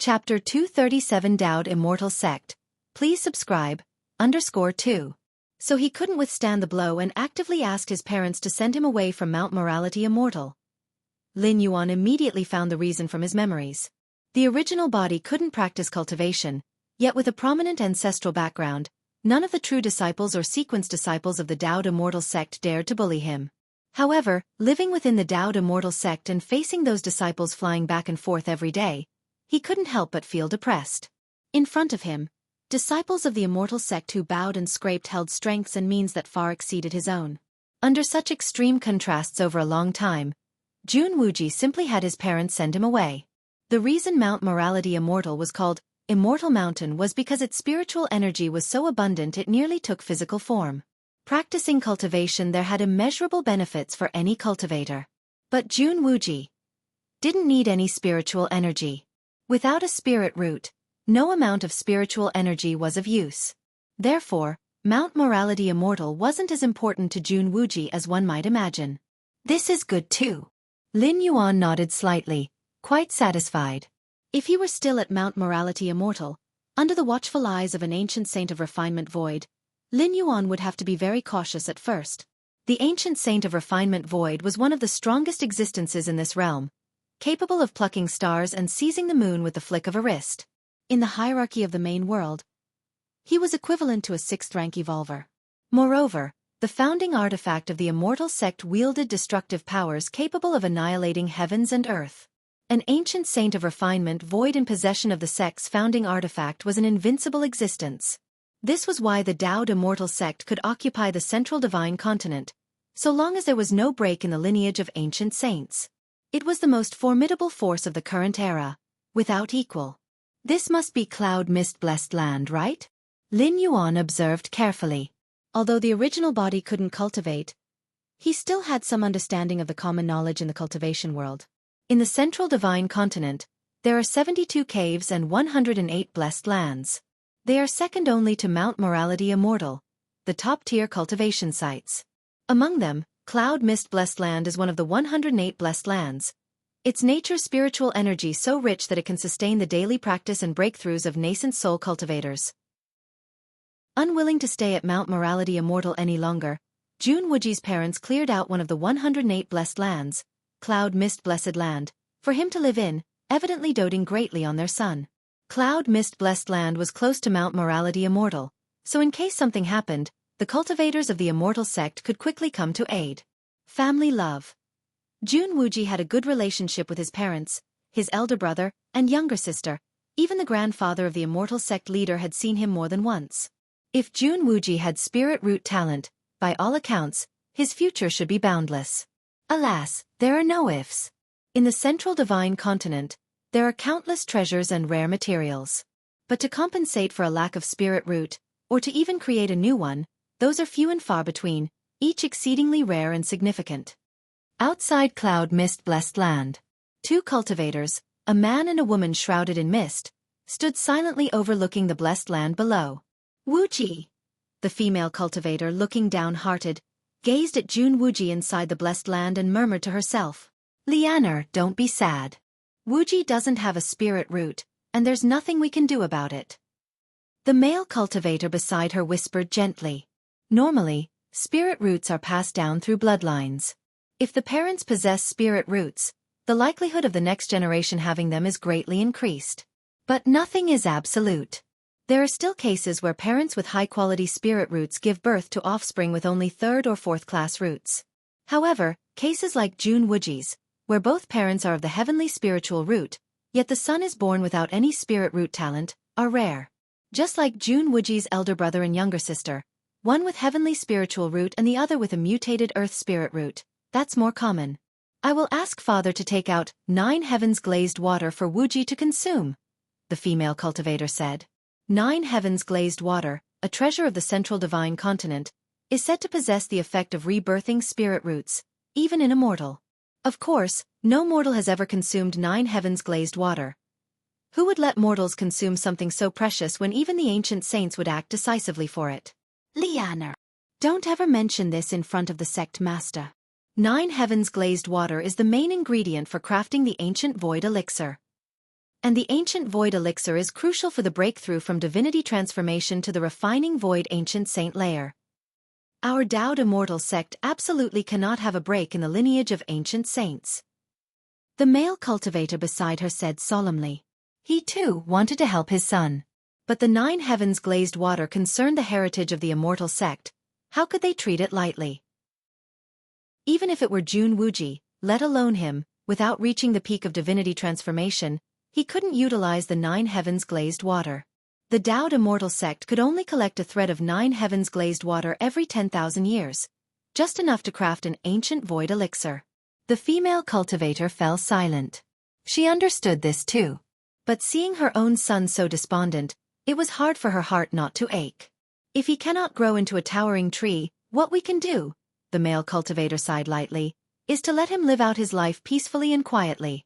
Chapter 237 Dowd Immortal Sect. Please subscribe, _2. So he couldn't withstand the blow and actively asked his parents to send him away from Mount Morality Immortal. Lin Yuan immediately found the reason from his memories. The original body couldn't practice cultivation, yet with a prominent ancestral background, none of the true disciples or sequence disciples of the Dowd Immortal Sect dared to bully him. However, living within the Dowd Immortal Sect and facing those disciples flying back and forth every day, he couldn't help but feel depressed. In front of him, disciples of the Immortal Sect who bowed and scraped held strengths and means that far exceeded his own. Under such extreme contrasts over a long time, Jianghu simply had his parents send him away. The reason Mount Morality Immortal was called Immortal Mountain was because its spiritual energy was so abundant it nearly took physical form. Practicing cultivation there had immeasurable benefits for any cultivator. But Jianghu didn't need any spiritual energy. Without a spirit root, no amount of spiritual energy was of use. Therefore, Mount Morality Immortal wasn't as important to Jianghu as one might imagine. This is good too. Lin Yuan nodded slightly, quite satisfied. If he were still at Mount Morality Immortal, under the watchful eyes of an ancient saint of refinement void, Lin Yuan would have to be very cautious at first. The ancient saint of refinement void was one of the strongest existences in this realm, capable of plucking stars and seizing the moon with the flick of a wrist. In the hierarchy of the main world, he was equivalent to a 6th-rank evolver. Moreover, the founding artifact of the Immortal Sect wielded destructive powers capable of annihilating heavens and earth. An ancient saint of refinement void in possession of the sect's founding artifact was an invincible existence. This was why the Dowd Immortal Sect could occupy the central divine continent, so long as there was no break in the lineage of ancient saints. It was the most formidable force of the current era, without equal. This must be Cloud Mist Blessed Land, right? Lin Yuan observed carefully. Although the original body couldn't cultivate, he still had some understanding of the common knowledge in the cultivation world. In the central divine continent, there are 72 caves and 108 blessed lands. They are second only to Mount Morality Immortal, the top-tier cultivation sites. Among them, Cloud Mist Blessed Land is one of the 108 blessed lands. Its nature's spiritual energy so rich that it can sustain the daily practice and breakthroughs of nascent soul cultivators. Unwilling to stay at Mount Morality Immortal any longer, Jianghu's parents cleared out one of the 108 blessed lands, Cloud Mist Blessed Land, for him to live in, evidently doting greatly on their son. Cloud Mist Blessed Land was close to Mount Morality Immortal, so in case something happened, the cultivators of the Immortal Sect could quickly come to aid. Family love. Jianghu had a good relationship with his parents, his elder brother, and younger sister. Even the grandfather of the Immortal Sect leader had seen him more than once. If Jianghu had spirit root talent, by all accounts, his future should be boundless. Alas, there are no ifs. In the central divine continent, there are countless treasures and rare materials. But to compensate for a lack of spirit root, or to even create a new one, those are few and far between, each exceedingly rare and significant. Outside Cloud Mist Blessed Land, 2 cultivators, a man and a woman shrouded in mist, stood silently overlooking the blessed land below. Wuxia, the female cultivator looking downhearted, gazed at Jianghu inside the blessed land and murmured to herself, "Lianer, don't be sad. Wuxia doesn't have a spirit root, and there's nothing we can do about it." The male cultivator beside her whispered gently, "Normally, spirit roots are passed down through bloodlines. If the parents possess spirit roots, the likelihood of the next generation having them is greatly increased. But nothing is absolute. There are still cases where parents with high-quality spirit roots give birth to offspring with only 3rd or 4th class roots. However, cases like Jianghu's, where both parents are of the heavenly spiritual root, yet the son is born without any spirit root talent, are rare. Just like Jianghu's elder brother and younger sister, one with heavenly spiritual root and the other with a mutated earth spirit root, that's more common. I will ask father to take out 9 heavens glazed water for Wuxia to consume," the female cultivator said. 9 heavens glazed water, a treasure of the central divine continent, is said to possess the effect of rebirthing spirit roots, even in a mortal. Of course, no mortal has ever consumed 9 heavens glazed water. Who would let mortals consume something so precious when even the ancient saints would act decisively for it? Lianer, don't ever mention this in front of the sect master. 9 heavens glazed water is the main ingredient for crafting the ancient void elixir. And the ancient void elixir is crucial for the breakthrough from divinity transformation to the refining void ancient saint layer. Our Dowd immortal sect absolutely cannot have a break in the lineage of ancient saints. The male cultivator beside her said solemnly. He too wanted to help his son. But the 9 heavens glazed water concerned the heritage of the immortal sect. How could they treat it lightly? Even if it were Jianghu, let alone him, without reaching the peak of divinity transformation, he couldn't utilize the 9 heavens glazed water. The Dowd immortal sect could only collect a thread of 9 heavens glazed water every 10,000 years. Just enough to craft an ancient void elixir. The female cultivator fell silent. She understood this too. But seeing her own son so despondent, it was hard for her heart not to ache. If he cannot grow into a towering tree, what we can do, the male cultivator sighed lightly, is to let him live out his life peacefully and quietly.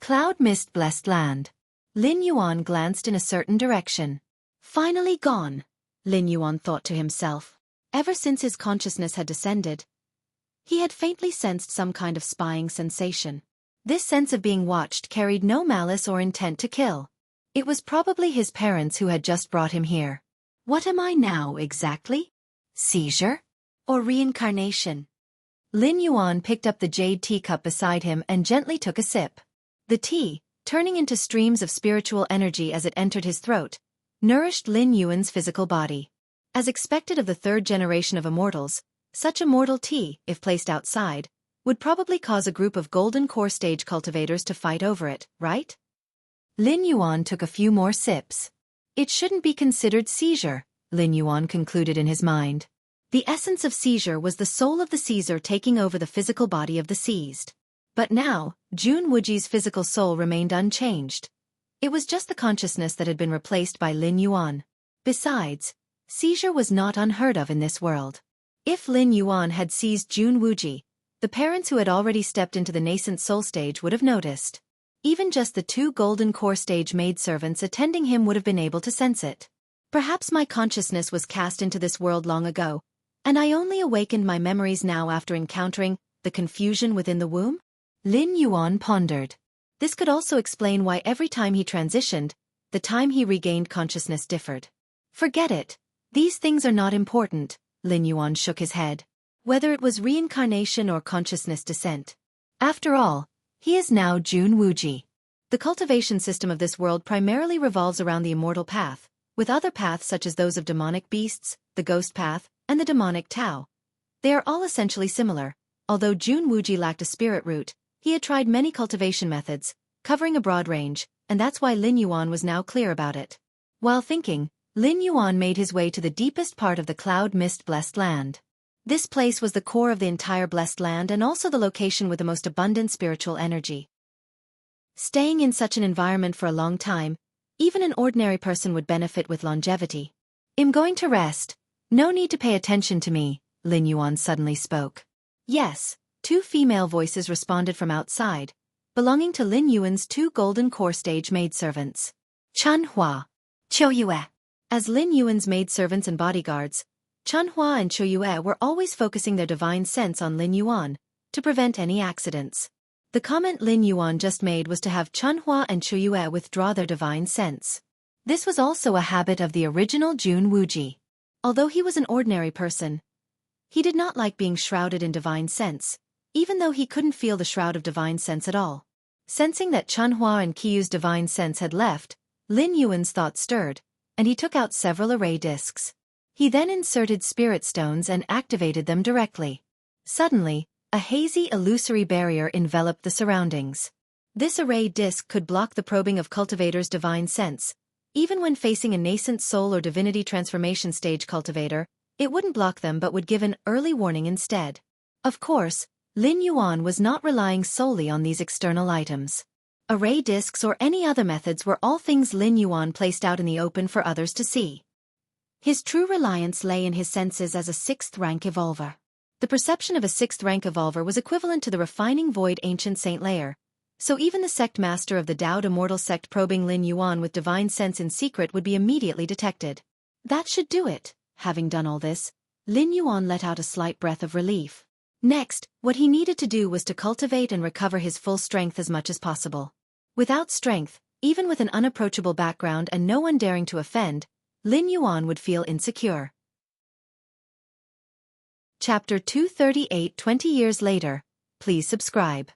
Cloud mist blessed land. Lin Yuan glanced in a certain direction. Finally gone, Lin Yuan thought to himself. Ever since his consciousness had descended, he had faintly sensed some kind of spying sensation. This sense of being watched carried no malice or intent to kill. It was probably his parents who had just brought him here. What am I now exactly? Seizure? Or reincarnation? Lin Yuan picked up the jade teacup beside him and gently took a sip. The tea, turning into streams of spiritual energy as it entered his throat, nourished Lin Yuan's physical body. As expected of the 3rd generation of immortals, such immortal tea, if placed outside, would probably cause a group of golden core stage cultivators to fight over it, right? Lin Yuan took a few more sips. It shouldn't be considered seizure, Lin Yuan concluded in his mind. The essence of seizure was the soul of the seizer taking over the physical body of the seized. But now, Jun Wuji's physical soul remained unchanged. It was just the consciousness that had been replaced by Lin Yuan. Besides, seizure was not unheard of in this world. If Lin Yuan had seized Jun Wuji, the parents who had already stepped into the nascent soul stage would have noticed. Even just the 2 golden core stage maidservants attending him would have been able to sense it. Perhaps my consciousness was cast into this world long ago, and I only awakened my memories now after encountering the confusion within the womb? Lin Yuan pondered. This could also explain why every time he transitioned, the time he regained consciousness differed. Forget it. These things are not important, Lin Yuan shook his head. Whether it was reincarnation or consciousness descent. After all, he is now Jun Wuji. The cultivation system of this world primarily revolves around the immortal path, with other paths such as those of demonic beasts, the ghost path, and the demonic Tao. They are all essentially similar. Although Jun Wuji lacked a spirit root, he had tried many cultivation methods, covering a broad range, and that's why Lin Yuan was now clear about it. While thinking, Lin Yuan made his way to the deepest part of the cloud mist blessed land. This place was the core of the entire blessed land and also the location with the most abundant spiritual energy. Staying in such an environment for a long time, even an ordinary person would benefit with longevity. I'm going to rest. No need to pay attention to me, Lin Yuan suddenly spoke. Yes, 2 female voices responded from outside, belonging to Lin Yuan's 2 golden core stage maidservants. Chunhua, Qiuyue. As Lin Yuan's maidservants and bodyguards, Chunhua and Qiuyue were always focusing their divine sense on Lin Yuan, to prevent any accidents. The comment Lin Yuan just made was to have Chunhua and Qiuyue withdraw their divine sense. This was also a habit of the original Jun Wuji. Although he was an ordinary person, he did not like being shrouded in divine sense, even though he couldn't feel the shroud of divine sense at all. Sensing that Chunhua and Qiyu's divine sense had left, Lin Yuan's thought stirred, and he took out several array discs. He then inserted spirit stones and activated them directly. Suddenly, a hazy illusory barrier enveloped the surroundings. This array disc could block the probing of cultivator's divine sense. Even when facing a nascent soul or divinity transformation stage cultivator, it wouldn't block them but would give an early warning instead. Of course, Lin Yuan was not relying solely on these external items. Array discs or any other methods were all things Lin Yuan placed out in the open for others to see. His true reliance lay in his senses as a 6th-rank evolver. The perception of a 6th-rank evolver was equivalent to the refining void ancient saint layer, so even the sect master of the Dowd immortal sect probing Lin Yuan with divine sense in secret would be immediately detected. That should do it. Having done all this, Lin Yuan let out a slight breath of relief. Next, what he needed to do was to cultivate and recover his full strength as much as possible. Without strength, even with an unapproachable background and no one daring to offend, Lin Yuan would feel insecure. Chapter 238 20 Years Later. Please subscribe.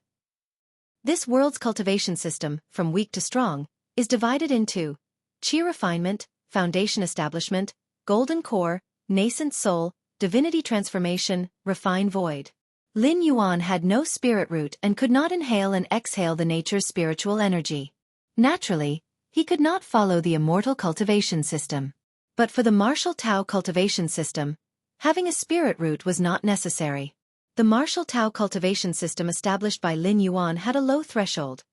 This world's cultivation system, from weak to strong, is divided into Qi refinement, foundation establishment, golden core, nascent soul, divinity transformation, refine void. Lin Yuan had no spirit root and could not inhale and exhale the nature's spiritual energy. Naturally, he could not follow the immortal cultivation system. But for the martial Tao cultivation system, having a spirit root was not necessary. The martial Tao cultivation system established by Lin Yuan had a low threshold,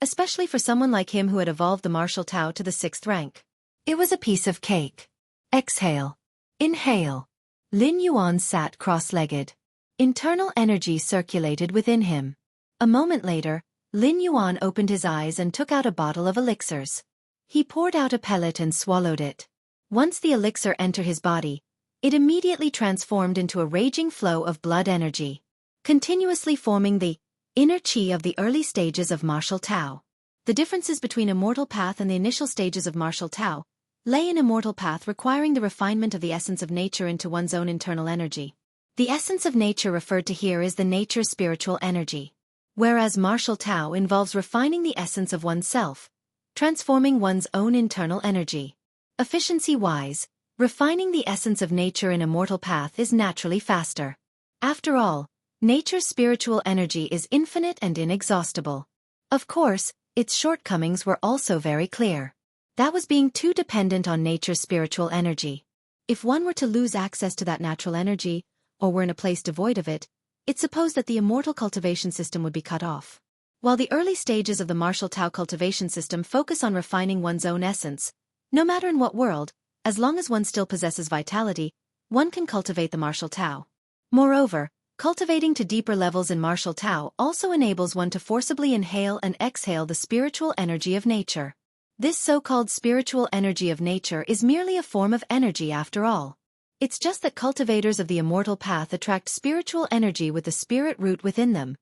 especially for someone like him who had evolved the martial Tao to the 6th rank. It was a piece of cake. Exhale. Inhale. Lin Yuan sat cross-legged. Internal energy circulated within him. A moment later, Lin Yuan opened his eyes and took out a bottle of elixirs. He poured out a pellet and swallowed it. Once the elixir entered his body, it immediately transformed into a raging flow of blood energy, continuously forming the inner qi of the early stages of martial Tao. The differences between Immortal Path and the initial stages of martial Tao lay in Immortal Path requiring the refinement of the essence of nature into one's own internal energy. The essence of nature referred to here is the nature's spiritual energy, whereas martial Tao involves refining the essence of oneself, transforming one's own internal energy. Efficiency-wise, refining the essence of nature in Immortal Path is naturally faster. After all, nature's spiritual energy is infinite and inexhaustible. Of course, its shortcomings were also very clear. That was being too dependent on nature's spiritual energy. If one were to lose access to that natural energy, or were in a place devoid of it, it's supposed that the immortal cultivation system would be cut off. While the early stages of the martial Tao cultivation system focus on refining one's own essence, no matter in what world, as long as one still possesses vitality, one can cultivate the martial Tao. Moreover, cultivating to deeper levels in martial Tao also enables one to forcibly inhale and exhale the spiritual energy of nature. This so-called spiritual energy of nature is merely a form of energy after all. It's just that cultivators of the Immortal Path attract spiritual energy with the spirit root within them,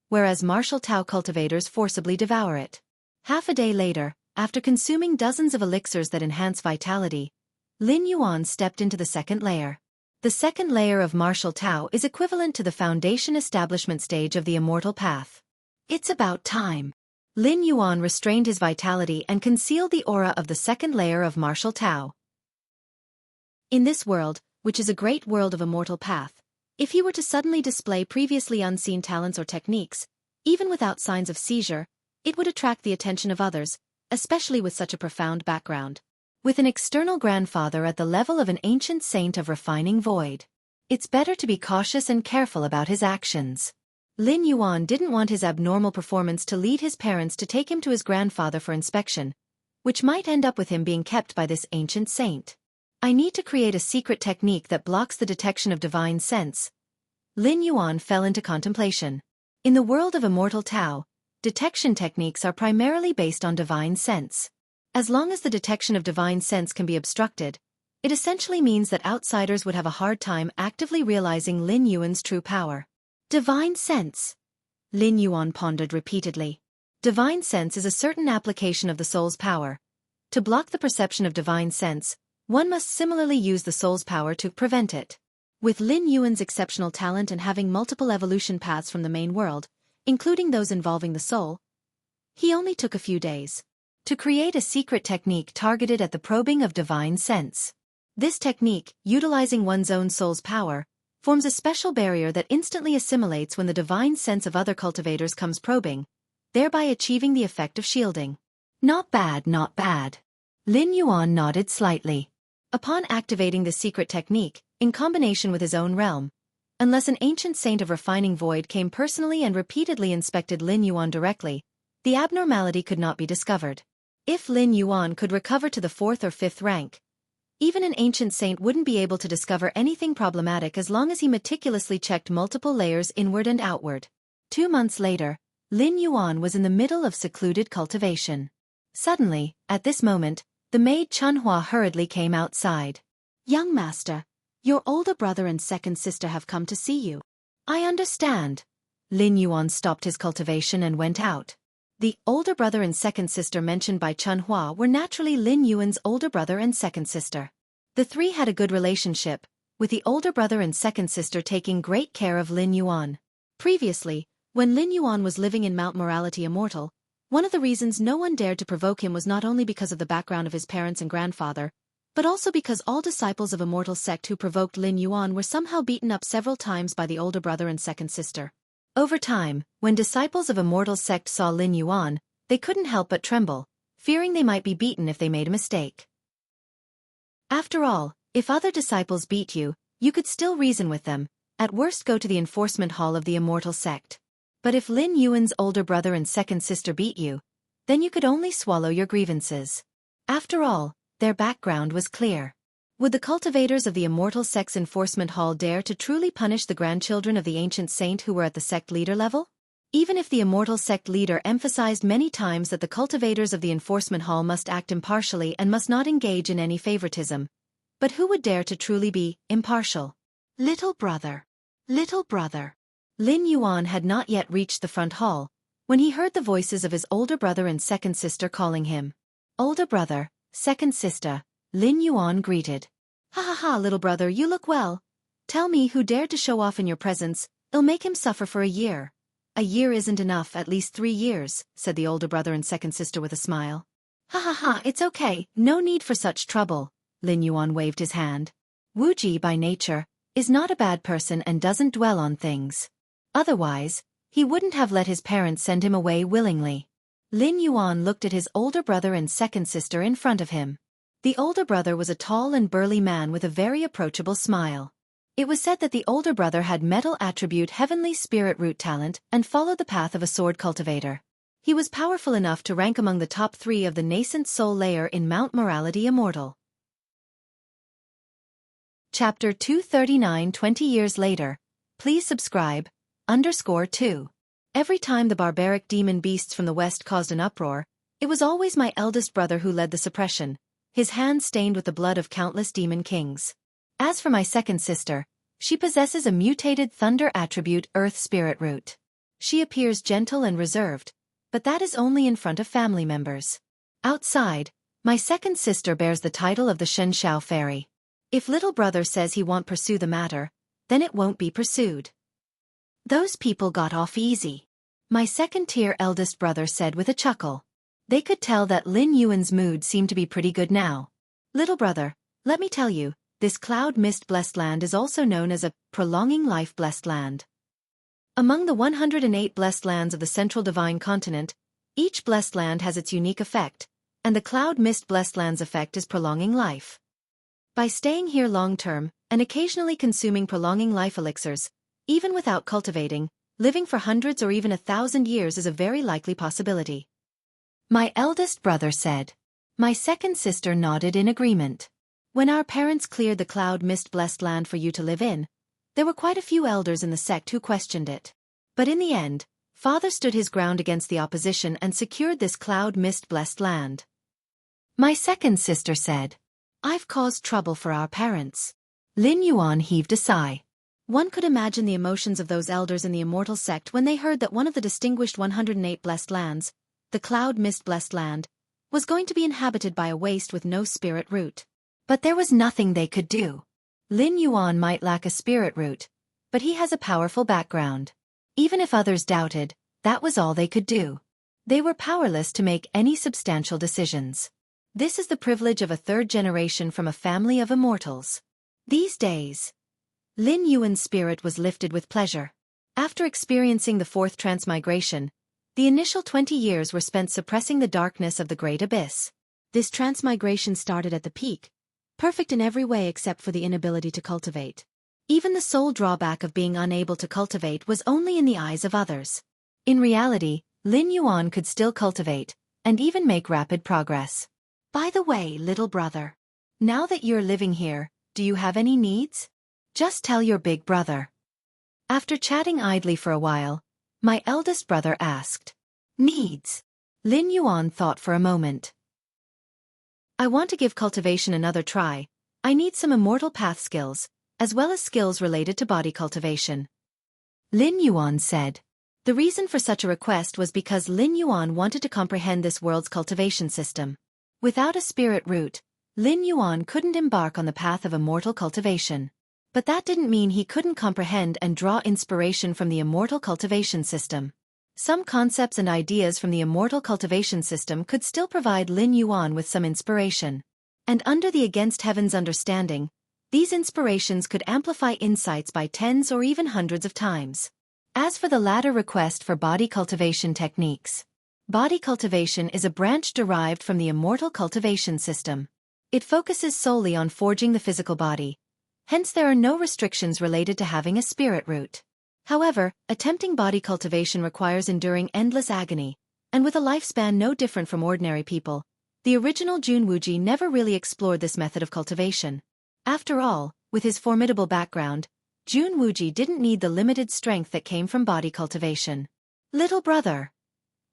whereas martial Tao cultivators forcibly devour it. Half a day later, after consuming dozens of elixirs that enhance vitality, Lin Yuan stepped into the 2nd layer. The 2nd layer of martial Tao is equivalent to the foundation establishment stage of the Immortal Path. It's about time. Lin Yuan restrained his vitality and concealed the aura of the 2nd layer of martial Tao. In this world, which is a great world of Immortal Path, if he were to suddenly display previously unseen talents or techniques, even without signs of seizure, it would attract the attention of others, especially with such a profound background. With an external grandfather at the level of an ancient saint of refining void, it's better to be cautious and careful about his actions. Lin Yuan didn't want his abnormal performance to lead his parents to take him to his grandfather for inspection, which might end up with him being kept by this ancient saint. I need to create a secret technique that blocks the detection of divine sense. Lin Yuan fell into contemplation. In the world of Immortal Tao, detection techniques are primarily based on divine sense. As long as the detection of divine sense can be obstructed, it essentially means that outsiders would have a hard time actively realizing Lin Yuan's true power. Divine sense. Lin Yuan pondered repeatedly. Divine sense is a certain application of the soul's power. To block the perception of divine sense, one must similarly use the soul's power to prevent it. With Lin Yuan's exceptional talent and having multiple evolution paths from the main world, including those involving the soul, he only took a few days to create a secret technique targeted at the probing of divine sense. This technique, utilizing one's own soul's power, forms a special barrier that instantly assimilates when the divine sense of other cultivators comes probing, thereby achieving the effect of shielding. Not bad, not bad. Lin Yuan nodded slightly. Upon activating the secret technique, in combination with his own realm, unless an ancient saint of refining void came personally and repeatedly inspected Lin Yuan directly, the abnormality could not be discovered. If Lin Yuan could recover to the 4th or 5th rank, even an ancient saint wouldn't be able to discover anything problematic as long as he meticulously checked multiple layers inward and outward. 2 months later, Lin Yuan was in the middle of secluded cultivation. Suddenly, at this moment, the maid Chunhua hurriedly came outside. "Young master, your older brother and second sister have come to see you." "I understand." Lin Yuan stopped his cultivation and went out. The older brother and second sister mentioned by Chun Hua were naturally Lin Yuan's older brother and second sister. The three had a good relationship, with the older brother and second sister taking great care of Lin Yuan. Previously, when Lin Yuan was living in Mount Morality Immortal, one of the reasons no one dared to provoke him was not only because of the background of his parents and grandfather, but also because all disciples of Immortal sect who provoked Lin Yuan were somehow beaten up several times by the older brother and second sister. Over time, when disciples of Immortal sect saw Lin Yuan, they couldn't help but tremble, fearing they might be beaten if they made a mistake. After all, if other disciples beat you, you could still reason with them, at worst go to the enforcement hall of the Immortal sect. But if Lin Yuan's older brother and second sister beat you, then you could only swallow your grievances. After all, their background was clear. Would the cultivators of the Immortal sect's enforcement hall dare to truly punish the grandchildren of the ancient saint who were at the sect leader level? Even if the Immortal sect leader emphasized many times that the cultivators of the enforcement hall must act impartially and must not engage in any favoritism. But who would dare to truly be impartial? Little brother. Little brother. Lin Yuan had not yet reached the front hall, when he heard the voices of his older brother and second sister calling him. Older brother, second sister, Lin Yuan greeted. Ha ha ha, little brother, you look well. Tell me who dared to show off in your presence, it'll make him suffer for a year. A year isn't enough, at least 3 years, said the older brother and second sister with a smile. Ha ha ha, it's okay, no need for such trouble, Lin Yuan waved his hand. Wuji by nature is not a bad person and doesn't dwell on things. Otherwise, he wouldn't have let his parents send him away willingly. Lin Yuan looked at his older brother and second sister in front of him. The older brother was a tall and burly man with a very approachable smile. It was said that the older brother had metal attribute heavenly spirit root talent and followed the path of a sword cultivator. He was powerful enough to rank among the top 3 of the nascent soul layer in Mount Morality Immortal. Chapter 239 20 years later. Please subscribe. _2. Every time the barbaric demon beasts from the west caused an uproar, it was always my eldest brother who led the suppression, his hands stained with the blood of countless demon kings. As for my second sister, she possesses a mutated thunder attribute earth spirit root. She appears gentle and reserved, but that is only in front of family members. Outside, my second sister bears the title of the Xianxia fairy. If little brother says he won't pursue the matter, then it won't be pursued. Those people got off easy, my second-tier eldest brother said with a chuckle. They could tell that Lin Yuan's mood seemed to be pretty good now. Little brother, let me tell you, this cloud mist blessed land is also known as a prolonging life blessed land. Among the 108 blessed lands of the central divine continent, each blessed land has its unique effect, and the cloud mist blessed land's effect is prolonging life. By staying here long-term, and occasionally consuming prolonging life elixirs, even without cultivating, living for hundreds or even 1,000 years is a very likely possibility. My eldest brother said. My second sister nodded in agreement. When our parents cleared the cloud mist blessed land for you to live in, there were quite a few elders in the sect who questioned it. But in the end, father stood his ground against the opposition and secured this cloud mist blessed land. My second sister said. I've caused trouble for our parents. Lin Yuan heaved a sigh. One could imagine the emotions of those elders in the Immortal sect when they heard that one of the distinguished 108 blessed lands, the cloud mist blessed land, was going to be inhabited by a waste with no spirit root. But there was nothing they could do. Lin Yuan might lack a spirit root, but he has a powerful background. Even if others doubted, that was all they could do. They were powerless to make any substantial decisions. This is the privilege of a third generation from a family of immortals. These days, Lin Yuan's spirit was lifted with pleasure. After experiencing the 4th transmigration, the initial 20 years were spent suppressing the darkness of the Great Abyss. This transmigration started at the peak, perfect in every way except for the inability to cultivate. Even the sole drawback of being unable to cultivate was only in the eyes of others. In reality, Lin Yuan could still cultivate, and even make rapid progress. By the way, little brother, now that you're living here, do you have any needs? Just tell your big brother. After chatting idly for a while, my eldest brother asked. Needs? Lin Yuan thought for a moment. I want to give cultivation another try. I need some immortal path skills, as well as skills related to body cultivation. Lin Yuan said. The reason for such a request was because Lin Yuan wanted to comprehend this world's cultivation system. Without a spirit root, Lin Yuan couldn't embark on the path of immortal cultivation. But that didn't mean he couldn't comprehend and draw inspiration from the immortal cultivation system. Some concepts and ideas from the immortal cultivation system could still provide Lin Yuan with some inspiration. And under the against heaven's understanding, these inspirations could amplify insights by tens or even hundreds of times. As for the latter request for body cultivation techniques, body cultivation is a branch derived from the immortal cultivation system. It focuses solely on forging the physical body. Hence there are no restrictions related to having a spirit root. However, attempting body cultivation requires enduring endless agony, and with a lifespan no different from ordinary people, the original Jianghu never really explored this method of cultivation. After all, with his formidable background, Jianghu didn't need the limited strength that came from body cultivation. Little brother.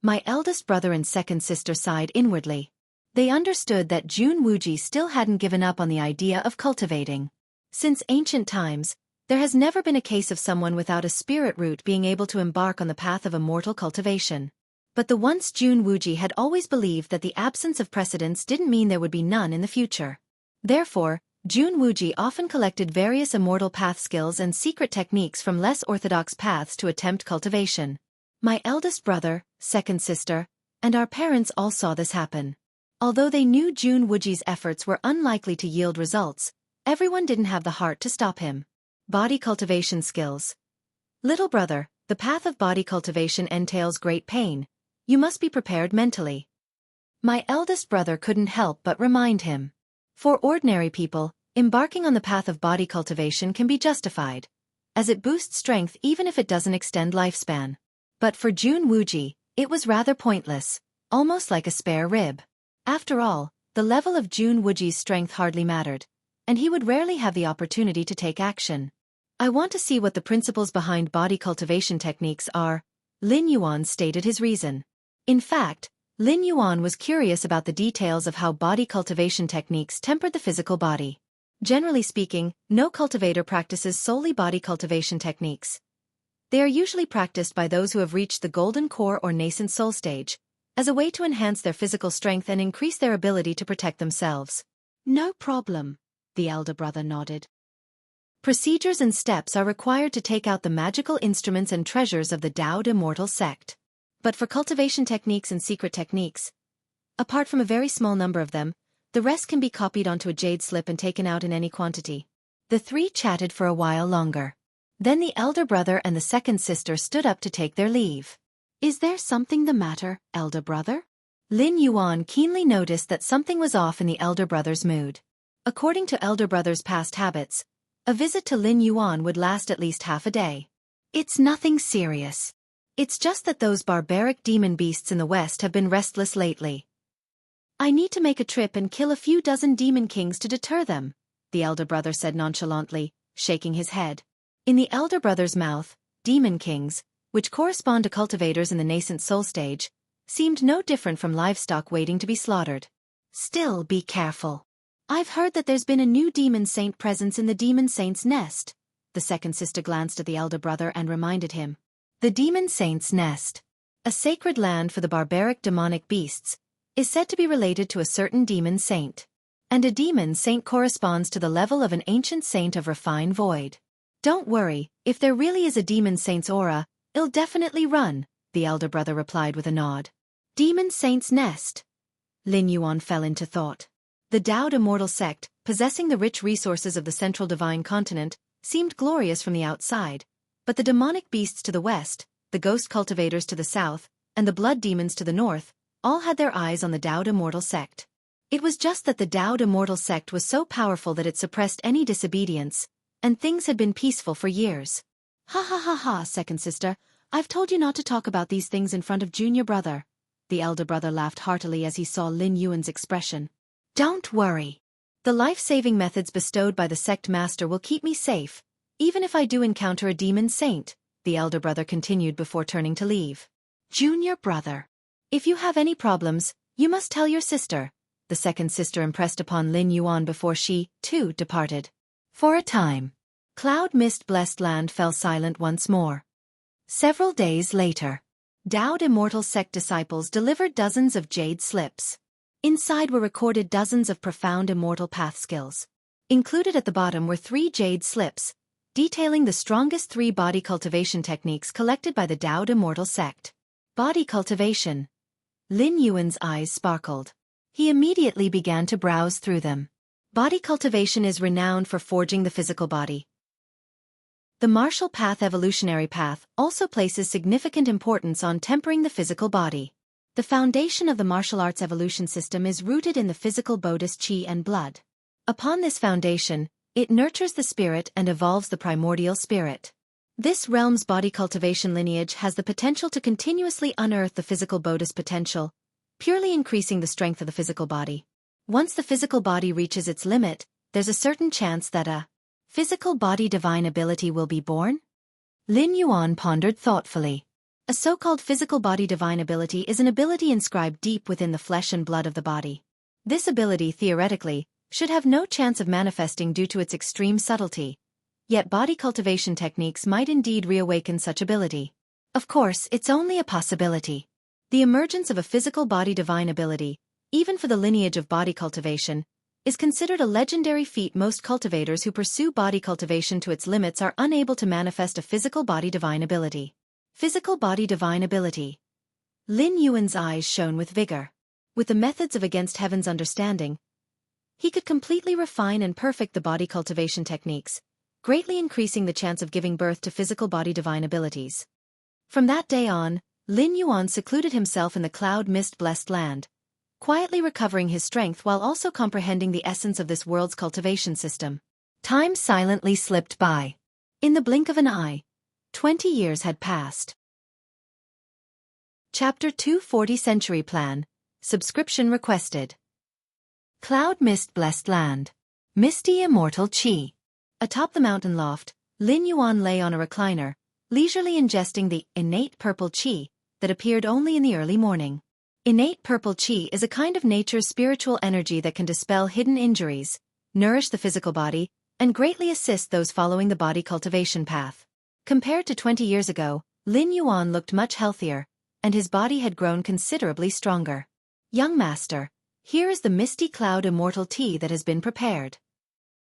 My eldest brother and second sister sighed inwardly. They understood that Jianghu still hadn't given up on the idea of cultivating. Since ancient times, there has never been a case of someone without a spirit root being able to embark on the path of immortal cultivation. But the once Jianghu had always believed that the absence of precedents didn't mean there would be none in the future. Therefore, Jianghu often collected various immortal path skills and secret techniques from less orthodox paths to attempt cultivation. My eldest brother, second sister, and our parents all saw this happen. Although they knew Jianghu's efforts were unlikely to yield results, everyone didn't have the heart to stop him. Body cultivation skills. Little brother, the path of body cultivation entails great pain. You must be prepared mentally. My eldest brother couldn't help but remind him. For ordinary people, embarking on the path of body cultivation can be justified, as it boosts strength even if it doesn't extend lifespan. But for Jianghu, it was rather pointless, almost like a spare rib. After all, the level of Jianghu's strength hardly mattered, and he would rarely have the opportunity to take action. I want to see what the principles behind body cultivation techniques are, Lin Yuan stated his reason. In fact, Lin Yuan was curious about the details of how body cultivation techniques tempered the physical body. Generally speaking, no cultivator practices solely body cultivation techniques. They are usually practiced by those who have reached the golden core or nascent soul stage, as a way to enhance their physical strength and increase their ability to protect themselves. No problem, the elder brother nodded. Procedures and steps are required to take out the magical instruments and treasures of the Taoed immortal sect. But for cultivation techniques and secret techniques, apart from a very small number of them, the rest can be copied onto a jade slip and taken out in any quantity. The three chatted for a while longer. Then the elder brother and the second sister stood up to take their leave. Is there something the matter, elder brother? Lin Yuan keenly noticed that something was off in the elder brother's mood. According to elder brother's past habits, a visit to Lin Yuan would last at least half a day. It's nothing serious. It's just that those barbaric demon beasts in the west have been restless lately. I need to make a trip and kill a few dozen demon kings to deter them, the elder brother said nonchalantly, shaking his head. In the elder brother's mouth, demon kings, which correspond to cultivators in the nascent soul stage, seemed no different from livestock waiting to be slaughtered. Still be careful. I've heard that there's been a new demon saint presence in the demon saint's nest. The second sister glanced at the elder brother and reminded him. The demon saint's nest, a sacred land for the barbaric demonic beasts, is said to be related to a certain demon saint. And a demon saint corresponds to the level of an ancient saint of refined void. Don't worry, if there really is a demon saint's aura, it'll definitely run, the elder brother replied with a nod. Demon saint's nest. Lin Yuan fell into thought. The Taoed immortal sect, possessing the rich resources of the central divine continent, seemed glorious from the outside, but the demonic beasts to the west, the ghost cultivators to the south, and the blood demons to the north, all had their eyes on the Taoed immortal sect. It was just that the Taoed immortal sect was so powerful that it suppressed any disobedience, and things had been peaceful for years. Ha ha ha ha, second sister, I've told you not to talk about these things in front of junior brother. The elder brother laughed heartily as he saw Lin Yuan's expression. Don't worry. The life-saving methods bestowed by the sect master will keep me safe, even if I do encounter a demon saint, the elder brother continued before turning to leave. Junior brother. If you have any problems, you must tell your sister, the second sister impressed upon Lin Yuan before she, too, departed. For a time, cloud mist-blessed land fell silent once more. Several days later, Dao's immortal sect disciples delivered dozens of jade slips. Inside were recorded dozens of profound immortal path skills. Included at the bottom were 3 jade slips, detailing the strongest 3 body cultivation techniques collected by the Dao's immortal sect. Body cultivation. Lin Yuan's eyes sparkled. He immediately began to browse through them. Body cultivation is renowned for forging the physical body. The martial path evolutionary path also places significant importance on tempering the physical body. The foundation of the martial arts evolution system is rooted in the physical Buddhist qi and blood. Upon this foundation, it nurtures the spirit and evolves the primordial spirit. This realm's body cultivation lineage has the potential to continuously unearth the physical Buddhist potential, purely increasing the strength of the physical body. Once the physical body reaches its limit, there's a certain chance that a physical body divine ability will be born? Lin Yuan pondered thoughtfully. A so-called physical body divine ability is an ability inscribed deep within the flesh and blood of the body. This ability, theoretically, should have no chance of manifesting due to its extreme subtlety. Yet body cultivation techniques might indeed reawaken such ability. Of course, it's only a possibility. The emergence of a physical body divine ability, even for the lineage of body cultivation, is considered a legendary feat. Most cultivators who pursue body cultivation to its limits are unable to manifest a physical body divine ability. Physical body divine ability. Lin Yuan's eyes shone with vigor. With the methods of Against Heaven's understanding, he could completely refine and perfect the body cultivation techniques, greatly increasing the chance of giving birth to physical body divine abilities. From that day on, Lin Yuan secluded himself in the cloud mist blessed land, quietly recovering his strength while also comprehending the essence of this world's cultivation system. Time silently slipped by. In the blink of an eye, 20 years had passed. Chapter 240 Century Plan. Subscription requested. Cloud Mist Blessed Land. Misty Immortal Qi. Atop the mountain loft, Lin Yuan lay on a recliner, leisurely ingesting the innate purple qi that appeared only in the early morning. Innate purple qi is a kind of nature's spiritual energy that can dispel hidden injuries, nourish the physical body, and greatly assist those following the body cultivation path. Compared to 20 years ago, Lin Yuan looked much healthier, and his body had grown considerably stronger. Young master, here is the misty cloud immortal tea that has been prepared.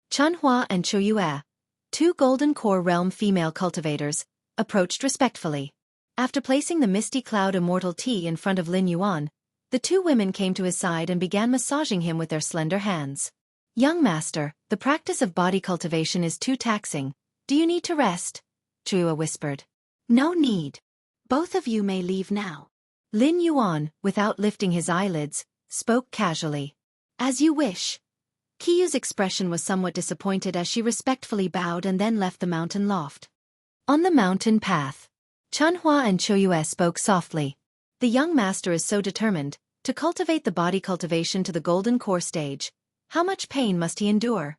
Chunhua and Chuyue, 2 golden core realm female cultivators, approached respectfully. After placing the misty cloud immortal tea in front of Lin Yuan, the 2 women came to his side and began massaging him with their slender hands. Young master, the practice of body cultivation is too taxing. Do you need to rest? Chuyue whispered. No need. Both of you may leave now. Lin Yuan, without lifting his eyelids, spoke casually. As you wish. Qiyu's expression was somewhat disappointed as she respectfully bowed and then left the mountain loft. On the mountain path, Chunhua and Chuyue spoke softly. The young master is so determined to cultivate the body cultivation to the golden core stage. How much pain must he endure?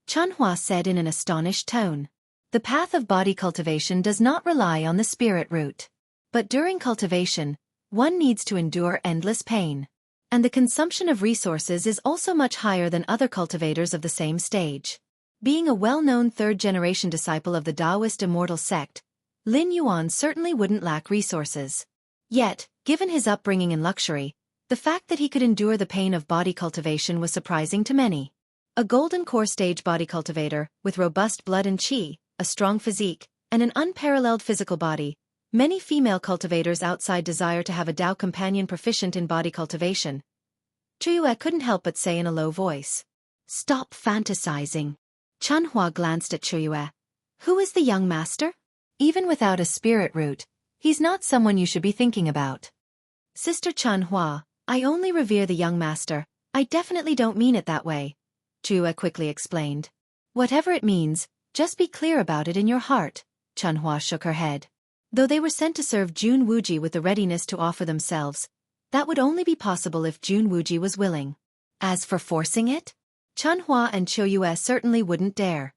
Chunhua said in an astonished tone. The path of body cultivation does not rely on the spirit route. But during cultivation, one needs to endure endless pain. And the consumption of resources is also much higher than other cultivators of the same stage. Being a well-known third-generation disciple of the Taoist immortal sect, Lin Yuan certainly wouldn't lack resources. Yet, given his upbringing in luxury, the fact that he could endure the pain of body cultivation was surprising to many. A golden core stage body cultivator, with robust blood and qi, a strong physique, and an unparalleled physical body, many female cultivators outside desire to have a Dao companion proficient in body cultivation. Chuyue couldn't help but say in a low voice. Stop fantasizing. Chunhua glanced at Chuyue. Who is the young master? Even without a spirit root, he's not someone you should be thinking about. Sister Chunhua, I only revere the young master. I definitely don't mean it that way. Chuyue quickly explained. Whatever it means, just be clear about it in your heart. Chunhua shook her head. Though they were sent to serve Jun Wuji with the readiness to offer themselves, that would only be possible if Jun Wuji was willing. As for forcing it, Chunhua and Chuyue certainly wouldn't dare.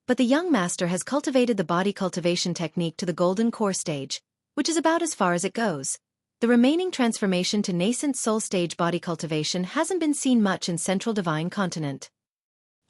But the young master has cultivated the body cultivation technique to the golden core stage, which is about as far as it goes. The remaining transformation to nascent soul stage body cultivation hasn't been seen much in Central Divine Continent.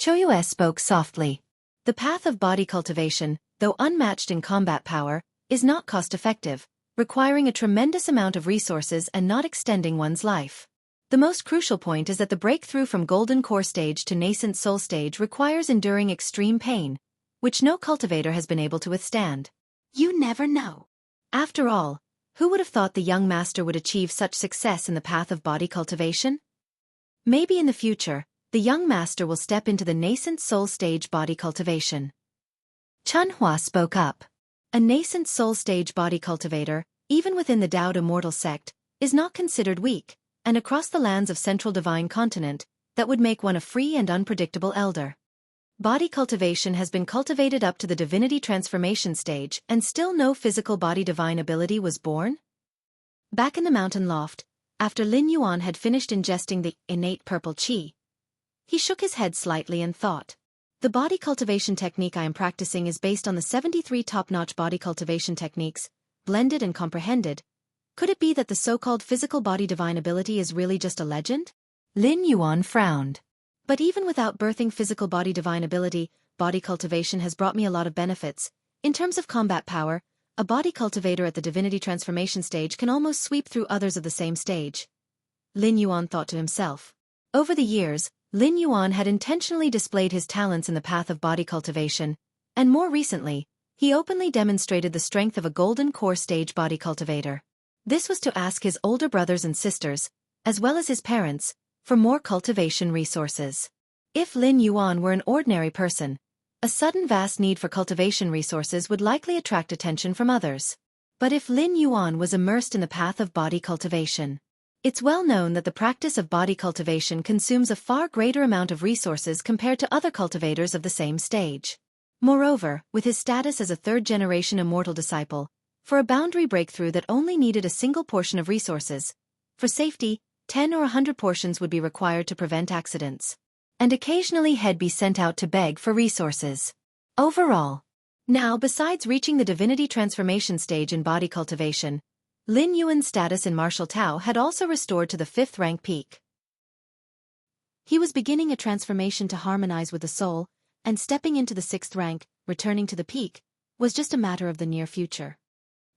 Chuyue spoke softly. The path of body cultivation, though unmatched in combat power, is not cost-effective, requiring a tremendous amount of resources and not extending one's life. The most crucial point is that the breakthrough from Golden Core stage to Nascent Soul stage requires enduring extreme pain, which no cultivator has been able to withstand. You never know. After all, who would have thought the young master would achieve such success in the path of body cultivation? Maybe in the future, the young master will step into the Nascent Soul stage body cultivation. Chunhua spoke up. A Nascent Soul stage body cultivator, even within the Dao Immortal sect, is not considered weak, and across the lands of Central Divine Continent, that would make one a free and unpredictable elder. Body cultivation has been cultivated up to the divinity transformation stage and still no physical body divine ability was born? Back in the mountain loft, after Lin Yuan had finished ingesting the innate purple qi, he shook his head slightly and thought. The body cultivation technique I am practicing is based on the 73 top-notch body cultivation techniques, blended and comprehended. Could it be that the so-called physical body divine ability is really just a legend? Lin Yuan frowned. But even without birthing physical body divine ability, body cultivation has brought me a lot of benefits. In terms of combat power, a body cultivator at the divinity transformation stage can almost sweep through others of the same stage. Lin Yuan thought to himself. Over the years, Lin Yuan had intentionally displayed his talents in the path of body cultivation, and more recently, he openly demonstrated the strength of a golden core stage body cultivator. This was to ask his older brothers and sisters, as well as his parents, for more cultivation resources. If Lin Yuan were an ordinary person, a sudden vast need for cultivation resources would likely attract attention from others. But if Lin Yuan was immersed in the path of body cultivation, it's well known that the practice of body cultivation consumes a far greater amount of resources compared to other cultivators of the same stage. Moreover, with his status as a third-generation immortal disciple, for a boundary breakthrough that only needed a single portion of resources, for safety, 10 or 100 portions would be required to prevent accidents. And occasionally he'd be sent out to beg for resources. Overall. Now, besides reaching the divinity transformation stage in body cultivation, Lin Yuan's status in martial Tao had also restored to the 5th rank peak. He was beginning a transformation to harmonize with the soul, and stepping into the 6th rank, returning to the peak, was just a matter of the near future.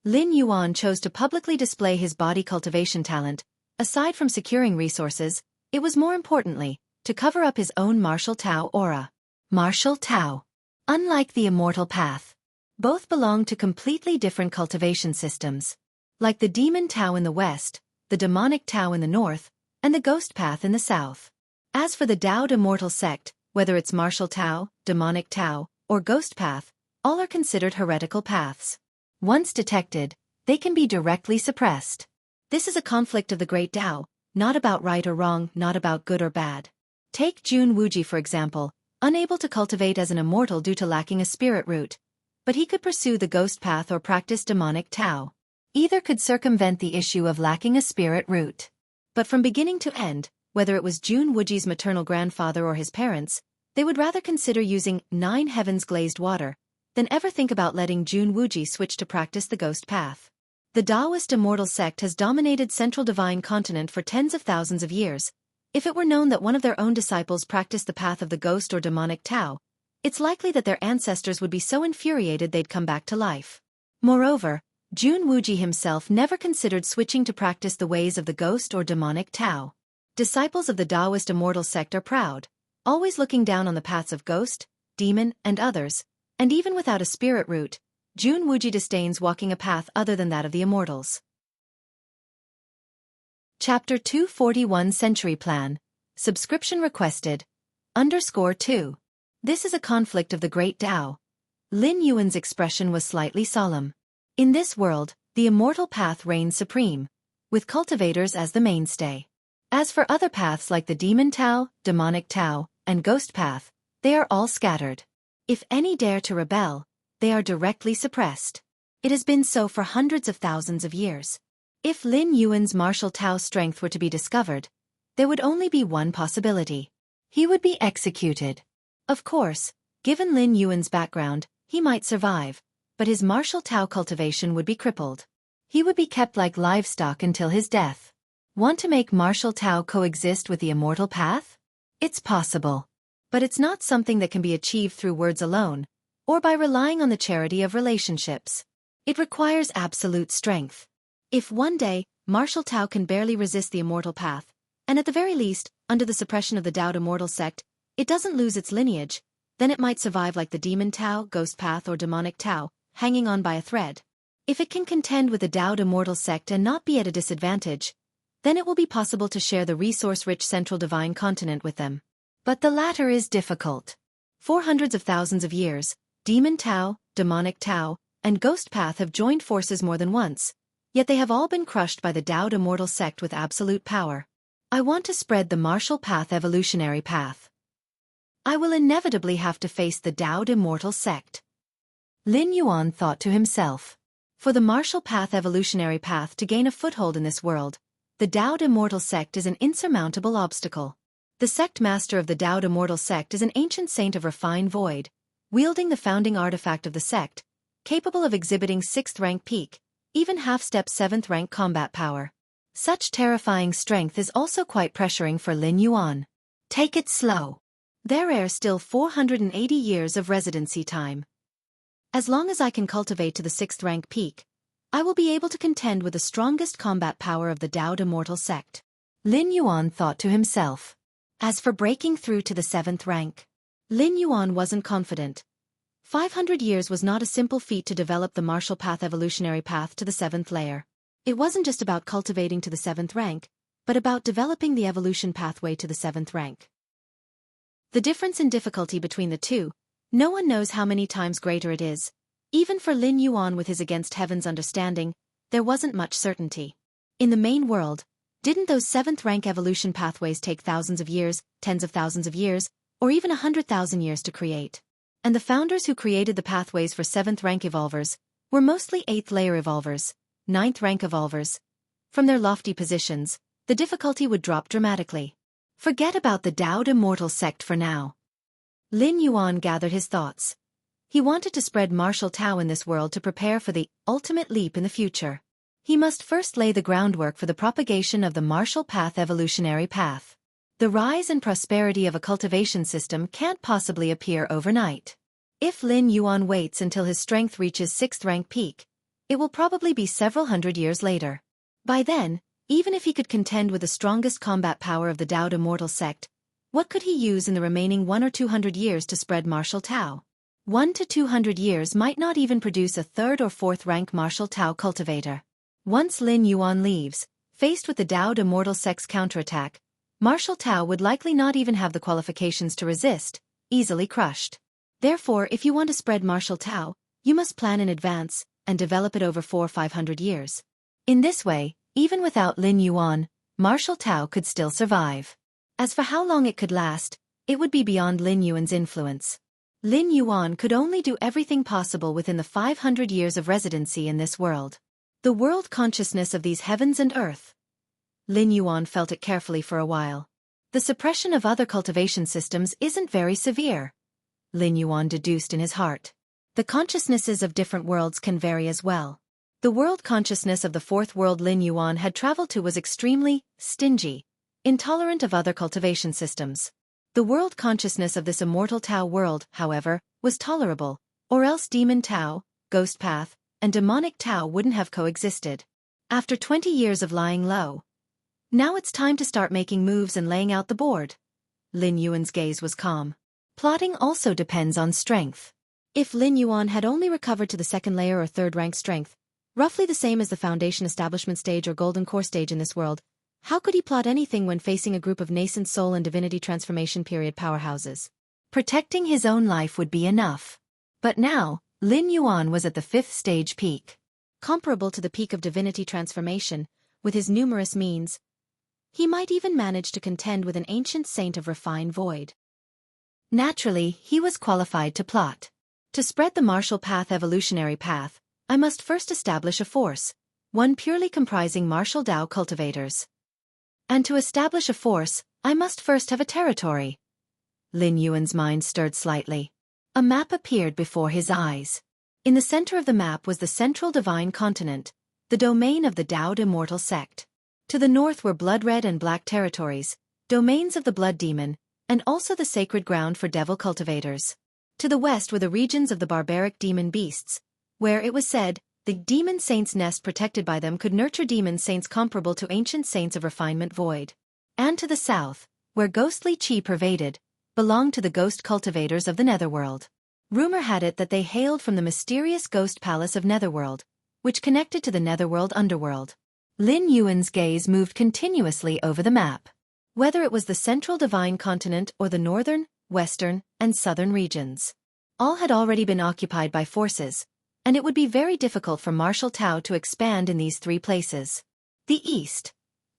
Lin Yuan chose to publicly display his body cultivation talent. Aside from securing resources, it was more importantly, to cover up his own martial Tao aura. Martial Tao. Unlike the immortal path, both belong to completely different cultivation systems. Like the demon Tao in the west, the demonic Tao in the north, and the ghost path in the south. As for the Dao Immortal sect, whether it's martial Tao, demonic Tao, or ghost path, all are considered heretical paths. Once detected, they can be directly suppressed. This is a conflict of the great Tao, not about right or wrong, not about good or bad. Take Jun Wuji for example, unable to cultivate as an immortal due to lacking a spirit root, but he could pursue the ghost path or practice demonic Tao. Either could circumvent the issue of lacking a spirit root. But from beginning to end, whether it was Jun Wuji's maternal grandfather or his parents, they would rather consider using 9 heavens glazed water than ever think about letting Jun Wuji switch to practice the ghost path. The Taoist immortal sect has dominated Central Divine Continent for tens of thousands of years. If it were known that one of their own disciples practiced the path of the ghost or demonic Tao, it's likely that their ancestors would be so infuriated they'd come back to life. Moreover, Jun Wuji himself never considered switching to practice the ways of the ghost or demonic Tao. Disciples of the Taoist immortal sect are proud, always looking down on the paths of ghost, demon, and others, and even without a spirit root, Jun Wuji disdains walking a path other than that of the immortals. Chapter 241 Century Plan. Subscription requested. _2. This is a conflict of the great Tao. Lin Yuan's expression was slightly solemn. In this world, the immortal path reigns supreme, with cultivators as the mainstay. As for other paths like the demon Tao, demonic Tao, and ghost path, they are all scattered. If any dare to rebel, they are directly suppressed. It has been so for hundreds of thousands of years. If Lin Yuan's martial Tao strength were to be discovered, there would only be one possibility. He would be executed. Of course, given Lin Yuan's background, he might survive, but his martial Tao cultivation would be crippled. He would be kept like livestock until his death. Want to make martial Tao coexist with the immortal path? It's possible. But it's not something that can be achieved through words alone. or by relying on the charity of relationships. It requires absolute strength. If one day, Martial Tao can barely resist the immortal path, and at the very least, under the suppression of the Tao immortal sect, it doesn't lose its lineage, then it might survive like the demon Tao, ghost path or demonic Tao, hanging on by a thread. If it can contend with the Tao immortal sect and not be at a disadvantage, then it will be possible to share the resource-rich central divine continent with them. But the latter is difficult. For hundreds of thousands of years, demon Tao, demonic Tao, and ghost path have joined forces more than once, yet they have all been crushed by the Tao immortal sect with absolute power. I want to spread the martial path evolutionary path. I will inevitably have to face the Tao immortal sect. Lin Yuan thought to himself. For the martial path evolutionary path to gain a foothold in this world, the Tao immortal sect is an insurmountable obstacle. The sect master of the Tao immortal sect is an ancient saint of refined void, wielding the founding artifact of the sect, capable of exhibiting 6th rank peak, even half-step 7th rank combat power. Such terrifying strength is also quite pressuring for Lin Yuan. Take it slow. There are still 480 years of residency time. As long as I can cultivate to the 6th rank peak, I will be able to contend with the strongest combat power of the Tao immortal sect. Lin Yuan thought to himself. As for breaking through to the 7th rank, Lin Yuan wasn't confident. 500 years was not a simple feat to develop the martial path evolutionary path to the 7th layer. It wasn't just about cultivating to the 7th rank, but about developing the evolution pathway to the 7th rank. The difference in difficulty between the two, no one knows how many times greater it is. Even for Lin Yuan with his against heaven's understanding, there wasn't much certainty. In the main world, didn't those 7th rank evolution pathways take thousands of years, tens of thousands of years, or even 100,000 years to create? And the founders who created the pathways for 7th rank evolvers were mostly 8th layer evolvers, 9th rank evolvers. From their lofty positions, the difficulty would drop dramatically. Forget about the Tao immortal sect for now. Lin Yuan gathered his thoughts. He wanted to spread martial Tao in this world to prepare for the ultimate leap in the future. He must first lay the groundwork for the propagation of the martial path evolutionary path. The rise and prosperity of a cultivation system can't possibly appear overnight. If Lin Yuan waits until his strength reaches 6th rank peak, it will probably be several hundred years later. By then, even if he could contend with the strongest combat power of the Tao immortal sect, what could he use in the remaining 1 or 200 years to spread martial Tao? 1 to 200 years might not even produce a 3rd or 4th rank martial Tao cultivator. Once Lin Yuan leaves, faced with the Tao immortal sect's counterattack, martial Tao would likely not even have the qualifications to resist, easily crushed. Therefore, if you want to spread martial Tao, you must plan in advance and develop it over 400 or 500 years. In this way, even without Lin Yuan, martial Tao could still survive. As for how long it could last, it would be beyond Lin Yuan's influence. Lin Yuan could only do everything possible within the 500 years of residency in this world. The world consciousness of these heavens and earth. Lin Yuan felt it carefully for a while. The suppression of other cultivation systems isn't very severe. Lin Yuan deduced in his heart. The consciousnesses of different worlds can vary as well. The world consciousness of the 4th world Lin Yuan had traveled to was extremely stingy, intolerant of other cultivation systems. The world consciousness of this immortal Tao world, however, was tolerable, or else demon Tao, ghost path, and demonic Tao wouldn't have coexisted. After 20 years of lying low, now it's time to start making moves and laying out the board. Lin Yuan's gaze was calm. Plotting also depends on strength. If Lin Yuan had only recovered to the 2nd layer or 3rd rank strength, roughly the same as the foundation establishment stage or golden core stage in this world, how could he plot anything when facing a group of nascent soul and divinity transformation period powerhouses? Protecting his own life would be enough. But now, Lin Yuan was at the 5th stage peak. Comparable to the peak of divinity transformation, with his numerous means, he might even manage to contend with an ancient saint of refined void. Naturally, he was qualified to plot. To spread the martial path evolutionary path, I must first establish a force, one purely comprising martial Tao cultivators. And to establish a force, I must first have a territory. Lin Yuan's mind stirred slightly. A map appeared before his eyes. In the center of the map was the central divine continent, the domain of the Tao immortal sect. To the north were blood-red and black territories, domains of the blood demon, and also the sacred ground for devil cultivators. To the west were the regions of the barbaric demon beasts, where, it was said, the demon saint's nest protected by them could nurture demon saints comparable to ancient saints of refinement void. And to the south, where ghostly chi pervaded, belonged to the ghost cultivators of the netherworld. Rumor had it that they hailed from the mysterious ghost palace of Netherworld, which connected to the netherworld underworld. Lin Yuan's gaze moved continuously over the map. Whether it was the central divine continent or the northern, western, and southern regions, all had already been occupied by forces, and it would be very difficult for Marshal Tao to expand in these three places. The east.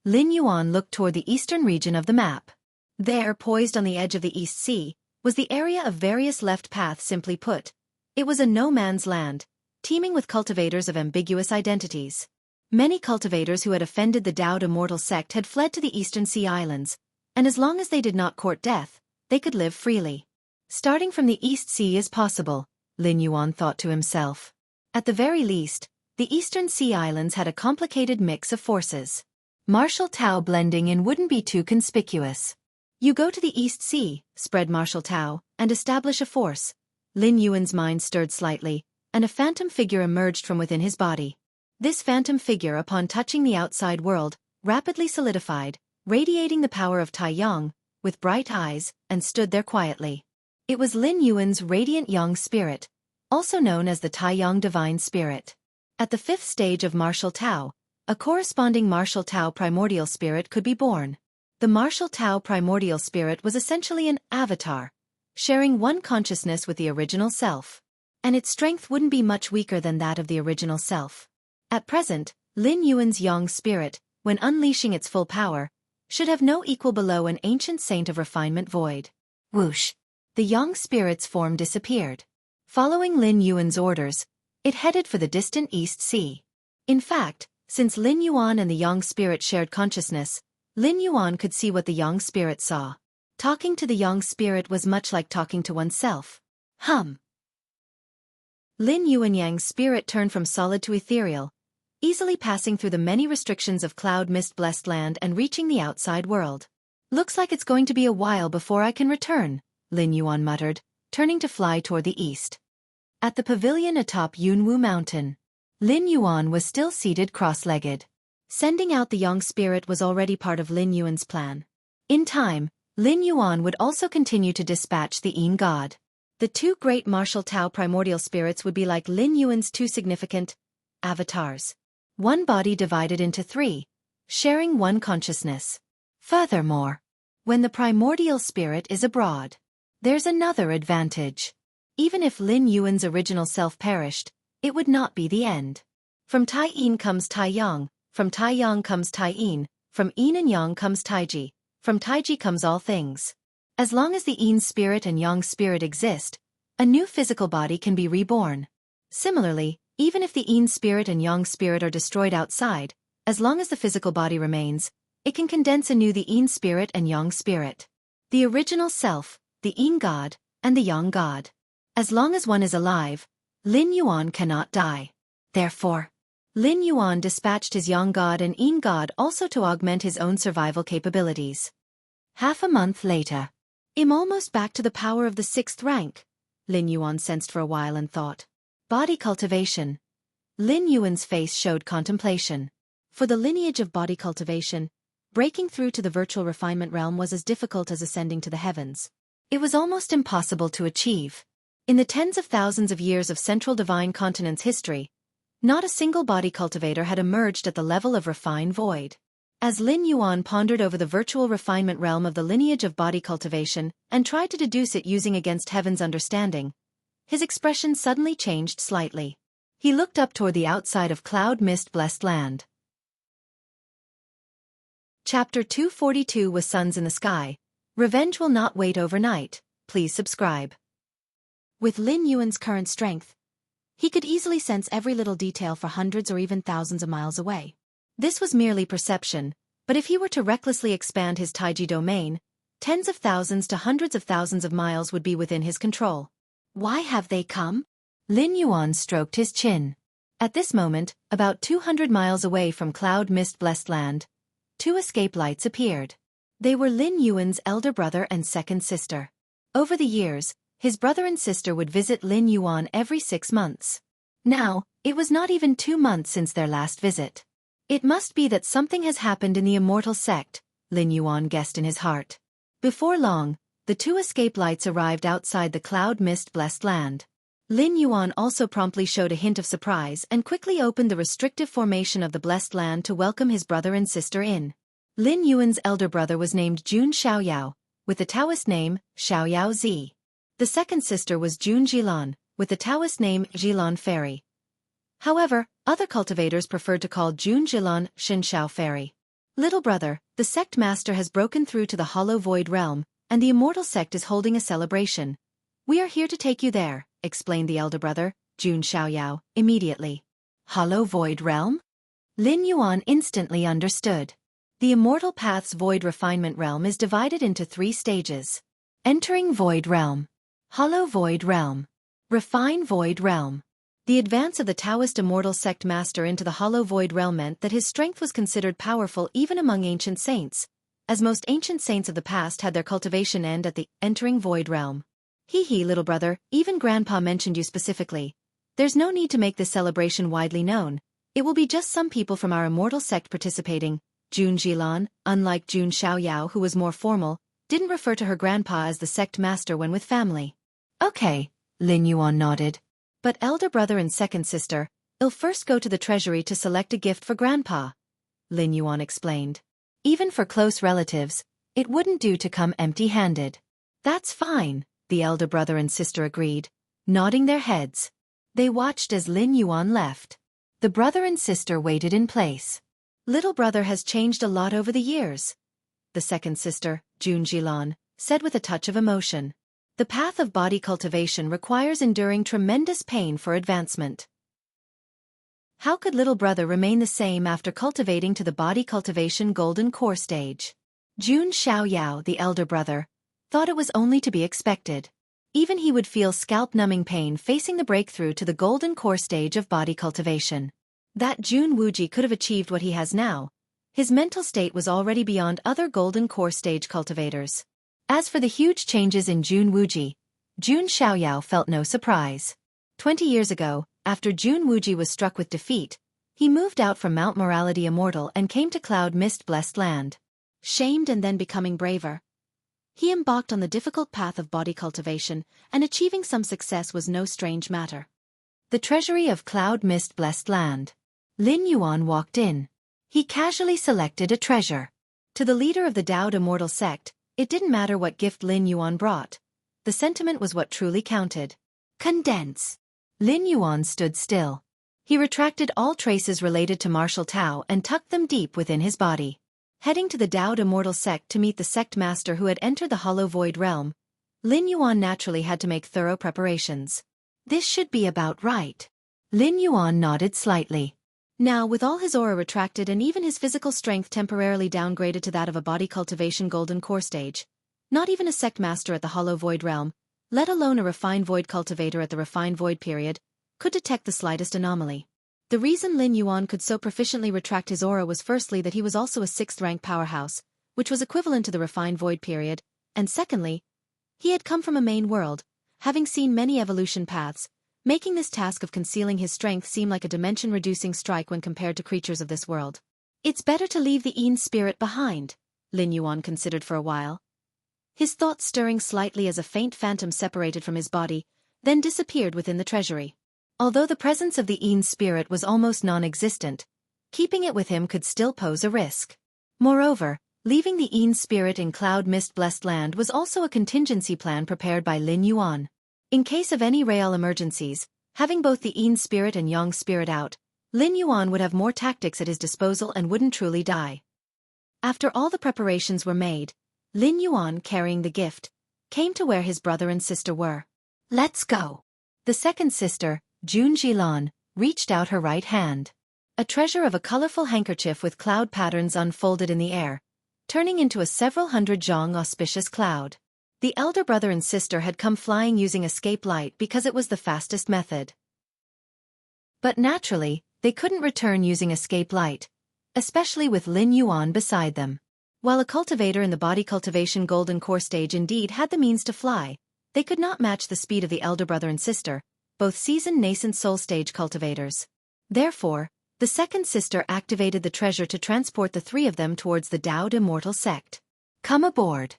Lin Yuan looked toward the eastern region of the map. There, poised on the edge of the East Sea, was the area of various left paths. Simply put, it was a no-man's land, teeming with cultivators of ambiguous identities. Many cultivators who had offended the Dao Immortal sect had fled to the Eastern Sea Islands, and as long as they did not court death, they could live freely. Starting from the East Sea is possible, Lin Yuan thought to himself. At the very least, the Eastern Sea Islands had a complicated mix of forces. Marshal Tao blending in wouldn't be too conspicuous. You go to the East Sea, spread Marshal Tao, and establish a force. Lin Yuan's mind stirred slightly, and a phantom figure emerged from within his body. This phantom figure, upon touching the outside world, rapidly solidified, radiating the power of Taiyang, with bright eyes, and stood there quietly. It was Lin Yuan's radiant young spirit, also known as the Taiyang Divine Spirit. At the fifth stage of Marshal Tao, a corresponding Marshal Tao primordial spirit could be born. The Marshal Tao primordial spirit was essentially an avatar, sharing one consciousness with the original self. And its strength wouldn't be much weaker than that of the original self. At present, Lin Yuan's yang spirit, when unleashing its full power, should have no equal below an ancient saint of refinement void. Whoosh! The yang spirit's form disappeared. Following Lin Yuan's orders, it headed for the distant East Sea. In fact, since Lin Yuan and the yang spirit shared consciousness, Lin Yuan could see what the yang spirit saw. Talking to the yang spirit was much like talking to oneself. Lin Yuan Yang's spirit turned from solid to ethereal, easily passing through the many restrictions of cloud mist-blessed land and reaching the outside world. Looks like it's going to be a while before I can return, Lin Yuan muttered, turning to fly toward the east. At the pavilion atop Yunwu Mountain, Lin Yuan was still seated cross-legged. Sending out the yang spirit was already part of Lin Yuan's plan. In time, Lin Yuan would also continue to dispatch the Yin God. The two great Marshal Tao primordial spirits would be like Lin Yuan's two significant avatars. One body divided into three, sharing one consciousness. Furthermore, when the primordial spirit is abroad, there's another advantage. Even if Lin Yuan's original self perished, it would not be the end. From Tai Yin comes Tai Yang, from Tai Yang comes Tai Yin, from Yin and Yang comes Taiji, from Taiji comes all things. As long as the Yin spirit and Yang spirit exist, a new physical body can be reborn. Similarly, even if the Yin spirit and Yang spirit are destroyed outside, as long as the physical body remains, it can condense anew the Yin spirit and Yang spirit. The original self, the Yin God, and the Yang God. As long as one is alive, Lin Yuan cannot die. Therefore, Lin Yuan dispatched his Yang God and Yin God also to augment his own survival capabilities. Half a month later, I'm almost back to the power of the 6th rank, Lin Yuan sensed for a while and thought. Body cultivation. Lin Yuan's face showed contemplation. For the lineage of body cultivation, breaking through to the virtual refinement realm was as difficult as ascending to the heavens. It was almost impossible to achieve. In the tens of thousands of years of Central Divine Continent's history, not a single body cultivator had emerged at the level of refined void. As Lin Yuan pondered over the virtual refinement realm of the lineage of body cultivation and tried to deduce it using against heaven's understanding, his expression suddenly changed slightly. He looked up toward the outside of cloud mist-blessed land. Chapter 242 with Suns in the Sky. Revenge will not wait overnight. Please subscribe. With Lin Yuan's current strength, he could easily sense every little detail for hundreds or even thousands of miles away. This was merely perception, but if he were to recklessly expand his Taiji domain, tens of thousands to hundreds of thousands of miles would be within his control. Why have they come? Lin Yuan stroked his chin. At this moment, about 200 miles away from cloud mist-blessed land, two escape lights appeared. They were Lin Yuan's elder brother and second sister. Over the years, His brother and sister would visit Lin Yuan every 6 months. Now, it was not even 2 months since their last visit. It must be that something has happened in the immortal sect, Lin Yuan guessed in his heart. Before long, the 2 escape lights arrived outside the cloud mist-blessed land. Lin Yuan also promptly showed a hint of surprise and quickly opened the restrictive formation of the blessed land to welcome his brother and sister in. Lin Yuan's elder brother was named Jun Xiaoyao, with the Taoist name Xiaoyao Zi. The second sister was Jun Jilan, with the Taoist name Jilan Fairy. However, other cultivators preferred to call Jun Jilan Xianxia Fairy. Little brother, the sect master has broken through to the hollow void realm, and the immortal sect is holding a celebration. We are here to take you there, explained the elder brother, Jun Xiaoyao, immediately. Hollow void realm? Lin Yuan instantly understood. The immortal path's void refinement realm is divided into 3 stages. Entering void realm. Hollow void realm. Refine void realm. The advance of the Taoist immortal sect master into the hollow void realm meant that his strength was considered powerful even among ancient saints, as most ancient saints of the past had their cultivation end at the entering void realm. Hee little brother, even grandpa mentioned you specifically. There's no need to make this celebration widely known. It will be just some people from our immortal sect participating. Jun Jilan, unlike Jun Xiaoyao who was more formal, didn't refer to her grandpa as the sect master when with family. Okay, Lin Yuan nodded. But elder brother and second sister, I'll first go to the treasury to select a gift for grandpa, Lin Yuan explained. Even for close relatives, it wouldn't do to come empty-handed. That's fine, the elder brother and sister agreed, nodding their heads. They watched as Lin Yuan left. The brother and sister waited in place. Little brother has changed a lot over the years, the second sister, Jun Jilan, said with a touch of emotion. The path of body cultivation requires enduring tremendous pain for advancement. How could little brother remain the same after cultivating to the body cultivation golden core stage? Jun Xiaoyao, the elder brother, thought it was only to be expected. Even he would feel scalp-numbing pain facing the breakthrough to the golden core stage of body cultivation. That Jun Wuji could have achieved what he has now. His mental state was already beyond other golden core stage cultivators. As for the huge changes in Jun Wuji, Jun Xiaoyao felt no surprise. 20 years ago, after Jun Wuji was struck with defeat, he moved out from Mount Morality Immortal and came to Cloud Mist Blessed Land. Shamed and then becoming braver, he embarked on the difficult path of body cultivation, and achieving some success was no strange matter. The treasury of Cloud Mist Blessed Land. Lin Yuan walked in. He casually selected a treasure. To the leader of the Daoed Immortal Sect, it didn't matter what gift Lin Yuan brought. The sentiment was what truly counted. Condense. Lin Yuan stood still. He retracted all traces related to martial Tao and tucked them deep within his body. Heading to the Daoed Immortal Sect to meet the sect master who had entered the Hollow Void realm, Lin Yuan naturally had to make thorough preparations. This should be about right. Lin Yuan nodded slightly. Now, with all his aura retracted and even his physical strength temporarily downgraded to that of a body cultivation golden core stage, not even a sect master at the Hollow Void realm, let alone a refined void cultivator at the refined void period, could detect the slightest anomaly. The reason Lin Yuan could so proficiently retract his aura was firstly that he was also a 6th-rank powerhouse, which was equivalent to the refined void period, and secondly, he had come from a main world, having seen many evolution paths, making this task of concealing his strength seem like a dimension-reducing strike when compared to creatures of this world. It's better to leave the Yin spirit behind, Lin Yuan considered for a while. His thoughts stirring slightly as a faint phantom separated from his body, then disappeared within the treasury. Although the presence of the Yin spirit was almost non-existent, keeping it with him could still pose a risk. Moreover, leaving the Yin spirit in Cloud Mist Blessed Land was also a contingency plan prepared by Lin Yuan. In case of any real emergencies, having both the Yin spirit and Yang spirit out, Lin Yuan would have more tactics at his disposal and wouldn't truly die. After all the preparations were made, Lin Yuan, carrying the gift, came to where his brother and sister were. Let's go. The second sister, Jun Jilan, reached out her right hand. A treasure of a colorful handkerchief with cloud patterns unfolded in the air, turning into a several hundred zhang auspicious cloud. The elder brother and sister had come flying using escape light because it was the fastest method. But naturally, they couldn't return using escape light, especially with Lin Yuan beside them. While a cultivator in the body cultivation golden core stage indeed had the means to fly, They could not match the speed of the elder brother and sister, both seasoned nascent soul stage cultivators. Therefore, the second sister activated the treasure to transport the three of them towards the Daoed immortal sect. Come aboard.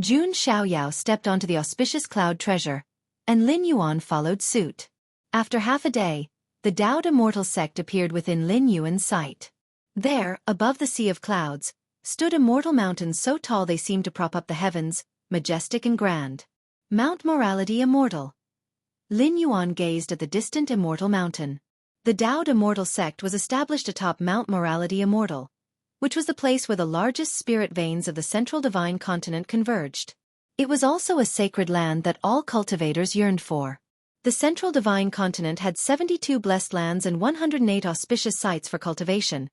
Jun Xiaoyao stepped onto the auspicious cloud treasure, and Lin Yuan followed suit. After half a day, the Daoed immortal sect appeared within Lin Yuan's sight. There, above the sea of clouds, stood immortal mountains so tall they seemed to prop up the heavens, majestic and grand. Mount Morality Immortal. Lin Yuan gazed at the distant immortal mountain. The Daoed immortal sect was established atop Mount Morality Immortal, which was the place where the largest spirit veins of the central divine continent converged. It was also a sacred land that all cultivators yearned for. The central divine continent had 72 blessed lands and 108 auspicious sites for cultivation,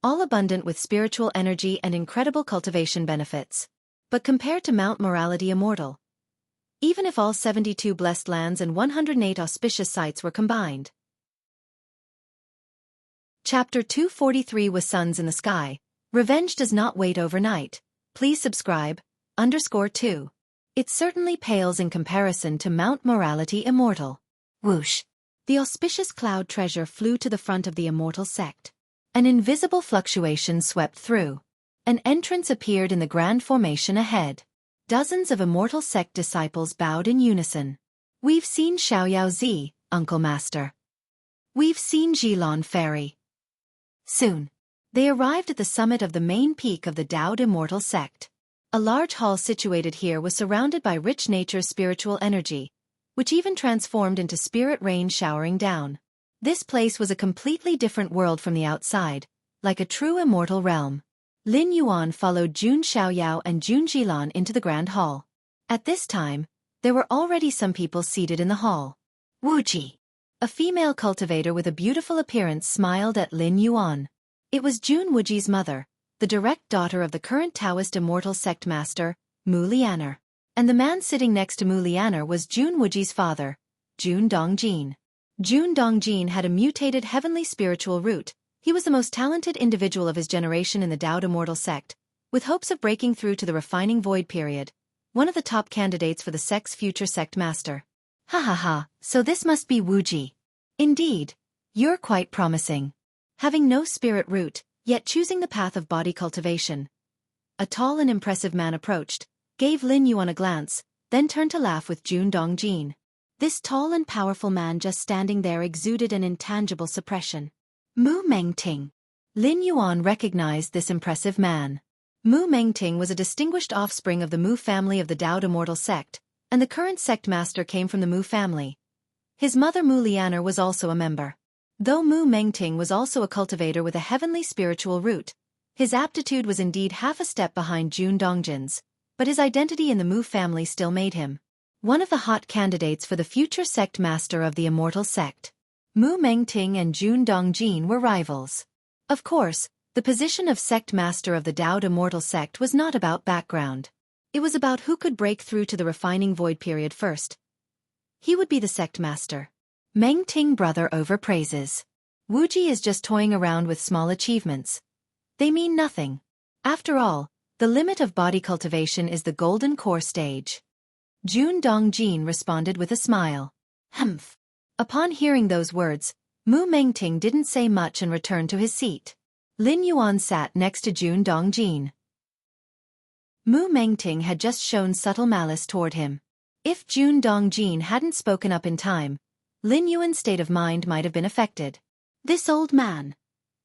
all abundant with spiritual energy and incredible cultivation benefits. But compared to Mount Morality Immortal, even if all 72 blessed lands and 108 auspicious sites were combined. Chapter 243 with Suns in the Sky. Revenge does not wait overnight. Please subscribe. _2. It certainly pales in comparison to Mount Morality Immortal. Whoosh. The auspicious cloud treasure flew to the front of the immortal sect. An invisible fluctuation swept through. An entrance appeared in the grand formation ahead. Dozens of immortal sect disciples bowed in unison. We've seen Xiaoyao Zi, Uncle Master. We've seen Jilon Fairy. Soon, they arrived at the summit of the main peak of the Daoed immortal sect. A large hall situated here was surrounded by rich nature's spiritual energy, which even transformed into spirit rain showering down. This place was a completely different world from the outside, like a true immortal realm. Lin Yuan followed Jun Xiaoyao and Jun Jilon into the grand hall. At this time, there were already some people seated in the hall. Wuji, a female cultivator with a beautiful appearance, smiled at Lin Yuan. It was Jun Wuji's mother, the direct daughter of the current Taoist immortal sect master, Mu Lianer. And the man sitting next to Mu Lianer was Jun Wuji's father, Jun Dongjin. Jun Dongjin had a mutated heavenly spiritual root. He was the most talented individual of his generation in the Daoed immortal sect, with hopes of breaking through to the refining void period, one of the top candidates for the sect's future sect master. Ha ha ha, so this must be Wuji. Indeed, you're quite promising. Having no spirit root, yet choosing the path of body cultivation. A tall and impressive man approached, gave Lin Yuan a glance, then turned to laugh with Jun Dongjin. This tall and powerful man just standing there exuded an intangible suppression. Mu Mengting. Lin Yuan recognized this impressive man. Mu Mengting was a distinguished offspring of the Mu family of the Daoed immortal sect, and the current sect master came from the Mu family. His mother Mu Lianer was also a member. Though Mu Mengting was also a cultivator with a heavenly spiritual root, his aptitude was indeed half a step behind Jun Dongjin's, but his identity in the Mu family still made him one of the hot candidates for the future sect master of the immortal sect. Mu Mengting and Jun Dongjin were rivals. Of course, the position of sect master of the Daoed immortal sect was not about background. It was about who could break through to the refining void period first. He would be the sect master. Mengting brother overpraises. Wuji is just toying around with small achievements. They mean nothing. After all, the limit of body cultivation is the golden core stage. Jun Dongjin responded with a smile. Humph. Upon hearing those words, Mu Mengting didn't say much and returned to his seat. Lin Yuan sat next to Jun Dongjin. Mu Mengting had just shown subtle malice toward him. If Jun Dongjin hadn't spoken up in time, Lin Yuan's state of mind might have been affected. This old man.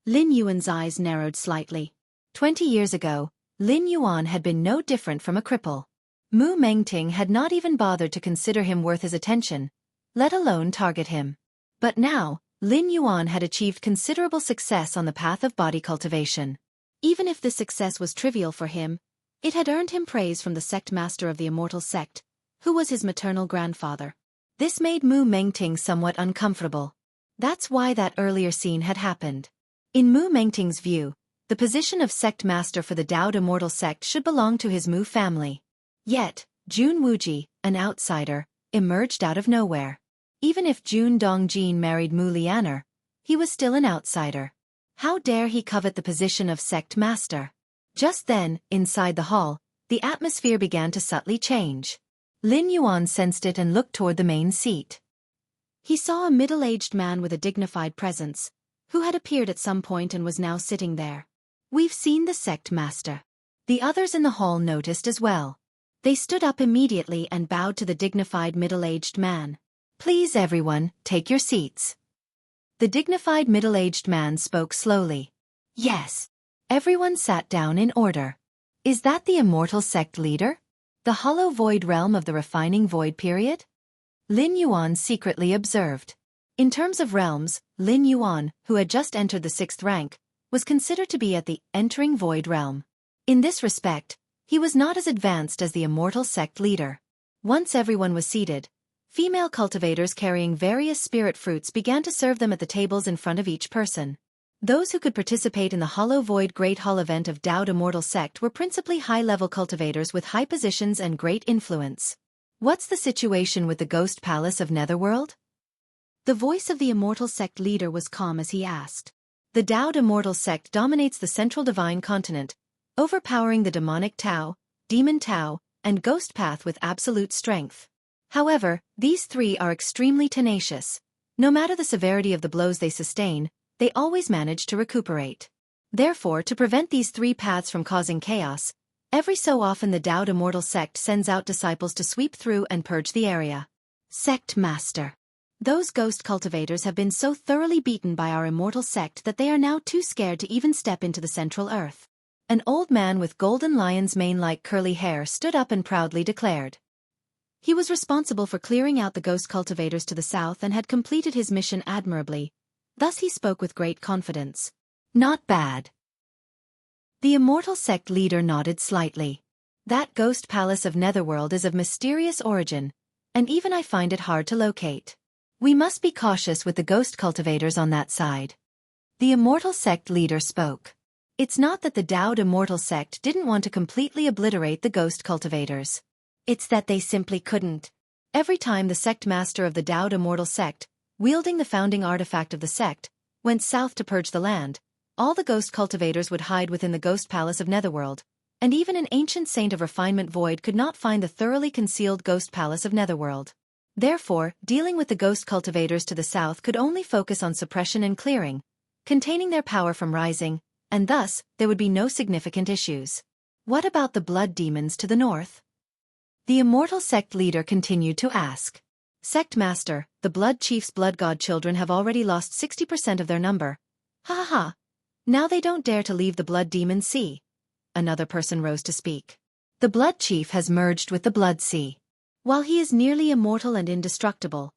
Lin Yuan's eyes narrowed slightly. 20 years ago, Lin Yuan had been no different from a cripple. Mu Mengting had not even bothered to consider him worth his attention, let alone target him. But now, Lin Yuan had achieved considerable success on the path of body cultivation. Even if this success was trivial for him, it had earned him praise from the sect master of the immortal sect, who was his maternal grandfather. This made Mu Mengting somewhat uncomfortable. That's why that earlier scene had happened. In Mu Mengting's view, the position of sect master for the Daoed immortal sect should belong to his Mu family. Yet, Jun Wuji, an outsider, emerged out of nowhere. Even if Jun Dongjin married Mu Lianer, he was still an outsider. How dare he covet the position of sect master? Just then, inside the hall, the atmosphere began to subtly change. Lin Yuan sensed it and looked toward the main seat. He saw a middle-aged man with a dignified presence, who had appeared at some point and was now sitting there. "We've seen the sect master." The others in the hall noticed as well. They stood up immediately and bowed to the dignified middle-aged man. "Please everyone, take your seats." The dignified middle-aged man spoke slowly. "Yes." Everyone sat down in order. "Is that the immortal sect leader? The hollow void realm of the refining void period?" Lin Yuan secretly observed. In terms of realms, Lin Yuan, who had just entered the 6th rank, was considered to be at the entering void realm. In this respect, he was not as advanced as the immortal sect leader. Once everyone was seated, female cultivators carrying various spirit fruits began to serve them at the tables in front of each person. Those who could participate in the Hollow Void Great Hall event of Dao Immortal Sect were principally high-level cultivators with high positions and great influence. "What's the situation with the Ghost Palace of Netherworld?" The voice of the Immortal Sect leader was calm as he asked. The Dao Immortal Sect dominates the central divine continent, overpowering the demonic Tao, demon Tao, and ghost path with absolute strength. However, these three are extremely tenacious. No matter the severity of the blows they sustain, they always manage to recuperate. Therefore, to prevent these three paths from causing chaos, every so often the Dao Immortal Sect sends out disciples to sweep through and purge the area. Sect Master. Those ghost cultivators have been so thoroughly beaten by our immortal sect that they are now too scared to even step into the central earth. An old man with golden lion's mane-like curly hair stood up and proudly declared. He was responsible for clearing out the ghost cultivators to the south and had completed his mission admirably. Thus he spoke with great confidence. "Not bad." The immortal sect leader nodded slightly. "That ghost palace of Netherworld is of mysterious origin, and even I find it hard to locate. We must be cautious with the ghost cultivators on that side." The immortal sect leader spoke. It's not that the Dao Immortal Sect didn't want to completely obliterate the ghost cultivators. It's that they simply couldn't. Every time the sect master of the Dao Immortal Sect, wielding the founding artifact of the sect, went south to purge the land, all the ghost cultivators would hide within the ghost palace of Netherworld, and even an ancient saint of refinement void could not find the thoroughly concealed ghost palace of Netherworld. Therefore, dealing with the ghost cultivators to the south could only focus on suppression and clearing, containing their power from rising, and thus, there would be no significant issues. What about the blood demons to the north? The immortal sect leader continued to ask. Sect master, the blood chief's blood god children have already lost 60% of their number. Ha ha ha. Now they don't dare to leave the blood demon sea. Another person rose to speak. The blood chief has merged with the blood sea. While he is nearly immortal and indestructible,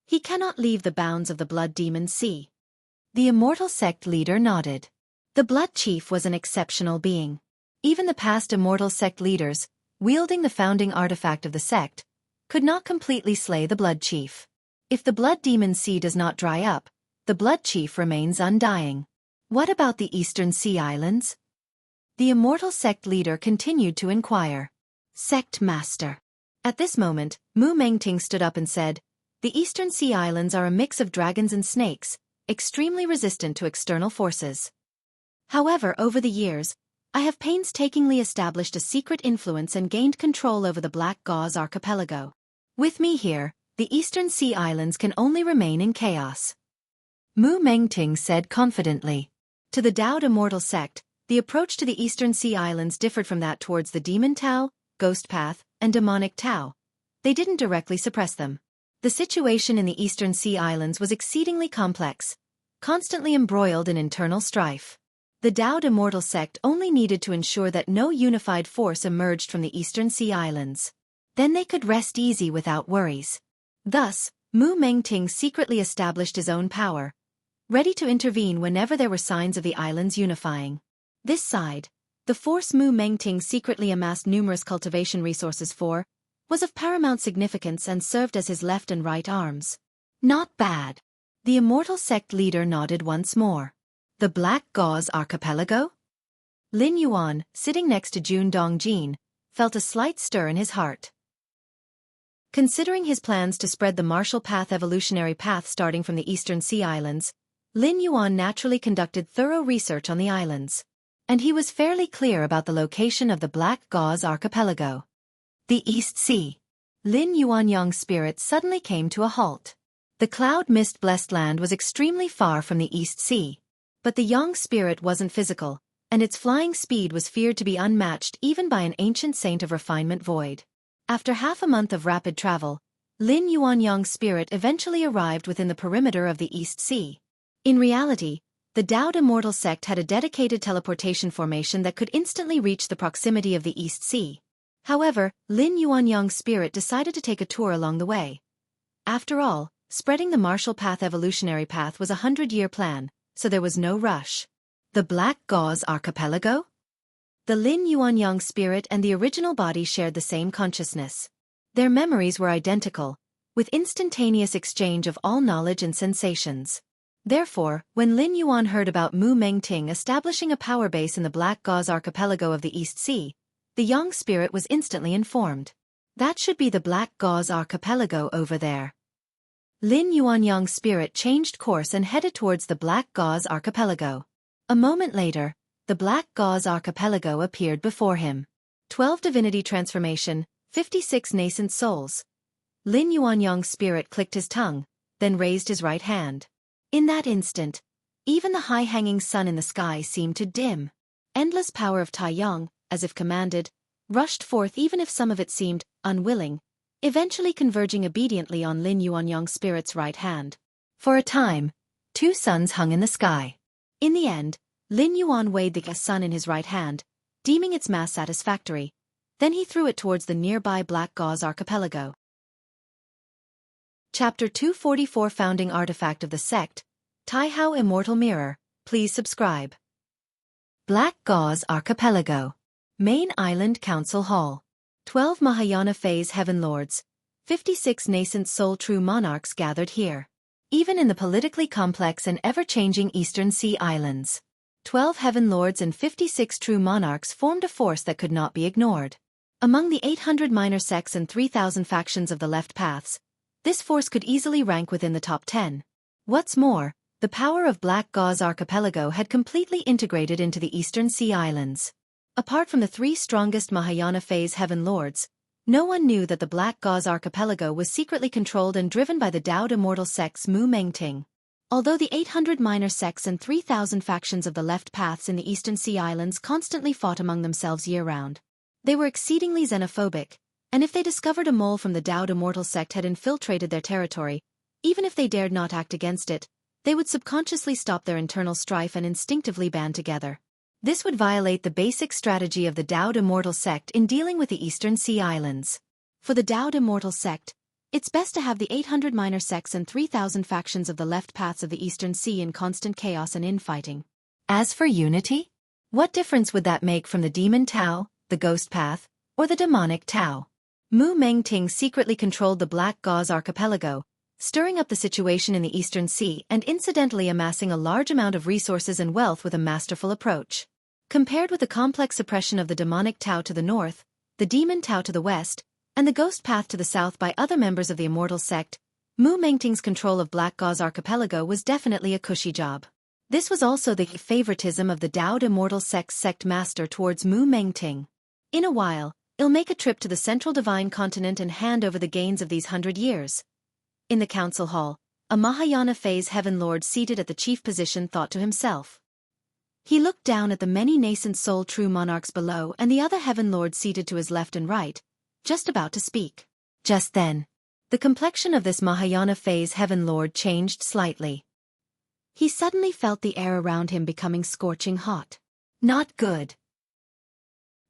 he cannot leave the bounds of the blood demon sea. The immortal sect leader nodded. The blood chief was an exceptional being. Even the past immortal sect leaders, wielding the founding artifact of the sect, could not completely slay the blood chief. If the blood demon sea does not dry up, the blood chief remains undying. What about the Eastern Sea Islands? The immortal sect leader continued to inquire. Sect master. At this moment, Mu Mengting stood up and said, "The Eastern Sea Islands are a mix of dragons and snakes, extremely resistant to external forces. However, over the years, I have painstakingly established a secret influence and gained control over the Black Gauze Archipelago. With me here, the Eastern Sea Islands can only remain in chaos." Mu Mengting said confidently. To the Dao Immortal Sect, the approach to the Eastern Sea Islands differed from that towards the Demon Tao, Ghost Path, and Demonic Tao. They didn't directly suppress them. The situation in the Eastern Sea Islands was exceedingly complex, constantly embroiled in internal strife. The Dao Immortal Sect only needed to ensure that no unified force emerged from the Eastern Sea Islands. Then they could rest easy without worries. Thus, Mu Mengting secretly established his own power, ready to intervene whenever there were signs of the islands unifying. This side, the force Mu Mengting secretly amassed numerous cultivation resources for, was of paramount significance and served as his left and right arms. Not bad. The Immortal Sect leader nodded once more. The Black Gauze Archipelago? Lin Yuan, sitting next to Jun Dongjin, felt a slight stir in his heart. Considering his plans to spread the martial path evolutionary path starting from the Eastern Sea Islands, Lin Yuan naturally conducted thorough research on the islands. And he was fairly clear about the location of the Black Gauze Archipelago. The East Sea. Lin Yuanyang's spirit suddenly came to a halt. The cloud-mist-blessed land was extremely far from the East Sea. But the Yang spirit wasn't physical, and its flying speed was feared to be unmatched even by an ancient saint of refinement void. After half a month of rapid travel, Lin Yuanyang's spirit eventually arrived within the perimeter of the East Sea. In reality, the Dao Immortal sect had a dedicated teleportation formation that could instantly reach the proximity of the East Sea. However, Lin Yuanyang's spirit decided to take a tour along the way. After all, spreading the martial path evolutionary path was a 100-year plan, so there was no rush. The Black Gauze Archipelago? The Lin Yuanyang spirit and the original body shared the same consciousness. Their memories were identical, with instantaneous exchange of all knowledge and sensations. Therefore, when Lin Yuan heard about Mu Mengting establishing a power base in the Black Gauze Archipelago of the East Sea, the Yang spirit was instantly informed. That should be the Black Gauze Archipelago over there. Lin Yuanyang's spirit changed course and headed towards the Black Gauze Archipelago. A moment later, the Black Gauze Archipelago appeared before him. 12 divinity transformation, 56 nascent souls. Lin Yuanyang's spirit clicked his tongue, then raised his right hand. In that instant, even the high-hanging sun in the sky seemed to dim. Endless power of Taiyang, as if commanded, rushed forth even if some of it seemed unwilling, eventually converging obediently on Lin Yuanyang's spirit's right hand. For a time, 2 suns hung in the sky. In the end, Lin Yuan weighed the sun in his right hand, deeming its mass satisfactory. Then he threw it towards the nearby Black Gauze Archipelago. Chapter 244 Founding Artifact of the Sect, Taihao Immortal Mirror. Please subscribe. Black Gauze Archipelago. Main Island Council Hall. 12 Mahayana Phase Heaven Lords, 56 nascent soul true monarchs gathered here. Even in the politically complex and ever-changing Eastern Sea Islands, 12 Heaven Lords and 56 true monarchs formed a force that could not be ignored. Among the 800 minor sects and 3,000 factions of the left paths, this force could easily rank within the top 10. What's more, the power of Black Gauze Archipelago had completely integrated into the Eastern Sea Islands. Apart from the 3 strongest Mahayana Phase Heaven Lords, no one knew that the Black Gauze Archipelago was secretly controlled and driven by the Dao Immortal sect's Mu Mengting. Although the 800 minor sects and 3,000 factions of the left paths in the Eastern Sea Islands constantly fought among themselves year-round, they were exceedingly xenophobic, and if they discovered a mole from the Dao Immortal sect had infiltrated their territory, even if they dared not act against it, they would subconsciously stop their internal strife and instinctively band together. This would violate the basic strategy of the Dao Immortal sect in dealing with the Eastern Sea Islands. For the Dao Immortal sect, it's best to have the 800 minor sects and 3,000 factions of the left paths of the Eastern Sea in constant chaos and infighting. As for unity, what difference would that make from the Demon Tao, the Ghost Path, or the Demonic Tao? Mu Mengting secretly controlled the Black Gauze Archipelago, stirring up the situation in the Eastern Sea and incidentally amassing a large amount of resources and wealth with a masterful approach. Compared with the complex suppression of the Demonic Tao to the north, the Demon Tao to the west, and the Ghost Path to the south by other members of the Immortal sect, Mu Mengting's control of Black Gauze Archipelago was definitely a cushy job. This was also the favoritism of the Dao Immortal sect's sect master towards Mu Mengting. In a while, he'll make a trip to the Central Divine Continent and hand over the gains of these 100 years. In the council hall, a Mahayana Phase Heaven Lord seated at the chief position thought to himself. He looked down at the many nascent soul true monarchs below and the other Heaven Lords seated to his left and right, just about to speak. Just then, the complexion of this Mahayana Phase Heaven Lord changed slightly. He suddenly felt the air around him becoming scorching hot. Not good.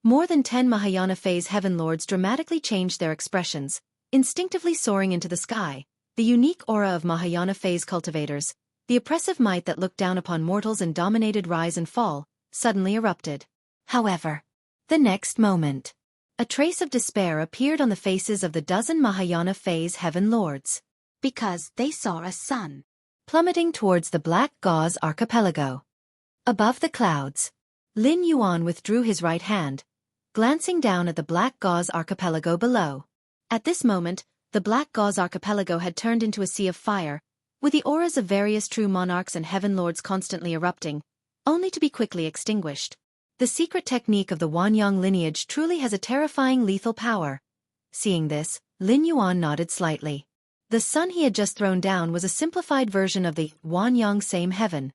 More than 10 Mahayana Phase Heaven Lords dramatically changed their expressions, instinctively soaring into the sky. The unique aura of Mahayana Phase cultivators, the oppressive might that looked down upon mortals and dominated rise and fall, suddenly erupted. However, the next moment, a trace of despair appeared on the faces of the dozen Mahayana Phase Heaven Lords, because they saw a sun plummeting towards the Black Gauze Archipelago. Above the clouds, Lin Yuan withdrew his right hand, glancing down at the Black Gauze Archipelago below. At this moment, the Black Gauze Archipelago had turned into a sea of fire, with the auras of various true monarchs and heaven lords constantly erupting, only to be quickly extinguished. The secret technique of the Wanyang lineage truly has a terrifying lethal power. Seeing this, Lin Yuan nodded slightly. The sun he had just thrown down was a simplified version of the Wanyang Same Heaven,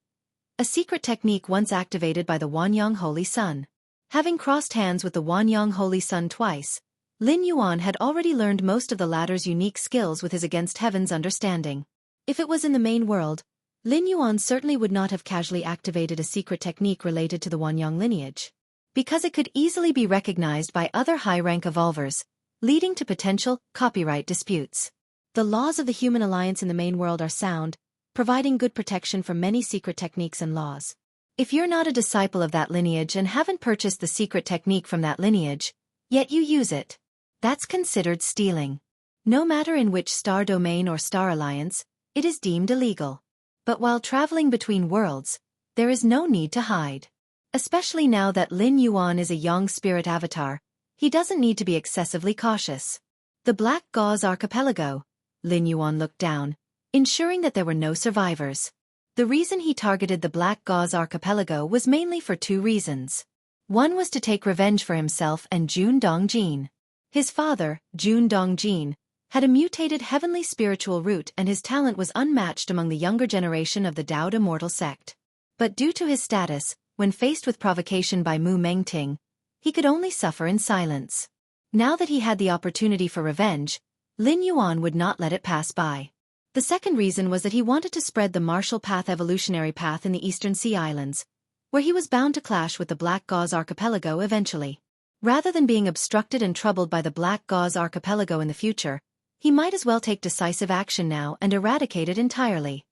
a secret technique once activated by the Wanyang Holy Sun. Having crossed hands with the Wanyang Holy Sun twice, Lin Yuan had already learned most of the latter's unique skills with his Against Heaven's understanding. If it was in the main world, Lin Yuan certainly would not have casually activated a secret technique related to the Wanyang lineage, because it could easily be recognized by other high-rank evolvers, leading to potential copyright disputes. The laws of the human alliance in the main world are sound, providing good protection from many secret techniques and laws. If you're not a disciple of that lineage and haven't purchased the secret technique from that lineage, yet you use it, that's considered stealing. No matter in which star domain or star alliance, it is deemed illegal. But while traveling between worlds, there is no need to hide. Especially now that Lin Yuan is a Yang spirit avatar, he doesn't need to be excessively cautious. The Black Gauze Archipelago. Lin Yuan looked down, ensuring that there were no survivors. The reason he targeted the Black Gauze Archipelago was mainly for two reasons. One was to take revenge for himself and Jun Dongjin. His father, Jun Dongjin, had a mutated heavenly spiritual root and his talent was unmatched among the younger generation of the Daoed Immortal sect. But due to his status, when faced with provocation by Mu Mengting, he could only suffer in silence. Now that he had the opportunity for revenge, Lin Yuan would not let it pass by. The second reason was that he wanted to spread the martial path evolutionary path in the Eastern Sea Islands, where he was bound to clash with the Black Gauze Archipelago eventually. Rather than being obstructed and troubled by the Black Gauze Archipelago in the future, he might as well take decisive action now and eradicate it entirely.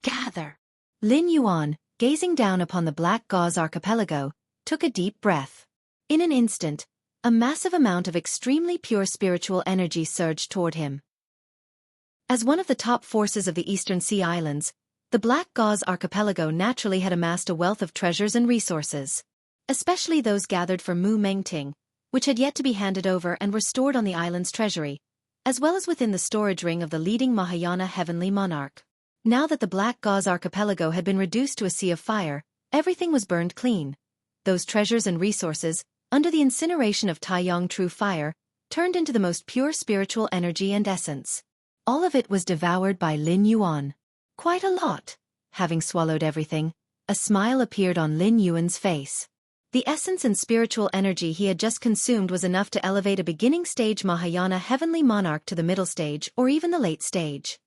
Gather. Lin Yuan, gazing down upon the Black Gauze Archipelago, took a deep breath. In an instant, a massive amount of extremely pure spiritual energy surged toward him. As one of the top forces of the Eastern Sea Islands, the Black Gauze Archipelago naturally had amassed a wealth of treasures and resources, especially those gathered for Mu Mengting, which had yet to be handed over and were stored on the island's treasury, as well as within the storage ring of the leading Mahayana heavenly monarch. Now that the Black Gauze Archipelago had been reduced to a sea of fire, everything was burned clean. Those treasures and resources, under the incineration of Taiyang true fire, turned into the most pure spiritual energy and essence. All of it was devoured by Lin Yuan. Quite a lot. Having swallowed everything, a smile appeared on Lin Yuan's face. The essence and spiritual energy he had just consumed was enough to elevate a beginning stage Mahayana heavenly monarch to the middle stage or even the late stage.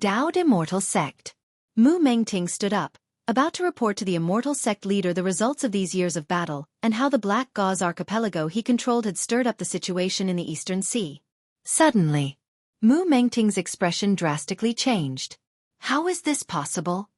Daoed Immortal Sect. Mu Mengting stood up, about to report to the Immortal Sect leader the results of these years of battle, and how the Black Gauze Archipelago he controlled had stirred up the situation in the Eastern Sea. Suddenly, Mu Mengting's expression drastically changed. How is this possible?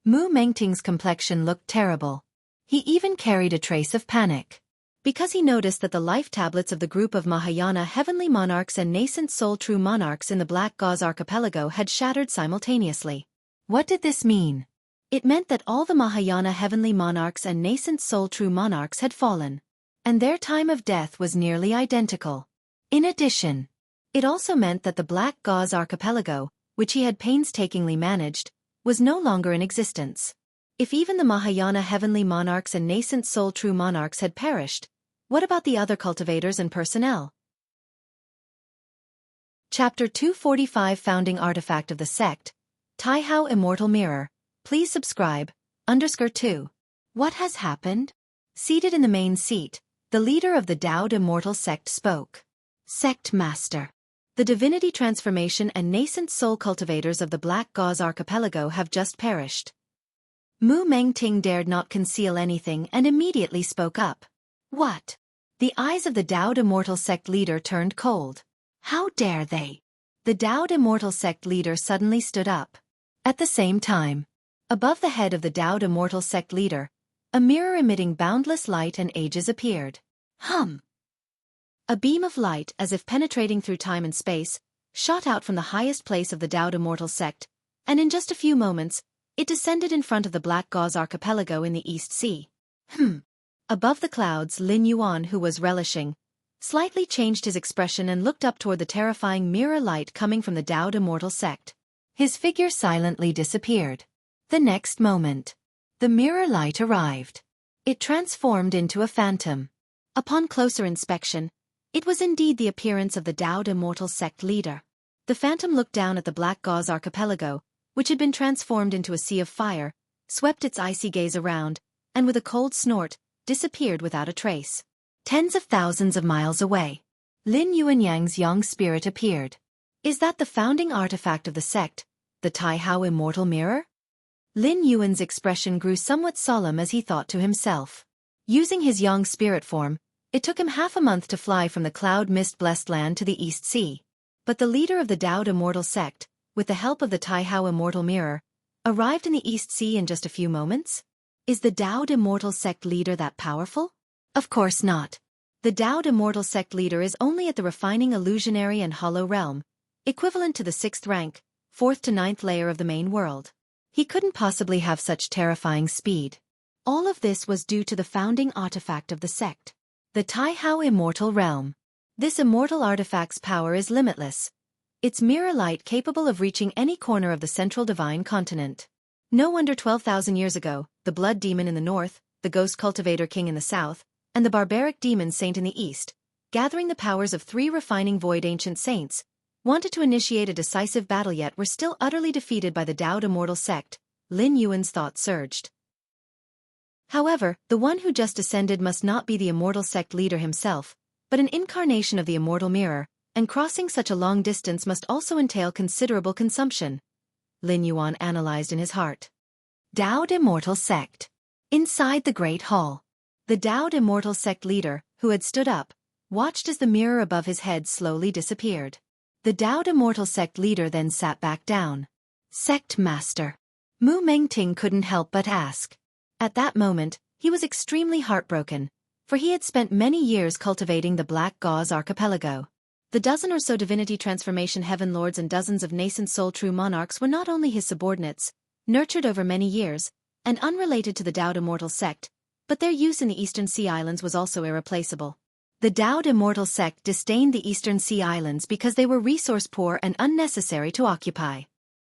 Mu Mengting's complexion looked terrible. He even carried a trace of panic. Because he noticed that the life tablets of the group of Mahayana heavenly monarchs and nascent soul true monarchs in the Black Gauze Archipelago had shattered simultaneously. What did this mean? It meant that all the Mahayana heavenly monarchs and nascent soul true monarchs had fallen, and their time of death was nearly identical. In addition, it also meant that the Black Gauze Archipelago, which he had painstakingly managed, was no longer in existence. If even the Mahayana heavenly monarchs and nascent soul true monarchs had perished, what about the other cultivators and personnel? Chapter 245 Founding Artifact of the Sect, Taihao Immortal Mirror. Please subscribe, _2. What has happened? Seated in the main seat, the leader of the Daoed Immortal Sect spoke. Sect Master. The divinity transformation and nascent soul cultivators of the Black Gauze Archipelago have just perished. Mu Mengting dared not conceal anything and immediately spoke up. What? The eyes of the Daoed Immortal Sect leader turned cold. How dare they? The Daoed Immortal Sect leader suddenly stood up. At the same time, above the head of the Daoed Immortal Sect leader, a mirror emitting boundless light and ages appeared. A beam of light, as if penetrating through time and space, shot out from the highest place of the Daoed Immortal Sect, and in just a few moments, it descended in front of the Black Gauze Archipelago in the East Sea. Above the clouds, Lin Yuan, who was relishing, slightly changed his expression and looked up toward the terrifying mirror light coming from the Daoed Immortal Sect. His figure silently disappeared. The next moment, the mirror light arrived. It transformed into a phantom. Upon closer inspection, It was indeed the appearance of the Taoed immortal sect leader. The phantom looked down at the Black Gauze archipelago, which had been transformed into a sea of fire, swept its icy gaze around, and with a cold snort, disappeared without a trace. Tens of thousands of miles away, Lin Yuanyang's young spirit appeared. Is that the founding artifact of the sect, the Taihao immortal mirror? Lin Yuan's expression grew somewhat solemn as he thought to himself. Using his young spirit form, it took him half a month to fly from the cloud mist-blessed land to the East Sea. But the leader of the Taoed immortal sect, with the help of the Taihao immortal mirror, arrived in the East Sea in just a few moments? Is the Taoed immortal sect leader that powerful? Of course not. The Taoed immortal sect leader is only at the refining illusionary and hollow realm, equivalent to the 6th rank, 4th to 9th layer of the main world. He couldn't possibly have such terrifying speed. All of this was due to the founding artifact of the sect, the Taihao immortal realm. This immortal artifact's power is limitless. Its mirror light capable of reaching any corner of the central divine continent. No wonder 12,000 years ago, the blood demon in the north, the ghost cultivator king in the south, and the barbaric demon saint in the east, gathering the powers of 3 refining void ancient saints, wanted to initiate a decisive battle yet were still utterly defeated by the Taoed immortal sect. Lin Yuan's thought surged. However, the one who just ascended must not be the immortal sect leader himself, but an incarnation of the immortal mirror, and crossing such a long distance must also entail considerable consumption. Lin Yuan analyzed in his heart. Taoed immortal sect. Inside the great hall, the Taoed immortal sect leader, who had stood up, watched as the mirror above his head slowly disappeared. The Taoed immortal sect leader then sat back down. Sect master. Mu Mengting couldn't help but ask. At that moment, he was extremely heartbroken, for he had spent many years cultivating the Black Gauze archipelago. The dozen or so divinity transformation heaven lords and dozens of nascent soul true monarchs were not only his subordinates, nurtured over many years, and unrelated to the Taoed immortal sect, but their use in the Eastern Sea Islands was also irreplaceable. The Taoed immortal sect disdained the Eastern Sea Islands because they were resource-poor and unnecessary to occupy.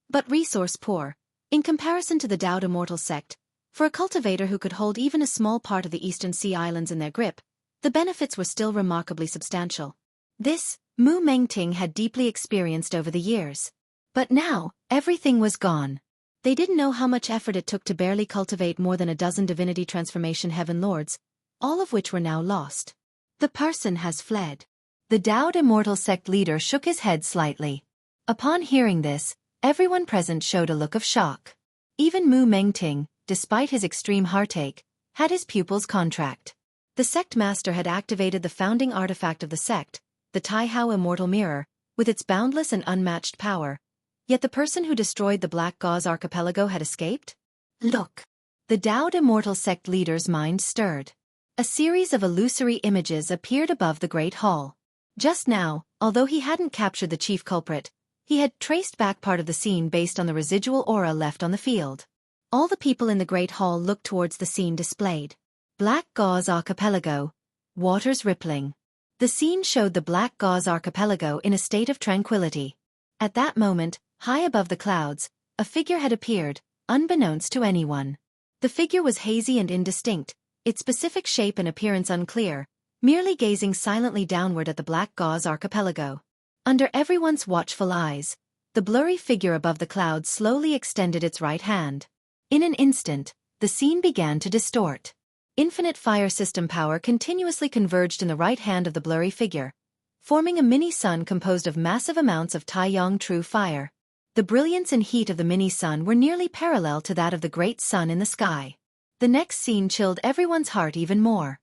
But resource-poor, in comparison to the Taoed immortal sect, for a cultivator who could hold even a small part of the Eastern Sea Islands in their grip, the benefits were still remarkably substantial. This, Mu Mengting had deeply experienced over the years. But now, everything was gone. They didn't know how much effort it took to barely cultivate more than a dozen divinity transformation heaven lords, all of which were now lost. The person has fled. The Taoed immortal sect leader shook his head slightly. Upon hearing this, everyone present showed a look of shock. Even Mu Mengting, despite his extreme heartache, had his pupils contract. The sect master had activated the founding artifact of the sect, the Taihao immortal mirror, with its boundless and unmatched power. Yet the person who destroyed the Black Gauze archipelago had escaped? Look! The Taoed immortal sect leader's mind stirred. A series of illusory images appeared above the great hall. Just now, although he hadn't captured the chief culprit, he had traced back part of the scene based on the residual aura left on the field. All the people in the great hall looked towards the scene displayed. Black Gauze archipelago. Waters rippling. The scene showed the Black Gauze archipelago in a state of tranquility. At that moment, high above the clouds, a figure had appeared, unbeknownst to anyone. The figure was hazy and indistinct, its specific shape and appearance unclear, merely gazing silently downward at the Black Gauze archipelago. Under everyone's watchful eyes, the blurry figure above the clouds slowly extended its right hand. In an instant, the scene began to distort. Infinite fire system power continuously converged in the right hand of the blurry figure, forming a mini-sun composed of massive amounts of Taiyang true fire. The brilliance and heat of the mini-sun were nearly parallel to that of the great sun in the sky. The next scene chilled everyone's heart even more.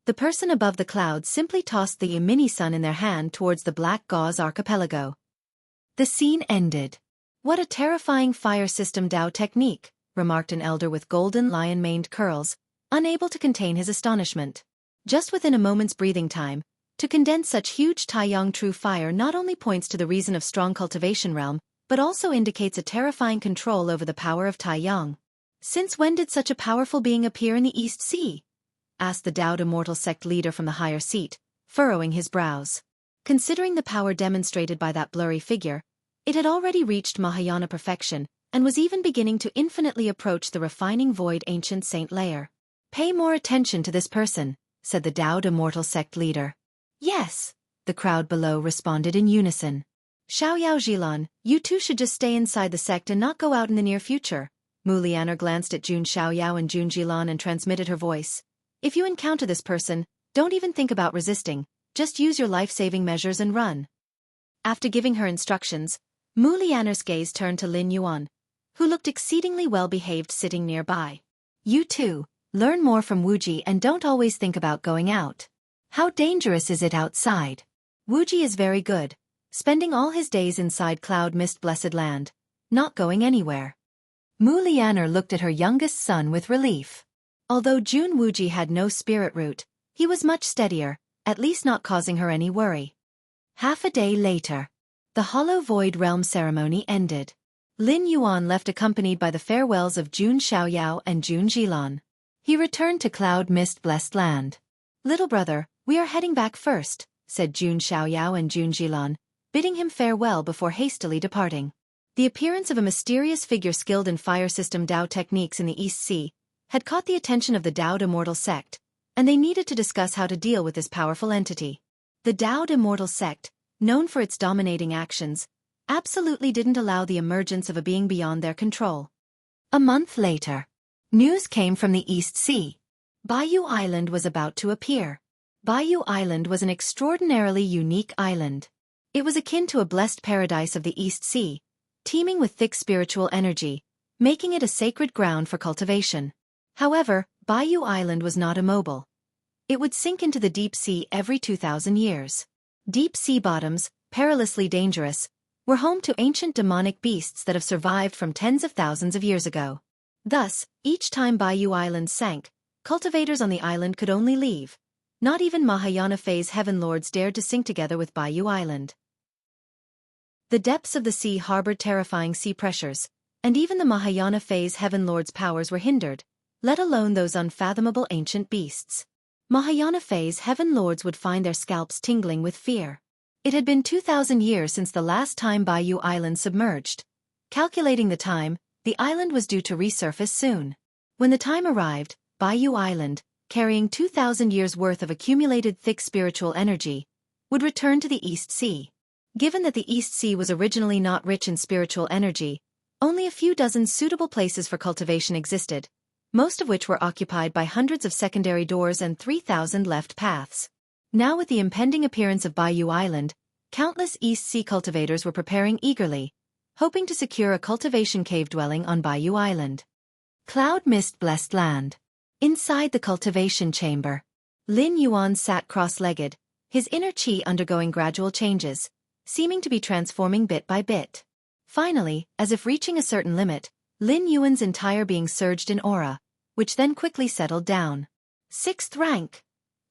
The person above the clouds simply tossed the mini-sun in their hand towards the Black Gauze archipelago. The scene ended. What a terrifying fire system Tao technique, remarked an elder with golden lion-maned curls, unable to contain his astonishment. Just within a moment's breathing time, to condense such huge Taiyang true fire not only points to the reason of strong cultivation realm, but also indicates a terrifying control over the power of Taiyang. Since when did such a powerful being appear in the East Sea? Asked the Taoed immortal sect leader from the higher seat, furrowing his brows. Considering the power demonstrated by that blurry figure, it had already reached Mahayana perfection, and was even beginning to infinitely approach the refining void ancient saint layer. Pay more attention to this person, said the Taoed immortal sect leader. Yes, the crowd below responded in unison. Xiaoyao Zhilan, you two should just stay inside the sect and not go out in the near future. Mu Lianer glanced at Jun Xiaoyao and Jun Zhilan and transmitted her voice. If you encounter this person, don't even think about resisting, just use your life-saving measures and run. After giving her instructions, Mu Lianer's gaze turned to Lin Yuan, who looked exceedingly well-behaved sitting nearby. You too, learn more from Wuji and don't always think about going out. How dangerous is it outside? Wuji is very good, spending all his days inside Cloud Mist Blessed Land, not going anywhere. Mu Lianer looked at her youngest son with relief. Although Jun Wuji had no spirit root, he was much steadier, at least not causing her any worry. Half a day later, the Hollow Void Realm ceremony ended. Lin Yuan left accompanied by the farewells of Jun Xiaoyao and Jun Zhilan. He returned to Cloud Mist Blessed Land. Little brother, we are heading back first, said Jun Xiaoyao and Jun Zhilan, bidding him farewell before hastily departing. The appearance of a mysterious figure skilled in fire system Dao techniques in the East Sea had caught the attention of the Dao'd Immortal Sect, and they needed to discuss how to deal with this powerful entity. The Dao'd Immortal Sect, known for its dominating actions, absolutely didn't allow the emergence of a being beyond their control. A month later, news came from the East Sea. Bayou Island was about to appear. Bayou Island was an extraordinarily unique island. It was akin to a blessed paradise of the East Sea, teeming with thick spiritual energy, making it a sacred ground for cultivation. However, Bayou Island was not immobile. It would sink into the deep sea every 2,000 years. Deep sea bottoms, perilously dangerous, were home to ancient demonic beasts that have survived from tens of thousands of years ago. Thus, each time Bayou Island sank, cultivators on the island could only leave. Not even Mahayana phase heaven lords dared to sink together with Bayou Island. The depths of the sea harbored terrifying sea pressures, and even the Mahayana phase heaven lords' powers were hindered, let alone those unfathomable ancient beasts. Mahayana phase heaven lords would find their scalps tingling with fear. It had been 2,000 years since the last time Bayou Island submerged. Calculating the time, the island was due to resurface soon. When the time arrived, Bayou Island, carrying 2,000 years' worth of accumulated thick spiritual energy, would return to the East Sea. Given that the East Sea was originally not rich in spiritual energy, only a few dozen suitable places for cultivation existed, most of which were occupied by hundreds of secondary doors and 3,000 left paths. Now with the impending appearance of Bayou Island, countless East Sea cultivators were preparing eagerly, hoping to secure a cultivation cave dwelling on Bayou Island. Cloud Mist Blessed Land. Inside the cultivation chamber, Lin Yuan sat cross-legged, his inner chi undergoing gradual changes, seeming to be transforming bit by bit. Finally, as if reaching a certain limit, Lin Yuan's entire being surged in aura, which then quickly settled down. 6th rank.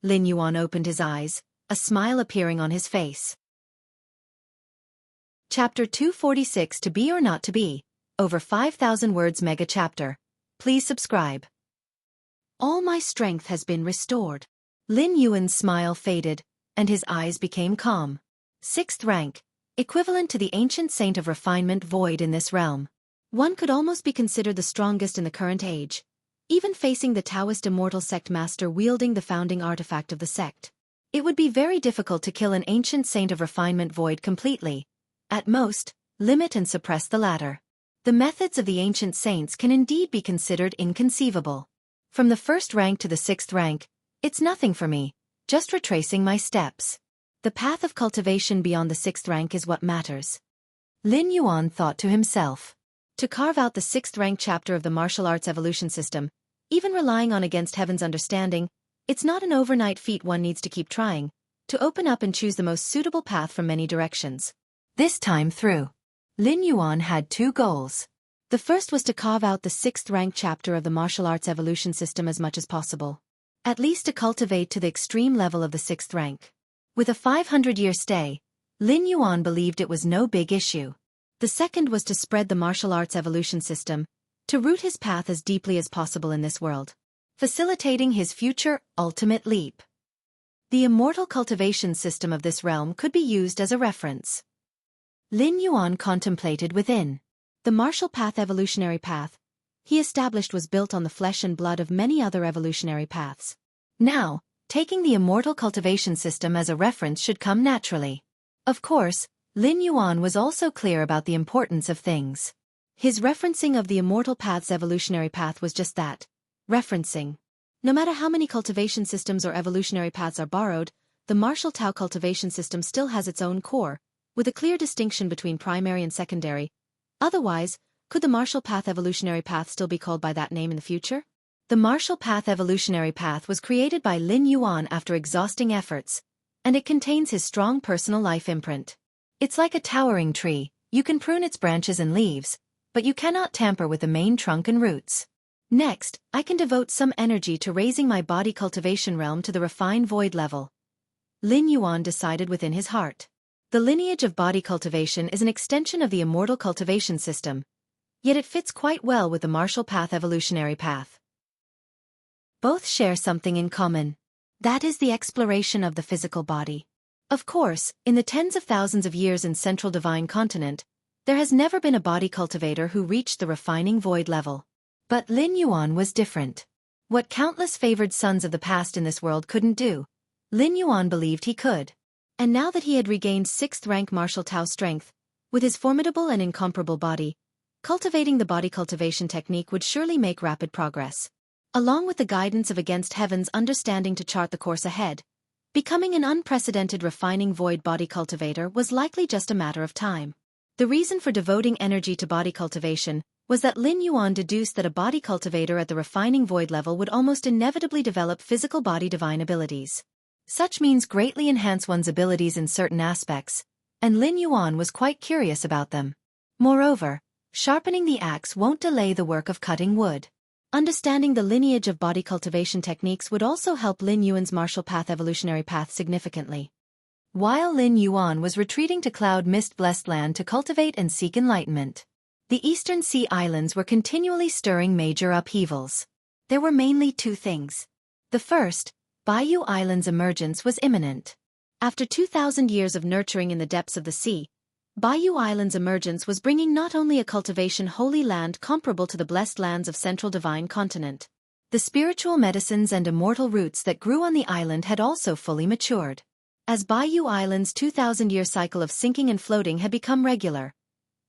Lin Yuan opened his eyes, a smile appearing on his face. Chapter 246 To Be or Not to Be, over 5,000 words mega chapter. Please subscribe. All my strength has been restored. Lin Yuan's smile faded, and his eyes became calm. 6th rank, equivalent to the ancient saint of refinement void in this realm. One could almost be considered the strongest in the current age, even facing the Taoist immortal sect master wielding the founding artifact of the sect. It would be very difficult to kill an ancient saint of refinement void completely. At most, limit and suppress the latter. The methods of the ancient saints can indeed be considered inconceivable. From the 1st rank to the 6th rank, it's nothing for me, just retracing my steps. The path of cultivation beyond the 6th rank is what matters. Lin Yuan thought to himself. To carve out the 6th rank chapter of the martial arts evolution system, even relying on against heaven's understanding, it's not an overnight feat. One needs to keep trying, to open up and choose the most suitable path from many directions. This time through, Lin Yuan had 2 goals. The first was to carve out the 6th rank chapter of the martial arts evolution system as much as possible. At least to cultivate to the extreme level of the 6th rank. With a 500-year stay, Lin Yuan believed it was no big issue. The second was to spread the martial arts evolution system, to root his path as deeply as possible in this world, facilitating his future ultimate leap. The immortal cultivation system of this realm could be used as a reference. Lin Yuan contemplated within. The martial path evolutionary path he established was built on the flesh and blood of many other evolutionary paths. Now, taking the immortal cultivation system as a reference should come naturally. Of course, Lin Yuan was also clear about the importance of things. His referencing of the immortal path's evolutionary path was just that, referencing. No matter how many cultivation systems or evolutionary paths are borrowed, the martial Tao cultivation system still has its own core, with a clear distinction between primary and secondary. Otherwise, could the martial path evolutionary path still be called by that name in the future? The martial path evolutionary path was created by Lin Yuan after exhausting efforts, and it contains his strong personal life imprint. It's like a towering tree, you can prune its branches and leaves, but you cannot tamper with the main trunk and roots. Next, I can devote some energy to raising my body cultivation realm to the refined void level. Lin Yuan decided within his heart. The lineage of body cultivation is an extension of the immortal cultivation system, yet it fits quite well with the martial path evolutionary path. Both share something in common. That is the exploration of the physical body. Of course, in the tens of thousands of years in Central Divine Continent, there has never been a body cultivator who reached the refining void level. But Lin Yuan was different. What countless favored sons of the past in this world couldn't do, Lin Yuan believed he could. And now that he had regained 6th rank martial Tao strength, with his formidable and incomparable body, cultivating the body cultivation technique would surely make rapid progress. Along with the guidance of Against Heaven's understanding to chart the course ahead, becoming an unprecedented refining void body cultivator was likely just a matter of time. The reason for devoting energy to body cultivation was that Lin Yuan deduced that a body cultivator at the refining void level would almost inevitably develop physical body divine abilities. Such means greatly enhance one's abilities in certain aspects, and Lin Yuan was quite curious about them. Moreover, sharpening the axe won't delay the work of cutting wood. Understanding the lineage of body cultivation techniques would also help Lin Yuan's martial path evolutionary path significantly. While Lin Yuan was retreating to Cloud Mist Blessed Land to cultivate and seek enlightenment, the Eastern Sea Islands were continually stirring major upheavals. There were mainly two things. The first, Baiyu Island's emergence was imminent. After 2,000 years of nurturing in the depths of the sea, Baiyu Island's emergence was bringing not only a cultivation holy land comparable to the blessed lands of Central Divine Continent. The spiritual medicines and immortal roots that grew on the island had also fully matured. As Baiyu Island's 2,000-year cycle of sinking and floating had become regular,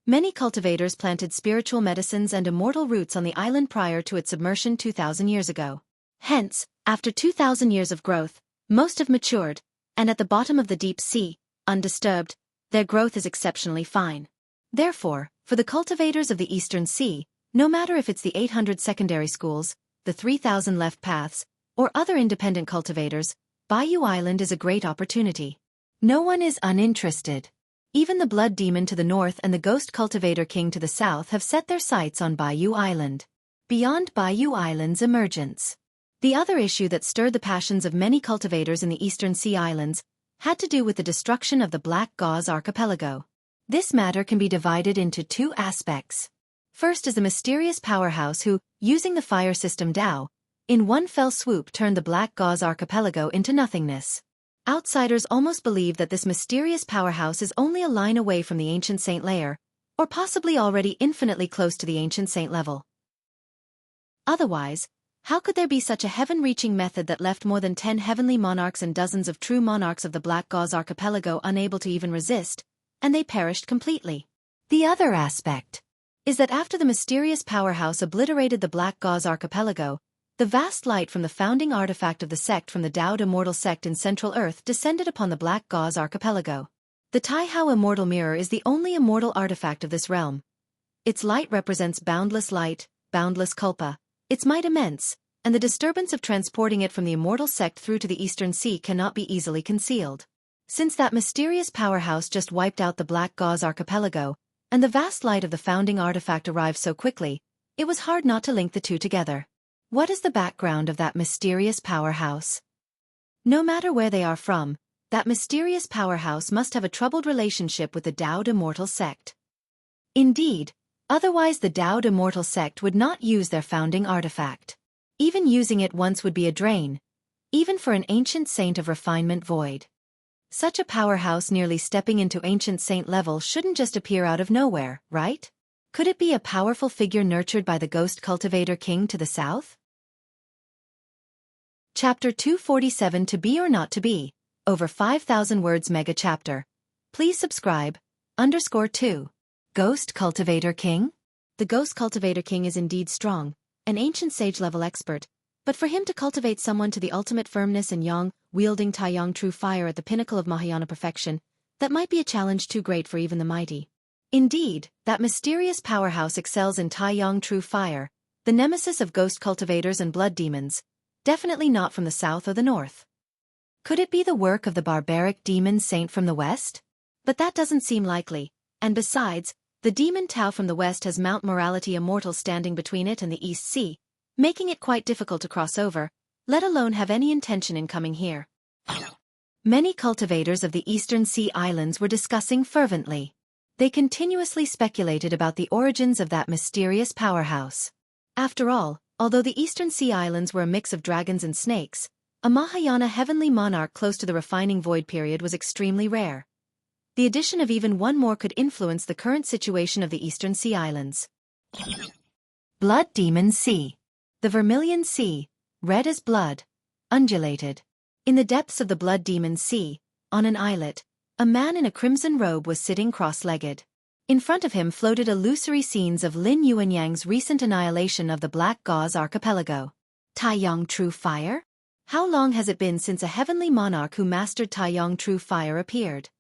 many cultivators planted spiritual medicines and immortal roots on the island prior to its submersion 2,000 years ago. Hence, after 2,000 years of growth, most have matured, and at the bottom of the deep sea, undisturbed, their growth is exceptionally fine. Therefore, for the cultivators of the Eastern Sea, no matter if it's the 800 secondary schools, the 3,000 left paths, or other independent cultivators, Baiyu Island is a great opportunity. No one is uninterested. Even the Blood Demon to the north and the Ghost Cultivator King to the south have set their sights on Baiyu Island. Beyond Baiyu Island's emergence, the other issue that stirred the passions of many cultivators in the Eastern Sea Islands had to do with the destruction of the Black Gauze Archipelago. This matter can be divided into two aspects. First is the mysterious powerhouse who, using the fire system Tao, in one fell swoop turned the Black Gauze Archipelago into nothingness. Outsiders almost believe that this mysterious powerhouse is only a line away from the ancient saint layer, or possibly already infinitely close to the ancient saint level. Otherwise, how could there be such a heaven-reaching method that left more than 10 heavenly monarchs and dozens of true monarchs of the Black Gauze Archipelago unable to even resist, and they perished completely? The other aspect is that after the mysterious powerhouse obliterated the Black Gauze Archipelago, the vast light from the founding artifact of the sect from the Taoed Immortal Sect in Central Earth descended upon the Black Gauze Archipelago. The Taihao Immortal Mirror is the only immortal artifact of this realm. Its light represents boundless light, boundless kulpa, its might immense, and the disturbance of transporting it from the immortal sect through to the Eastern Sea cannot be easily concealed. Since that mysterious powerhouse just wiped out the Black Gauze Archipelago, and the vast light of the founding artifact arrived so quickly, it was hard not to link the two together. What is the background of that mysterious powerhouse? No matter where they are from, that mysterious powerhouse must have a troubled relationship with the Taoed Immortal Sect. Indeed, otherwise the Taoed Immortal Sect would not use their founding artifact. Even using it once would be a drain, even for an ancient saint of refinement void. Such a powerhouse nearly stepping into ancient saint level shouldn't just appear out of nowhere, right? Could it be a powerful figure nurtured by the Ghost Cultivator King to the south? Chapter 247 To Be or Not to Be, over 5,000 words mega chapter. Please subscribe. _2. Ghost Cultivator King? The Ghost Cultivator King is indeed strong, an ancient sage-level expert, but for him to cultivate someone to the ultimate firmness and yang, wielding Taiyang true fire at the pinnacle of Mahayana perfection, that might be a challenge too great for even the mighty. Indeed, that mysterious powerhouse excels in Taiyang true fire, the nemesis of ghost cultivators and blood demons, definitely not from the south or the north. Could it be the work of the barbaric demon saint from the west? But that doesn't seem likely, and besides, the demon Tao from the west has Mount Morality Immortal standing between it and the East Sea, making it quite difficult to cross over, let alone have any intention in coming here. Many cultivators of the Eastern Sea Islands were discussing fervently. They continuously speculated about the origins of that mysterious powerhouse. After all, although the Eastern Sea Islands were a mix of dragons and snakes, a Mahayana heavenly monarch close to the refining void period was extremely rare. The addition of even one more could influence the current situation of the Eastern Sea Islands. Blood Demon Sea. The Vermilion Sea, red as blood, undulated. In the depths of the Blood Demon Sea, on an islet, a man in a crimson robe was sitting cross-legged. In front of him floated illusory scenes of Lin Yuanyang's recent annihilation of the Black Gauze Archipelago. Taiyang True Fire? How long has it been since a heavenly monarch who mastered Taiyang True Fire appeared?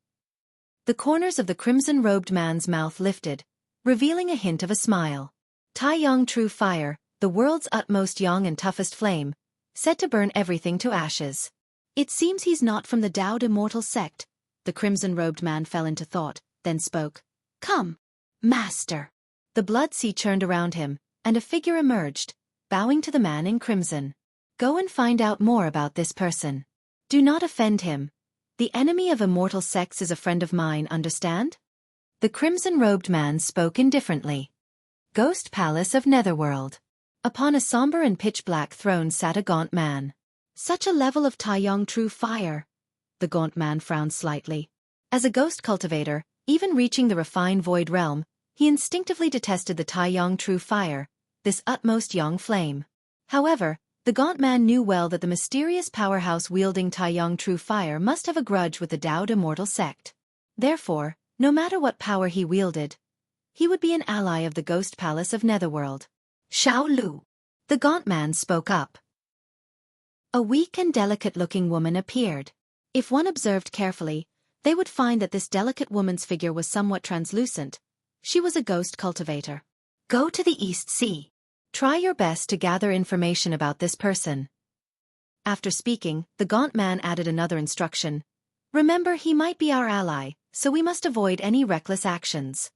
The corners of the crimson-robed man's mouth lifted, revealing a hint of a smile. Taiyang True Fire, the world's utmost yang and toughest flame, said to burn everything to ashes. It seems he's not from the Dowd Immortal sect. The crimson-robed man fell into thought, then spoke. Come, master. The blood sea churned around him, and a figure emerged, bowing to the man in crimson. Go and find out more about this person. Do not offend him. The enemy of immortal sects is a friend of mine, understand? The crimson-robed man spoke indifferently. Ghost Palace of Netherworld. Upon a somber and pitch-black throne sat a gaunt man. Such a level of Taiyang True Fire. The gaunt man frowned slightly. As a ghost cultivator, even reaching the refined void realm, he instinctively detested the Taiyang True Fire, this utmost yang flame. However, the gaunt man knew well that the mysterious powerhouse wielding Taiyang True Fire must have a grudge with the Dowd Immortal sect. Therefore, no matter what power he wielded, he would be an ally of the Ghost Palace of Netherworld. Xiao Lu. The gaunt man spoke up. A weak and delicate-looking woman appeared. If one observed carefully, they would find that this delicate woman's figure was somewhat translucent. She was a ghost cultivator. Go to the East Sea. Try your best to gather information about this person. After speaking, the gaunt man added another instruction. Remember, he might be our ally, so we must avoid any reckless actions.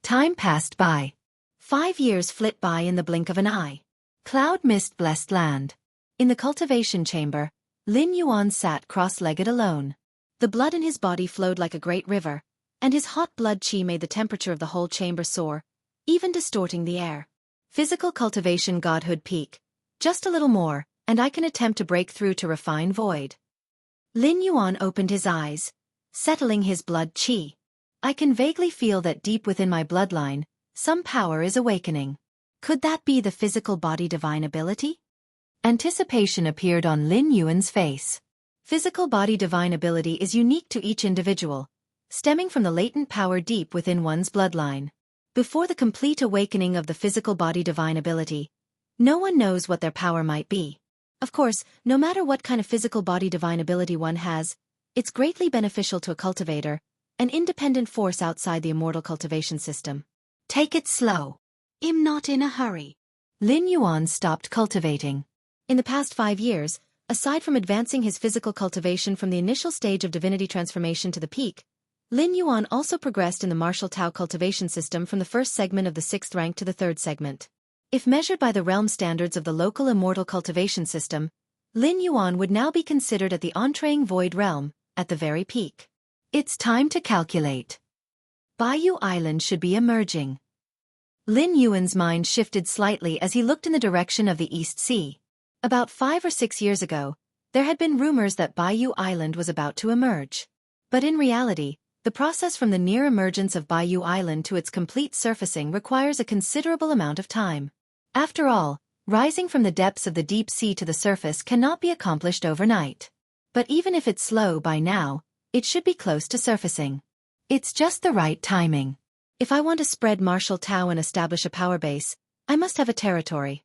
Time passed by. 5 years flit by in the blink of an eye. Cloud mist blessed land. In the cultivation chamber, Lin Yuan sat cross-legged alone. The blood in his body flowed like a great river, and his hot blood qi made the temperature of the whole chamber soar, even distorting the air. Physical cultivation godhood peak. Just a little more, and I can attempt to break through to refine void. Lin Yuan opened his eyes, settling his blood qi. I can vaguely feel that deep within my bloodline, some power is awakening. Could that be the physical body divine ability? Anticipation appeared on Lin Yuan's face. Physical body divine ability is unique to each individual, stemming from the latent power deep within one's bloodline. Before the complete awakening of the physical body divine ability, no one knows what their power might be. Of course, no matter what kind of physical body divine ability one has, it's greatly beneficial to a cultivator, an independent force outside the immortal cultivation system. Take it slow. I'm not in a hurry. Lin Yuan stopped cultivating. In the past 5 years, aside from advancing his physical cultivation from the initial stage of divinity transformation to the peak, Lin Yuan also progressed in the martial Tao cultivation system from the first segment of the 6th rank to the 3rd segment. If measured by the realm standards of the local immortal cultivation system, Lin Yuan would now be considered at the entreing void realm, at the very peak. It's time to calculate. Bayou Island should be emerging. Lin Yuan's mind shifted slightly as he looked in the direction of the East Sea. About 5 or 6 years ago, there had been rumors that Bayou Island was about to emerge. But in reality, the process from the near emergence of Bayou Island to its complete surfacing requires a considerable amount of time. After all, Rising from the depths of the deep sea to the surface cannot be accomplished overnight. But even if it's slow by now, it should be close to surfacing. It's just the right timing. If I want to spread martial Tao and establish a power base, I must have a territory.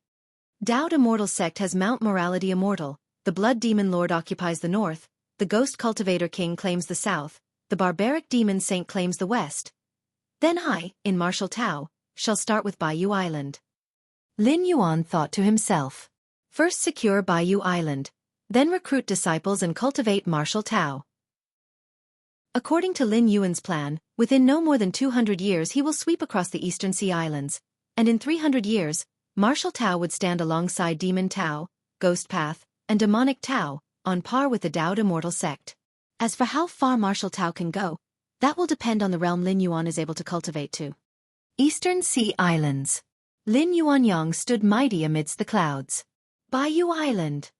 Daoed Immortal Sect has Mount Morality Immortal, the Blood Demon Lord occupies the north, the Ghost Cultivator King claims the south, the Barbaric Demon Saint claims the west. Then I, in martial Tao, shall start with Baiyu Island. Lin Yuan thought to himself. First secure Baiyu Island, then recruit disciples and cultivate martial Tao. According to Lin Yuan's plan, within no more than 200 years he will sweep across the Eastern Sea Islands, and in 300 years, martial Tao would stand alongside Demon Tao, Ghost Path, and Demonic Tao, on par with the Daoed Immortal Sect. As for how far martial Tao can go, that will depend on the realm Lin Yuan is able to cultivate to. Eastern Sea Islands. Lin Yuanyang stood mighty amidst the clouds. Baiyu Island.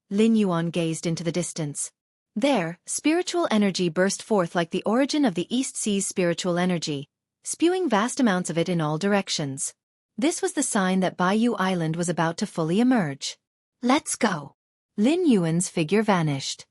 Lin Yuan gazed into the distance. There, spiritual energy burst forth like the origin of the East Sea's spiritual energy, spewing vast amounts of it in all directions. This was the sign that Baiyu Island was about to fully emerge. Let's go. Lin Yuan's figure vanished.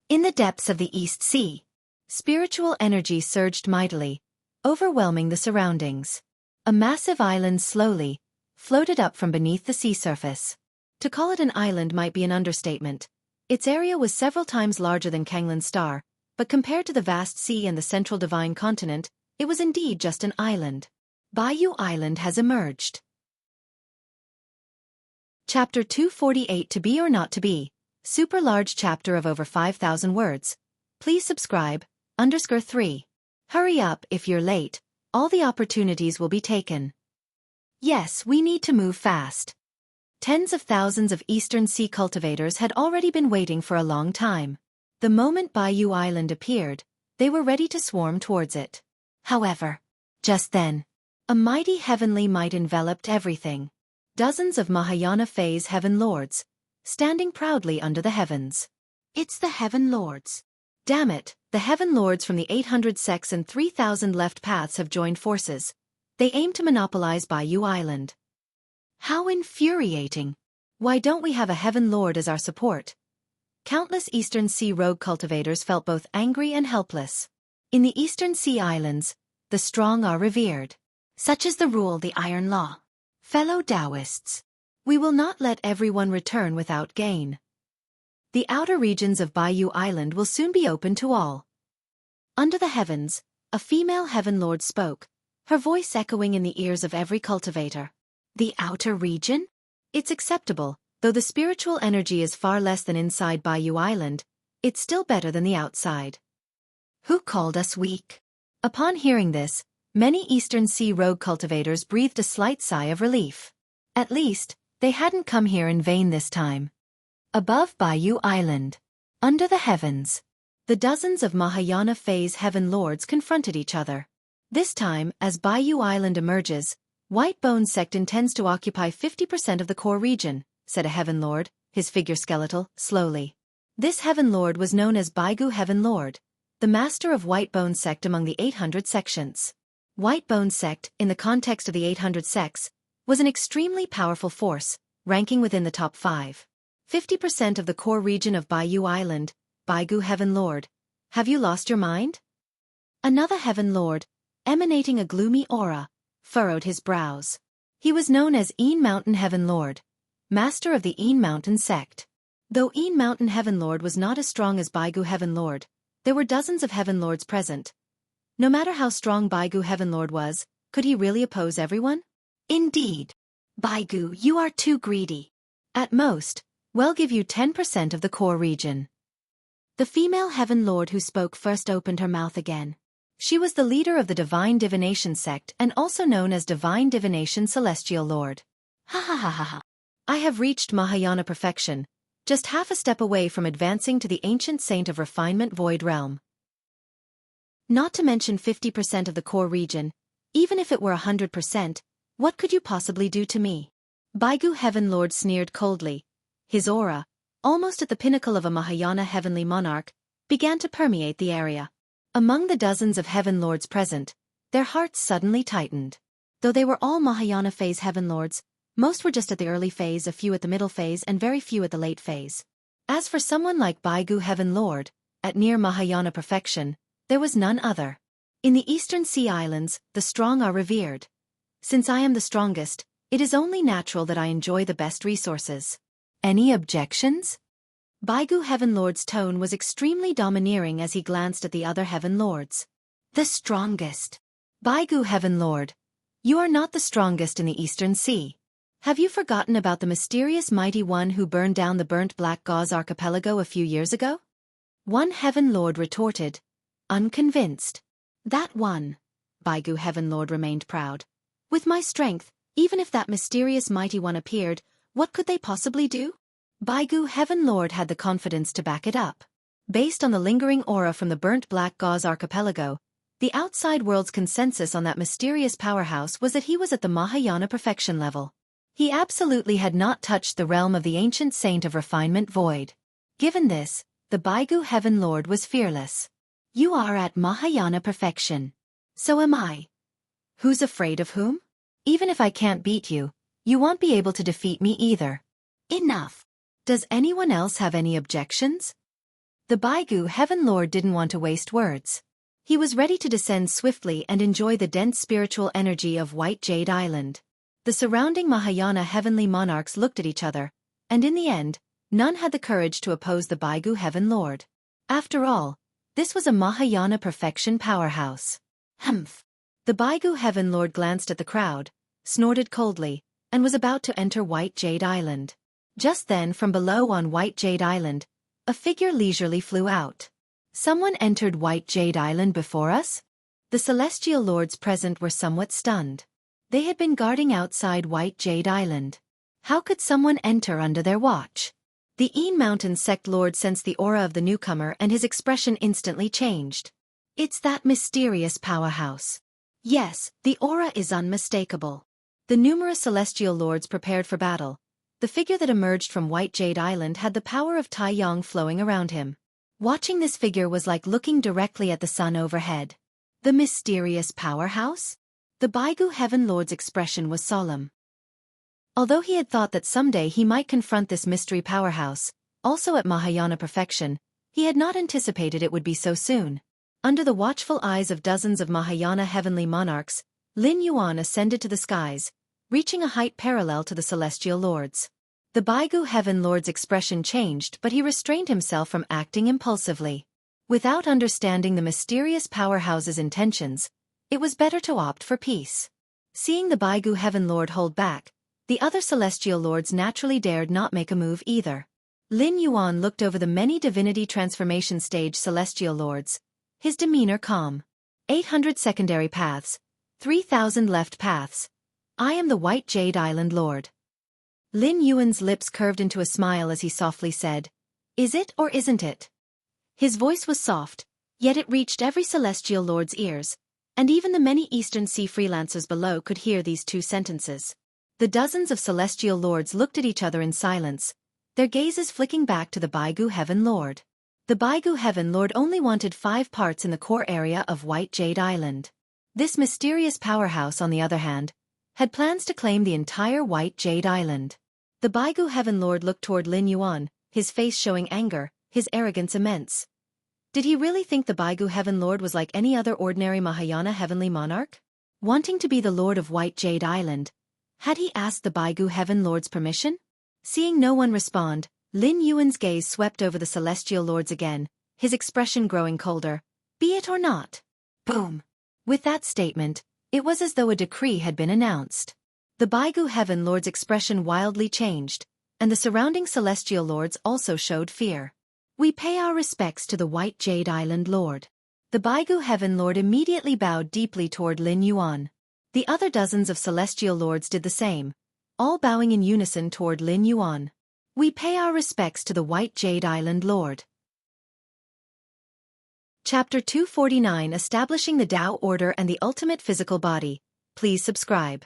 In the depths of the East Sea, spiritual energy surged mightily, overwhelming the surroundings. A massive island slowly floated up from beneath the sea surface. To call it an island might be an understatement. Its area was several times larger than Kanglan Star, but compared to the vast sea and the central divine continent, it was indeed just an island. Baiyu Island has emerged. Chapter 248 To Be or Not to Be. Super large chapter of over 5,000 words. Please subscribe, _3. Hurry up if you're late, all the opportunities will be taken. Yes, we need to move fast. Tens of thousands of Eastern Sea cultivators had already been waiting for a long time. The moment Baiyu Island appeared, they were ready to swarm towards it. However, just then, a mighty heavenly might enveloped everything. Dozens of Mahayana phase heaven lords, standing proudly under the heavens. It's the heaven lords. Damn it, the heaven lords from the 800 sects and 3,000 left paths have joined forces. They aim to monopolize Baiyu Island. How infuriating. Why don't we have a heaven lord as our support? Countless Eastern Sea rogue cultivators felt both angry and helpless. In the Eastern Sea Islands, the strong are revered. Such is the rule, the Iron Law. Fellow Taoists, we will not let everyone return without gain. The outer regions of Baiyu Island will soon be open to all. Under the heavens, a female heaven lord spoke, her voice echoing in the ears of every cultivator. The outer region? It's acceptable, though the spiritual energy is far less than inside Baiyu Island, it's still better than the outside. Who called us weak? Upon hearing this, many Eastern Sea rogue cultivators breathed a slight sigh of relief. At least, they hadn't come here in vain this time. Above Baiyu Island, under the heavens, the dozens of Mahayana phase heaven lords confronted each other. This time, as Baiyu Island emerges, White Bone Sect intends to occupy 50% of the core region, said a heaven lord, his figure skeletal, slowly. This heaven lord was known as Baigu Heaven Lord, the master of White Bone Sect among the 800 sections. White Bone Sect, in the context of the 800 sects, was an extremely powerful force, ranking within the top 5. 50% of the core region of Baiyu Island, Baigu Heaven Lord. Have you lost your mind? Another heaven lord, emanating a gloomy aura, furrowed his brows. He was known as Een Mountain Heaven Lord, master of the Een Mountain Sect. Though Een Mountain Heaven Lord was not as strong as Baigu Heaven Lord, there were dozens of heaven lords present. No matter how strong Baigu Heaven Lord was, could he really oppose everyone? Indeed. Baigu, you are too greedy. At most, we'll give you 10% of the core region. The female heaven lord who spoke first opened her mouth again. She was the leader of the Divine Divination sect and also known as Divine Divination Celestial Lord. Ha ha ha ha ha. I have reached Mahayana perfection, just half a step away from advancing to the ancient saint of refinement Void Realm. Not to mention 50% of the core region, even if it were 100%, what could you possibly do to me? Baigu Heaven Lord sneered coldly. His aura, almost at the pinnacle of a Mahayana heavenly monarch, began to permeate the area. Among the dozens of heaven lords present, their hearts suddenly tightened. Though they were all Mahayana phase heaven lords, Most were just at the early phase, a few at the middle phase, and very few at the late phase. As for someone like Baigu Heaven Lord, at near Mahayana perfection, there was none other. In the Eastern Sea Islands, the strong are revered. Since I am the strongest, it is only natural that I enjoy the best resources. Any objections? Baigu Heaven Lord's tone was extremely domineering as he glanced at the other Heaven Lords. The strongest. Baigu Heaven Lord, you are not the strongest in the Eastern Sea. Have you forgotten about the mysterious mighty one who burned down the burnt black gauze archipelago a few years ago? One Heaven Lord retorted, unconvinced. That one. Baigu Heaven Lord remained proud. With my strength, even if that mysterious mighty one appeared, what could they possibly do? Baigu Heaven Lord had the confidence to back it up. Based on the lingering aura from the burnt black gauze archipelago, the outside world's consensus on that mysterious powerhouse was that he was at the Mahayana perfection level. He absolutely had not touched the realm of the ancient saint of refinement void. Given this, the Baigu Heaven Lord was fearless. You are at Mahayana perfection. So am I. Who's afraid of whom? Even if I can't beat you, you won't be able to defeat me either. Enough. Does anyone else have any objections? The Baigu Heaven Lord didn't want to waste words. He was ready to descend swiftly and enjoy the dense spiritual energy of White Jade Island. The surrounding Mahayana heavenly monarchs looked at each other, and in the end, none had the courage to oppose the Baigu Heaven Lord. After all, this was a Mahayana perfection powerhouse. Humph. The Baigu Heaven Lord glanced at the crowd, snorted coldly, and was about to enter White Jade Island. Just then, from below on White Jade Island, a figure leisurely flew out. Someone entered White Jade Island before us? The celestial lords present were somewhat stunned. They had been guarding outside White Jade Island. How could someone enter under their watch? The Een Mountain sect lord sensed the aura of the newcomer and his expression instantly changed. It's that mysterious powerhouse. Yes, the aura is unmistakable. The numerous celestial lords prepared for battle. The figure that emerged from White Jade Island had the power of Taiyang flowing around him. Watching this figure was like looking directly at the sun overhead. The mysterious powerhouse? The Baigu Heaven Lord's expression was solemn. Although he had thought that someday he might confront this mystery powerhouse, also at Mahayana perfection, he had not anticipated it would be so soon. Under the watchful eyes of dozens of Mahayana heavenly monarchs, Lin Yuan ascended to the skies, reaching a height parallel to the celestial lords. The Baigu Heaven Lord's expression changed, but he restrained himself from acting impulsively. Without understanding the mysterious powerhouse's intentions, it was better to opt for peace. Seeing the Baigu Heaven Lord hold back, the other celestial lords naturally dared not make a move either. Lin Yuan looked over the many divinity transformation stage celestial lords, his demeanor calm. 800 secondary paths, 3,000 left paths. I am the White Jade Island Lord. Lin Yuan's lips curved into a smile as he softly said, Is it or isn't it? His voice was soft, yet it reached every celestial lord's ears, and even the many Eastern Sea freelancers below could hear these two sentences. The dozens of celestial lords looked at each other in silence, their gazes flicking back to the Baigu Heaven Lord. The Baigu Heaven Lord only wanted 5 parts in the core area of White Jade Island. This mysterious powerhouse, on the other hand, had plans to claim the entire White Jade Island. The Baigu Heaven Lord looked toward Lin Yuan, his face showing anger, his arrogance immense. Did he really think the Baigu Heaven Lord was like any other ordinary Mahayana heavenly monarch? Wanting to be the Lord of White Jade Island, had he asked the Baigu Heaven Lord's permission? Seeing no one respond, Lin Yuan's gaze swept over the celestial lords again, his expression growing colder. Be it or not. Boom. With that statement, it was as though a decree had been announced. The Baigu Heaven Lord's expression wildly changed, and the surrounding celestial lords also showed fear. We pay our respects to the White Jade Island Lord. The Baigu Heaven Lord immediately bowed deeply toward Lin Yuan. The other dozens of celestial lords did the same, all bowing in unison toward Lin Yuan. We pay our respects to the White Jade Island Lord. Chapter 249, Establishing the Tao Order and the Ultimate Physical Body. Please subscribe.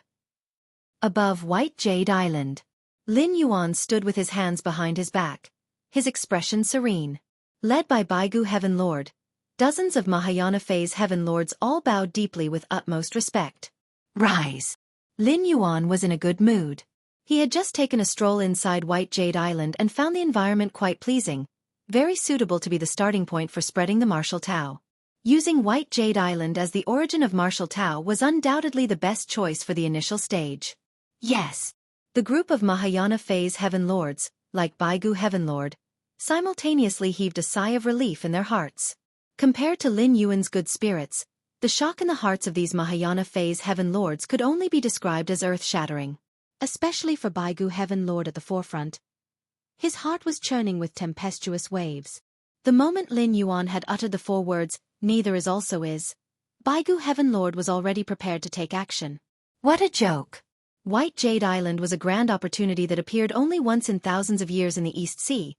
Above White Jade Island, Lin Yuan stood with his hands behind his back, his expression serene. Led by Baigu Heaven Lord, dozens of Mahayana phase Heaven Lords all bowed deeply with utmost respect. Rise. Lin Yuan was in a good mood. He had just taken a stroll inside White Jade Island and found the environment quite pleasing, very suitable to be the starting point for spreading the martial Tao. Using White Jade Island as the origin of martial Tao was undoubtedly the best choice for the initial stage. Yes! The group of Mahayana Phase Heaven Lords, like Baigu Heaven Lord, simultaneously heaved a sigh of relief in their hearts. Compared to Lin Yuan's good spirits, the shock in the hearts of these Mahayana Phase Heaven Lords could only be described as earth-shattering. Especially for Baigu Heaven Lord at the forefront. His heart was churning with tempestuous waves. The moment Lin Yuan had uttered the 4 words, "Neither is also is," Baigu Heaven Lord was already prepared to take action. What a joke! White Jade Island was a grand opportunity that appeared only once in thousands of years in the East Sea.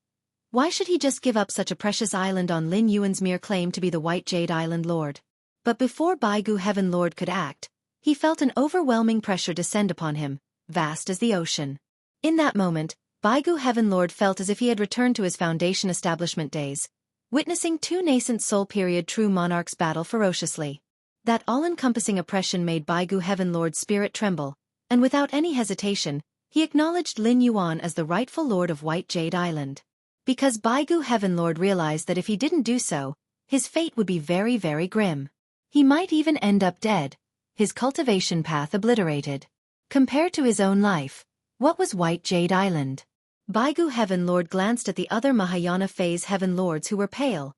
Why should he just give up such a precious island on Lin Yuan's mere claim to be the White Jade Island Lord? But before Baigu Heaven Lord could act, he felt an overwhelming pressure descend upon him, vast as the ocean. In that moment, Baigu Heaven Lord felt as if he had returned to his foundation establishment days, witnessing 2 nascent Soul Period true monarchs battle ferociously. That all-encompassing oppression made Baigu Heaven Lord's spirit tremble, and without any hesitation, he acknowledged Lin Yuan as the rightful lord of White Jade Island. Because Baigu Heaven Lord realized that if he didn't do so, his fate would be very, very grim. He might even end up dead, his cultivation path obliterated. Compared to his own life, what was White Jade Island? Baigu Heaven Lord glanced at the other Mahayana Phase Heaven Lords who were pale,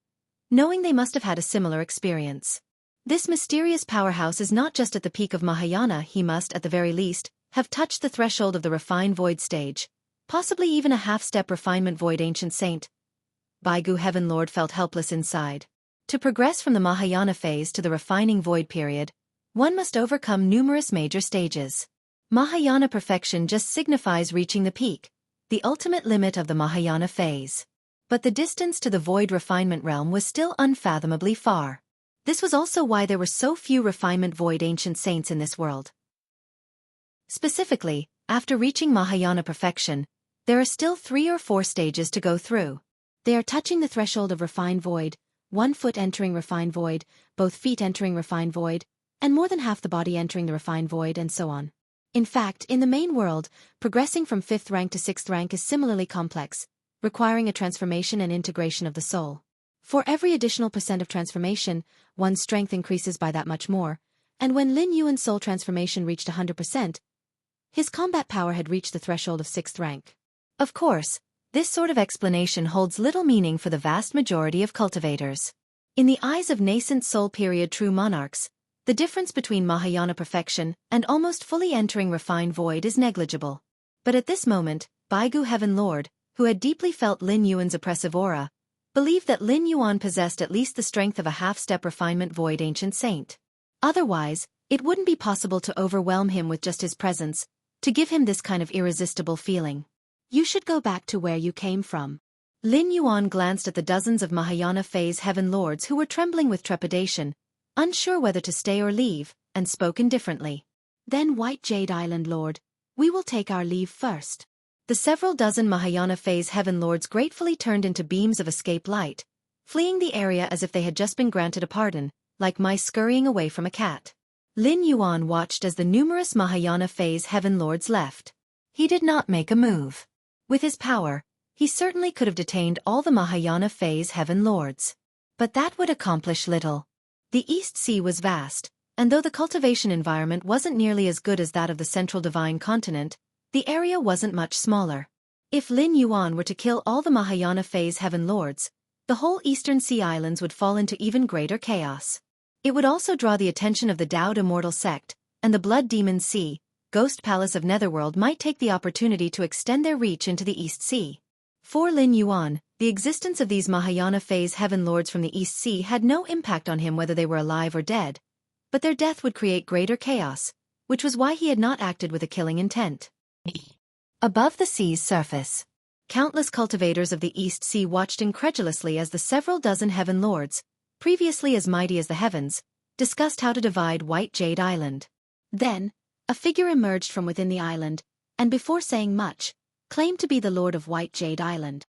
knowing they must have had a similar experience. This mysterious powerhouse is not just at the peak of Mahayana. He must, at the very least, have touched the threshold of the refined void stage, possibly even a half-step refinement void ancient saint. Baigu Heaven Lord felt helpless inside. To progress from the Mahayana phase to the refining void period, one must overcome numerous major stages. Mahayana perfection just signifies reaching the peak, the ultimate limit of the Mahayana phase. But the distance to the void refinement realm was still unfathomably far. This was also why there were so few refinement void ancient saints in this world. Specifically, after reaching Mahayana perfection, there are still 3 or 4 stages to go through. They are touching the threshold of refined void, 1 foot entering refined void, both feet entering refined void, and more than half the body entering the refined void, and so on. In fact, in the main world, progressing from 5th rank to 6th rank is similarly complex, requiring a transformation and integration of the soul. For every additional % of transformation, one's strength increases by that much more, and when Lin Yuan's soul transformation reached 100%, his combat power had reached the threshold of 6th rank. Of course, this sort of explanation holds little meaning for the vast majority of cultivators. In the eyes of nascent soul period true monarchs, the difference between Mahayana perfection and almost fully entering refined void is negligible. But at this moment, Baigu Heaven Lord, who had deeply felt Lin Yuan's oppressive aura, believed that Lin Yuan possessed at least the strength of a half-step refinement void ancient saint. Otherwise, it wouldn't be possible to overwhelm him with just his presence, to give him this kind of irresistible feeling. You should go back to where you came from. Lin Yuan glanced at the dozens of Mahayana Phase Heaven Lords who were trembling with trepidation, unsure whether to stay or leave, and spoke indifferently. Then White Jade Island Lord, we will take our leave first. The several dozen Mahayana Phase Heaven Lords gratefully turned into beams of escape light, fleeing the area as if they had just been granted a pardon, like mice scurrying away from a cat. Lin Yuan watched as the numerous Mahayana Phase Heaven Lords left. He did not make a move. With his power, he certainly could have detained all the Mahayana Phase Heaven Lords. But that would accomplish little. The East Sea was vast, and though the cultivation environment wasn't nearly as good as that of the Central Divine Continent, the area wasn't much smaller. If Lin Yuan were to kill all the Mahayana Phase Heaven Lords, the whole Eastern Sea Islands would fall into even greater chaos. It would also draw the attention of the Dowd Immortal Sect, and the Blood Demon Sea, Ghost Palace of Netherworld might take the opportunity to extend their reach into the East Sea. For Lin Yuan, the existence of these Mahayana Phase Heaven Lords from the East Sea had no impact on him whether they were alive or dead, but their death would create greater chaos, which was why he had not acted with a killing intent. Above the sea's surface, countless cultivators of the East Sea watched incredulously as the several dozen Heaven Lords, previously as mighty as the heavens, discussed how to divide White Jade Island. Then, a figure emerged from within the island, and before saying much, claimed to be the Lord of White Jade Island.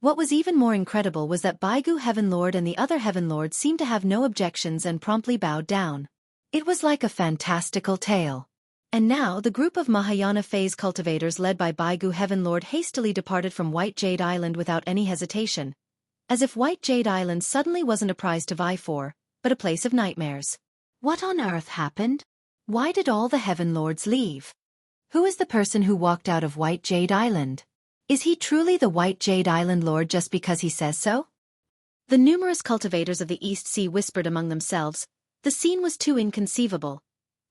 What was even more incredible was that Baigu Heaven Lord and the other Heaven Lords seemed to have no objections and promptly bowed down. It was like a fantastical tale. And now the group of Mahayana phase cultivators led by Baigu Heaven Lord hastily departed from White Jade Island without any hesitation. As if White Jade Island suddenly wasn't a prize to vie for, but a place of nightmares. What on earth happened? Why did all the Heaven Lords leave? Who is the person who walked out of White Jade Island? Is he truly the White Jade Island Lord just because he says so? The numerous cultivators of the East Sea whispered among themselves. The scene was too inconceivable.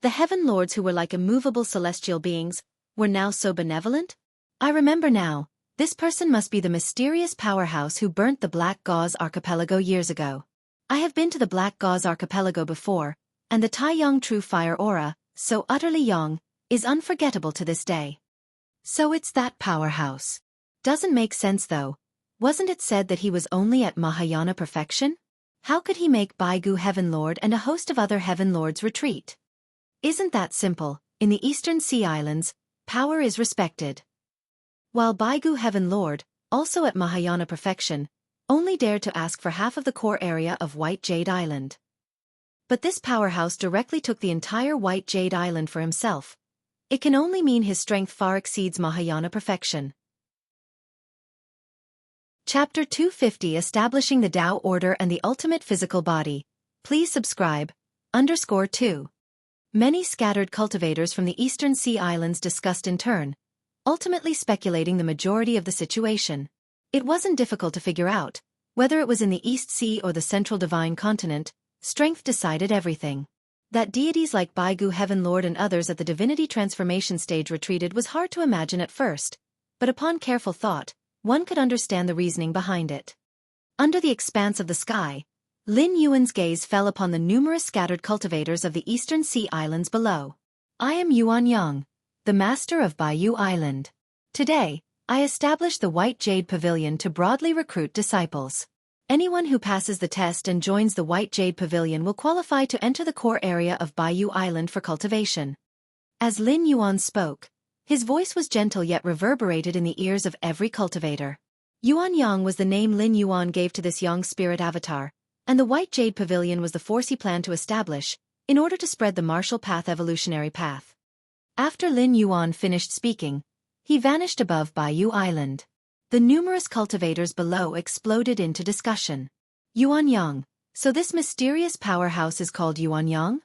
The Heaven Lords, who were like immovable celestial beings, were now so benevolent? I remember now, this person must be the mysterious powerhouse who burnt the Black Gauze Archipelago years ago. I have been to the Black Gauze Archipelago before, and the Taiyang True Fire aura, so utterly young, is unforgettable to this day. So it's that powerhouse. Doesn't make sense though. Wasn't it said that he was only at Mahayana perfection? How could he make Baigu Heaven Lord and a host of other Heaven Lords retreat? Isn't that simple? In the Eastern Sea Islands, power is respected. While Baigu Heaven Lord, also at Mahayana perfection, only dared to ask for half of the core area of White Jade Island. But this powerhouse directly took the entire White Jade Island for himself. It can only mean his strength far exceeds Mahayana perfection. Chapter 250, Establishing the Tao Order and the Ultimate Physical Body. Please subscribe. _2. Many scattered cultivators from the Eastern Sea Islands discussed in turn, ultimately speculating the majority of the situation. It wasn't difficult to figure out, whether it was in the East Sea or the Central Divine Continent, strength decided everything. That deities like Baigu Heaven Lord and others at the divinity transformation stage retreated was hard to imagine at first, but upon careful thought, one could understand the reasoning behind it. Under the expanse of the sky, Lin Yuan's gaze fell upon the numerous scattered cultivators of the Eastern Sea Islands below. I am Yuan Yang, the master of Baiyu Island. Today, I established the White Jade Pavilion to broadly recruit disciples. Anyone who passes the test and joins the White Jade Pavilion will qualify to enter the core area of Baiyu Island for cultivation. As Lin Yuan spoke, his voice was gentle yet reverberated in the ears of every cultivator. Yuan Yang was the name Lin Yuan gave to this young spirit avatar, and the White Jade Pavilion was the force he planned to establish, in order to spread the martial path evolutionary path. After Lin Yuan finished speaking, he vanished above Baiyu Island. The numerous cultivators below exploded into discussion. Yuan Yang, so this mysterious powerhouse is called Yuan Yang?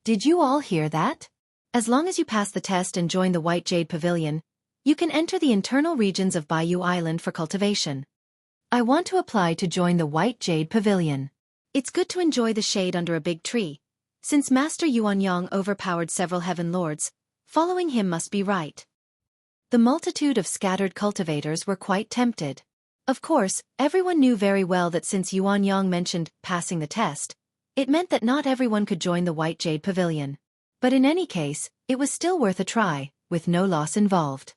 Did you all hear that? As long as you pass the test and join the White Jade Pavilion, you can enter the internal regions of Baiyu Island for cultivation. I want to apply to join the White Jade Pavilion. It's good to enjoy the shade under a big tree. Since Master Yuan Yang overpowered several Heaven Lords, following him must be right. The multitude of scattered cultivators were quite tempted. Of course, everyone knew very well that since Yuan Yang mentioned passing the test, it meant that not everyone could join the White Jade Pavilion. But in any case, it was still worth a try, with no loss involved.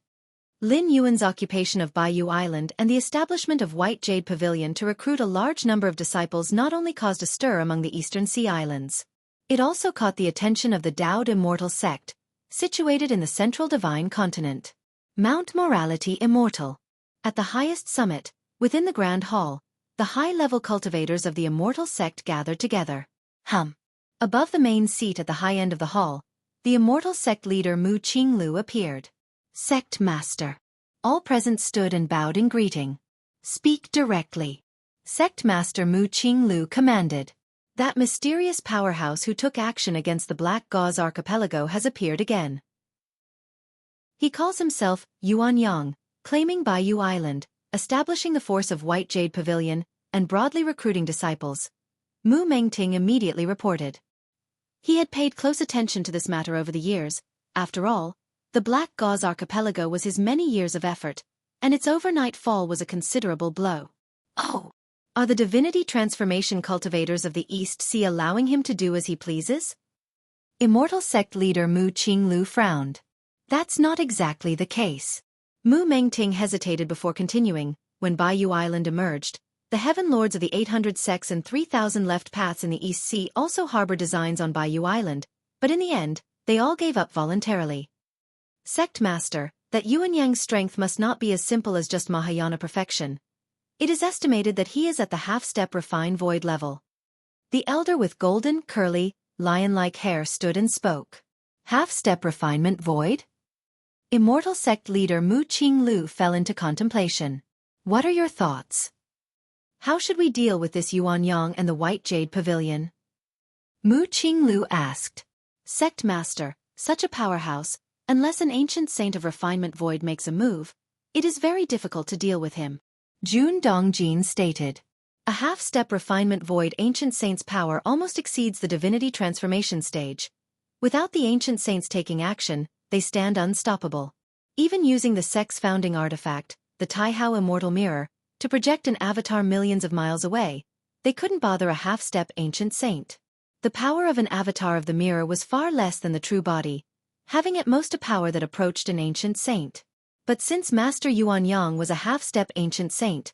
Lin Yuan's occupation of Baiyu Island and the establishment of White Jade Pavilion to recruit a large number of disciples not only caused a stir among the Eastern Sea Islands. It also caught the attention of the Taoed Immortal sect, situated in the Central Divine Continent. Mount Morality Immortal. At the highest summit, within the Grand Hall, the high-level cultivators of the Immortal sect gathered together. Above the main seat at the high end of the hall, the Immortal sect leader Mu Qinglu appeared. Sect Master. All present stood and bowed in greeting. Speak directly. Sect Master Mu Qinglu commanded. That mysterious powerhouse who took action against the Black Gauze Archipelago has appeared again. He calls himself Yuan Yang, claiming Baiyu Island, establishing the force of White Jade Pavilion, and broadly recruiting disciples. Mu Mengting immediately reported. He had paid close attention to this matter over the years. After all, the Black Gauze Archipelago was his many years of effort, and its overnight fall was a considerable blow. Oh! Are the divinity transformation cultivators of the East Sea allowing him to do as he pleases? Immortal sect leader Mu Qinglu frowned. That's not exactly the case. Mu Mengting hesitated before continuing. When Baiyu Island emerged, the Heaven Lords of the 800 sects and 3,000 left paths in the East Sea also harbor designs on Baiyu Island, but in the end, they all gave up voluntarily. Sect Master, that Yuan Yang's strength must not be as simple as just Mahayana perfection. It is estimated that he is at the half-step refined void level. The elder with golden, curly, lion-like hair stood and spoke. Half-step refinement void? Immortal sect leader Mu Qinglu fell into contemplation. What are your thoughts? How should we deal with this Yuanyang and the White Jade Pavilion? Mu Qinglu asked. Sect master, such a powerhouse, unless an ancient saint of refinement void makes a move, it is very difficult to deal with him. Jun Dongjin stated. A half-step refinement void ancient saint's power almost exceeds the divinity transformation stage. Without the ancient saints taking action, they stand unstoppable. Even using the sect's founding artifact, the Taihao Immortal Mirror, to project an avatar millions of miles away, they couldn't bother a half-step ancient saint. The power of an avatar of the mirror was far less than the true body, having at most a power that approached an ancient saint. But since Master Yuanyang was a half-step ancient saint,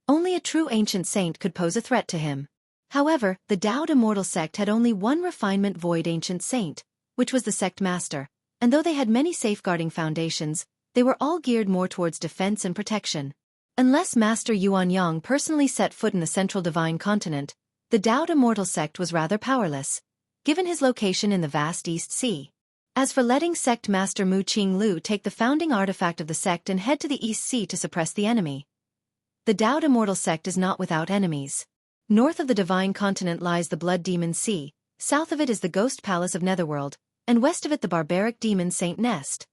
only a true ancient saint could pose a threat to him. However, the Dowd Immortal sect had only one refinement void ancient saint, which was the sect master, and though they had many safeguarding foundations, they were all geared more towards defense and protection. Unless Master Yuanyang personally set foot in the central divine continent, the Dowd Immortal sect was rather powerless, given his location in the vast East Sea. As for letting sect master Mu Qinglu take the founding artifact of the sect and head to the East Sea to suppress the enemy, the Dowd Immortal sect is not without enemies. North of the divine continent lies the Blood Demon Sea, south of it is the Ghost Palace of Netherworld, and west of it the barbaric demon Saint Nest.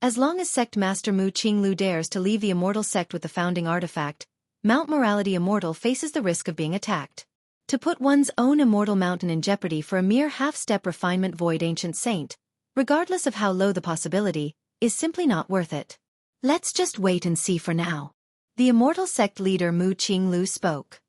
As long as sect master Mu Qinglu dares to leave the immortal sect with the founding artifact, Mount Morality Immortal faces the risk of being attacked. To put one's own immortal mountain in jeopardy for a mere half-step refinement void ancient saint, regardless of how low the possibility, is simply not worth it. Let's just wait and see for now. The immortal sect leader Mu Qinglu spoke.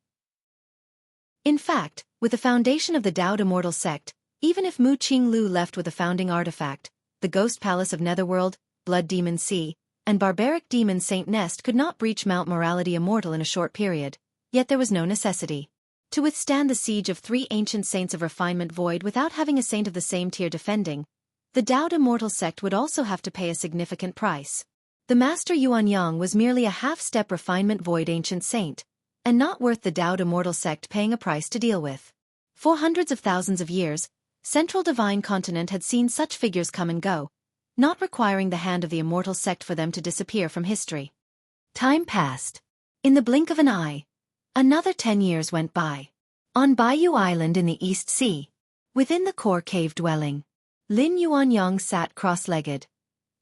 In fact, with the foundation of the Dowd Immortal sect, even if Mu Qinglu left with the founding artifact, the Ghost Palace of Netherworld, Blood Demon Sea, and barbaric demon Saint Nest could not breach Mount Morality Immortal in a short period, yet there was no necessity to withstand the siege of 3 ancient saints of refinement void without having a saint of the same tier defending. The Dowd Immortal sect would also have to pay a significant price. The Master Yuanyang was merely a half-step refinement void ancient saint, and not worth the Dowd Immortal sect paying a price to deal with. For hundreds of thousands of years, Central Divine Continent had seen such figures come and go, not requiring the hand of the immortal sect for them to disappear from history. Time passed. In the blink of an eye, another 10 years went by. On Baiyu Island in the East Sea, within the core cave dwelling, Lin Yuanyang sat cross-legged,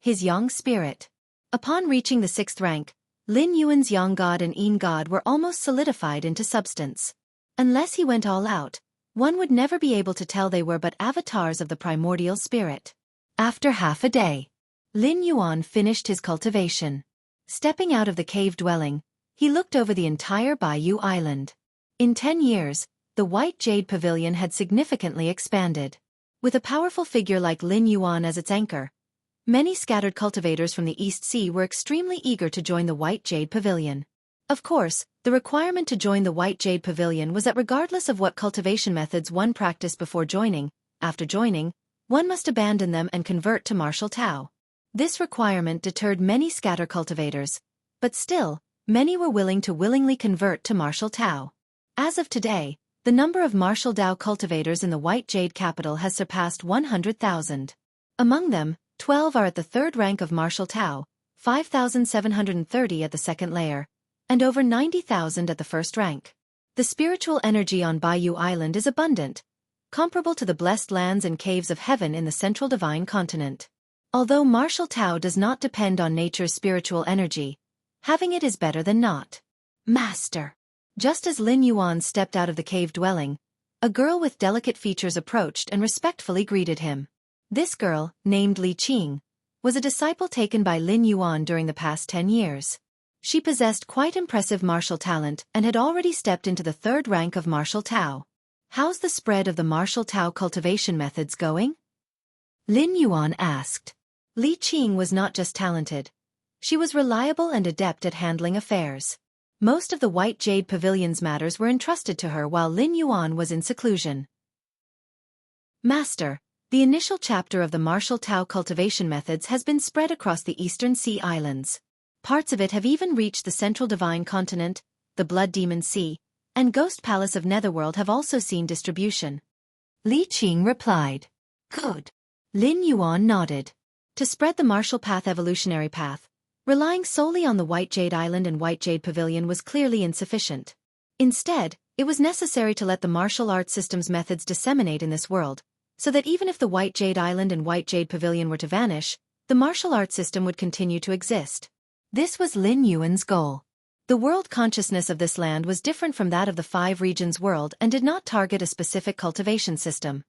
his Yang spirit. Upon reaching the 6th rank, Lin Yuan's Yang God and Yin God were almost solidified into substance. Unless he went all out, one would never be able to tell they were but avatars of the primordial spirit. After half a day, Lin Yuan finished his cultivation. Stepping out of the cave dwelling, he looked over the entire Baiyu Island. In 10 years, the White Jade Pavilion had significantly expanded. With a powerful figure like Lin Yuan as its anchor, many scattered cultivators from the East Sea were extremely eager to join the White Jade Pavilion. Of course, the requirement to join the White Jade Pavilion was that regardless of what cultivation methods one practiced before joining, after joining, one must abandon them and convert to martial Tao. This requirement deterred many scatter cultivators, but still, many were willing to willingly convert to martial Tao. As of today, the number of martial Tao cultivators in the White Jade capital has surpassed 100,000. Among them, 12 are at the 3rd rank of martial Tao, 5,730 at the 2nd layer, and over 90,000 at the 1st rank. The spiritual energy on Baiyu Island is abundant, comparable to the blessed lands and caves of heaven in the Central Divine Continent. Although martial Tao does not depend on nature's spiritual energy, having it is better than not. Master. Just as Lin Yuan stepped out of the cave dwelling, a girl with delicate features approached and respectfully greeted him. This girl, named Li Qing, was a disciple taken by Lin Yuan during the past 10 years. She possessed quite impressive martial talent and had already stepped into the 3rd rank of martial Tao. How's the spread of the martial Tao cultivation methods going? Lin Yuan asked. Li Qing was not just talented. She was reliable and adept at handling affairs. Most of the White Jade Pavilion's matters were entrusted to her while Lin Yuan was in seclusion. Master, the initial chapter of the martial Tao cultivation methods has been spread across the Eastern Sea Islands. Parts of it have even reached the Central Divine Continent, the Blood Demon Sea, and Ghost Palace of Netherworld have also seen distribution. Li Qing replied. Good. Lin Yuan nodded. To spread the martial path evolutionary path, relying solely on the White Jade Island and White Jade Pavilion was clearly insufficient. Instead, it was necessary to let the martial arts system's methods disseminate in this world, so that even if the White Jade Island and White Jade Pavilion were to vanish, the martial arts system would continue to exist. This was Lin Yuan's goal. The world consciousness of this land was different from that of the Five Regions world and did not target a specific cultivation system.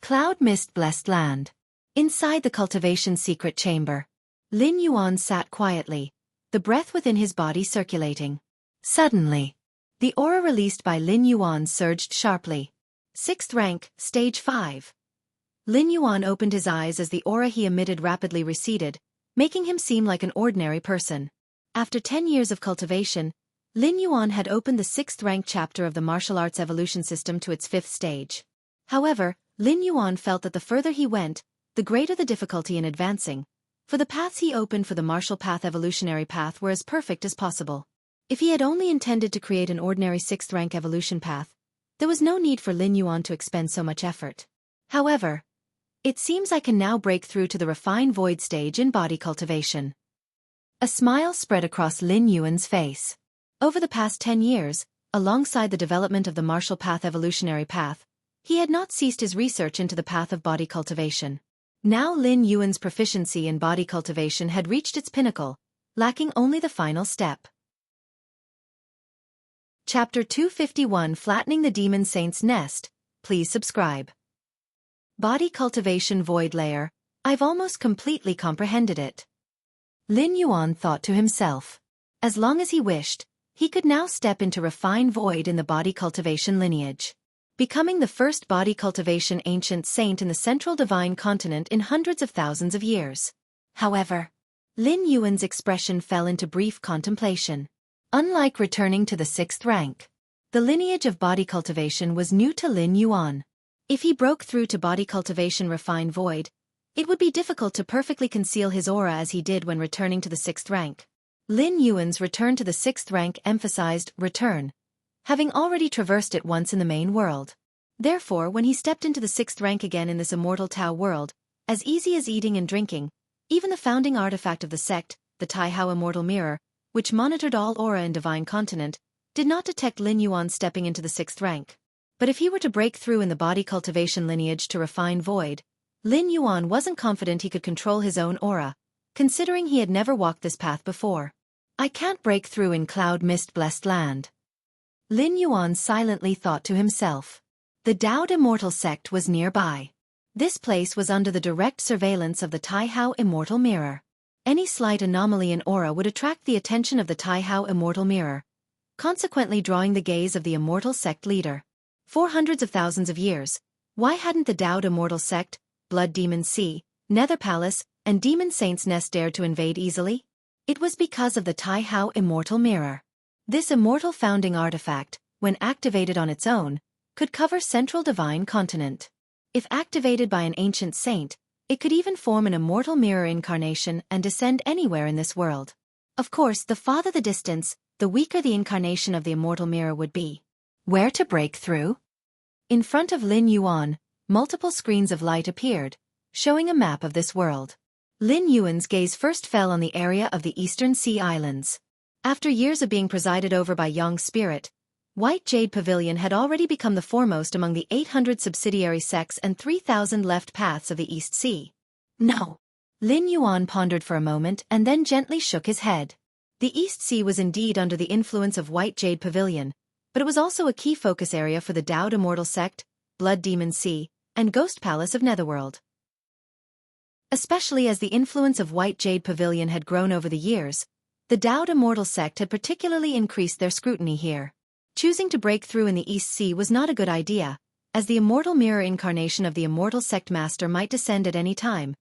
Cloud Mist Blessed Land. Inside the cultivation secret chamber, Lin Yuan sat quietly, the breath within his body circulating. Suddenly, the aura released by Lin Yuan surged sharply. 6th rank, stage 5. Lin Yuan opened his eyes as the aura he emitted rapidly receded, making him seem like an ordinary person. After 10 years of cultivation, Lin Yuan had opened the 6th rank chapter of the martial arts evolution system to its 5th stage. However, Lin Yuan felt that the further he went, the greater the difficulty in advancing, for the paths he opened for the martial path evolutionary path were as perfect as possible. If he had only intended to create an ordinary 6th rank evolution path, there was no need for Lin Yuan to expend so much effort. However, it seems I can now break through to the refined void stage in body cultivation. A smile spread across Lin Yuan's face. Over the past 10 years, alongside the development of the martial path evolutionary path, he had not ceased his research into the path of body cultivation. Now Lin Yuan's proficiency in body cultivation had reached its pinnacle, lacking only the final step. Chapter 251 Flattening the Demon Saint's Nest. Please subscribe. Body cultivation void layer. I've almost completely comprehended it. Lin Yuan thought to himself. As long as he wished, he could now step into refined void in the body cultivation lineage, becoming the first body cultivation ancient saint in the central divine continent in hundreds of thousands of years. However, Lin Yuan's expression fell into brief contemplation. Unlike returning to the 6th rank, the lineage of body cultivation was new to Lin Yuan. If he broke through to body cultivation refined void, it would be difficult to perfectly conceal his aura as he did when returning to the 6th rank. Lin Yuan's return to the 6th rank emphasized return, having already traversed it once in the main world. Therefore, when he stepped into the 6th rank again in this immortal Tao world, as easy as eating and drinking, even the founding artifact of the sect, the Taihao Immortal Mirror, which monitored all aura in divine continent, did not detect Lin Yuan stepping into the 6th rank. But if he were to break through in the body cultivation lineage to refine void, Lin Yuan wasn't confident he could control his own aura, considering he had never walked this path before. I can't break through in Cloud Mist Blessed Land. Lin Yuan silently thought to himself. The Daoed Immortal sect was nearby. This place was under the direct surveillance of the Taihao Immortal Mirror. Any slight anomaly in aura would attract the attention of the Taihao Immortal Mirror, consequently drawing the gaze of the Immortal sect leader. For hundreds of thousands of years, why hadn't the Daoed Immortal sect, Blood Demon Sea, Nether Palace, and Demon Saint's Nest dared to invade easily? It was because of the Taihao Immortal Mirror. This immortal founding artifact, when activated on its own, could cover central divine continent. If activated by an ancient saint, it could even form an immortal mirror incarnation and descend anywhere in this world. Of course, the farther the distance, the weaker the incarnation of the immortal mirror would be. Where to break through? In front of Lin Yuan, multiple screens of light appeared, showing a map of this world. Lin Yuan's gaze first fell on the area of the Eastern Sea Islands. After years of being presided over by Yang Spirit, White Jade Pavilion had already become the foremost among the 800 subsidiary sects and 3,000 left paths of the East Sea. No. Lin Yuan pondered for a moment and then gently shook his head. The East Sea was indeed under the influence of White Jade Pavilion, but it was also a key focus area for the Daoed Immortal sect, Blood Demon Sea, and Ghost Palace of Netherworld. Especially as the influence of White Jade Pavilion had grown over the years, the Daoed Immortal sect had particularly increased their scrutiny here. Choosing to break through in the East Sea was not a good idea, as the immortal mirror incarnation of the immortal sect master might descend at any time,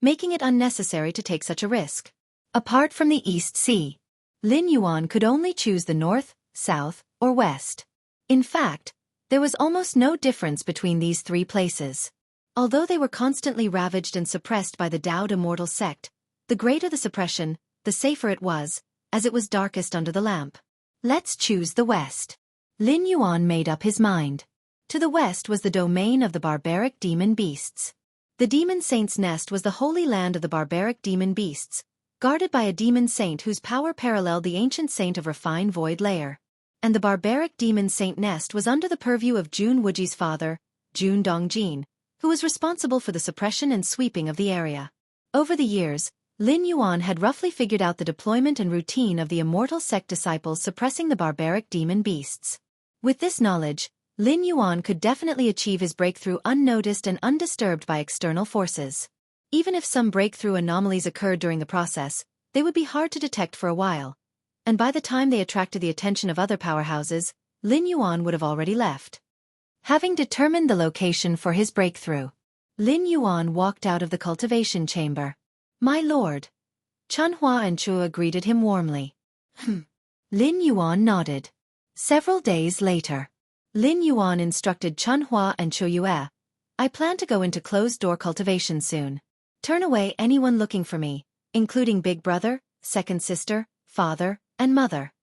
making it unnecessary to take such a risk. Apart from the East Sea, Lin Yuan could only choose the north, south, or west. In fact, there was almost no difference between these three places. Although they were constantly ravaged and suppressed by the Daoed Immortal sect, the greater the suppression, the safer it was, as it was darkest under the lamp. Let's choose the west. Lin Yuan made up his mind. To the west was the domain of the barbaric demon beasts. The demon saint's nest was the holy land of the barbaric demon beasts, guarded by a demon saint whose power paralleled the ancient saint of refined void layer. And the barbaric demon saint nest was under the purview of Jun Wuji's father, Jun Dongjin, who was responsible for the suppression and sweeping of the area. Over the years, Lin Yuan had roughly figured out the deployment and routine of the immortal sect disciples suppressing the barbaric demon beasts. With this knowledge, Lin Yuan could definitely achieve his breakthrough unnoticed and undisturbed by external forces. Even if some breakthrough anomalies occurred during the process, they would be hard to detect for a while. And by the time they attracted the attention of other powerhouses, Lin Yuan would have already left. Having determined the location for his breakthrough, Lin Yuan walked out of the cultivation chamber. "My lord." Chunhua and Chua greeted him warmly. Lin Yuan nodded. Several days later, Lin Yuan instructed Chunhua and Chuyue, "I plan to go into closed-door cultivation soon. Turn away anyone looking for me, including big brother, second sister, father, and mother."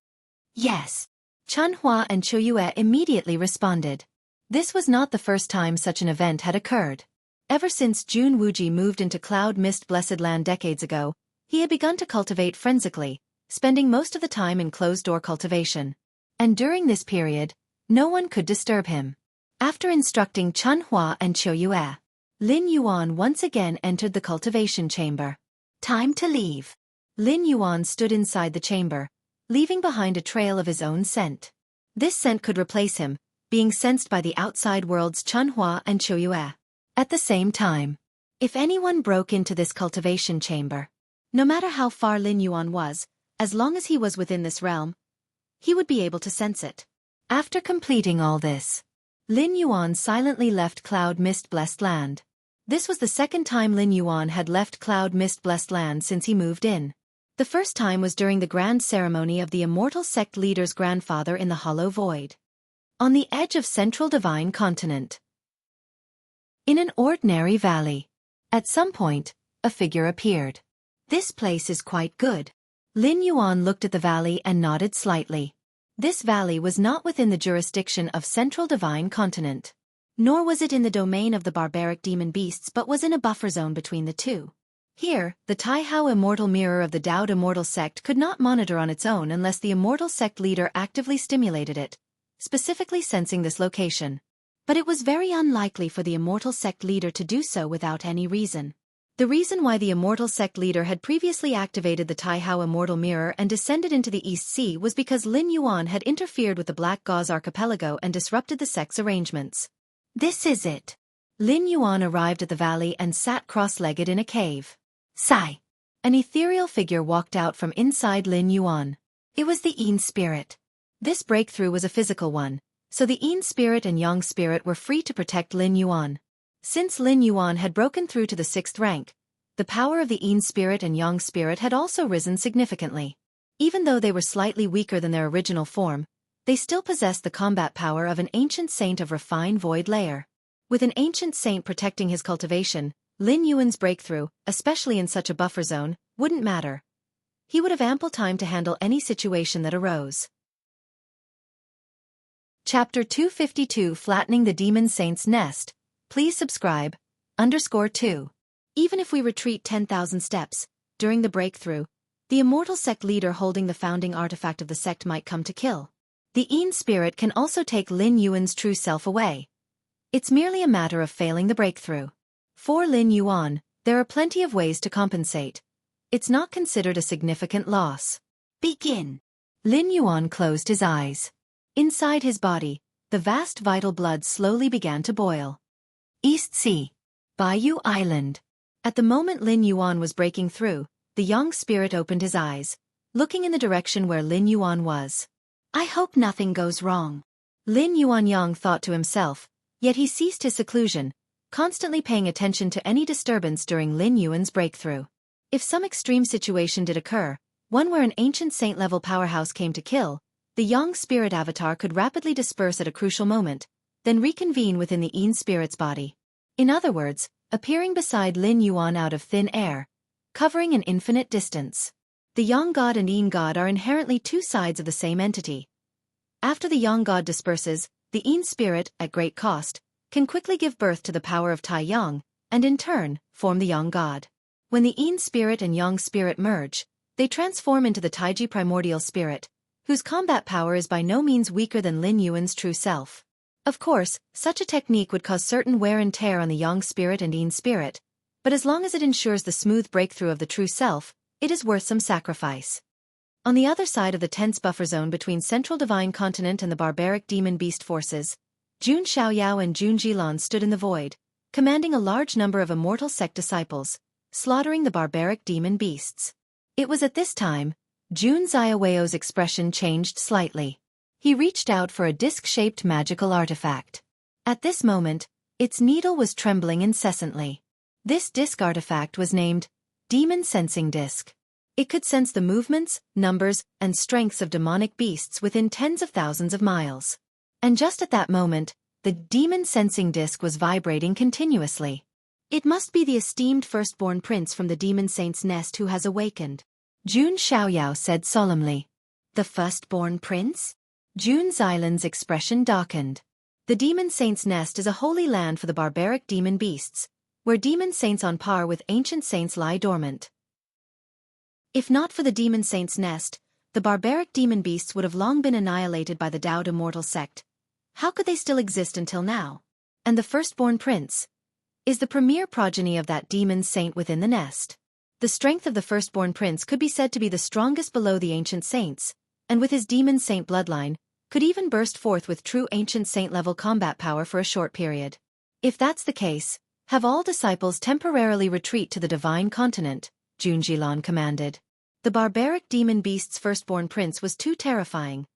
"Yes." Chunhua and Chuyue immediately responded. This was not the first time such an event had occurred. Ever since Jun Wuji moved into Cloud Mist Blessed Land decades ago, he had begun to cultivate frensically, spending most of the time in closed-door cultivation. And during this period, no one could disturb him. After instructing Chunhua and Chuyue, Lin Yuan once again entered the cultivation chamber. "Time to leave." Lin Yuan stood inside the chamber, leaving behind a trail of his own scent. This scent could replace him, being sensed by the outside world's Chunhua and Chuyue. At the same time, if anyone broke into this cultivation chamber, no matter how far Lin Yuan was, as long as he was within this realm, he would be able to sense it. After completing all this, Lin Yuan silently left Cloud Mist Blessed Land. This was the second time Lin Yuan had left Cloud Mist Blessed Land since he moved in. The first time was during the grand ceremony of the immortal sect leader's grandfather in the Hollow Void, on the edge of Central Divine Continent. In an ordinary valley, at some point, a figure appeared. "This place is quite good." Lin Yuan looked at the valley and nodded slightly. This valley was not within the jurisdiction of Central Divine Continent, nor was it in the domain of the barbaric demon beasts, but was in a buffer zone between the two. Here, the Taihao Immortal Mirror of the Daoed Immortal Sect could not monitor on its own unless the Immortal Sect leader actively stimulated it, specifically sensing this location. But it was very unlikely for the Immortal Sect leader to do so without any reason. The reason why the Immortal Sect leader had previously activated the Taihao Immortal Mirror and descended into the East Sea was because Lin Yuan had interfered with the Black Gauze Archipelago and disrupted the sect's arrangements. "This is it." Lin Yuan arrived at the valley and sat cross-legged in a cave. "Sigh." An ethereal figure walked out from inside Lin Yuan. It was the Yin spirit. This breakthrough was a physical one, so the Yin spirit and Yang spirit were free to protect Lin Yuan. Since Lin Yuan had broken through to the 6th rank, the power of the Yin spirit and Yang spirit had also risen significantly. Even though they were slightly weaker than their original form, they still possessed the combat power of an ancient saint of refined void layer. With an ancient saint protecting his cultivation, Lin Yuan's breakthrough, especially in such a buffer zone, wouldn't matter. He would have ample time to handle any situation that arose. Chapter 252 Flattening the Demon Saint's Nest. Please subscribe. _2. Even if we retreat 10,000 steps, during the breakthrough, the immortal sect leader holding the founding artifact of the sect might come to kill. The Yin spirit can also take Lin Yuan's true self away. It's merely a matter of failing the breakthrough. For Lin Yuan, there are plenty of ways to compensate. It's not considered a significant loss. Begin. Lin Yuan closed his eyes. Inside his body, the vast vital blood slowly began to boil. East Sea. Bayou Island. At the moment Lin Yuan was breaking through, the Yang spirit opened his eyes, looking in the direction where Lin Yuan was. "I hope nothing goes wrong." Lin Yuan Yang thought to himself, yet he ceased his seclusion, constantly paying attention to any disturbance during Lin Yuan's breakthrough. If some extreme situation did occur, one where an ancient saint-level powerhouse came to kill, the Yang spirit avatar could rapidly disperse at a crucial moment, then reconvene within the Yin spirit's body. In other words, appearing beside Lin Yuan out of thin air, covering an infinite distance. The Yang god and Yin god are inherently two sides of the same entity. After the Yang god disperses, the Yin spirit, at great cost, can quickly give birth to the power of Tai Yang, and in turn, form the Yang God. When the Yin spirit and Yang spirit merge, they transform into the Taiji primordial spirit, whose combat power is by no means weaker than Lin Yuan's true self. Of course, such a technique would cause certain wear and tear on the Yang spirit and Yin spirit, but as long as it ensures the smooth breakthrough of the true self, it is worth some sacrifice. On the other side of the tense buffer zone between Central Divine Continent and the barbaric demon beast forces, Jun Xiaoyao and Jun Jilan stood in the void, commanding a large number of immortal sect disciples, slaughtering the barbaric demon beasts. It was at this time, Jun Xiaoyao's expression changed slightly. He reached out for a disc-shaped magical artifact. At this moment, its needle was trembling incessantly. This disc artifact was named Demon Sensing Disc. It could sense the movements, numbers, and strengths of demonic beasts within tens of thousands of miles. And just at that moment, the Demon Sensing Disc was vibrating continuously. It must be the esteemed firstborn prince from the Demon Saint's nest who has awakened, Jun Xiaoyao said solemnly. The firstborn prince? Jun Xilan's expression darkened. The Demon Saint's nest is a holy land for the barbaric demon beasts, where demon saints on par with ancient saints lie dormant. If not for the Demon Saint's nest, the barbaric demon beasts would have long been annihilated by the Dowd immortal sect. How could they still exist until now? And the firstborn prince is the premier progeny of that demon saint within the nest. The strength of the firstborn prince could be said to be the strongest below the ancient saints, and with his demon saint bloodline, could even burst forth with true ancient saint-level combat power for a short period. If that's the case, have all disciples temporarily retreat to the divine continent, Jun Jilan commanded. The barbaric demon beast's firstborn prince was too terrifying.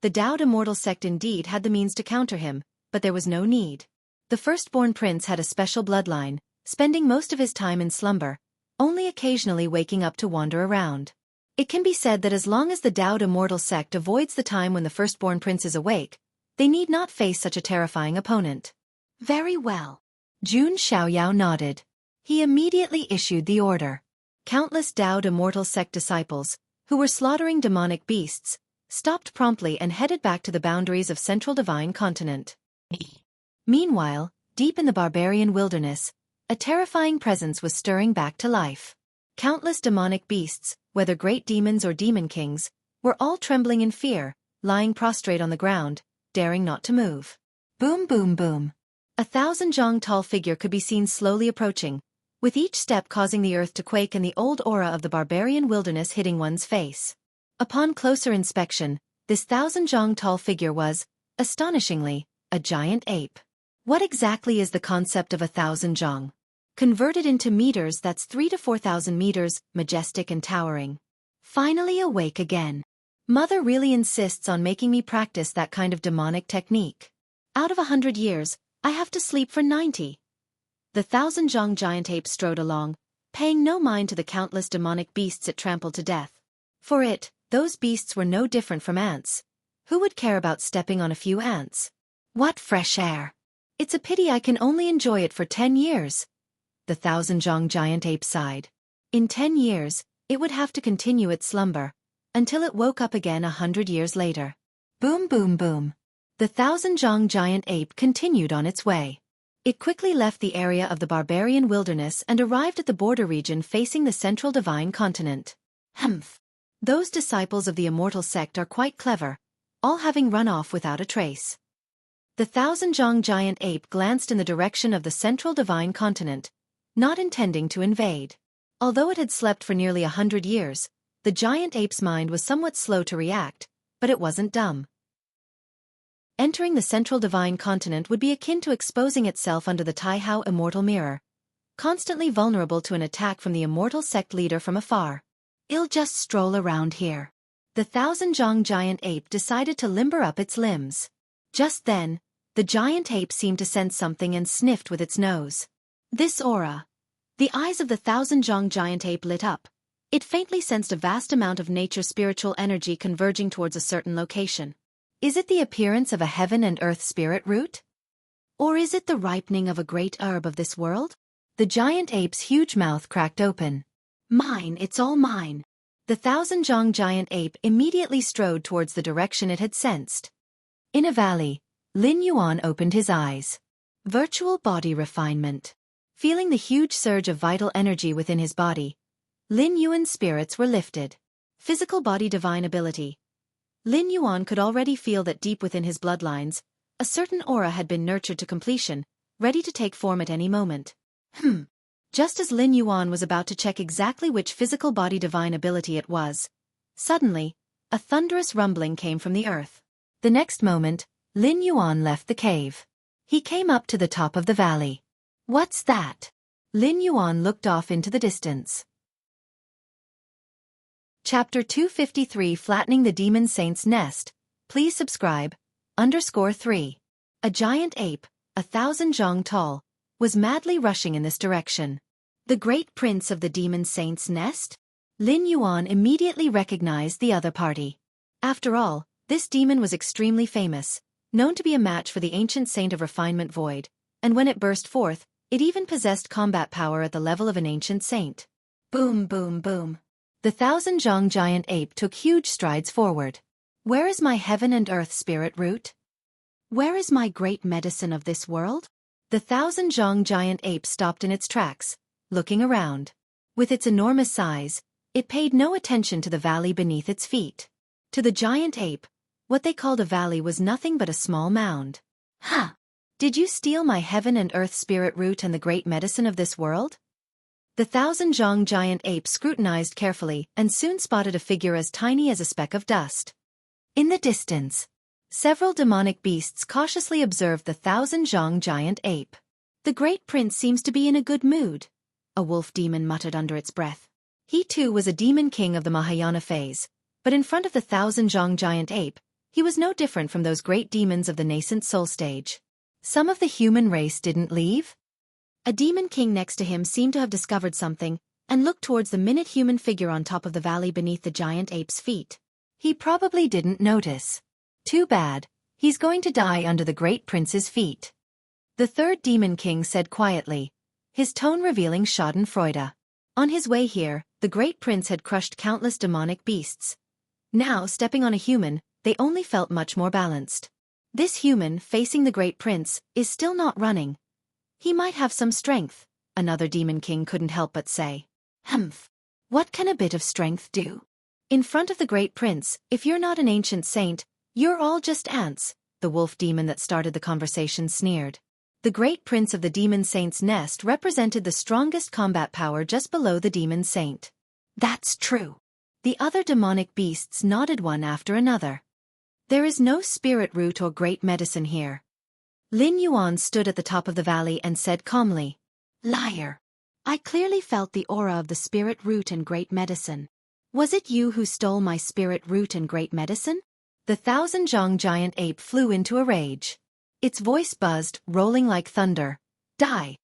The Dowd immortal sect indeed had the means to counter him, but there was no need. The firstborn prince had a special bloodline, spending most of his time in slumber, only occasionally waking up to wander around. It can be said that as long as the Dowd immortal sect avoids the time when the firstborn prince is awake, they need not face such a terrifying opponent. Very well. Jun Xiaoyao nodded. He immediately issued the order. Countless Dowd immortal sect disciples, who were slaughtering demonic beasts, stopped promptly and headed back to the boundaries of Central Divine Continent. Meanwhile, deep in the barbarian wilderness, a terrifying presence was stirring back to life. Countless demonic beasts, whether great demons or demon kings, were all trembling in fear, lying prostrate on the ground, daring not to move. Boom boom boom. 1,000 zhang tall figure could be seen slowly approaching, with each step causing the earth to quake and the old aura of the barbarian wilderness hitting one's face. Upon closer inspection, this 1,000 zhang tall figure was, astonishingly, a giant ape. What exactly is the concept of 1,000 zhang? Converted into meters, that's 3,000 to 4,000 meters, majestic and towering. Finally awake again. Mother really insists on making me practice that kind of demonic technique. Out of 100 years, I have to sleep for 90. The 1,000 zhang giant ape strode along, paying no mind to the countless demonic beasts it trampled to death. For it, those beasts were no different from ants. Who would care about stepping on a few ants? What fresh air! It's a pity I can only enjoy it for 10 years. The 1,000 zhang giant ape sighed. In 10 years, it would have to continue its slumber, until it woke up again 100 years later. Boom boom boom. The 1,000 zhang giant ape continued on its way. It quickly left the area of the barbarian wilderness and arrived at the border region facing the Central Divine Continent. Humph. Those disciples of the immortal sect are quite clever, all having run off without a trace. The 1,000 zhang giant ape glanced in the direction of the Central Divine Continent, not intending to invade. Although it had slept for nearly 100 years, the giant ape's mind was somewhat slow to react, but it wasn't dumb. Entering the Central Divine Continent would be akin to exposing itself under the Taihao immortal mirror, constantly vulnerable to an attack from the immortal sect leader from afar. I'll just stroll around here. The 1,000 zhang giant ape decided to limber up its limbs. Just then, the giant ape seemed to sense something and sniffed with its nose. This aura. The eyes of the 1,000 zhang giant ape lit up. It faintly sensed a vast amount of nature's spiritual energy converging towards a certain location. Is it the appearance of a heaven and earth spirit root? Or is it the ripening of a great herb of this world? The giant ape's huge mouth cracked open. Mine, it's all mine. The 1,000 zhang giant ape immediately strode towards the direction it had sensed. In a valley, Lin Yuan opened his eyes. Virtual body refinement. Feeling the huge surge of vital energy within his body, Lin Yuan's spirits were lifted. Physical body divine ability. Lin Yuan could already feel that deep within his bloodlines, a certain aura had been nurtured to completion, ready to take form at any moment. Just as Lin Yuan was about to check exactly which physical body divine ability it was, suddenly, a thunderous rumbling came from the earth. The next moment, Lin Yuan left the cave. He came up to the top of the valley. What's that? Lin Yuan looked off into the distance. Chapter 253 Flattening the Demon Saint's Nest. Please subscribe. _3. A giant ape, 1,000 zhang tall, was madly rushing in this direction. The great prince of the demon saint's nest? Lin Yuan immediately recognized the other party. After all, this demon was extremely famous, known to be a match for the ancient saint of refinement Void, and when it burst forth, it even possessed combat power at the level of an ancient saint. Boom, boom, boom. The 1,000 zhang giant ape took huge strides forward. Where is my heaven and earth spirit root? Where is my great medicine of this world? The 1,000 zhang giant ape stopped in its tracks, looking around. With its enormous size, it paid no attention to the valley beneath its feet. To the giant ape, what they called a valley was nothing but a small mound. Did you steal my heaven and earth spirit root and the great medicine of this world? The 1,000 zhang giant ape scrutinized carefully and soon spotted a figure as tiny as a speck of dust. In the distance, several demonic beasts cautiously observed the 1,000 zhang giant ape. The great prince seems to be in a good mood, a wolf demon muttered under its breath. He too was a demon king of the Mahayana phase, but in front of the 1,000 zhang giant ape, he was no different from those great demons of the nascent soul stage. Some of the human race didn't leave? A demon king next to him seemed to have discovered something, and looked towards the minute human figure on top of the valley beneath the giant ape's feet. He probably didn't notice. Too bad, he's going to die under the great prince's feet. The third demon king said quietly, his tone revealing schadenfreude. On his way here, the great prince had crushed countless demonic beasts. Now, stepping on a human, they only felt much more balanced. This human, facing the great prince, is still not running. He might have some strength, another demon king couldn't help but say. What can a bit of strength do? In front of the great prince, if you're not an ancient saint, you're all just ants, the wolf demon that started the conversation sneered. The great prince of the demon saint's nest represented the strongest combat power just below the demon saint. That's true. The other demonic beasts nodded one after another. There is no spirit root or great medicine here. Lin Yuan stood at the top of the valley and said calmly, Liar. I clearly felt the aura of the spirit root and great medicine. Was it you who stole my spirit root and great medicine? The 1,000 zhang giant ape flew into a rage. Its voice buzzed, rolling like thunder. Die!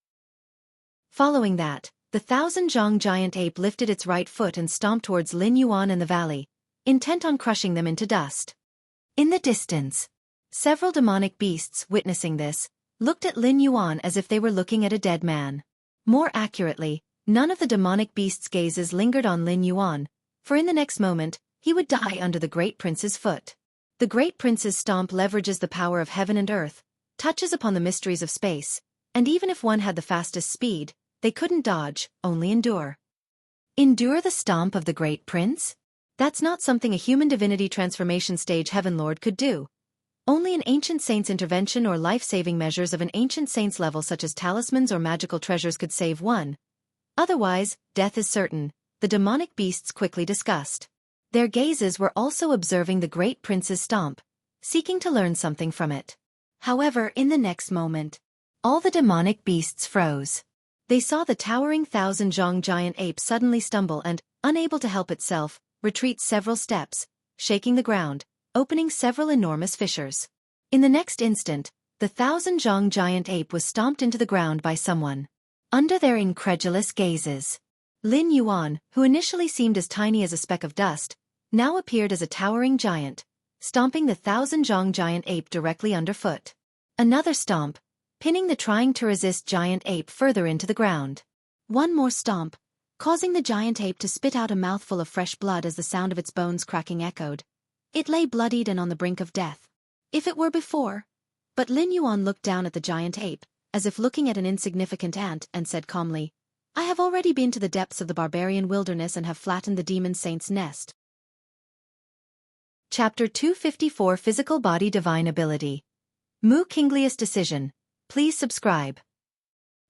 Following that, the 1,000 zhang giant ape lifted its right foot and stomped towards Lin Yuan and the valley, intent on crushing them into dust. In the distance, several demonic beasts, witnessing this, looked at Lin Yuan as if they were looking at a dead man. More accurately, none of the demonic beasts' gazes lingered on Lin Yuan, for in the next moment, he would die under the great prince's foot. The great prince's stomp leverages the power of heaven and earth, touches upon the mysteries of space, and even if one had the fastest speed, they couldn't dodge, only endure. Endure the stomp of the great prince? That's not something a human divinity transformation stage heaven lord could do. Only an ancient saint's intervention or life-saving measures of an ancient saint's level such as talismans or magical treasures could save one. Otherwise, death is certain, the demonic beasts quickly discussed. Their gazes were also observing the great prince's stomp, seeking to learn something from it. However, in the next moment, all the demonic beasts froze. They saw the towering 1,000 zhang giant ape suddenly stumble and, unable to help itself, retreat several steps, shaking the ground, opening several enormous fissures. In the next instant, the 1,000 zhang giant ape was stomped into the ground by someone. Under their incredulous gazes, Lin Yuan, who initially seemed as tiny as a speck of dust, now appeared as a towering giant, stomping the 1,000 zhang giant ape directly underfoot. Another stomp, pinning the trying to resist giant ape further into the ground. One more stomp, causing the giant ape to spit out a mouthful of fresh blood as the sound of its bones cracking echoed. It lay bloodied and on the brink of death. If it were before. But Lin Yuan looked down at the giant ape, as if looking at an insignificant ant, and said calmly, "I have already been to the depths of the barbarian wilderness and have flattened the demon saint's nest." Chapter 254 Physical Body Divine Ability. Mu Kinglius Decision. Please subscribe.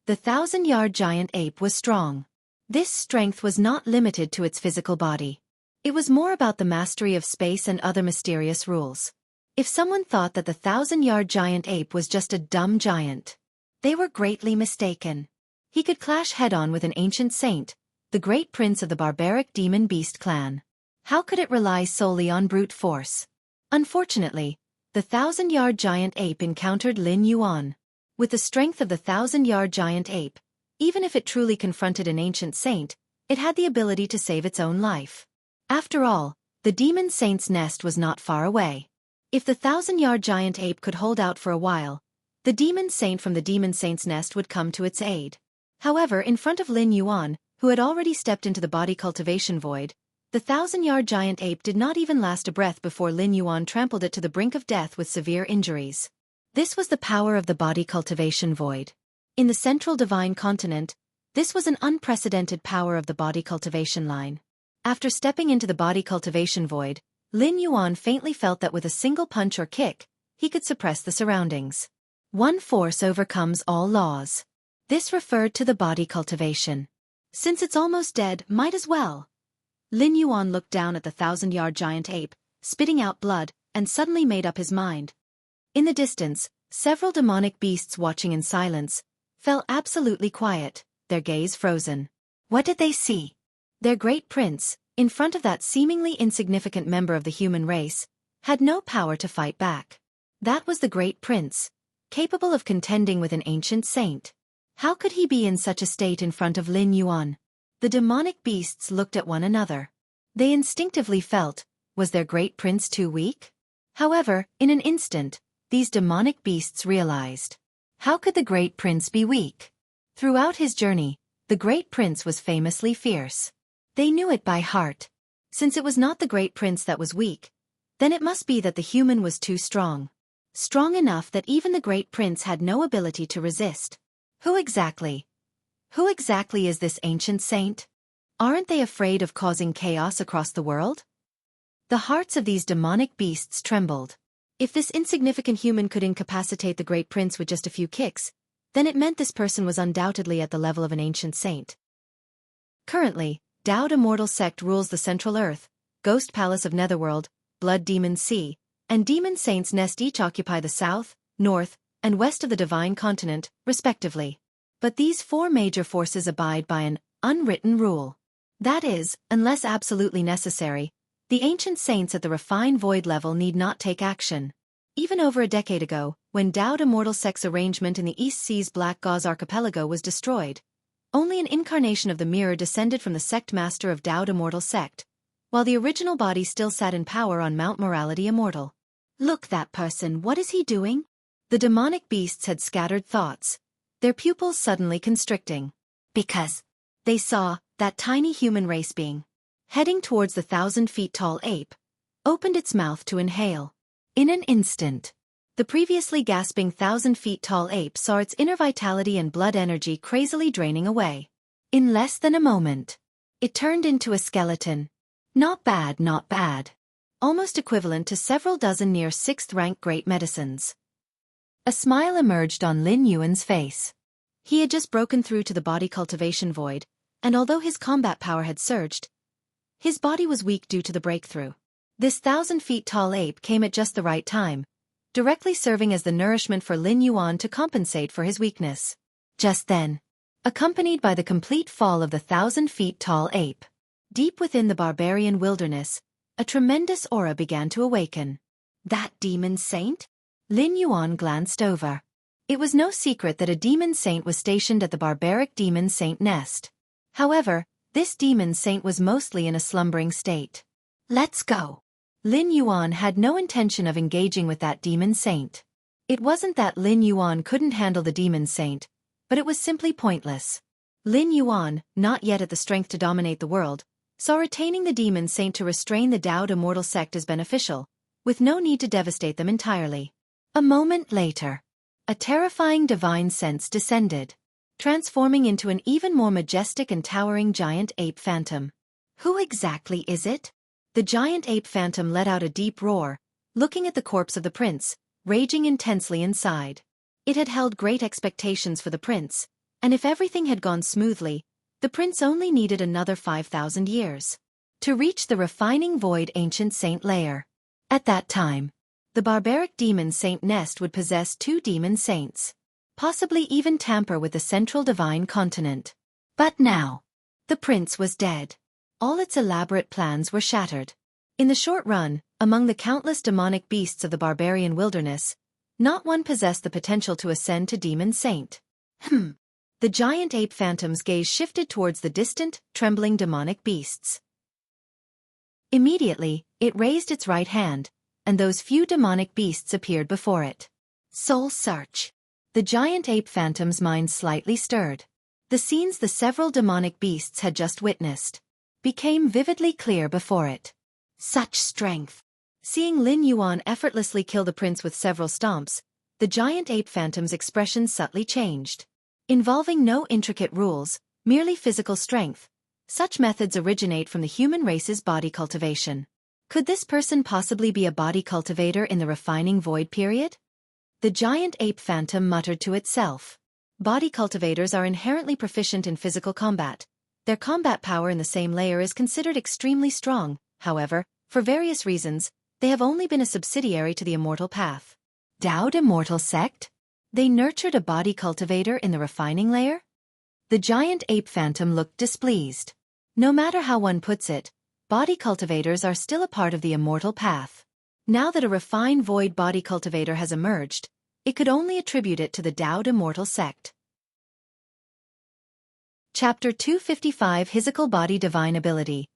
The 1,000-yard giant ape was strong. This strength was not limited to its physical body. It was more about the mastery of space and other mysterious rules. If someone thought that the 1,000-yard giant ape was just a dumb giant, they were greatly mistaken. He could clash head-on with an ancient saint, the great prince of the barbaric demon beast clan. How could it rely solely on brute force? Unfortunately, the 1,000-yard giant ape encountered Lin Yuan. With the strength of the 1,000-yard giant ape, even if it truly confronted an ancient saint, it had the ability to save its own life. After all, the demon saint's nest was not far away. If the 1,000-yard giant ape could hold out for a while, the demon saint from the demon saint's nest would come to its aid. However, in front of Lin Yuan, who had already stepped into the body cultivation void, the 1,000-yard giant ape did not even last a breath before Lin Yuan trampled it to the brink of death with severe injuries. This was the power of the body cultivation void. In the central divine continent, this was an unprecedented power of the body cultivation line. After stepping into the body cultivation void, Lin Yuan faintly felt that with a single punch or kick, he could suppress the surroundings. One force overcomes all laws. This referred to the body cultivation. Since it's almost dead, might as well. Lin Yuan looked down at the 1,000-yard giant ape, spitting out blood, and suddenly made up his mind. In the distance, several demonic beasts watching in silence fell absolutely quiet, their gaze frozen. What did they see? Their great prince, in front of that seemingly insignificant member of the human race, had no power to fight back. That was the great prince, capable of contending with an ancient saint. How could he be in such a state in front of Lin Yuan? The demonic beasts looked at one another. They instinctively felt, was their great prince too weak? However, in an instant, these demonic beasts realized. How could the great prince be weak? Throughout his journey, the great prince was famously fierce. They knew it by heart. Since it was not the great prince that was weak, then it must be that the human was too strong. Strong enough that even the great prince had no ability to resist. Who exactly is this ancient saint? Aren't they afraid of causing chaos across the world? The hearts of these demonic beasts trembled. If this insignificant human could incapacitate the great prince with just a few kicks, then it meant this person was undoubtedly at the level of an ancient saint. Currently, Dowd Immortal Sect rules the Central Earth, Ghost Palace of Netherworld, Blood Demon Sea, and Demon Saint's Nest each occupy the south, north, and west of the Divine Continent, respectively. But these four major forces abide by an unwritten rule. That is, unless absolutely necessary, the ancient saints at the refined void level need not take action. Even over a decade ago, when Dowd Immortal Sect's arrangement in the East Sea's Black Gauze Archipelago was destroyed, only an incarnation of the mirror descended from the sect master of Dowd Immortal Sect, while the original body still sat in power on Mount Morality Immortal. Look, that person, what is he doing? The demonic beasts had scattered thoughts, their pupils suddenly constricting. Because they saw that tiny human race being, heading towards the 1,000-feet-tall ape, opened its mouth to inhale. In an instant, the previously gasping 1,000-feet-tall ape saw its inner vitality and blood energy crazily draining away. In less than a moment, it turned into a skeleton. Not bad, not bad. Almost equivalent to several dozen near 6th-rank great medicines. A smile emerged on Lin Yuan's face. He had just broken through to the body cultivation void, and although his combat power had surged, his body was weak due to the breakthrough. This 1,000-feet-tall ape came at just the right time, directly serving as the nourishment for Lin Yuan to compensate for his weakness. Just then, accompanied by the complete fall of the 1,000-feet-tall ape, deep within the barbarian wilderness, a tremendous aura began to awaken. That demon saint? Lin Yuan glanced over. It was no secret that a demon saint was stationed at the barbaric demon saint nest. However, this demon saint was mostly in a slumbering state. Let's go. Lin Yuan had no intention of engaging with that demon saint. It wasn't that Lin Yuan couldn't handle the demon saint, but it was simply pointless. Lin Yuan, not yet at the strength to dominate the world, saw retaining the demon saint to restrain the Dowd Immortal Sect as beneficial, with no need to devastate them entirely. A moment later, a terrifying divine sense descended, transforming into an even more majestic and towering giant ape phantom. Who exactly is it? The giant ape phantom let out a deep roar, looking at the corpse of the prince, raging intensely inside. It had held great expectations for the prince, and if everything had gone smoothly, the prince only needed another 5,000 years to reach the refining void ancient saint layer. At that time, the barbaric demon saint nest would possess 2 demon saints, possibly even tamper with the central divine continent. But now, the prince was dead. All its elaborate plans were shattered. In the short run, among the countless demonic beasts of the barbarian wilderness, not one possessed the potential to ascend to demon saint. The giant ape phantom's gaze shifted towards the distant, trembling demonic beasts. Immediately, it raised its right hand, and those few demonic beasts appeared before it. Soul search. The giant ape phantom's mind slightly stirred. The scenes the several demonic beasts had just witnessed became vividly clear before it. Such strength. Seeing Lin Yuan effortlessly kill the prince with several stomps, the giant ape phantom's expression subtly changed. Involving no intricate rules, merely physical strength, such methods originate from the human race's body cultivation. Could this person possibly be a body cultivator in the refining void period? The giant ape phantom muttered to itself. Body cultivators are inherently proficient in physical combat. Their combat power in the same layer is considered extremely strong. However, for various reasons, they have only been a subsidiary to the immortal path. Dowd immortal sect? They nurtured a body cultivator in the refining layer? The giant ape phantom looked displeased. No matter how one puts it, body cultivators are still a part of the immortal path. Now that a refined void body cultivator has emerged, it could only attribute it to the Dowd immortal sect. Chapter 255 Physical Body Divine Ability.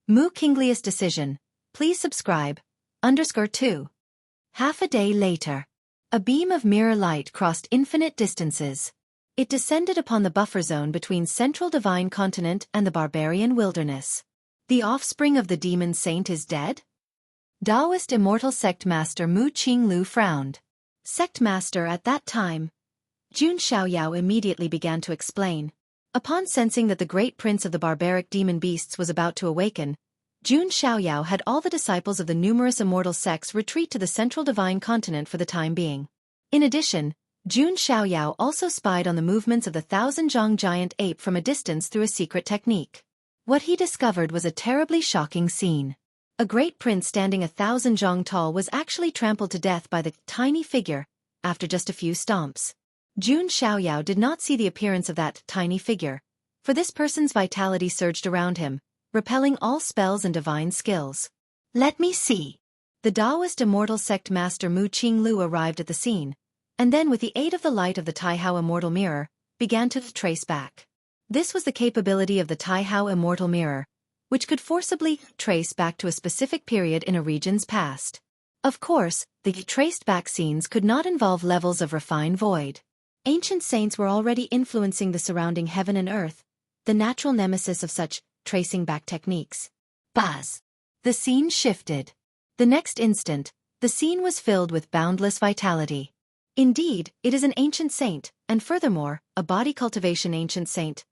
Mu Kinglius Decision. Please subscribe. _2. Half a day later. A beam of mirror light crossed infinite distances. It descended upon the buffer zone between Central Divine Continent and the barbarian wilderness. The offspring of the demon saint is dead? Taoist Immortal Sect Master Mu Qinglu frowned. Sect Master at that time. Jun Xiaoyao immediately began to explain. Upon sensing that the great prince of the barbaric demon beasts was about to awaken, Jun Xiaoyao had all the disciples of the numerous immortal sects retreat to the Central Divine Continent for the time being. In addition, Jun Xiaoyao also spied on the movements of the thousand-zhang giant ape from a distance through a secret technique. What he discovered was a terribly shocking scene. A great prince standing 1,000 zhang tall was actually trampled to death by the tiny figure, after just a few stomps. Jun Xiaoyao did not see the appearance of that tiny figure, for this person's vitality surged around him, repelling all spells and divine skills. Let me see. The Taoist Immortal Sect Master Mu Qinglu arrived at the scene, and then with the aid of the light of the Taihao Immortal Mirror, began to trace back. This was the capability of the Taihao Immortal Mirror, which could forcibly trace back to a specific period in a region's past. Of course, the traced back scenes could not involve levels of refined void. Ancient saints were already influencing the surrounding heaven and earth, the natural nemesis of such tracing back techniques. Buzz! The scene shifted. The next instant, the scene was filled with boundless vitality. Indeed, it is an ancient saint, and furthermore, a body cultivation ancient saint.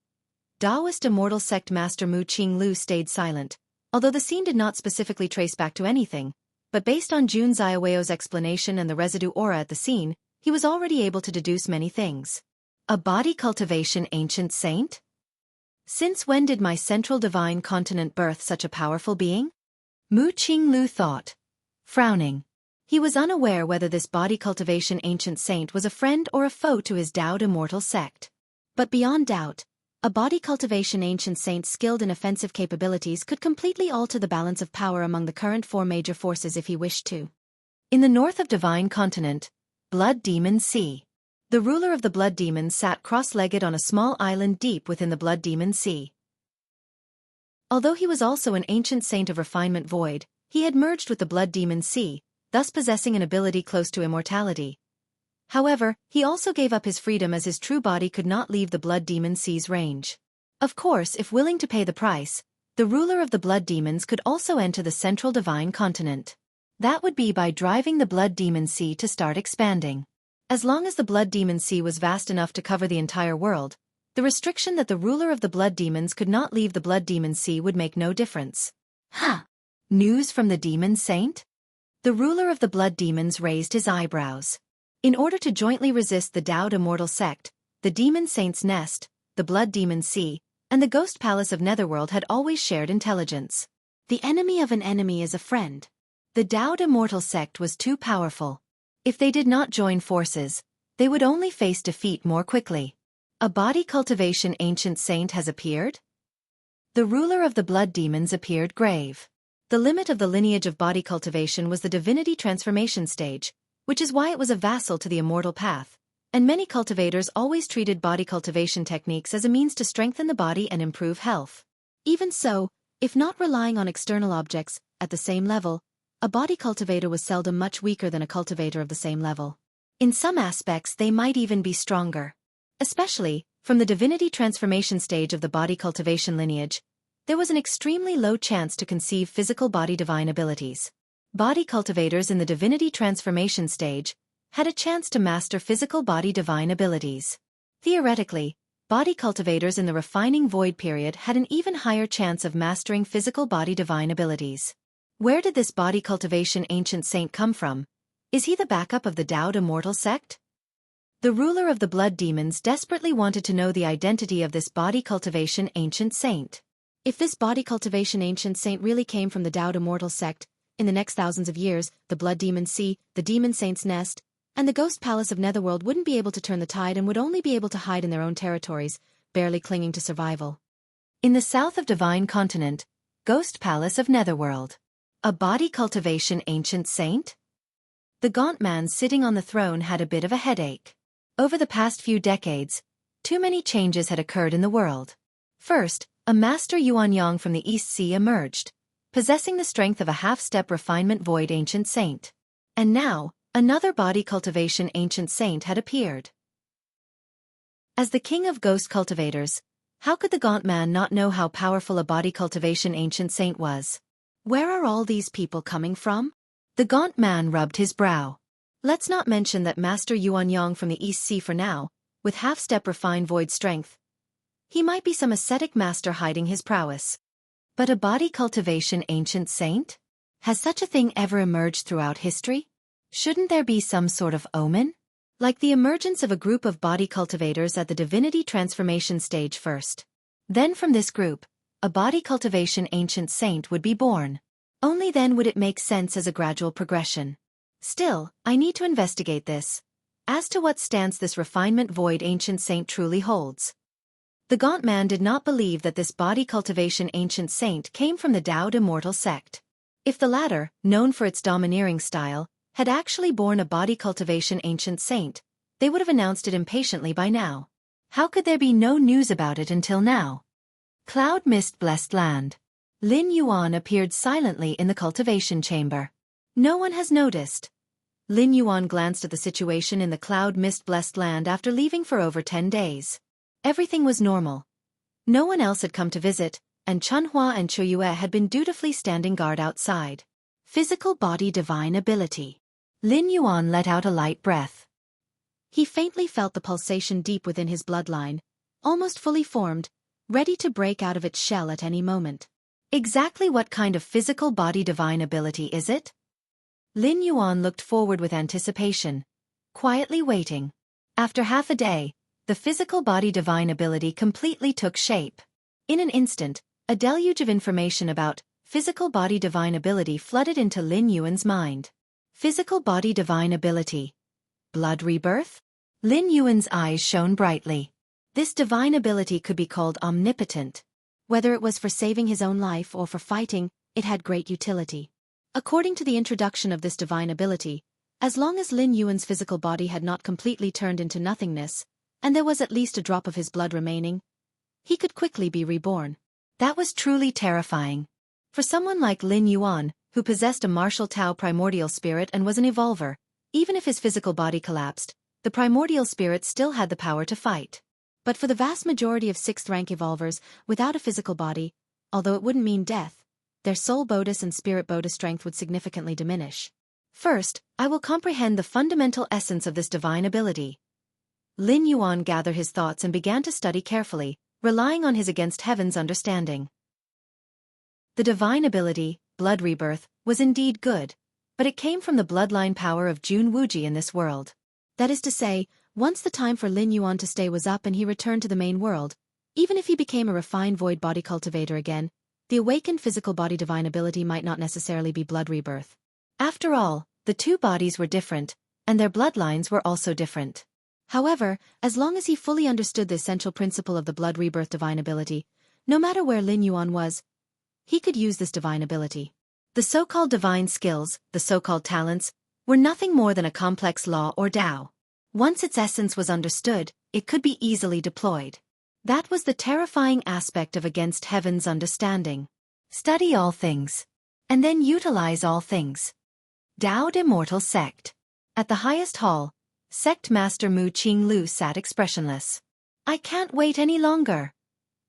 Taoist Immortal Sect Master Mu Qinglu stayed silent, although the scene did not specifically trace back to anything, but based on Jun Xiaoyao's explanation and the residue aura at the scene, he was already able to deduce many things. A body cultivation ancient saint? Since when did my Central Divine Continent birth such a powerful being? Mu Qinglu thought. Frowning. He was unaware whether this body cultivation ancient saint was a friend or a foe to his Dowd Immortal Sect. But beyond doubt, a body cultivation ancient saint skilled in offensive capabilities could completely alter the balance of power among the current 4 major forces if he wished to. In the north of Divine Continent, Blood Demon Sea. The ruler of the Blood Demons sat cross-legged on a small island deep within the Blood Demon Sea. Although he was also an ancient saint of refinement void, he had merged with the Blood Demon Sea, thus possessing an ability close to immortality. However, he also gave up his freedom as his true body could not leave the Blood Demon Sea's range. Of course, if willing to pay the price, the ruler of the Blood Demons could also enter the Central Divine Continent. That would be by driving the Blood Demon Sea to start expanding. As long as the Blood Demon Sea was vast enough to cover the entire world, the restriction that the ruler of the Blood Demons could not leave the Blood Demon Sea would make no difference. Huh? News from the Demon Saint? The ruler of the Blood Demons raised his eyebrows. In order to jointly resist the Dowd Immortal Sect, the Demon Saint's nest, the Blood Demon Sea, and the Ghost Palace of Netherworld had always shared intelligence. The enemy of an enemy is a friend. The Dowd Immortal Sect was too powerful. If they did not join forces, they would only face defeat more quickly. A body cultivation ancient saint has appeared? The ruler of the Blood Demons appeared grave. The limit of the lineage of body cultivation was the divinity transformation stage, which is why it was a vassal to the immortal path, and many cultivators always treated body cultivation techniques as a means to strengthen the body and improve health. Even so, if not relying on external objects, at the same level, a body cultivator was seldom much weaker than a cultivator of the same level. In some aspects they might even be stronger. Especially, from the divinity transformation stage of the body cultivation lineage, there was an extremely low chance to conceive physical body divine abilities. Body cultivators in the divinity transformation stage had a chance to master physical body divine abilities. Theoretically, body cultivators in the refining void period had an even higher chance of mastering physical body divine abilities. Where did this body cultivation ancient saint come from? Is he the backup of the Dowd Immortal Sect? The ruler of the Blood Demons desperately wanted to know the identity of this body cultivation ancient saint. If this body cultivation ancient saint really came from the Dowd Immortal Sect, in the next thousands of years, the Blood Demon Sea, the Demon Saint's Nest, and the Ghost Palace of Netherworld wouldn't be able to turn the tide and would only be able to hide in their own territories, barely clinging to survival. In the south of Divine Continent, Ghost Palace of Netherworld. A body cultivation ancient saint? The gaunt man sitting on the throne had a bit of a headache. Over the past few decades, too many changes had occurred in the world. First, a master Yuanyang from the East Sea emerged, possessing the strength of a half-step refinement void ancient saint. And now, another body cultivation ancient saint had appeared. As the king of ghost cultivators, how could the gaunt man not know how powerful a body cultivation ancient saint was? Where are all these people coming from? The gaunt man rubbed his brow. Let's not mention that Master Yuanyang from the East Sea for now, with half-step refined void strength. He might be some ascetic master hiding his prowess. But a body cultivation ancient saint? Has such a thing ever emerged throughout history? Shouldn't there be some sort of omen? Like the emergence of a group of body cultivators at the divinity transformation stage first. Then from this group, a body cultivation ancient saint would be born. Only then would it make sense as a gradual progression. Still, I need to investigate this, as to what stance this refinement void ancient saint truly holds. The gaunt man did not believe that this body cultivation ancient saint came from the Dowd Immortal Sect. If the latter, known for its domineering style, had actually born a body cultivation ancient saint, they would have announced it impatiently by now. How could there be no news about it until now? Cloud Mist Blessed Land. Lin Yuan appeared silently in the cultivation chamber. No one has noticed. Lin Yuan glanced at the situation in the Cloud Mist Blessed Land after leaving for over 10 days. Everything was normal. No one else had come to visit, and Chunhua and Choyue had been dutifully standing guard outside. Physical body divine ability. Lin Yuan let out a light breath. He faintly felt the pulsation deep within his bloodline, almost fully formed, ready to break out of its shell at any moment. Exactly what kind of physical body divine ability is it? Lin Yuan looked forward with anticipation, quietly waiting. After half a day, the physical body divine ability completely took shape. In an instant, a deluge of information about physical body divine ability flooded into Lin Yuan's mind. Physical body divine ability. Blood rebirth? Lin Yuan's eyes shone brightly. This divine ability could be called omnipotent. Whether it was for saving his own life or for fighting, it had great utility. According to the introduction of this divine ability, as long as Lin Yuan's physical body had not completely turned into nothingness, and there was at least a drop of his blood remaining, he could quickly be reborn. That was truly terrifying. For someone like Lin Yuan, who possessed a martial Tao primordial spirit and was an evolver, even if his physical body collapsed, the primordial spirit still had the power to fight. But for the vast majority of 6th rank evolvers, without a physical body, although it wouldn't mean death, their soul bodhis and spirit bodhis strength would significantly diminish. First, I will comprehend the fundamental essence of this divine ability. Lin Yuan gathered his thoughts and began to study carefully, relying on his against heaven's understanding. The divine ability, blood rebirth, was indeed good, but it came from the bloodline power of Jianghu in this world. That is to say, once the time for Lin Yuan to stay was up and he returned to the main world, even if he became a refined void body cultivator again, the awakened physical body divine ability might not necessarily be blood rebirth. After all, the two bodies were different, and their bloodlines were also different. However, as long as he fully understood the essential principle of the blood rebirth divine ability, no matter where Lin Yuan was, he could use this divine ability. The so-called divine skills, the so-called talents, were nothing more than a complex law or Tao. Once its essence was understood, it could be easily deployed. That was the terrifying aspect of against heaven's understanding. Study all things, and then utilize all things. Dao Immortal Sect. At the highest hall, Sect Master Mu Qinglu sat expressionless. I can't wait any longer.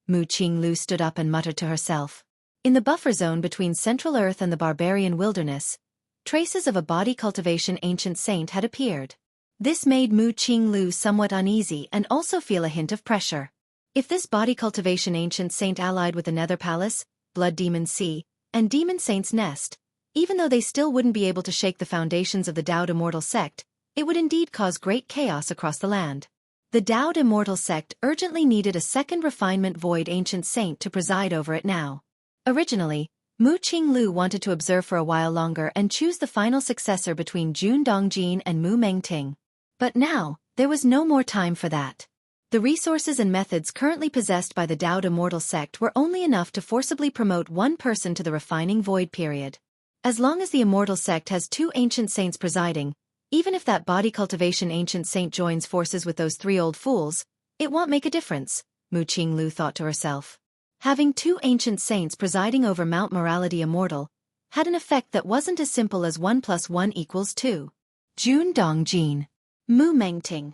Mu Qinglu stood up and muttered to herself. In the buffer zone between Central Earth and the barbarian wilderness, traces of a body cultivation ancient saint had appeared. This made Mu Qinglu somewhat uneasy and also feel a hint of pressure. If this body cultivation ancient saint allied with the Nether Palace, Blood Demon Sea, and Demon Saint's Nest, even though they still wouldn't be able to shake the foundations of the Dao Immortal Sect, it would indeed cause great chaos across the land. The Dao Immortal Sect urgently needed a second refinement void ancient saint to preside over it now. Originally, Mu Qinglu wanted to observe for a while longer and choose the final successor between Jun Dongjin and Mu Mengting. But now, there was no more time for that. The resources and methods currently possessed by the Dao Immortal Sect were only enough to forcibly promote one person to the refining void period. As long as the Immortal Sect has two ancient saints presiding, even if that body cultivation ancient saint joins forces with those three old fools, it won't make a difference, Mu Qinglu thought to herself. Having two ancient saints presiding over Mount Morality Immortal had an effect that wasn't as simple as 1 + 1 = 2. Jun Dongjin, Mu Mengting.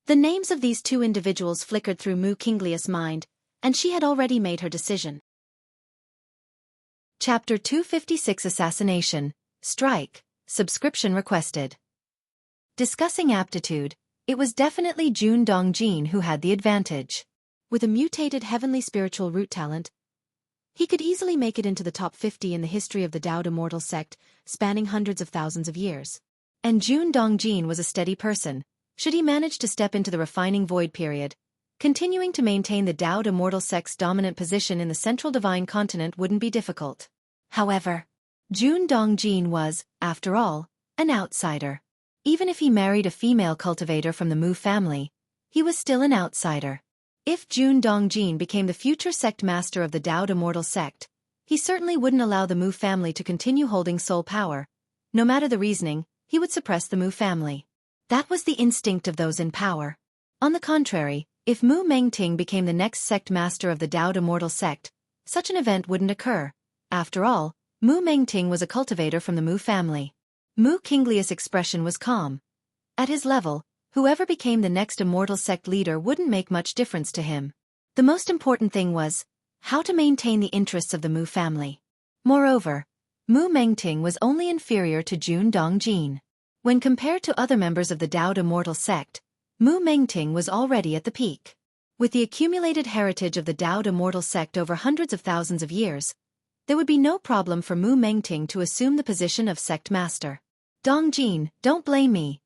The names of these two individuals flickered through Mu Qinglia's mind, and she had already made her decision. Chapter 256 Assassination, Strike, Subscription Requested. Discussing aptitude, it was definitely Jun Dongjin who had the advantage. With a mutated heavenly spiritual root talent, he could easily make it into the top 50 in the history of the Dao Immortal Sect, spanning hundreds of thousands of years. And Jun Dongjin was a steady person. Should he manage to step into the refining void period, continuing to maintain the Dao Immortal Sect's dominant position in the Central Divine Continent wouldn't be difficult. However, Jun Dongjin was, after all, an outsider. Even if he married a female cultivator from the Mu family, he was still an outsider. If Jun Dongjin became the future sect master of the Dao Immortal Sect, he certainly wouldn't allow the Mu family to continue holding sole power. No matter the reasoning, he would suppress the Mu family. That was the instinct of those in power. On the contrary, if Mu Mengting became the next sect master of the Dao Immortal Sect, such an event wouldn't occur. After all, Mu Mengting was a cultivator from the Mu family. Mu Qinglia's expression was calm. At his level, whoever became the next Immortal Sect leader wouldn't make much difference to him. The most important thing was how to maintain the interests of the Mu family. Moreover, Mu Mengting was only inferior to Jun Dongjin. When compared to other members of the Dao Immortal Sect, Mu Mengting was already at the peak. With the accumulated heritage of the Dao Immortal Sect over hundreds of thousands of years, there would be no problem for Mu Mengting to assume the position of sect master. Dongjin, don't blame me.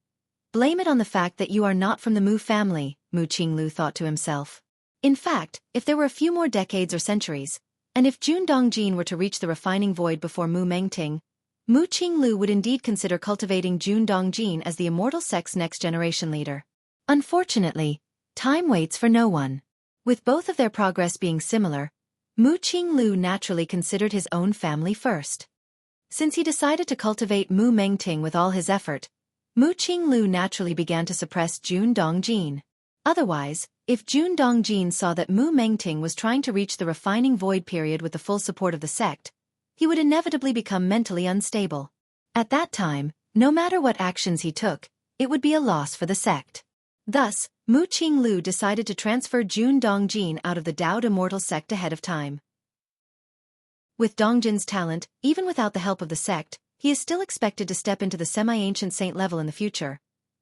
Blame it on the fact that you are not from the Mu family, Mu Qinglu thought to himself. In fact, if there were a few more decades or centuries, and if Jun Dongjin were to reach the refining void before Mu Mengting, Mu Qinglu would indeed consider cultivating Jun Dongjin as the Immortal Sect's next generation leader. Unfortunately, time waits for no one. With both of their progress being similar, Mu Qinglu naturally considered his own family first. Since he decided to cultivate Mu Mengting with all his effort, Mu Qinglu naturally began to suppress Jun Dongjin. Otherwise, if Jun Dongjin saw that Mu Mengting was trying to reach the refining void period with the full support of the sect, he would inevitably become mentally unstable. At that time, no matter what actions he took, it would be a loss for the sect. Thus, Mu Qinglu decided to transfer Jun Dongjin out of the Dao Immortal Sect ahead of time. With Dongjin's talent, even without the help of the sect, he is still expected to step into the semi-ancient saint level in the future.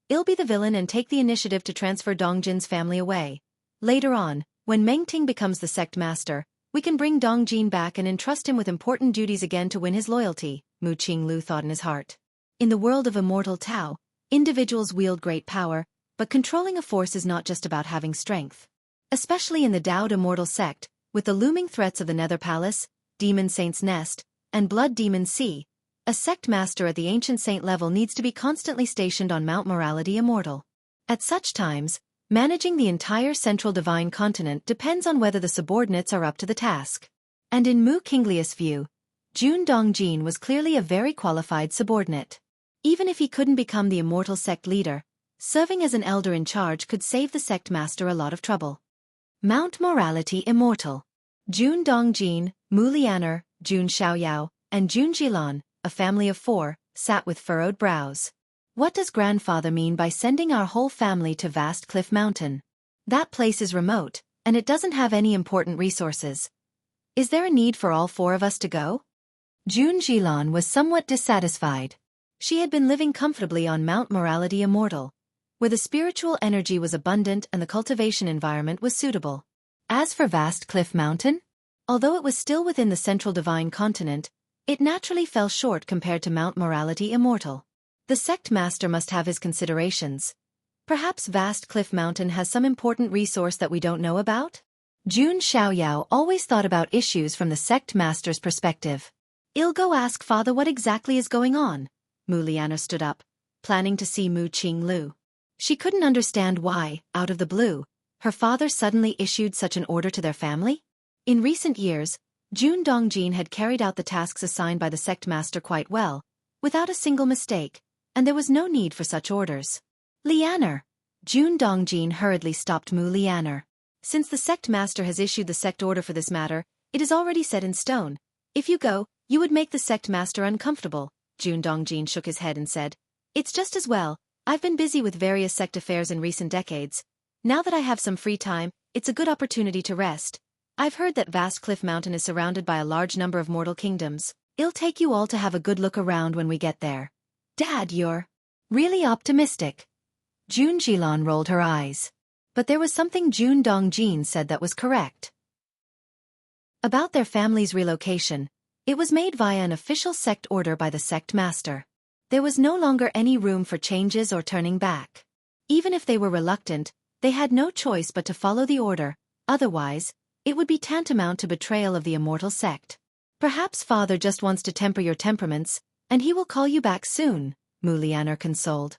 He'll be the villain and take the initiative to transfer Dongjin's family away. Later on, when Mengting becomes the sect master, we can bring Dongjin back and entrust him with important duties again to win his loyalty, Mu Qinglu thought in his heart. In the world of immortal Tao, individuals wield great power, but controlling a force is not just about having strength. Especially in the Daoed Immortal sect, with the looming threats of the Nether Palace, Demon Saint's Nest, and Blood Demon Sea, a sect master at the ancient saint level needs to be constantly stationed on Mount Morality Immortal. At such times, managing the entire central divine continent depends on whether the subordinates are up to the task. And in Mu Qinglius' view, Jun Dongjin was clearly a very qualified subordinate. Even if he couldn't become the immortal sect leader, serving as an elder in charge could save the sect master a lot of trouble. Mount Morality Immortal. Jun Dongjin, Mu Lianer, Jun Xiaoyao, and Jun Jilan, a family of 4, sat with furrowed brows. What does grandfather mean by sending our whole family to Vast Cliff Mountain? That place is remote, and it doesn't have any important resources. Is there a need for all 4 of us to go? Jun Jilan was somewhat dissatisfied. She had been living comfortably on Mount Morality Immortal, where the spiritual energy was abundant and the cultivation environment was suitable. As for Vast Cliff Mountain, although it was still within the central divine continent, it naturally fell short compared to Mount Morality Immortal. The sect master must have his considerations. Perhaps Vast Cliff Mountain has some important resource that we don't know about? Jun Xiaoyao always thought about issues from the sect master's perspective. I'll go ask father what exactly is going on. Mu Lianer stood up, planning to see Mu Qinglu. She couldn't understand why, out of the blue, her father suddenly issued such an order to their family. In recent years, Jun Dongjin had carried out the tasks assigned by the sect master quite well, without a single mistake, and there was no need for such orders. Lianer. Jun Dongjin hurriedly stopped Mu Lianer. Since the sect master has issued the sect order for this matter, it is already set in stone. If you go, you would make the sect master uncomfortable. Jun Dongjin shook his head and said, It's just as well. I've been busy with various sect affairs in recent decades. Now that I have some free time, it's a good opportunity to rest. I've heard that Vast Cliff Mountain is surrounded by a large number of mortal kingdoms. It'll take you all to have a good look around when we get there. Dad, you're really optimistic. Jun Jilan rolled her eyes. But there was something Jun Dongjin said that was correct. About their family's relocation, it was made via an official sect order by the sect master. There was no longer any room for changes or turning back. Even if they were reluctant, they had no choice but to follow the order, otherwise, it would be tantamount to betrayal of the immortal sect. Perhaps father just wants to temper your temperaments, and he will call you back soon, Mu Lianer consoled.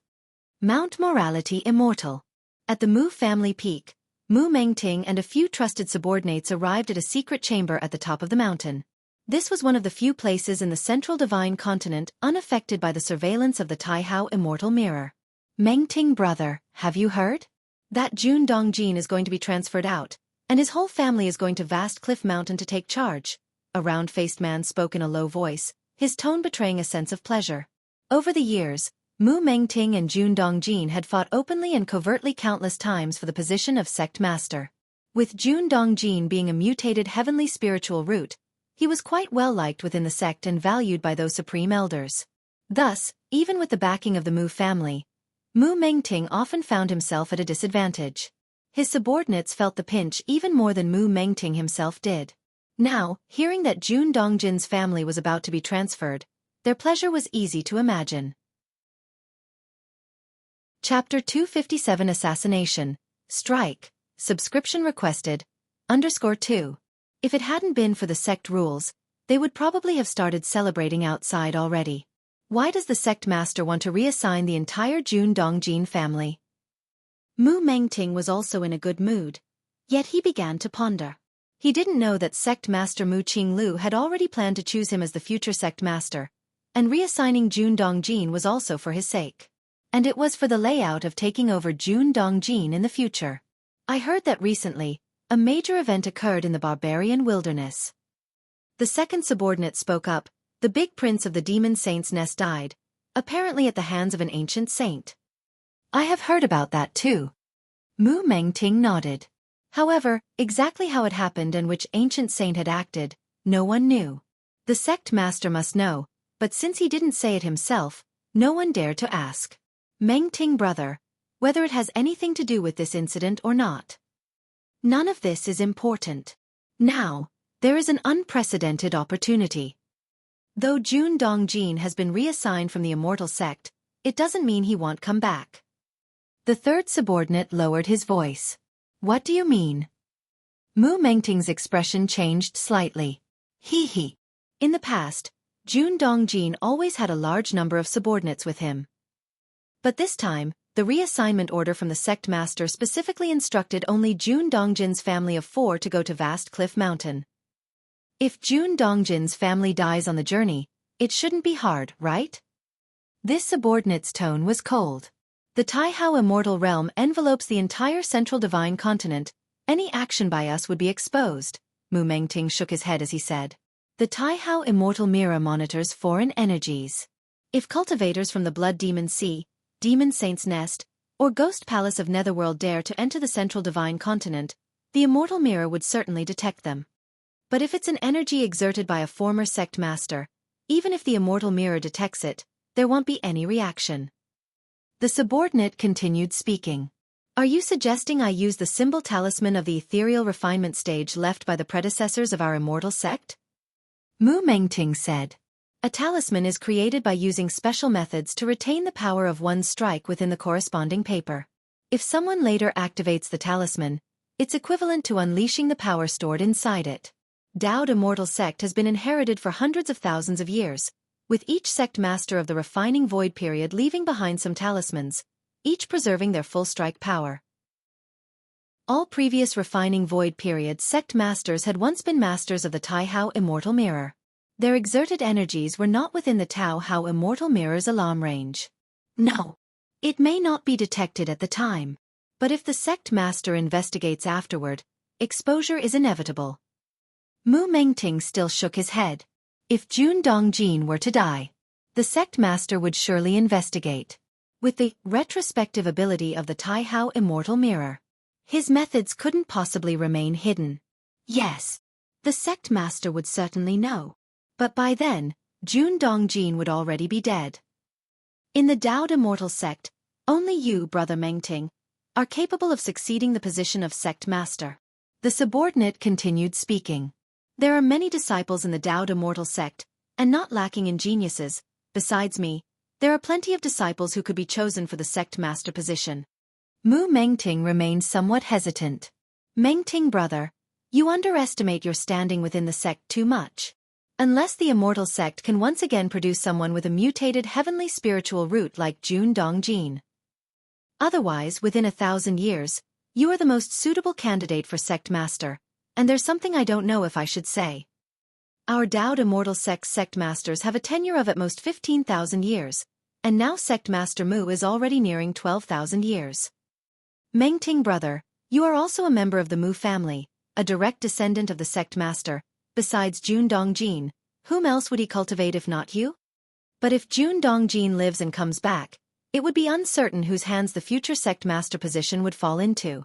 Mount Morality Immortal. At the Mu family peak, Mu Mengting and a few trusted subordinates arrived at a secret chamber at the top of the mountain. This was one of the few places in the central divine continent unaffected by the surveillance of the Taihao Immortal Mirror. Mengting brother, have you heard? That Jun Dongjin is going to be transferred out, and his whole family is going to Vast Cliff Mountain to take charge. A round-faced man spoke in a low voice, his tone betraying a sense of pleasure. Over the years, Mu Mengting and Jun Dongjin had fought openly and covertly countless times for the position of sect master. With Jun Dongjin being a mutated heavenly spiritual root, he was quite well liked within the sect and valued by those supreme elders. Thus, even with the backing of the Mu family, Mu Mengting often found himself at a disadvantage. His subordinates felt the pinch even more than Mu Mengting himself did. Now, hearing that Jun Dongjin's family was about to be transferred, their pleasure was easy to imagine. Chapter 257 Assassination. Strike. Subscription requested. _2. If it hadn't been for the sect rules, they would probably have started celebrating outside already. Why does the sect master want to reassign the entire Jun Dongjin family? Mu Mengting was also in a good mood. Yet he began to ponder. He didn't know that sect master Mu Qinglu had already planned to choose him as the future sect master, and reassigning Jun Dongjin was also for his sake. And it was for the layout of taking over Jun Dongjin in the future. I heard that recently, a major event occurred in the barbarian wilderness. The second subordinate spoke up. The big prince of the demon saint's nest died, apparently at the hands of an ancient saint. I have heard about that too. Mu Mengting nodded. However, exactly how it happened and which ancient saint had acted, no one knew. The sect master must know, but since he didn't say it himself, no one dared to ask. Mengting brother, whether it has anything to do with this incident or not. None of this is important. Now, there is an unprecedented opportunity. Though Jun Dongjin has been reassigned from the immortal sect, it doesn't mean he won't come back. The third subordinate lowered his voice. What do you mean? Mu Mengting's expression changed slightly. He. In the past, Jun Dongjin always had a large number of subordinates with him. But this time, the reassignment order from the sect master specifically instructed only Jun Dongjin's family of 4 to go to Vast Cliff Mountain. If Jun Dongjin's family dies on the journey, it shouldn't be hard, right? This subordinate's tone was cold. The Taihao immortal realm envelopes the entire central divine continent. Any action by us would be exposed. Mu Mengting shook his head as he said. The Taihao immortal mirror monitors foreign energies. If cultivators from the Blood Demon Sea, Demon Saint's Nest, or Ghost Palace of Netherworld dare to enter the central divine continent, the immortal mirror would certainly detect them. But if it's an energy exerted by a former sect master, even if the immortal mirror detects it, there won't be any reaction. The subordinate continued speaking. Are you suggesting I use the symbol talisman of the ethereal refinement stage left by the predecessors of our immortal sect? Mu Mengting said. A talisman is created by using special methods to retain the power of one's strike within the corresponding paper. If someone later activates the talisman, it's equivalent to unleashing the power stored inside it. Dao's immortal sect has been inherited for hundreds of thousands of years, with each sect master of the refining void period leaving behind some talismans, each preserving their full strike power. All previous refining void period sect masters had once been masters of the Taihao immortal mirror. Their exerted energies were not within the Taihao immortal mirror's alarm range. No. It may not be detected at the time, but if the sect master investigates afterward, exposure is inevitable. Mu Mengting still shook his head. If Jun Dongjin were to die, the sect master would surely investigate. With the retrospective ability of the Taihao immortal mirror, his methods couldn't possibly remain hidden. Yes, the sect master would certainly know. But by then, Jun Dongjin would already be dead. In the Dao's immortal sect, only you, Brother Mengting, are capable of succeeding the position of sect master. The subordinate continued speaking. There are many disciples in the Dao's immortal sect, and not lacking in geniuses. Besides me, there are plenty of disciples who could be chosen for the sect master position. Mu Mengting remained somewhat hesitant. Mengting brother, you underestimate your standing within the sect too much. Unless the immortal sect can once again produce someone with a mutated heavenly spiritual root like Jun Dongjin. Otherwise, within 1,000 years, you are the most suitable candidate for sect master, and there's something I don't know if I should say. Our Dao's immortal sect masters have a tenure of at most 15,000 years, and now sect master Mu is already nearing 12,000 years. Mengting brother, you are also a member of the Mu family, a direct descendant of the sect master. Besides Jun Dongjin, whom else would he cultivate if not you? But if Jun Dongjin lives and comes back, it would be uncertain whose hands the future sect master position would fall into.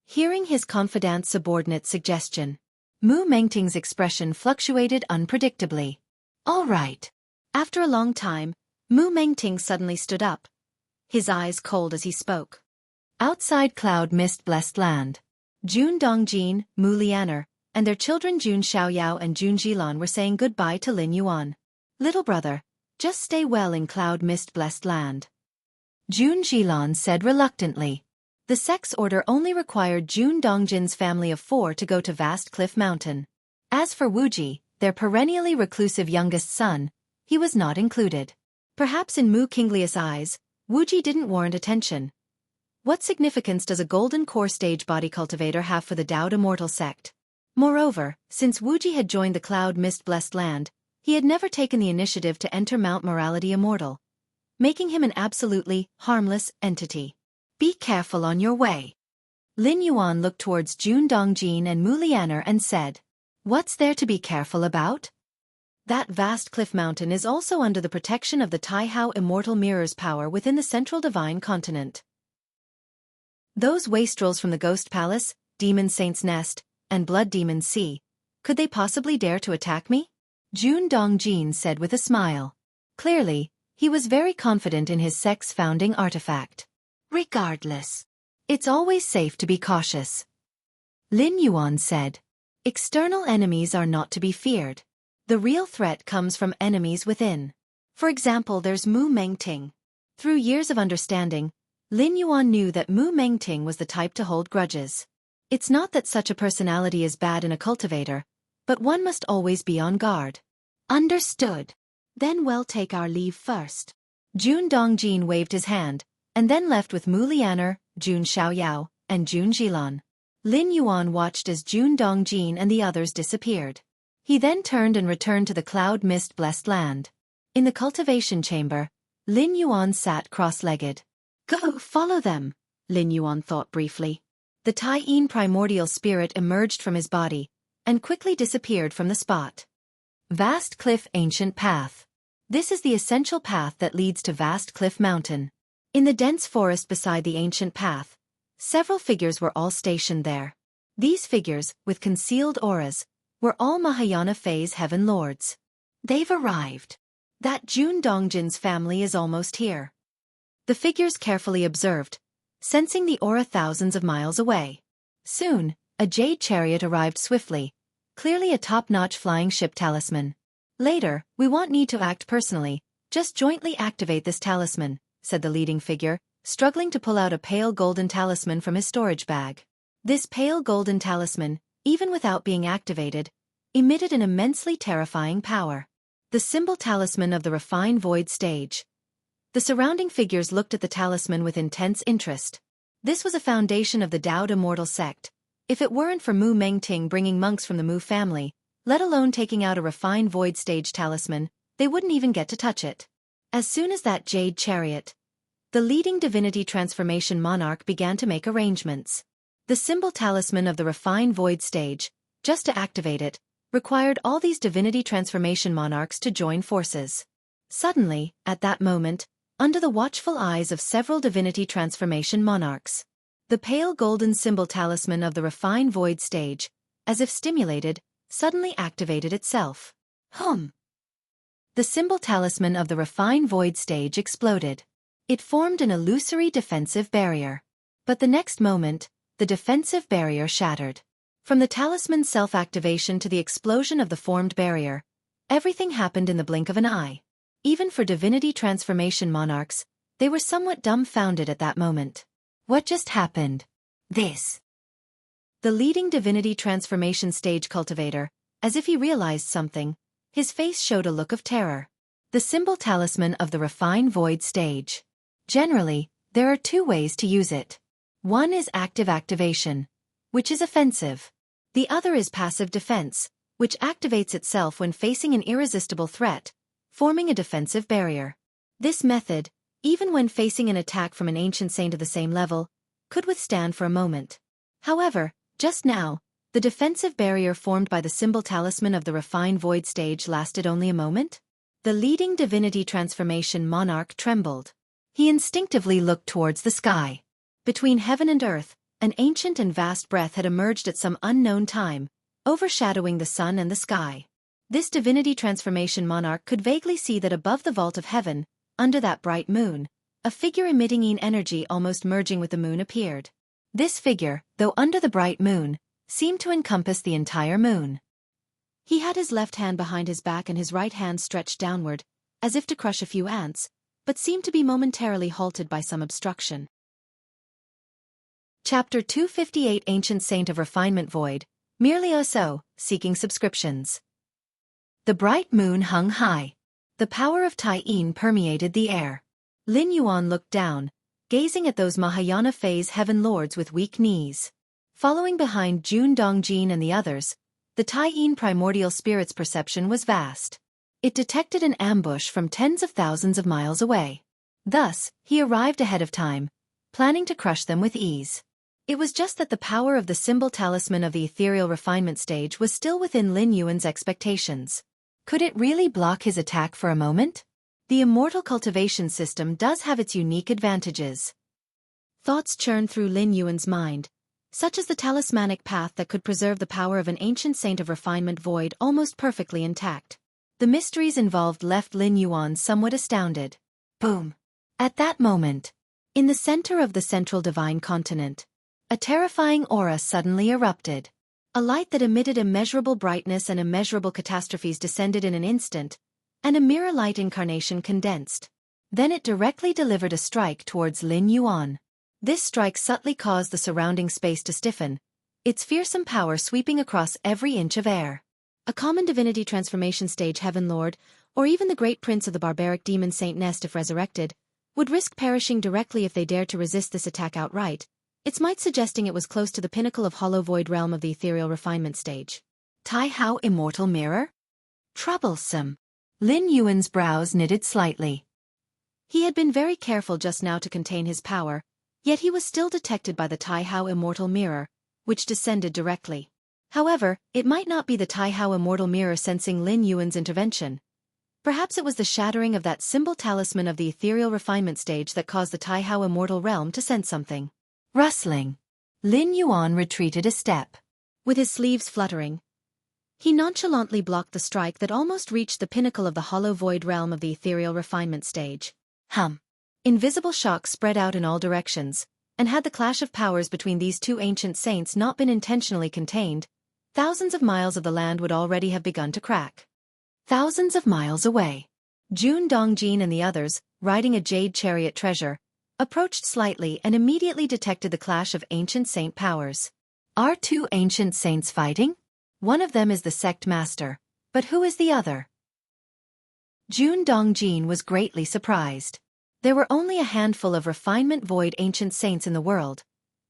Hearing his confidant subordinate's suggestion, Mu Mengting's expression fluctuated unpredictably. All right. After a long time, Mu Mengting suddenly stood up, his eyes cold as he spoke. Outside cloud mist blessed land, Jun Dongjin, Mu Lianer, and their children Jun Xiaoyao and Jun Jilan were saying goodbye to Lin Yuan. Little brother, just stay well in cloud mist blessed land. Jun Jilan said reluctantly. The sect's order only required Jun Dongjin's family of 4 to go to Vast Cliff Mountain. As for Wuji, their perennially reclusive youngest son, he was not included. Perhaps in Mu Kinglius' eyes, Wuji didn't warrant attention. What significance does a golden core stage body cultivator have for the Dao's immortal sect? Moreover, since Wuji had joined the cloud mist blessed land, he had never taken the initiative to enter Mount Morality Immortal, making him an absolutely harmless entity. Be careful on your way. Lin Yuan looked towards Jun Dongjin and Mu Lianer and said, What's there to be careful about? That vast cliff mountain is also under the protection of the Taihao immortal mirror's power within the central divine continent. Those wastrels from the Ghost Palace, Demon Saint's Nest, and Blood Demon Sea, could they possibly dare to attack me? Jun Dongjin said with a smile. Clearly, he was very confident in his sect's founding artifact. Regardless, it's always safe to be cautious. Lin Yuan said. External enemies are not to be feared. The real threat comes from enemies within. For example, there's Mu Mengting. Through years of understanding, Lin Yuan knew that Mu Mengting was the type to hold grudges. It's not that such a personality is bad in a cultivator, but one must always be on guard. Understood. Then we'll take our leave first. Jun Dongjin waved his hand, and then left with Mu Lianer, Jun Xiaoyao, and Jun Jilan. Lin Yuan watched as Jun Dongjin and the others disappeared. He then turned and returned to the cloud mist-blessed land. In the cultivation chamber, Lin Yuan sat cross-legged. Go follow them, Lin Yuan thought briefly. The Tai-Yin primordial spirit emerged from his body, and quickly disappeared from the spot. Vast Cliff Ancient Path. This is the essential path that leads to Vast Cliff Mountain. In the dense forest beside the ancient path, several figures were all stationed there. These figures, with concealed auras, were all Mahayana phase heaven lords. They've arrived. That Jun Dongjin's family is almost here. The figures carefully observed, sensing the aura thousands of miles away. Soon, a jade chariot arrived swiftly, clearly a top-notch flying ship talisman. Later, we won't need to act personally, just jointly activate this talisman, said the leading figure, struggling to pull out a pale golden talisman from his storage bag. This pale golden talisman, even without being activated, emitted an immensely terrifying power. The symbol talisman of the refined void stage. The surrounding figures looked at the talisman with intense interest. This was a foundation of the Dao Immortal sect. If it weren't for Mu Mengting bringing monks from the Mu family, let alone taking out a refined void stage talisman, they wouldn't even get to touch it. As soon as that jade chariot, the leading divinity transformation monarch began to make arrangements. The symbol talisman of the refined void stage, just to activate it, required all these divinity transformation monarchs to join forces. Suddenly, at that moment, under the watchful eyes of several divinity transformation monarchs, the pale golden symbol talisman of the refined void stage, as if stimulated, suddenly activated itself. The symbol talisman of the refined void stage exploded. It formed an illusory defensive barrier. But the next moment, the defensive barrier shattered. From the talisman's self-activation to the explosion of the formed barrier, everything happened in the blink of an eye. Even for divinity transformation monarchs, they were somewhat dumbfounded at that moment. What just happened? This. The leading divinity transformation stage cultivator, as if he realized something, his face showed a look of terror. The symbol talisman of the refined void stage. Generally, there are two ways to use it. One is active activation, which is offensive. The other is passive defense, which activates itself when facing an irresistible threat, forming a defensive barrier. This method, even when facing an attack from an ancient saint of the same level, could withstand for a moment. However, just now, the defensive barrier formed by the symbol talisman of the refined void stage lasted only a moment. The leading divinity transformation monarch trembled. He instinctively looked towards the sky. Between heaven and earth, an ancient and vast breath had emerged at some unknown time, overshadowing the sun and the sky. This divinity transformation monarch could vaguely see that above the vault of heaven, under that bright moon, a figure emitting yin energy almost merging with the moon appeared. This figure, though under the bright moon, seemed to encompass the entire moon. He had his left hand behind his back and his right hand stretched downward, as if to crush a few ants, but seemed to be momentarily halted by some obstruction. Chapter 258 Ancient Saint of Refinement Void, merely so, seeking subscriptions. The bright moon hung high. The power of Tai-Yin permeated the air. Lin Yuan looked down, gazing at those Mahayana phase heaven lords with weak knees. Following behind Jun Dongjin and the others, the Tai-Yin primordial spirit's perception was vast. It detected an ambush from tens of thousands of miles away. Thus, he arrived ahead of time, planning to crush them with ease. It was just that the power of the symbol talisman of the ethereal refinement stage was still within Lin Yuan's expectations. Could it really block his attack for a moment? The immortal cultivation system does have its unique advantages. Thoughts churned through Lin Yuan's mind, such as the talismanic path that could preserve the power of an ancient saint of refinement void almost perfectly intact. The mysteries involved left Lin Yuan somewhat astounded. Boom! At that moment, in the center of the central divine continent, a terrifying aura suddenly erupted. A light that emitted immeasurable brightness and immeasurable catastrophes descended in an instant, and a mirror-light incarnation condensed. Then it directly delivered a strike towards Lin Yuan. This strike subtly caused the surrounding space to stiffen, its fearsome power sweeping across every inch of air. A common divinity transformation stage Heaven Lord, or even the great prince of the barbaric demon Saint Nest if resurrected, would risk perishing directly if they dared to resist this attack outright, its might suggesting it was close to the pinnacle of hollow void realm of the ethereal refinement stage. Tai Hao Immortal Mirror? Troublesome. Lin Yuan's brows knitted slightly. He had been very careful just now to contain his power, yet he was still detected by the Tai Hao Immortal Mirror, which descended directly. However, it might not be the Tai Hao Immortal Mirror sensing Lin Yuan's intervention. Perhaps it was the shattering of that symbol talisman of the ethereal refinement stage that caused the Tai Hao Immortal Realm to sense something. Rustling. Lin Yuan retreated a step. With his sleeves fluttering, he nonchalantly blocked the strike that almost reached the pinnacle of the hollow void realm of the ethereal refinement stage. Invisible shocks spread out in all directions, and had the clash of powers between these two ancient saints not been intentionally contained, thousands of miles of the land would already have begun to crack. Thousands of miles away, Jun Dongjin and the others, riding a jade chariot treasure, approached slightly and immediately detected the clash of ancient saint powers. Are two ancient saints fighting? One of them is the sect master, but who is the other? Jun Dongjin was greatly surprised. There were only a handful of refinement void ancient saints in the world,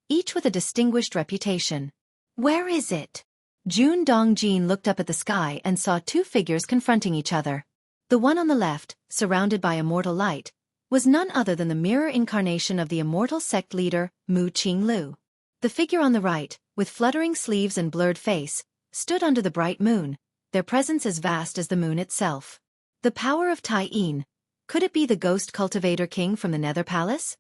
each with a distinguished reputation. Where is it? Jun Dongjin looked up at the sky and saw two figures confronting each other. The one on the left, surrounded by immortal light, was none other than the mirror incarnation of the immortal sect leader, Mu Qinglu. The figure on the right, with fluttering sleeves and blurred face, stood under the bright moon, their presence as vast as the moon itself. The power of Tai Yin. Could it be the ghost cultivator king from the Nether Palace?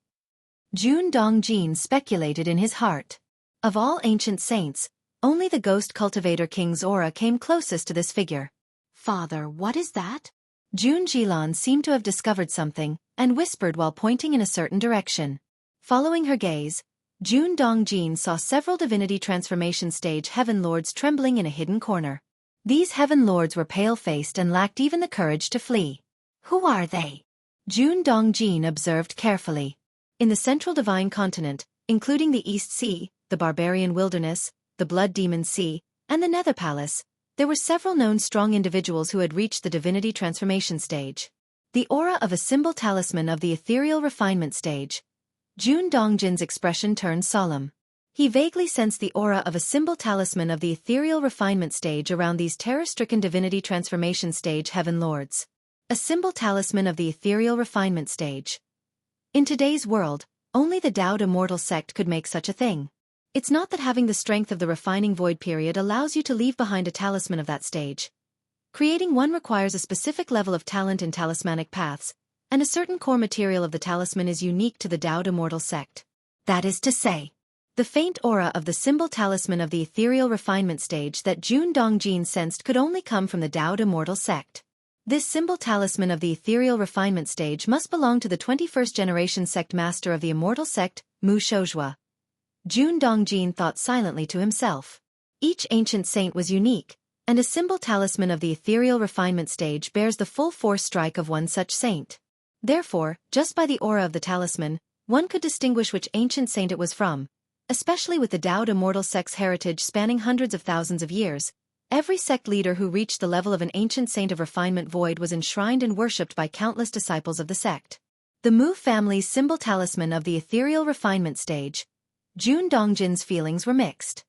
Jun Dongjin speculated in his heart. Of all ancient saints, only the ghost cultivator king's aura came closest to this figure. Father, what is that? Jun Jilan seemed to have discovered something, and whispered while pointing in a certain direction. Following her gaze, Jun Dongjin saw several divinity transformation stage heaven lords trembling in a hidden corner. These heaven lords were pale-faced and lacked even the courage to flee. Who are they? Jun Dongjin observed carefully. In the central divine continent, including the East Sea, the barbarian wilderness, the blood demon sea, and the Nether Palace, there were several known strong individuals who had reached the divinity transformation stage. The aura of a symbol talisman of the ethereal refinement stage. Jun Dongjin's expression turned solemn. He vaguely sensed the aura of a symbol talisman of the ethereal refinement stage around these terror-stricken divinity transformation stage heaven lords. A symbol talisman of the ethereal refinement stage. In today's world, only the Dao Immortal sect could make such a thing. It's not that having the strength of the refining void period allows you to leave behind a talisman of that stage. Creating one requires a specific level of talent in talismanic paths, and a certain core material of the talisman is unique to the Dao Immortal sect. That is to say, the faint aura of the symbol talisman of the ethereal refinement stage that Jun Dongjin sensed could only come from the Dao Immortal sect. This symbol talisman of the ethereal refinement stage must belong to the 21st generation sect master of the immortal sect, Mu Shouzhua. Jun Dongjin thought silently to himself. Each ancient saint was unique, and a symbol talisman of the ethereal refinement stage bears the full force strike of one such saint. Therefore, just by the aura of the talisman, one could distinguish which ancient saint it was from. Especially with the Dao Immortal sect's heritage spanning hundreds of thousands of years, every sect leader who reached the level of an ancient saint of refinement void was enshrined and worshipped by countless disciples of the sect. The Mu family's symbol talisman of the ethereal refinement stage. Jun Dongjin's feelings were mixed.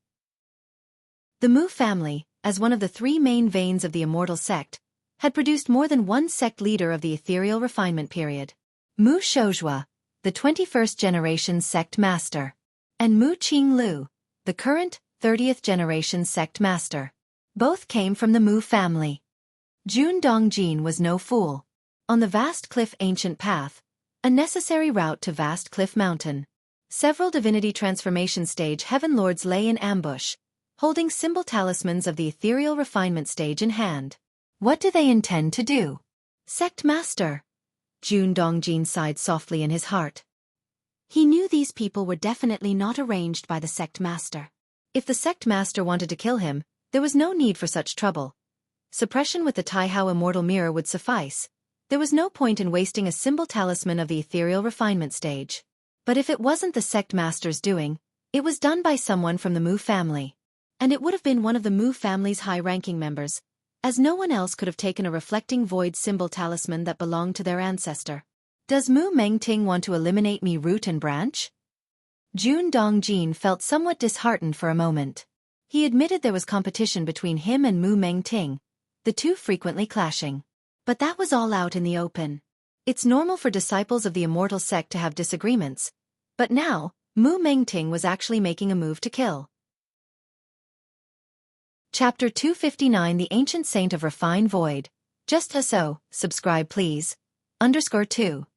The Mu family, as one of the three main veins of the immortal sect, had produced more than one sect leader of the ethereal refinement period. Mu Shouzhua, the 21st generation sect master, and Mu Qinglu, the current 30th generation sect master. Both came from the Mu family. Jun Dongjin was no fool. On the Vast Cliff Ancient Path, a necessary route to Vast Cliff Mountain, several divinity transformation stage heaven lords lay in ambush, holding symbol talismans of the ethereal refinement stage in hand. What do they intend to do? Sect Master. Jun Dongjin sighed softly in his heart. He knew these people were definitely not arranged by the Sect Master. If the Sect Master wanted to kill him, there was no need for such trouble. Suppression with the Taihao Immortal Mirror would suffice. There was no point in wasting a symbol talisman of the ethereal refinement stage. But if it wasn't the Sect Master's doing, it was done by someone from the Mu family. And it would have been one of the Mu family's high-ranking members, as no one else could have taken a reflecting void symbol talisman that belonged to their ancestor. Does Mu Mengting want to eliminate me root and branch? Jun Dongjin felt somewhat disheartened for a moment. He admitted there was competition between him and Mu Mengting, the two frequently clashing. But that was all out in the open. It's normal for disciples of the immortal sect to have disagreements. But now, Mu Mengting was actually making a move to kill. Chapter 259 The Ancient Saint of Refined Void. Just as so, subscribe please. _2.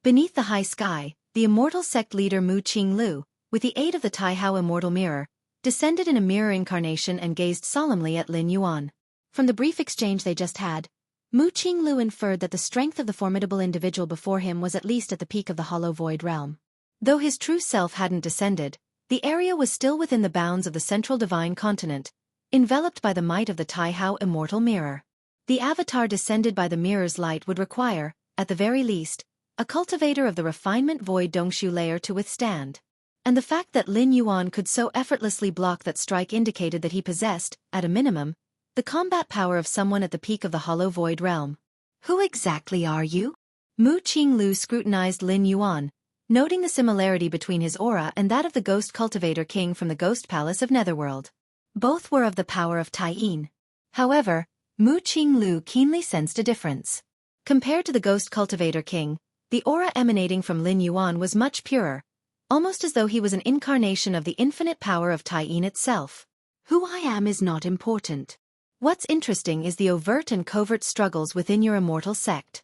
Beneath the high sky, the immortal sect leader Mu Qinglu, with the aid of the Taihao Immortal Mirror, descended in a mirror incarnation and gazed solemnly at Lin Yuan. From the brief exchange they just had, Mu Qinglu inferred that the strength of the formidable individual before him was at least at the peak of the hollow void realm. Though his true self hadn't descended, the area was still within the bounds of the central divine continent, enveloped by the might of the Taihao Immortal Mirror. The avatar descended by the mirror's light would require, at the very least, a cultivator of the refinement void Dongshu layer to withstand. And the fact that Lin Yuan could so effortlessly block that strike indicated that he possessed, at a minimum, the combat power of someone at the peak of the hollow void realm. Who exactly are you? Mu Qinglu scrutinized Lin Yuan, noting the similarity between his aura and that of the ghost cultivator king from the ghost palace of Netherworld. Both were of the power of Taiyin. However, Mu Qinglu keenly sensed a difference. Compared to the ghost cultivator king, the aura emanating from Lin Yuan was much purer, almost as though he was an incarnation of the infinite power of Taiyin itself. Who I am is not important. What's interesting is the overt and covert struggles within your immortal sect.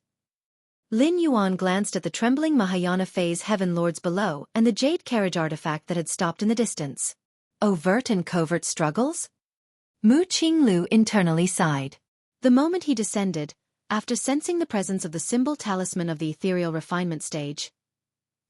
Lin Yuan glanced at the trembling Mahayana phase heaven lords below and the jade carriage artifact that had stopped in the distance. Overt and covert struggles? Mu Qinglu internally sighed. The moment he descended, after sensing the presence of the symbol talisman of the ethereal refinement stage,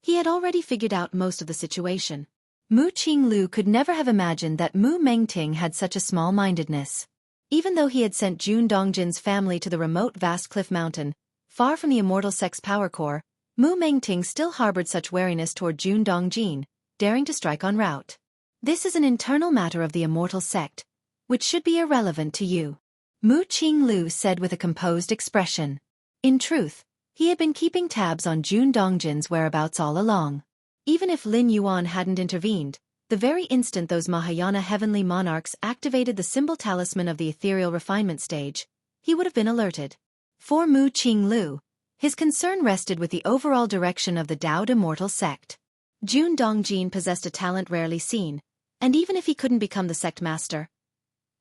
he had already figured out most of the situation. Mu Qinglu could never have imagined that Mu Mengting had such a small-mindedness. Even though he had sent Jun Dongjin's family to the remote vast cliff mountain, far from the immortal sect's power core, Mu Mengting still harbored such wariness toward Jun Dongjin, daring to strike en route. This is an internal matter of the immortal sect, which should be irrelevant to you, Mu Qinglu said with a composed expression. In truth, he had been keeping tabs on Jun Dongjin's whereabouts all along. Even if Lin Yuan hadn't intervened, the very instant those Mahayana heavenly monarchs activated the symbol talisman of the ethereal refinement stage, he would have been alerted. For Mu Qinglu, his concern rested with the overall direction of the Daoed Immortal Sect. Jun Dongjin possessed a talent rarely seen, and even if he couldn't become the sect master,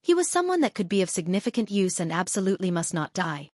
he was someone that could be of significant use and absolutely must not die.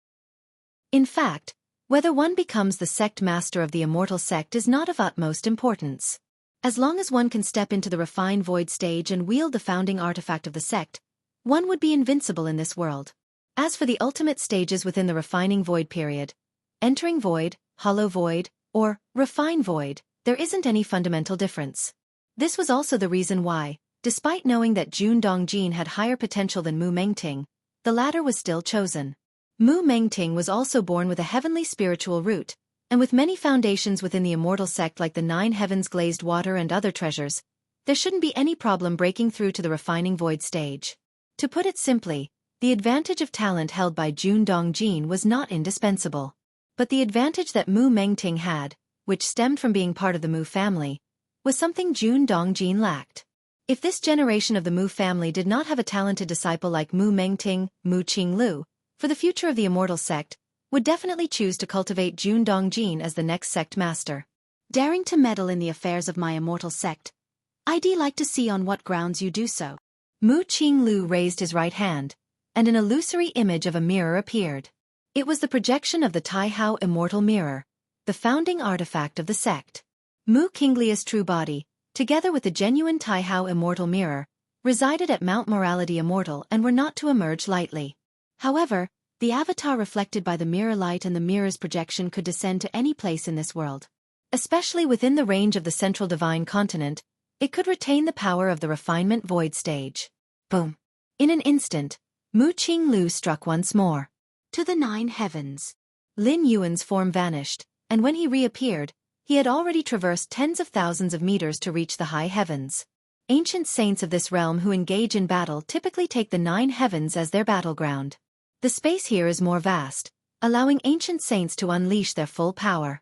In fact, whether one becomes the sect master of the immortal sect is not of utmost importance. As long as one can step into the refined void stage and wield the founding artifact of the sect, one would be invincible in this world. As for the ultimate stages within the refining void period, entering void, hollow void, or refine void, there isn't any fundamental difference. This was also the reason why, despite knowing that Jun Dongjin had higher potential than Mu Mengting, the latter was still chosen. Mu Mengting was also born with a heavenly spiritual root, and with many foundations within the immortal sect like the 9 heavens glazed water and other treasures, there shouldn't be any problem breaking through to the refining void stage. To put it simply, the advantage of talent held by Jun Dongjin was not indispensable. But the advantage that Mu Mengting had, which stemmed from being part of the Mu family, was something Jun Dongjin lacked. If this generation of the Mu family did not have a talented disciple like Mu Mengting, Mu Qinglu, for the future of the immortal sect, would definitely choose to cultivate Jun Dongjin as the next sect master. Daring to meddle in the affairs of my immortal sect, I'd like to see on what grounds you do so. Mu Qinglu raised his right hand, and an illusory image of a mirror appeared. It was the projection of the Taihao Immortal Mirror, the founding artifact of the sect. Mu Qinglia's true body, together with the genuine Taihao Immortal Mirror, resided at Mount Morality Immortal and were not to emerge lightly. However, the avatar reflected by the mirror light and the mirror's projection could descend to any place in this world. Especially within the range of the central divine continent, it could retain the power of the refinement void stage. Boom! In an instant, Mu Qinglu struck once more. To the 9 heavens. Lin Yuan's form vanished, and when he reappeared, he had already traversed tens of thousands of meters to reach the high heavens. Ancient saints of this realm who engage in battle typically take the 9 heavens as their battleground. The space here is more vast, allowing ancient saints to unleash their full power.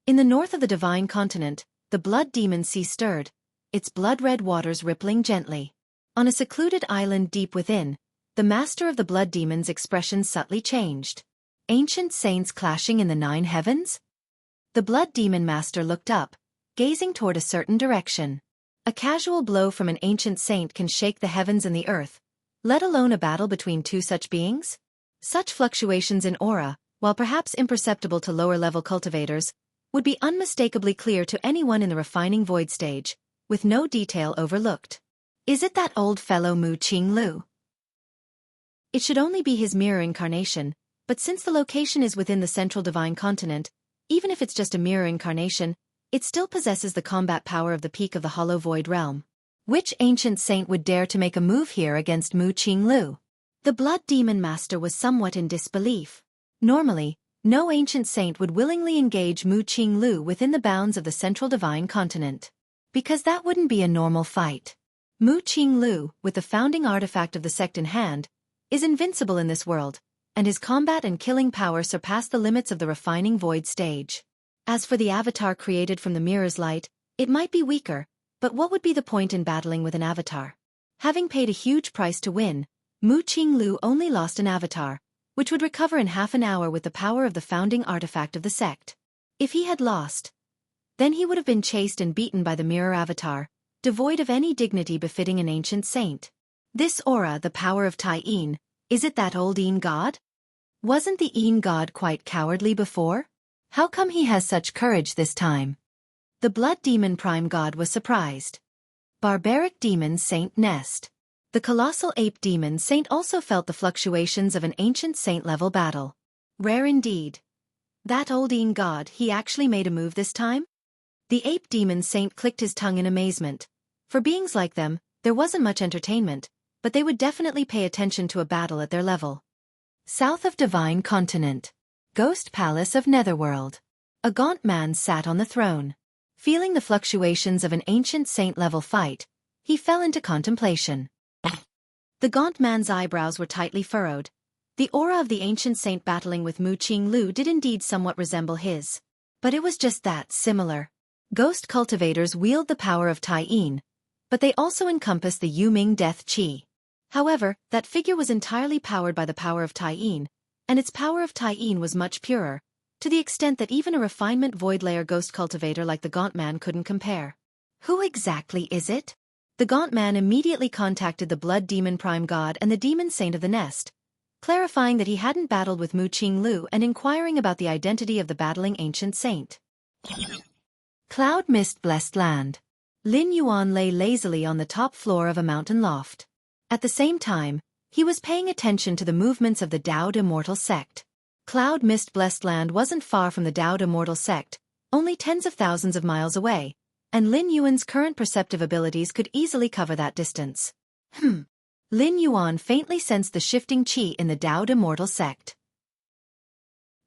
In the north of the divine continent, the blood demon sea stirred, its blood-red waters rippling gently. On a secluded island deep within, the master of the blood demon's expression subtly changed. Ancient saints clashing in the 9 heavens? The blood demon master looked up, gazing toward a certain direction. A casual blow from an ancient saint can shake the heavens and the earth, let alone a battle between two such beings? Such fluctuations in aura, while perhaps imperceptible to lower-level cultivators, would be unmistakably clear to anyone in the refining void stage, with no detail overlooked. Is it that old fellow Mu Qinglu? It should only be his mirror incarnation, but since the location is within the central divine continent, even if it's just a mirror incarnation, it still possesses the combat power of the peak of the hollow void realm. Which ancient saint would dare to make a move here against Mu Qinglu? The blood demon master was somewhat in disbelief. Normally, no ancient saint would willingly engage Mu Qinglu within the bounds of the central divine continent. Because that wouldn't be a normal fight. Mu Qinglu, with the founding artifact of the sect in hand, is invincible in this world, and his combat and killing power surpass the limits of the refining void stage. As for the avatar created from the mirror's light, it might be weaker, but what would be the point in battling with an avatar? Having paid a huge price to win, Mu Qinglu only lost an avatar, which would recover in half an hour with the power of the founding artifact of the sect. If he had lost, then he would have been chased and beaten by the mirror avatar, devoid of any dignity befitting an ancient saint. This aura, the power of Tai Yin, is it that old Yin god? Wasn't the Yin god quite cowardly before? How come he has such courage this time? The blood demon prime god was surprised. Barbaric demon saint Nest. The colossal ape demon saint also felt the fluctuations of an ancient saint-level battle. Rare indeed. That old Yin god, he actually made a move this time? The ape demon saint clicked his tongue in amazement. For beings like them, there wasn't much entertainment, but they would definitely pay attention to a battle at their level. South of Divine Continent. Ghost Palace of Netherworld. A gaunt man sat on the throne. Feeling the fluctuations of an ancient saint-level fight, he fell into contemplation. The gaunt man's eyebrows were tightly furrowed. The aura of the ancient saint battling with Mu Qinglu did indeed somewhat resemble his. But it was just that similar. Ghost cultivators wield the power of Tai Yin, but they also encompass the Yuming Death Qi. However, that figure was entirely powered by the power of Tai Yin, and its power of Tai Yin was much purer, to the extent that even a refinement void layer ghost cultivator like the gaunt man couldn't compare. Who exactly is it? The gaunt man immediately contacted the blood demon prime god and the demon saint of the nest, clarifying that he hadn't battled with Mu Qinglu and inquiring about the identity of the battling ancient saint. Cloud Mist Blessed Land. Lin Yuan lay lazily on the top floor of a mountain loft. At the same time, he was paying attention to the movements of the Dowd Immortal sect. Cloud Mist Blessed Land wasn't far from the Dowd Immortal sect, only tens of thousands of miles away, and Lin Yuan's current perceptive abilities could easily cover that distance. Lin Yuan faintly sensed the shifting qi in the Dowd Immortal sect.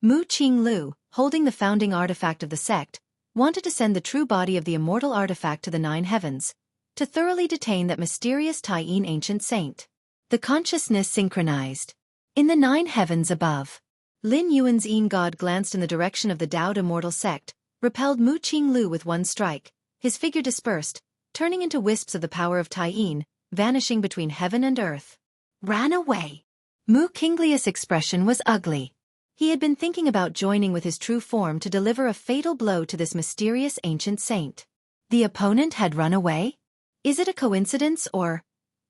Mu Qinglu, holding the founding artifact of the sect, wanted to send the true body of the immortal artifact to the 9 heavens, to thoroughly detain that mysterious Tai Yin ancient saint. The consciousness synchronized. In the 9 heavens above, Lin Yuan's Yin god glanced in the direction of the Dowd Immortal sect, repelled Mu Qinglu with one strike, his figure dispersed, turning into wisps of the power of Tai Yin, vanishing between heaven and earth. Ran away. Mu Qinglius' expression was ugly. He had been thinking about joining with his true form to deliver a fatal blow to this mysterious ancient saint. The opponent had run away? Is it a coincidence or?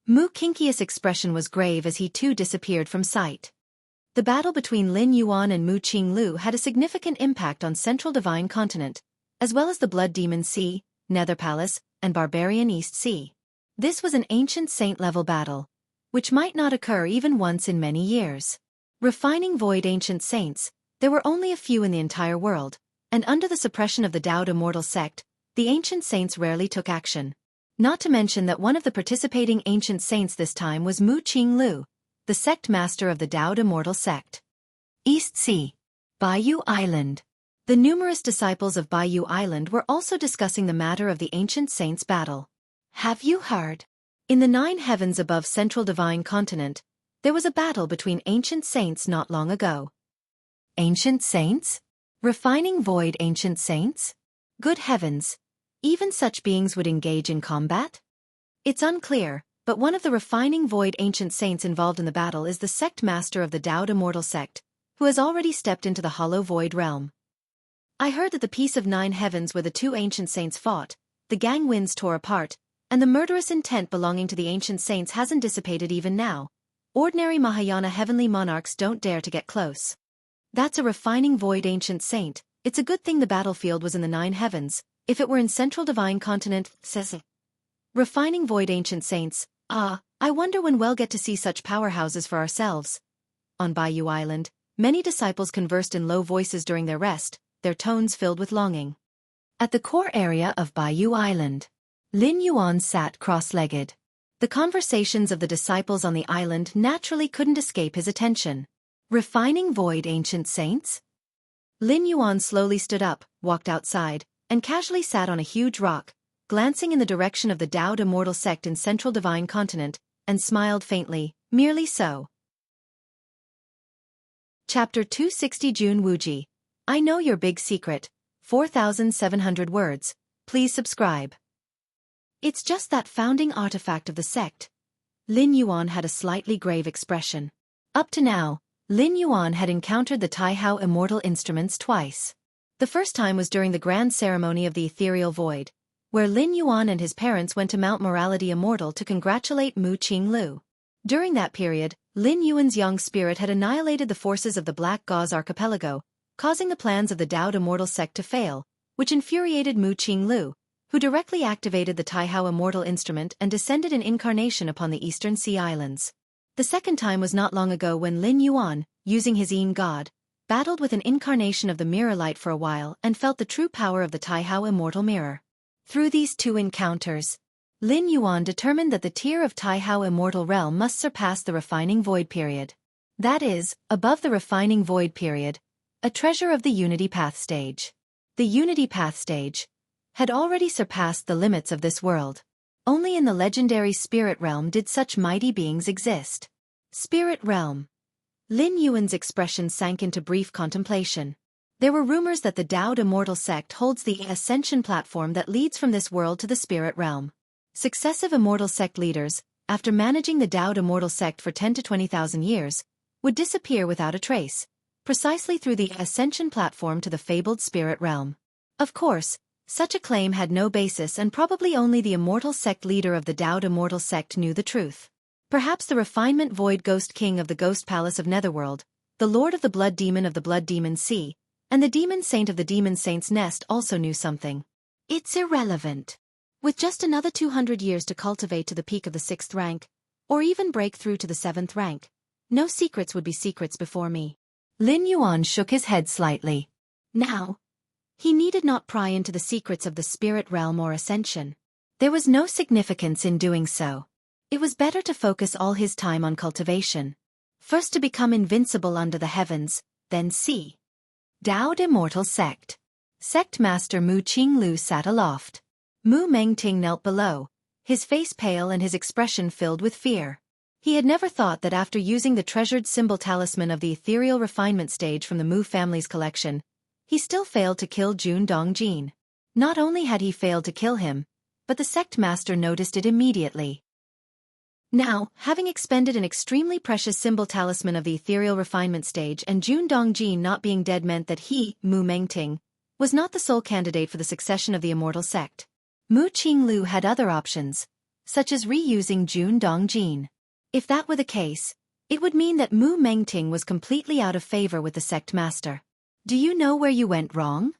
Mu Qinglius' expression was grave as he too disappeared from sight. The battle between Lin Yuan and Mu Qinglu had a significant impact on Central Divine Continent, as well as the Blood Demon Sea, Nether Palace, and Barbarian East Sea. This was an ancient saint-level battle, which might not occur even once in many years. Refining void ancient saints, there were only a few in the entire world, and under the suppression of the Taoed immortal sect, the ancient saints rarely took action. Not to mention that one of the participating ancient saints this time was Mu Qinglu, the sect master of the Taoed immortal sect. East Sea. Baiyu Island. The numerous disciples of Baiyu Island were also discussing the matter of the ancient saints' battle. Have you heard? In the 9 heavens above Central Divine Continent, there was a battle between ancient saints not long ago. Ancient saints? Refining void ancient saints? Good heavens! Even such beings would engage in combat? It's unclear, but one of the refining void ancient saints involved in the battle is the sect master of the Taoed immortal sect, who has already stepped into the hollow void realm. I heard that the piece of 9 heavens where the 2 ancient saints fought, the gang winds tore apart, and the murderous intent belonging to the ancient saints hasn't dissipated even now. Ordinary Mahayana heavenly monarchs don't dare to get close. That's a refining void ancient saint. It's a good thing the battlefield was in the 9 heavens. If it were in Central Divine Continent, says it. Refining void ancient saints. I wonder when we'll get to see such powerhouses for ourselves. On Baiyu Island, many disciples conversed in low voices during their rest, their tones filled with longing. At the core area of Baiyu Island, Lin Yuan sat cross-legged. The conversations of the disciples on the island naturally couldn't escape his attention. Refining void ancient saints? Lin Yuan slowly stood up, walked outside, and casually sat on a huge rock, glancing in the direction of the Taoed immortal sect in Central Divine Continent, and smiled faintly, merely so. Chapter 260 Jun Wuji. I know your big secret. 4,700 words. Please subscribe. It's just that founding artifact of the sect. Lin Yuan had a slightly grave expression. Up to now, Lin Yuan had encountered the Taihao immortal instruments twice. The first time was during the grand ceremony of the ethereal void, where Lin Yuan and his parents went to Mount Morality Immortal to congratulate Mu Qinglu. During that period, Lin Yuan's young spirit had annihilated the forces of the Black Gauze Archipelago, causing the plans of the Taoed immortal sect to fail, which infuriated Mu Qinglu, who directly activated the Taihao immortal instrument and descended in incarnation upon the Eastern Sea Islands. The second time was not long ago when Lin Yuan, using his Yin God, battled with an incarnation of the mirror light for a while and felt the true power of the Taihao immortal mirror. Through these 2 encounters, Lin Yuan determined that the tier of Taihao immortal realm must surpass the refining void period. That is, above the refining void period, a treasure of the Unity Path stage. The Unity Path stage had already surpassed the limits of this world. Only in the legendary spirit realm did such mighty beings exist. Spirit realm. Lin Yuan's expression sank into brief contemplation. There were rumors that the Taoed immortal sect holds the ascension platform that leads from this world to the spirit realm. Successive immortal sect leaders, after managing the Taoed immortal sect for 10 to 20,000 years, would disappear without a trace, precisely through the ascension platform to the fabled spirit realm. Of course, such a claim had no basis and probably only the immortal sect leader of the Taoed immortal sect knew the truth. Perhaps the refinement void ghost king of the ghost palace of Netherworld, the lord of the blood demon of the blood demon sea, and the demon saint of the demon saint's nest also knew something. It's irrelevant. With just another 200 years to cultivate to the peak of the 6th rank, or even break through to the 7th rank, no secrets would be secrets before me. Lin Yuan shook his head slightly. Now, he needed not pry into the secrets of the spirit realm or ascension. There was no significance in doing so. It was better to focus all his time on cultivation. First to become invincible under the heavens, then see. Taoed immortal sect. Sect master Mu Qinglu sat aloft. Mu Mengting knelt below, his face pale and his expression filled with fear. He had never thought that after using the treasured symbol talisman of the ethereal refinement stage from the Mu family's collection, he still failed to kill Jun Dongjin. Not only had he failed to kill him, but the sect master noticed it immediately. Now, having expended an extremely precious symbol talisman of the ethereal refinement stage and Jun Dongjin not being dead meant that he, Mu Mengting, was not the sole candidate for the succession of the immortal sect. Mu Qinglu had other options, such as reusing Jun Dongjin. If that were the case, it would mean that Mu Mengting was completely out of favor with the sect master. Do you know where you went wrong?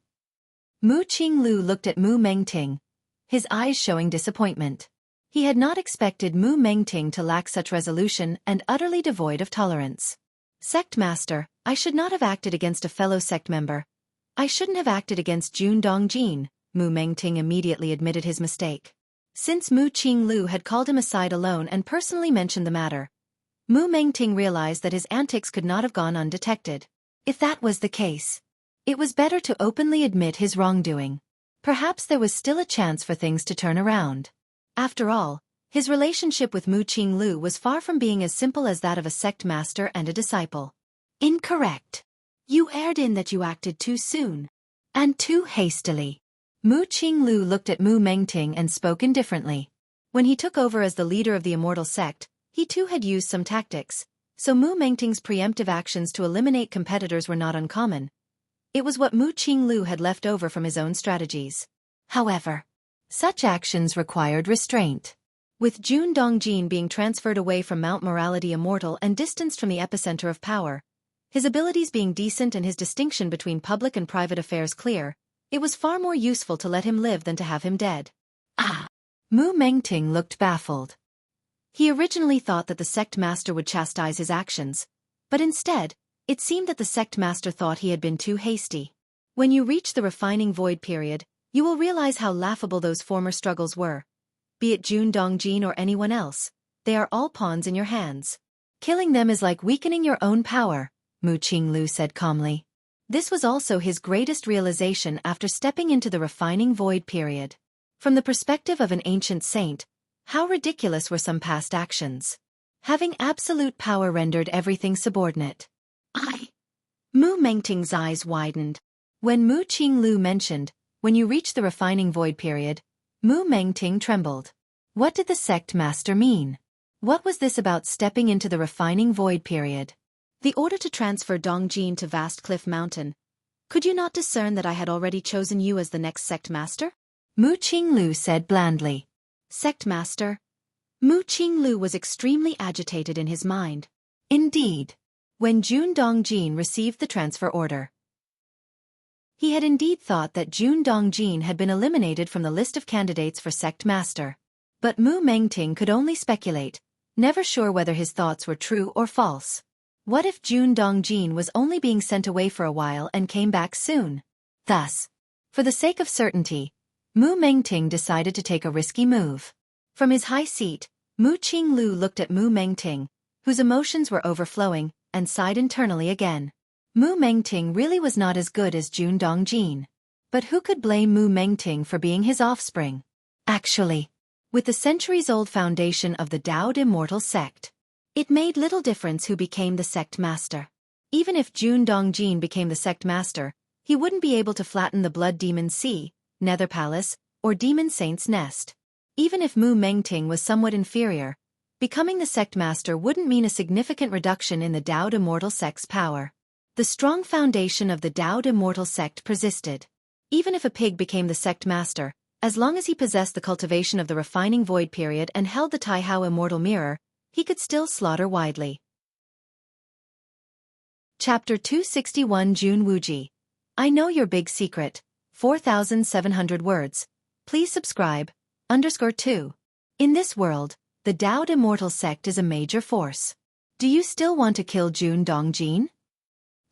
Mu Qinglu looked at Mu Mengting, his eyes showing disappointment. He had not expected Mu Mengting to lack such resolution and utterly devoid of tolerance. Sect Master, I should not have acted against a fellow sect member. I shouldn't have acted against Jun Dongjin, Mu Mengting immediately admitted his mistake. Since Mu Qinglu had called him aside alone and personally mentioned the matter, Mu Mengting realized that his antics could not have gone undetected. If that was the case, it was better to openly admit his wrongdoing. Perhaps there was still a chance for things to turn around. After all, his relationship with Mu Qinglu was far from being as simple as that of a sect master and a disciple. Incorrect. You erred in that you acted too soon. And too hastily. Mu Qinglu looked at Mu Mengting and spoke indifferently. When he took over as the leader of the immortal sect, he too had used some tactics, so Mu Mengting's preemptive actions to eliminate competitors were not uncommon. It was what Mu Qinglu had left over from his own strategies. However, such actions required restraint. With Jun Dongjin being transferred away from Mount Morality Immortal and distanced from the epicenter of power, his abilities being decent and his distinction between public and private affairs clear, it was far more useful to let him live than to have him dead. Mu Mengting looked baffled. He originally thought that the sect master would chastise his actions, but instead, it seemed that the sect master thought he had been too hasty. When you reach the refining void period, you will realize how laughable those former struggles were. Be it Jun Dongjin or anyone else, they are all pawns in your hands. Killing them is like weakening your own power, Mu Qinglu said calmly. This was also his greatest realization after stepping into the refining void period. From the perspective of an ancient saint, how ridiculous were some past actions. Having absolute power rendered everything subordinate. Mu Mengting's eyes widened. When Mu Qinglu mentioned, when you reach the refining void period, Mu Mengting trembled. What did the sect master mean? What was this about stepping into the refining void period? The order to transfer Dongjin to Vast Cliff Mountain. Could you not discern that I had already chosen you as the next sect master? Mu Qinglu said blandly. Sect master? Mu Qinglu was extremely agitated in his mind. Indeed. When Jun Dongjin received the transfer order, he had indeed thought that Jun Dongjin had been eliminated from the list of candidates for sect master. But Mu Mengting could only speculate, never sure whether his thoughts were true or false. What if Jun Dongjin was only being sent away for a while and came back soon? Thus, for the sake of certainty, Mu Mengting decided to take a risky move. From his high seat, Mu Qinglu looked at Mu Mengting, whose emotions were overflowing, and sighed internally again. Mu Mengting really was not as good as Jun Dongjin. But who could blame Mu Mengting for being his offspring? Actually, with the centuries-old foundation of the Daoed Immortal Sect, it made little difference who became the sect master. Even if Jun Dongjin became the sect master, he wouldn't be able to flatten the Blood Demon's Sea, Nether Palace, or Demon Saint's Nest. Even if Mu Mengting was somewhat inferior, becoming the sect master wouldn't mean a significant reduction in the Daoed Immortal Sect's power. The strong foundation of the Daoed Immortal Sect persisted. Even if a pig became the sect master, as long as he possessed the cultivation of the refining void period and held the Taihao Immortal Mirror, he could still slaughter widely. Chapter 261 Jun Wuji. I know your big secret. 4,700 words. Please subscribe. _2. In this world, the Daoed Immortal Sect is a major force. Do you still want to kill Jun Dongjin?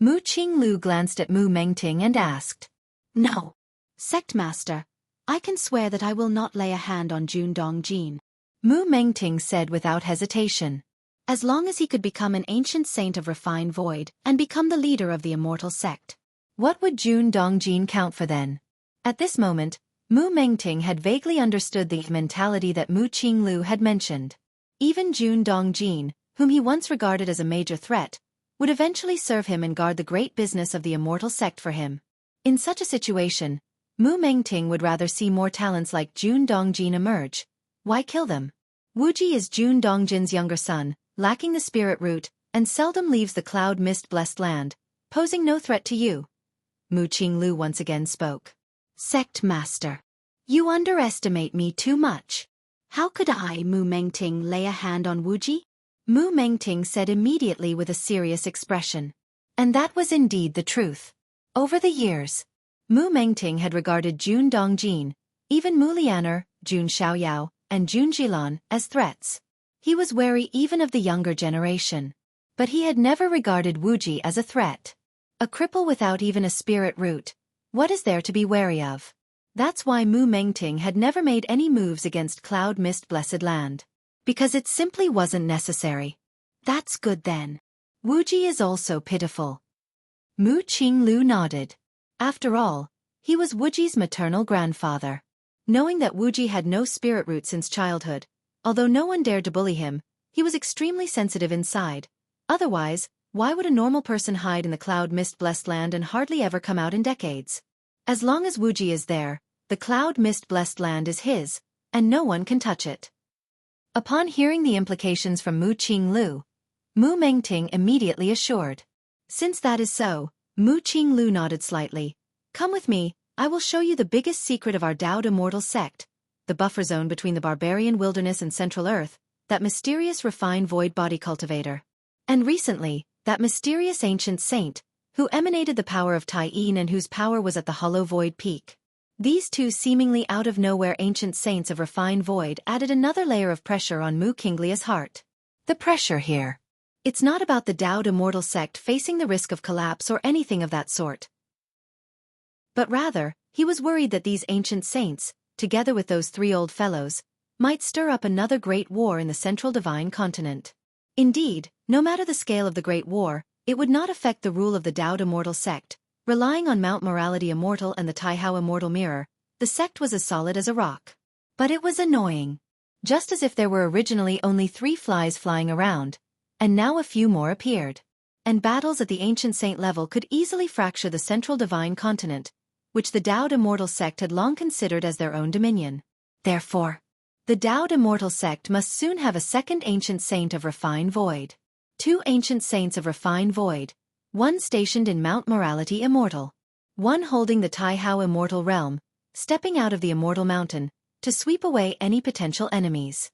Mu Qinglu glanced at Mu Mengting and asked. No. Sect Master, I can swear that I will not lay a hand on Jun Dongjin. Mu Mengting said without hesitation. As long as he could become an ancient saint of refined void and become the leader of the immortal sect. What would Jun Dongjin count for then? At this moment, Mu Mengting had vaguely understood the mentality that Mu Qinglu had mentioned. Even Jun Dongjin, whom he once regarded as a major threat, would eventually serve him and guard the great business of the immortal sect for him. In such a situation, Mu Mengting would rather see more talents like Jun Dongjin emerge. Why kill them? Wuji is Jun Dongjin's younger son, lacking the spirit root, and seldom leaves the cloud mist-blessed land, posing no threat to you. Mu Qinglu once again spoke. Sect Master, you underestimate me too much. How could I, Mu Mengting, lay a hand on Wuji? Mu Mengting said immediately with a serious expression. And that was indeed the truth. Over the years, Mu Mengting had regarded Jun Dongjin, even Mu Lianer, Jun Xiaoyao, and Jun Jilan as threats. He was wary even of the younger generation. But he had never regarded Wuji as a threat. A cripple without even a spirit root. What is there to be wary of? That's why Mu Mengting had never made any moves against Cloud Mist Blessed Land. Because it simply wasn't necessary. That's good then. Wuji is also pitiful. Mu Qinglu nodded. After all, he was Wuji's maternal grandfather. Knowing that Wuji had no spirit root since childhood, although no one dared to bully him, he was extremely sensitive inside. Otherwise, why would a normal person hide in the Cloud Mist Blessed Land and hardly ever come out in decades? As long as Wuji is there, the Cloud Mist Blessed Land is his, and no one can touch it. Upon hearing the implications from Mu Qinglu, Mu Mengting immediately assured. Since that is so, Mu Qinglu nodded slightly. Come with me, I will show you the biggest secret of our Dao Immortal sect, the buffer zone between the barbarian wilderness and Central Earth, that mysterious refined void body cultivator. And recently, that mysterious ancient saint, who emanated the power of Taiyin and whose power was at the hollow void peak. These two seemingly out-of-nowhere ancient saints of refined void added another layer of pressure on Mu Qinglia's heart. The pressure here. It's not about the Dao Immortal sect facing the risk of collapse or anything of that sort. But rather, he was worried that these ancient saints, together with those three old fellows, might stir up another great war in the Central Divine Continent. Indeed, no matter the scale of the Great War, it would not affect the rule of the Dao Immortal sect. Relying on Mount Morality Immortal and the Taihao Immortal Mirror, the sect was as solid as a rock. But it was annoying. Just as if there were originally only 3 flies flying around, and now a few more appeared. And battles at the ancient saint level could easily fracture the Central Divine Continent, which the Dao Immortal sect had long considered as their own dominion. Therefore, the Dao Immortal sect must soon have a second ancient saint of refined void. 2 ancient saints of refined void, one stationed in Mount Morality Immortal, one holding the Taihao Immortal realm, stepping out of the Immortal Mountain, to sweep away any potential enemies.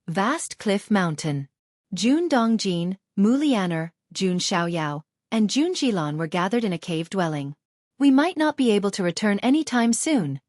Vast Cliff Mountain. Jun Dongjin, Mu Lianer, Jun Xiaoyao, and Jun Jilan were gathered in a cave dwelling. We might not be able to return any time soon,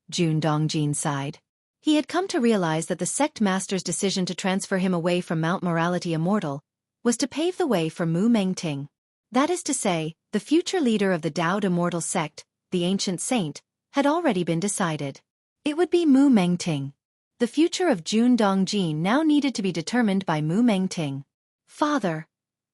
Jun Dongjin sighed. He had come to realize that the sect master's decision to transfer him away from Mount Morality Immortal was to pave the way for Mu Mengting. That is to say, the future leader of the Dao Immortal sect, the ancient saint, had already been decided. It would be Mu Mengting. The future of Jun Dongjin now needed to be determined by Mu Mengting. Father.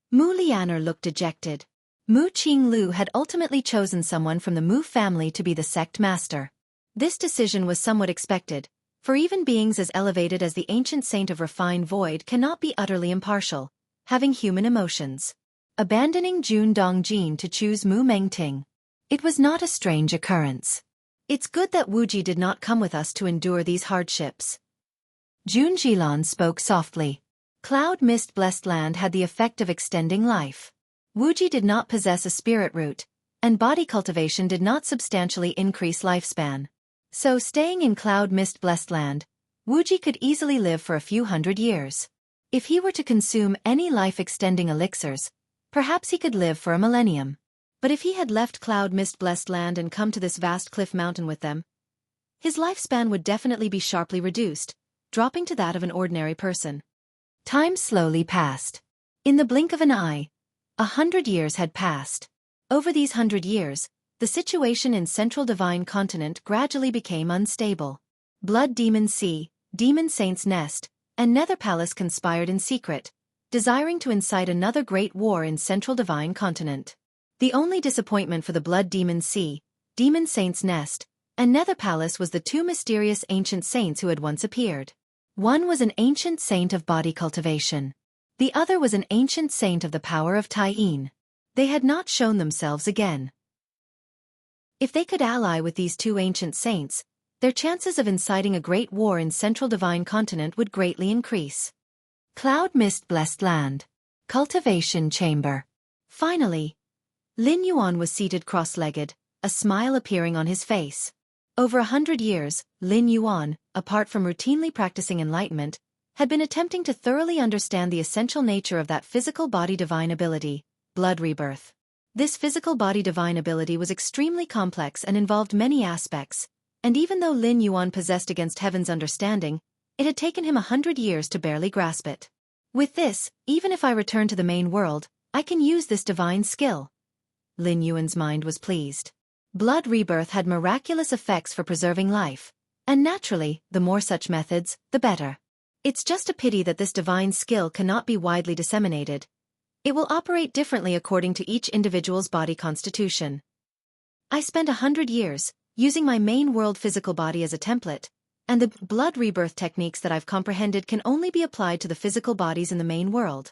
Mu Lianer looked dejected. Mu Qinglu had ultimately chosen someone from the Mu family to be the sect master. This decision was somewhat expected, for even beings as elevated as the ancient saint of refined void cannot be utterly impartial, having human emotions. Abandoning Jun Dongjin to choose Mu Mengting. It was not a strange occurrence. It's good that Wuji did not come with us to endure these hardships. Jun Jilan spoke softly. Cloud Mist Blessed Land had the effect of extending life. Wuji did not possess a spirit root, and body cultivation did not substantially increase lifespan. So staying in Cloud Mist Blessed Land, Wuji could easily live for a few hundred years. If he were to consume any life-extending elixirs, perhaps he could live for a millennium. But if he had left Cloud Mist Blessed Land and come to this vast cliff mountain with them, his lifespan would definitely be sharply reduced, dropping to that of an ordinary person. Time slowly passed. In the blink of an eye, 100 years had passed. Over these 100 years, the situation in Central Divine Continent gradually became unstable. Blood Demon Sea, Demon Saint's Nest, and Nether Palace conspired in secret, desiring to incite another great war in Central Divine Continent. The only disappointment for the Blood Demon Sea, Demon Saint's Nest, and Nether Palace was the 2 mysterious ancient saints who had once appeared. One was an ancient saint of body cultivation. The other was an ancient saint of the power of Taiyin. They had not shown themselves again. If they could ally with these 2 ancient saints, their chances of inciting a great war in Central Divine Continent would greatly increase. Cloud Mist Blessed Land. Cultivation Chamber. Finally, Lin Yuan was seated cross-legged, a smile appearing on his face. Over 100 years, Lin Yuan, apart from routinely practicing enlightenment, had been attempting to thoroughly understand the essential nature of that physical body divine ability, blood rebirth. This physical body divine ability was extremely complex and involved many aspects, and even though Lin Yuan possessed against heaven's understanding, it had taken him 100 years to barely grasp it. With this, even if I return to the main world, I can use this divine skill. Lin Yuan's mind was pleased. Blood rebirth had miraculous effects for preserving life, and naturally, the more such methods, the better. It's just a pity that this divine skill cannot be widely disseminated. It will operate differently according to each individual's body constitution. I spent 100 years using my main world physical body as a template, and the blood rebirth techniques that I've comprehended can only be applied to the physical bodies in the main world.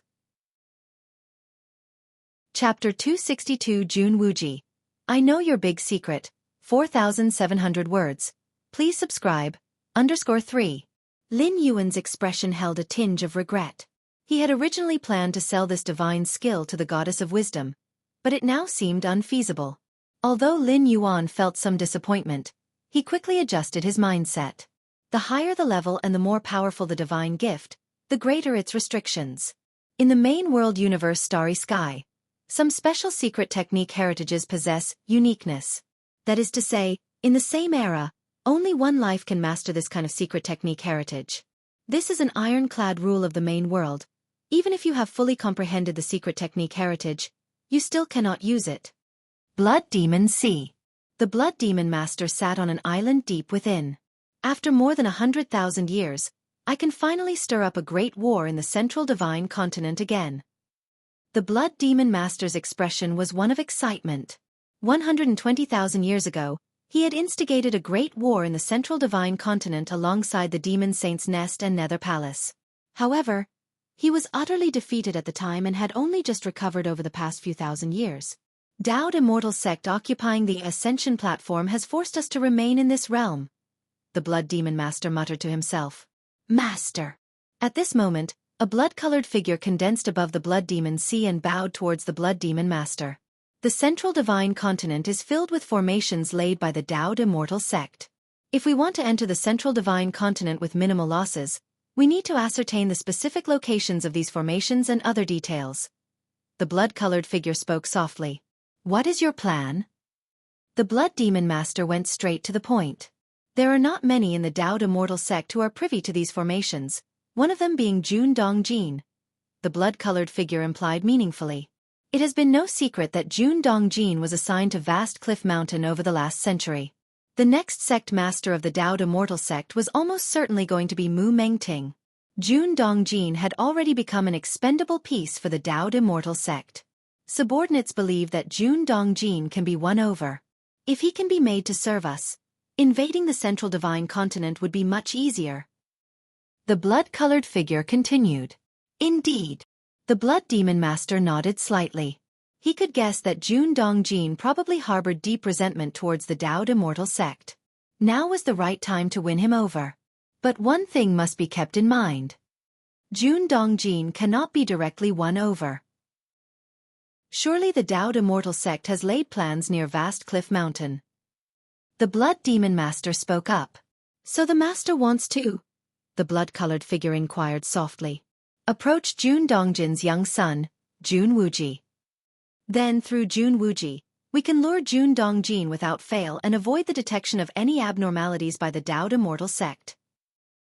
Chapter 262 Jun Wuji. I know your big secret. 4,700 words. Please subscribe. _3. Lin Yuan's expression held a tinge of regret. He had originally planned to sell this divine skill to the goddess of wisdom, but it now seemed unfeasible. Although Lin Yuan felt some disappointment, he quickly adjusted his mindset. The higher the level and the more powerful the divine gift, the greater its restrictions. In the main world universe Starry Sky, some special secret technique heritages possess uniqueness. That is to say, in the same era, only one life can master this kind of secret technique heritage. This is an ironclad rule of the main world. Even if you have fully comprehended the secret technique heritage, you still cannot use it. Blood Demon Sea. The Blood Demon Master sat on an island deep within. After more than 100,000 years, I can finally stir up a great war in the central divine continent again. The Blood Demon Master's expression was one of excitement. 120,000 years ago, he had instigated a great war in the central divine continent alongside the Demon Saint's Nest and Nether Palace. However, he was utterly defeated at the time and had only just recovered over the past few thousand years. Dowd Immortal Sect occupying the Ascension platform has forced us to remain in this realm. The Blood Demon Master muttered to himself. Master! At this moment, a blood-colored figure condensed above the Blood Demon Sea and bowed towards the Blood Demon Master. The central divine continent is filled with formations laid by the Dowd Immortal Sect. If we want to enter the central divine continent with minimal losses, we need to ascertain the specific locations of these formations and other details. The blood-colored figure spoke softly. What is your plan? The Blood Demon Master went straight to the point. There are not many in the Dowd Immortal Sect who are privy to these formations, one of them being Jun Dongjin. The blood-colored figure implied meaningfully. It has been no secret that Jun Dongjin was assigned to Vast Cliff Mountain over the last century. The next sect master of the Dowd Immortal Sect was almost certainly going to be Mu Mengting. Jun Dongjin had already become an expendable piece for the Dowd Immortal Sect. Subordinates believe that Jun Dongjin can be won over. If he can be made to serve us, invading the central divine continent would be much easier. The blood-colored figure continued. Indeed. The Blood Demon Master nodded slightly. He could guess that Jun Dongjin probably harbored deep resentment towards the Dowd Immortal Sect. Now was the right time to win him over. But one thing must be kept in mind. Jun Dongjin cannot be directly won over. Surely the Dowd Immortal Sect has laid plans near Vast Cliff Mountain. The Blood Demon Master spoke up. So the Master wants to? The blood-colored figure inquired softly. Approach Jun Dongjin's young son, Jun Wuji. Then through Jun Wuji, we can lure Jun Dongjin without fail and avoid the detection of any abnormalities by the Dowd Immortal Sect.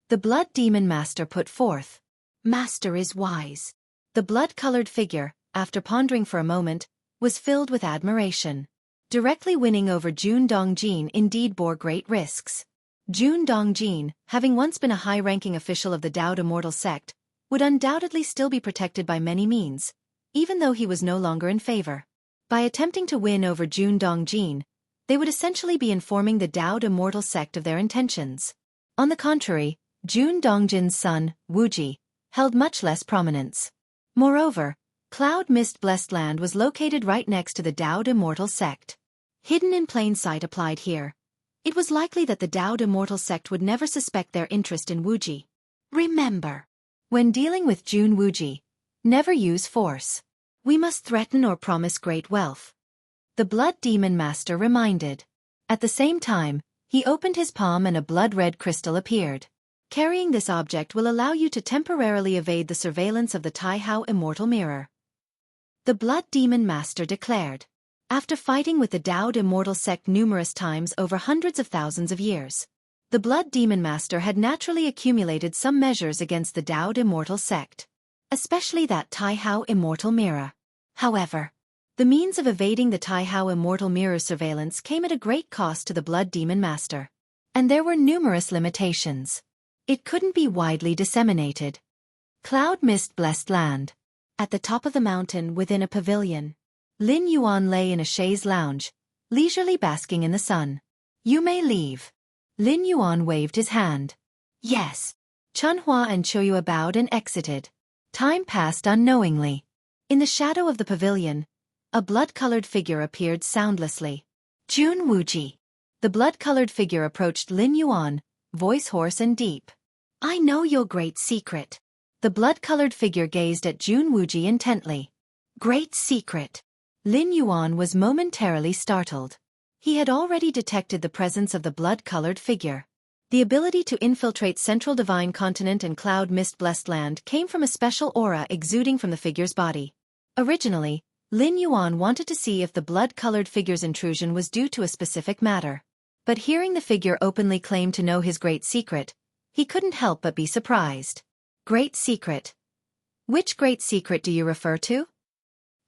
The Blood Demon Master put forth. Master is wise. The blood-colored figure, after pondering for a moment, was filled with admiration. Directly winning over Jun Dongjin indeed bore great risks. Jun Dongjin, having once been a high-ranking official of the Dowd Immortal Sect, would undoubtedly still be protected by many means, even though he was no longer in favor. By attempting to win over Jun Dongjin, they would essentially be informing the Dowd Immortal Sect of their intentions. On the contrary, Jun Dongjin's son, Wuji, held much less prominence. Moreover, Cloud Mist Blessed Land was located right next to the Dowd Immortal Sect. Hidden in plain sight applied here. It was likely that the Dowd Immortal Sect would never suspect their interest in Wuji. Remember, when dealing with Jun Wuji, never use force. We must threaten or promise great wealth. The Blood Demon Master reminded. At the same time, he opened his palm and a blood-red crystal appeared. Carrying this object will allow you to temporarily evade the surveillance of the Taihao Immortal Mirror. The Blood Demon Master declared. After fighting with the Dowd Immortal Sect numerous times over hundreds of thousands of years, the Blood Demon Master had naturally accumulated some measures against the Dowd Immortal Sect. especially that Taihao immortal mirror. However, the means of evading the Taihao immortal mirror surveillance came at a great cost to the Blood Demon Master. And there were numerous limitations. It couldn't be widely disseminated. Cloud mist blessed land. At the top of the mountain within a pavilion, Lin Yuan lay in a chaise lounge, leisurely basking in the sun. "You may leave." Lin Yuan waved his hand. "Yes." Chunhua and Choyue bowed and exited. Time passed unknowingly. In the shadow of the pavilion, a blood-colored figure appeared soundlessly. "Jun Wuji." The blood-colored figure approached Lin Yuan, voice hoarse and deep. "I know your great secret." The blood-colored figure gazed at Jun Wuji intently. "Great secret?" Lin Yuan was momentarily startled. He had already detected the presence of the blood-colored figure. The ability to infiltrate Central Divine Continent and Cloud Mist Blessed Land came from a special aura exuding from the figure's body. Originally, Lin Yuan wanted to see if the blood-colored figure's intrusion was due to a specific matter. But hearing the figure openly claim to know his great secret, he couldn't help but be surprised. "Great secret? Which great secret do you refer to?"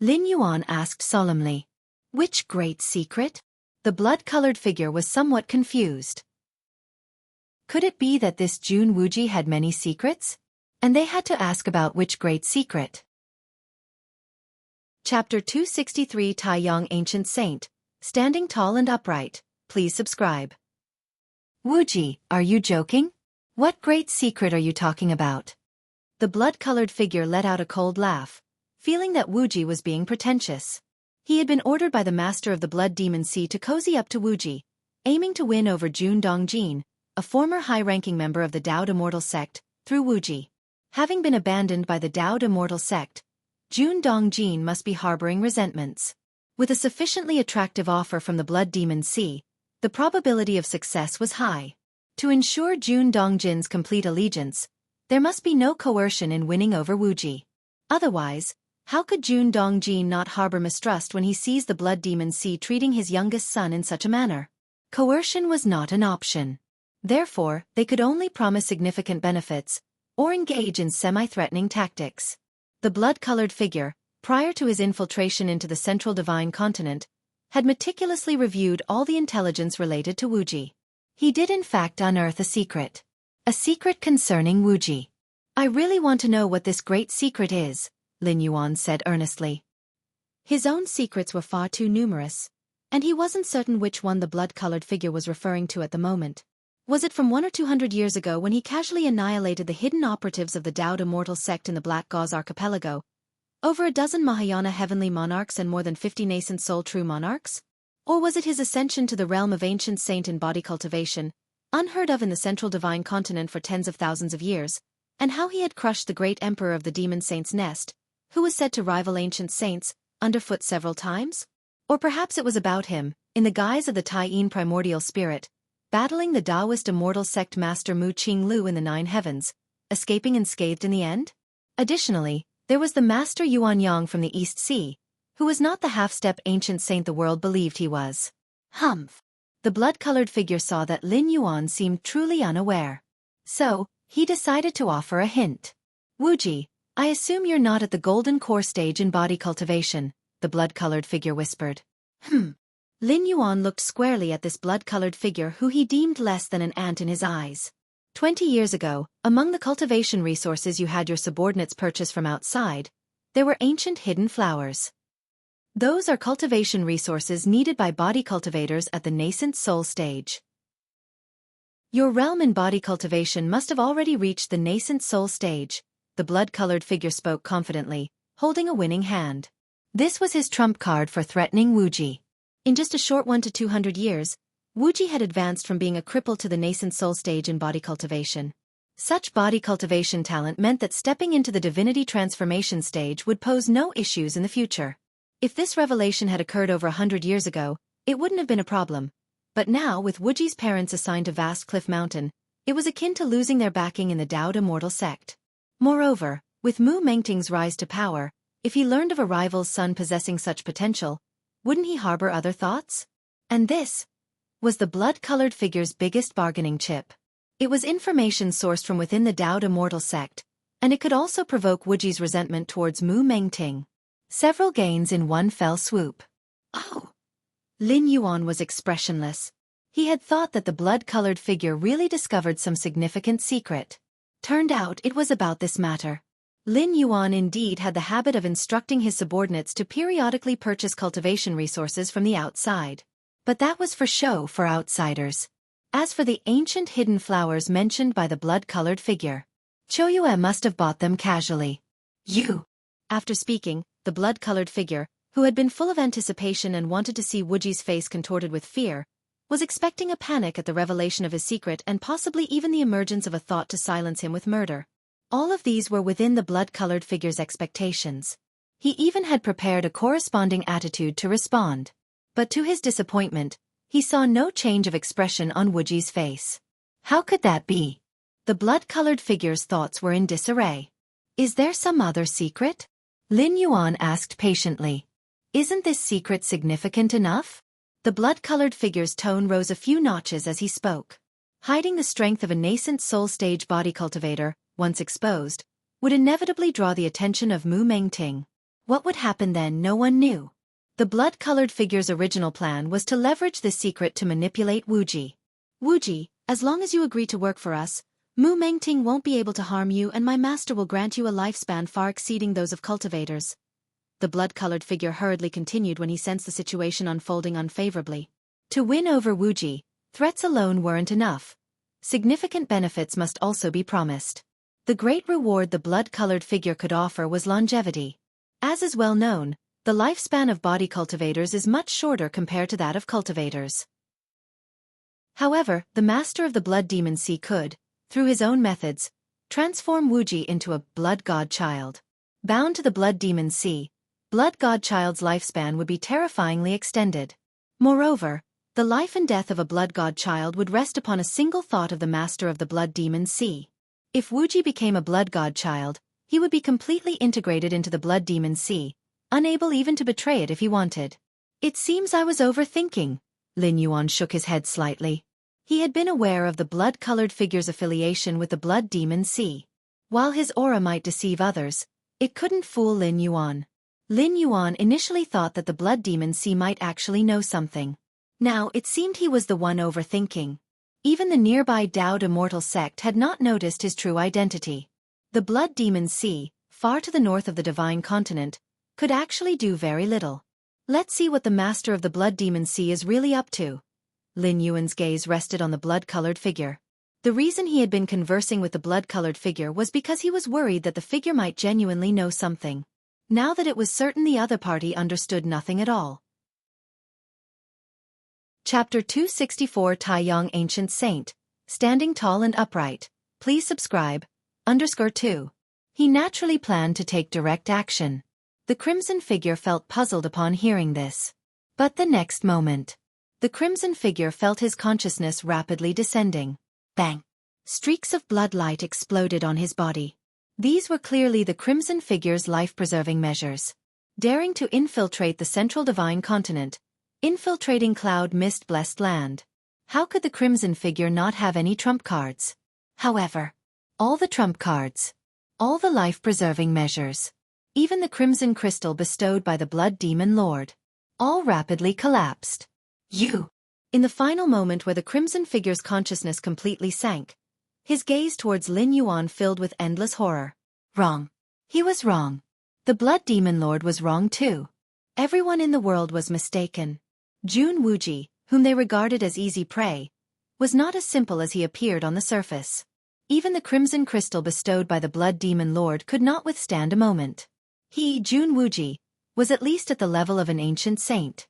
Lin Yuan asked solemnly. "Which great secret?" The blood-colored figure was somewhat confused. Could it be that this Jun Wuji had many secrets? And they had to ask about which great secret? Chapter 263 Taiyang Ancient Saint, Standing Tall and Upright. Please subscribe. "Wuji, are you joking? What great secret are you talking about?" The blood-colored figure let out a cold laugh, feeling that Wuji was being pretentious. He had been ordered by the master of the Blood Demon Sea to cozy up to Wuji, aiming to win over Jun Dongjin, a former high-ranking member of the Dao Immortal Sect, through Wuji. Having been abandoned by the Dao Immortal Sect, Jun Dongjin must be harboring resentments. With a sufficiently attractive offer from the Blood Demon Sea, the probability of success was high. To ensure Jun Dongjin's complete allegiance, there must be no coercion in winning over Wuji. Otherwise, how could Jun Dongjin not harbor mistrust when he sees the Blood Demon Sea treating his youngest son in such a manner? Coercion was not an option. Therefore, they could only promise significant benefits, or engage in semi-threatening tactics. The blood-colored figure, prior to his infiltration into the Central Divine Continent, had meticulously reviewed all the intelligence related to Wuji. He did in fact unearth a secret. A secret concerning Wuji. "I really want to know what this great secret is," Lin Yuan said earnestly. His own secrets were far too numerous, and he wasn't certain which one the blood-colored figure was referring to at the moment. Was it from 100 or 200 years ago when he casually annihilated the hidden operatives of the Dao Immortal Sect in the Black Gauze Archipelago? Over a dozen Mahayana heavenly monarchs and more than 50 nascent soul true monarchs? Or was it his ascension to the realm of ancient saint in body cultivation, unheard of in the Central Divine Continent for tens of thousands of years, and how he had crushed the great emperor of the demon saints' nest, who was said to rival ancient saints, underfoot several times? Or perhaps it was about him, in the guise of the Taiyin primordial spirit, battling the Taoist immortal sect master Mu Qinglu in the Nine Heavens, escaping unscathed in the end? Additionally, there was the master Yuanyang from the East Sea, who was not the half-step ancient saint the world believed he was. Humph! The blood-colored figure saw that Lin Yuan seemed truly unaware. So, he decided to offer a hint. "Wuji, I assume you're not at the golden core stage in body cultivation," the blood-colored figure whispered. Lin Yuan looked squarely at this blood-colored figure who he deemed less than an ant in his eyes. 20 years ago, among the cultivation resources you had your subordinates purchase from outside, there were ancient hidden flowers. Those are cultivation resources needed by body cultivators at the nascent soul stage. Your realm in body cultivation must have already reached the nascent soul stage, the blood-colored figure spoke confidently, holding a winning hand. This was his trump card for threatening Wuji. In just a short 100 to 200 years, Wuji had advanced from being a cripple to the nascent soul stage in body cultivation. Such body cultivation talent meant that stepping into the divinity transformation stage would pose no issues in the future. If this revelation had occurred over 100 years ago, it wouldn't have been a problem. But now, with Wuji's parents assigned to Vast Cliff Mountain, it was akin to losing their backing in the Dao Immortal Sect. Moreover, with Mu Mengting's rise to power, if he learned of a rival's son possessing such potential, wouldn't he harbor other thoughts? And this was the blood-colored figure's biggest bargaining chip. It was information sourced from within the Dao Immortal Sect, and it could also provoke Wuji's resentment towards Mu Mengting. Several gains in one fell swoop. Oh! Lin Yuan was expressionless. He had thought that the blood-colored figure really discovered some significant secret. Turned out it was about this matter. Lin Yuan indeed had the habit of instructing his subordinates to periodically purchase cultivation resources from the outside. But that was for show for outsiders. As for the ancient hidden flowers mentioned by the blood-colored figure, Zhou Yue must have bought them casually. You! After speaking, the blood-colored figure, who had been full of anticipation and wanted to see Wuji's face contorted with fear, was expecting a panic at the revelation of his secret and possibly even the emergence of a thought to silence him with murder. All of these were within the blood-colored figure's expectations. He even had prepared a corresponding attitude to respond. But to his disappointment, he saw no change of expression on Wuji's face. How could that be? The blood-colored figure's thoughts were in disarray. Is there some other secret? Lin Yuan asked patiently. Isn't this secret significant enough? The blood-colored figure's tone rose a few notches as he spoke. Hiding the strength of a nascent soul-stage body cultivator, once exposed, would inevitably draw the attention of Mu Mengting. What would happen then no one knew. The blood-colored figure's original plan was to leverage this secret to manipulate Wuji. Wuji, as long as you agree to work for us, Mu Mengting won't be able to harm you and my master will grant you a lifespan far exceeding those of cultivators. The blood-colored figure hurriedly continued when he sensed the situation unfolding unfavorably. To win over Wuji, threats alone weren't enough. Significant benefits must also be promised. The great reward the blood-colored figure could offer was longevity. As is well known, the lifespan of body cultivators is much shorter compared to that of cultivators. However, the master of the blood demon sea could, through his own methods, transform Wuji into a blood god child. Bound to the blood demon sea, blood god child's lifespan would be terrifyingly extended. Moreover, the life and death of a blood god child would rest upon a single thought of the master of the blood demon sea. If Wuji became a blood god child, he would be completely integrated into the blood demon sea, unable even to betray it if he wanted. It seems I was overthinking. Lin Yuan shook his head slightly. He had been aware of the blood-colored figure's affiliation with the blood demon sea. While his aura might deceive others, it couldn't fool Lin Yuan. Lin Yuan initially thought that the blood demon sea might actually know something. Now it seemed he was the one overthinking. Even the nearby Dowd immortal sect had not noticed his true identity. The blood demon sea, far to the north of the divine continent, could actually do very little. Let's see what the master of the blood demon sea is really up to. Lin Yuan's gaze rested on the blood-colored figure. The reason he had been conversing with the blood-colored figure was because he was worried that the figure might genuinely know something. Now that it was certain the other party understood nothing at all. Chapter 264 Taiyang Ancient Saint, Standing Tall and Upright. Please subscribe. _2. He naturally planned to take direct action. The crimson figure felt puzzled upon hearing this. But the next moment, the crimson figure felt his consciousness rapidly descending. Bang! Streaks of blood light exploded on his body. These were clearly the crimson figure's life-preserving measures. Daring to infiltrate the central divine continent, infiltrating cloud mist-blessed land. How could the crimson figure not have any trump cards? However, all the trump cards, all the life-preserving measures, even the crimson crystal bestowed by the blood demon lord, all rapidly collapsed. In the final moment where the crimson figure's consciousness completely sank, his gaze towards Lin Yuan filled with endless horror. Wrong. He was wrong. The blood demon lord was wrong too. Everyone in the world was mistaken. Jun Wuji, whom they regarded as easy prey, was not as simple as he appeared on the surface. Even the crimson crystal bestowed by the blood demon lord could not withstand a moment. He, Jun Wuji, was at least at the level of an ancient saint.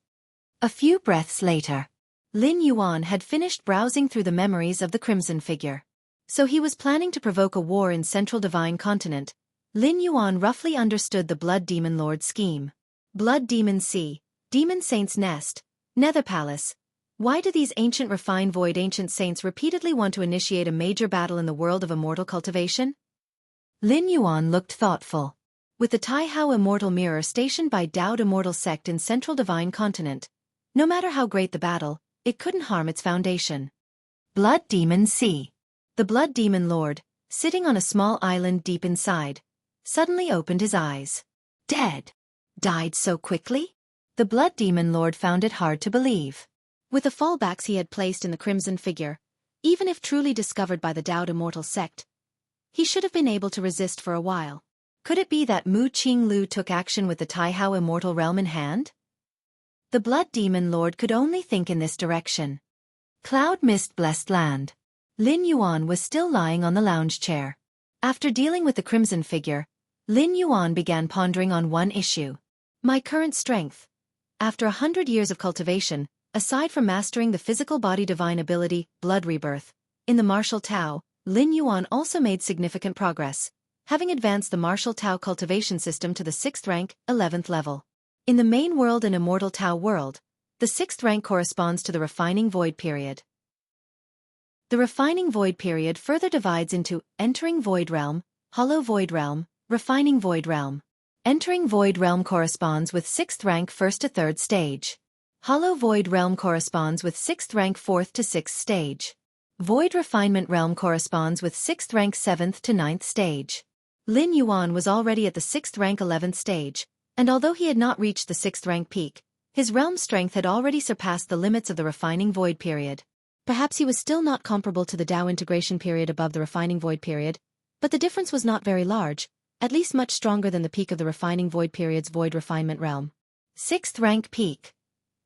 A few breaths later, Lin Yuan had finished browsing through the memories of the crimson figure. So he was planning to provoke a war in central divine continent. Lin Yuan roughly understood the blood demon lord's scheme. Blood demon sea, demon saint's nest, nether palace. Why do these ancient refined void ancient saints repeatedly want to initiate a major battle in the world of immortal cultivation? Lin Yuan looked thoughtful. With the Taihao immortal mirror stationed by Dowd immortal sect in central divine continent, no matter how great the battle, it couldn't harm its foundation. Blood demon sea. The blood demon lord, sitting on a small island deep inside, suddenly opened his eyes. Dead? Died so quickly? The Blood Demon Lord found it hard to believe. With the fallbacks he had placed in the Crimson Figure, even if truly discovered by the Dao Immortal sect, he should have been able to resist for a while. Could it be that Mu Qinglu took action with the Taihao Immortal Realm in hand? The Blood Demon Lord could only think in this direction. Cloud Mist Blessed Land. Lin Yuan was still lying on the lounge chair. After dealing with the Crimson Figure, Lin Yuan began pondering on one issue. My current strength. After 100 years of cultivation, aside from mastering the physical body divine ability, Blood Rebirth, in the Martial Tao, Lin Yuan also made significant progress, having advanced the Martial Tao cultivation system to the 6th rank, 11th level. In the main world and Immortal Tao world, the 6th rank corresponds to the Refining Void period. The Refining Void period further divides into Entering Void Realm, Hollow Void Realm, Refining Void Realm. Entering Void Realm corresponds with 6th rank 1st to 3rd stage. Hollow Void Realm corresponds with 6th rank 4th to 6th stage. Void Refinement Realm corresponds with 6th rank 7th to 9th stage. Lin Yuan was already at the 6th rank 11th stage, and although he had not reached the 6th rank peak, his realm strength had already surpassed the limits of the Refining Void period. Perhaps he was still not comparable to the Dao integration period above the Refining Void period, but the difference was not very large, at least much stronger than the peak of the Refining Void period's Void Refinement Realm. 6th rank peak.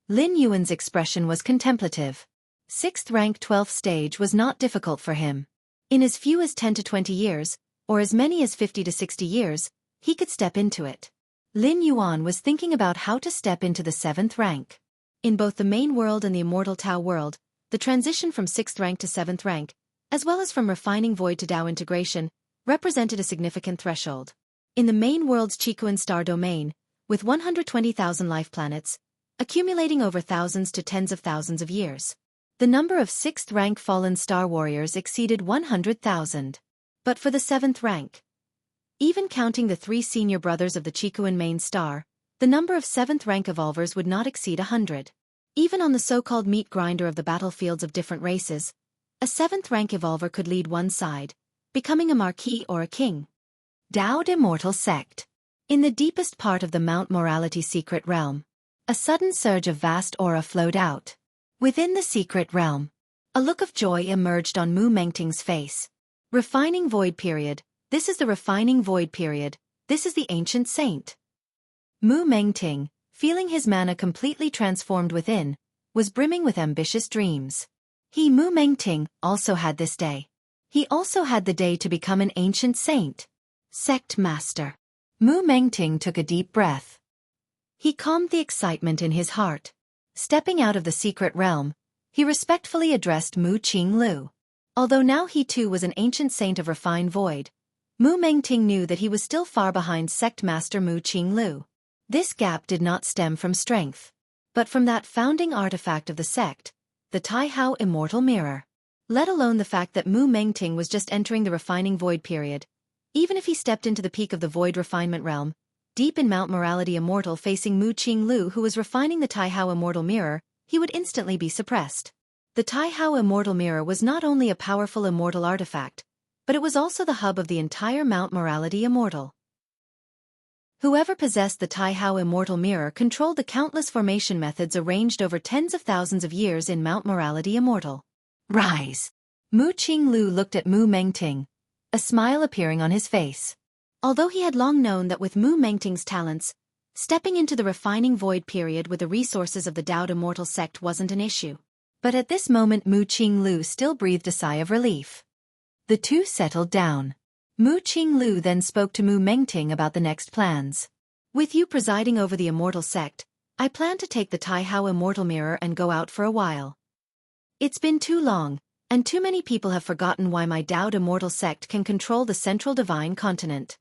Lin Yuan's expression was contemplative. 6th rank 12th stage was not difficult for him. In as few as 10 to 20 years, or as many as 50 to 60 years, he could step into it. Lin Yuan was thinking about how to step into the 7th rank. In both the main world and the Immortal Tao world, the transition from 6th rank to 7th rank, as well as from Refining Void to Dao integration, represented a significant threshold. In the main world's Qikuan star domain, with 120,000 life planets, accumulating over thousands to tens of thousands of years, the number of 6th rank fallen star warriors exceeded 100,000. But for the 7th rank, even counting the 3 senior brothers of the Qikuan main star, the number of 7th rank evolvers would not exceed 100. Even on the so-called meat grinder of the battlefields of different races, a 7th rank evolver could lead one side, becoming a marquis or a king. Dao Immortal sect. In the deepest part of the Mount Morality secret realm, a sudden surge of vast aura flowed out. Within the secret realm, a look of joy emerged on Mu Mengting's face. Refining Void period. This is the Refining Void period. This is the Ancient Saint. Mu Mengting, feeling his mana completely transformed within, was brimming with ambitious dreams. He, Mu Mengting, also had this day. He also had the day to become an Ancient Saint. Sect Master. Mu Mengting took a deep breath. He calmed the excitement in his heart. Stepping out of the secret realm, he respectfully addressed Mu Qinglu. Although now he too was an ancient saint of refined void, Mu Mengting knew that he was still far behind sect master Mu Qinglu. This gap did not stem from strength, but from that founding artifact of the sect, the Taihao Immortal Mirror. Let alone the fact that Mu Mengting was just entering the refining void period. Even if he stepped into the peak of the void refinement realm, deep in Mount Morality Immortal facing Mu Qinglu who was refining the Taihao Immortal Mirror, he would instantly be suppressed. The Taihao Immortal Mirror was not only a powerful immortal artifact, but it was also the hub of the entire Mount Morality Immortal. Whoever possessed the Taihao Immortal Mirror controlled the countless formation methods arranged over tens of thousands of years in Mount Morality Immortal. Rise! Mu Qinglu looked at Mu Mengting, a smile appearing on his face. Although he had long known that with Mu Mengting's talents, stepping into the refining void period with the resources of the Dao Immortal sect wasn't an issue. But at this moment Mu Qinglu still breathed a sigh of relief. The two settled down. Mu Qinglu then spoke to Mu Mengting about the next plans. With you presiding over the Immortal sect, I plan to take the Taihao Immortal Mirror and go out for a while. It's been too long, and too many people have forgotten why my Dao Immortal sect can control the central divine continent.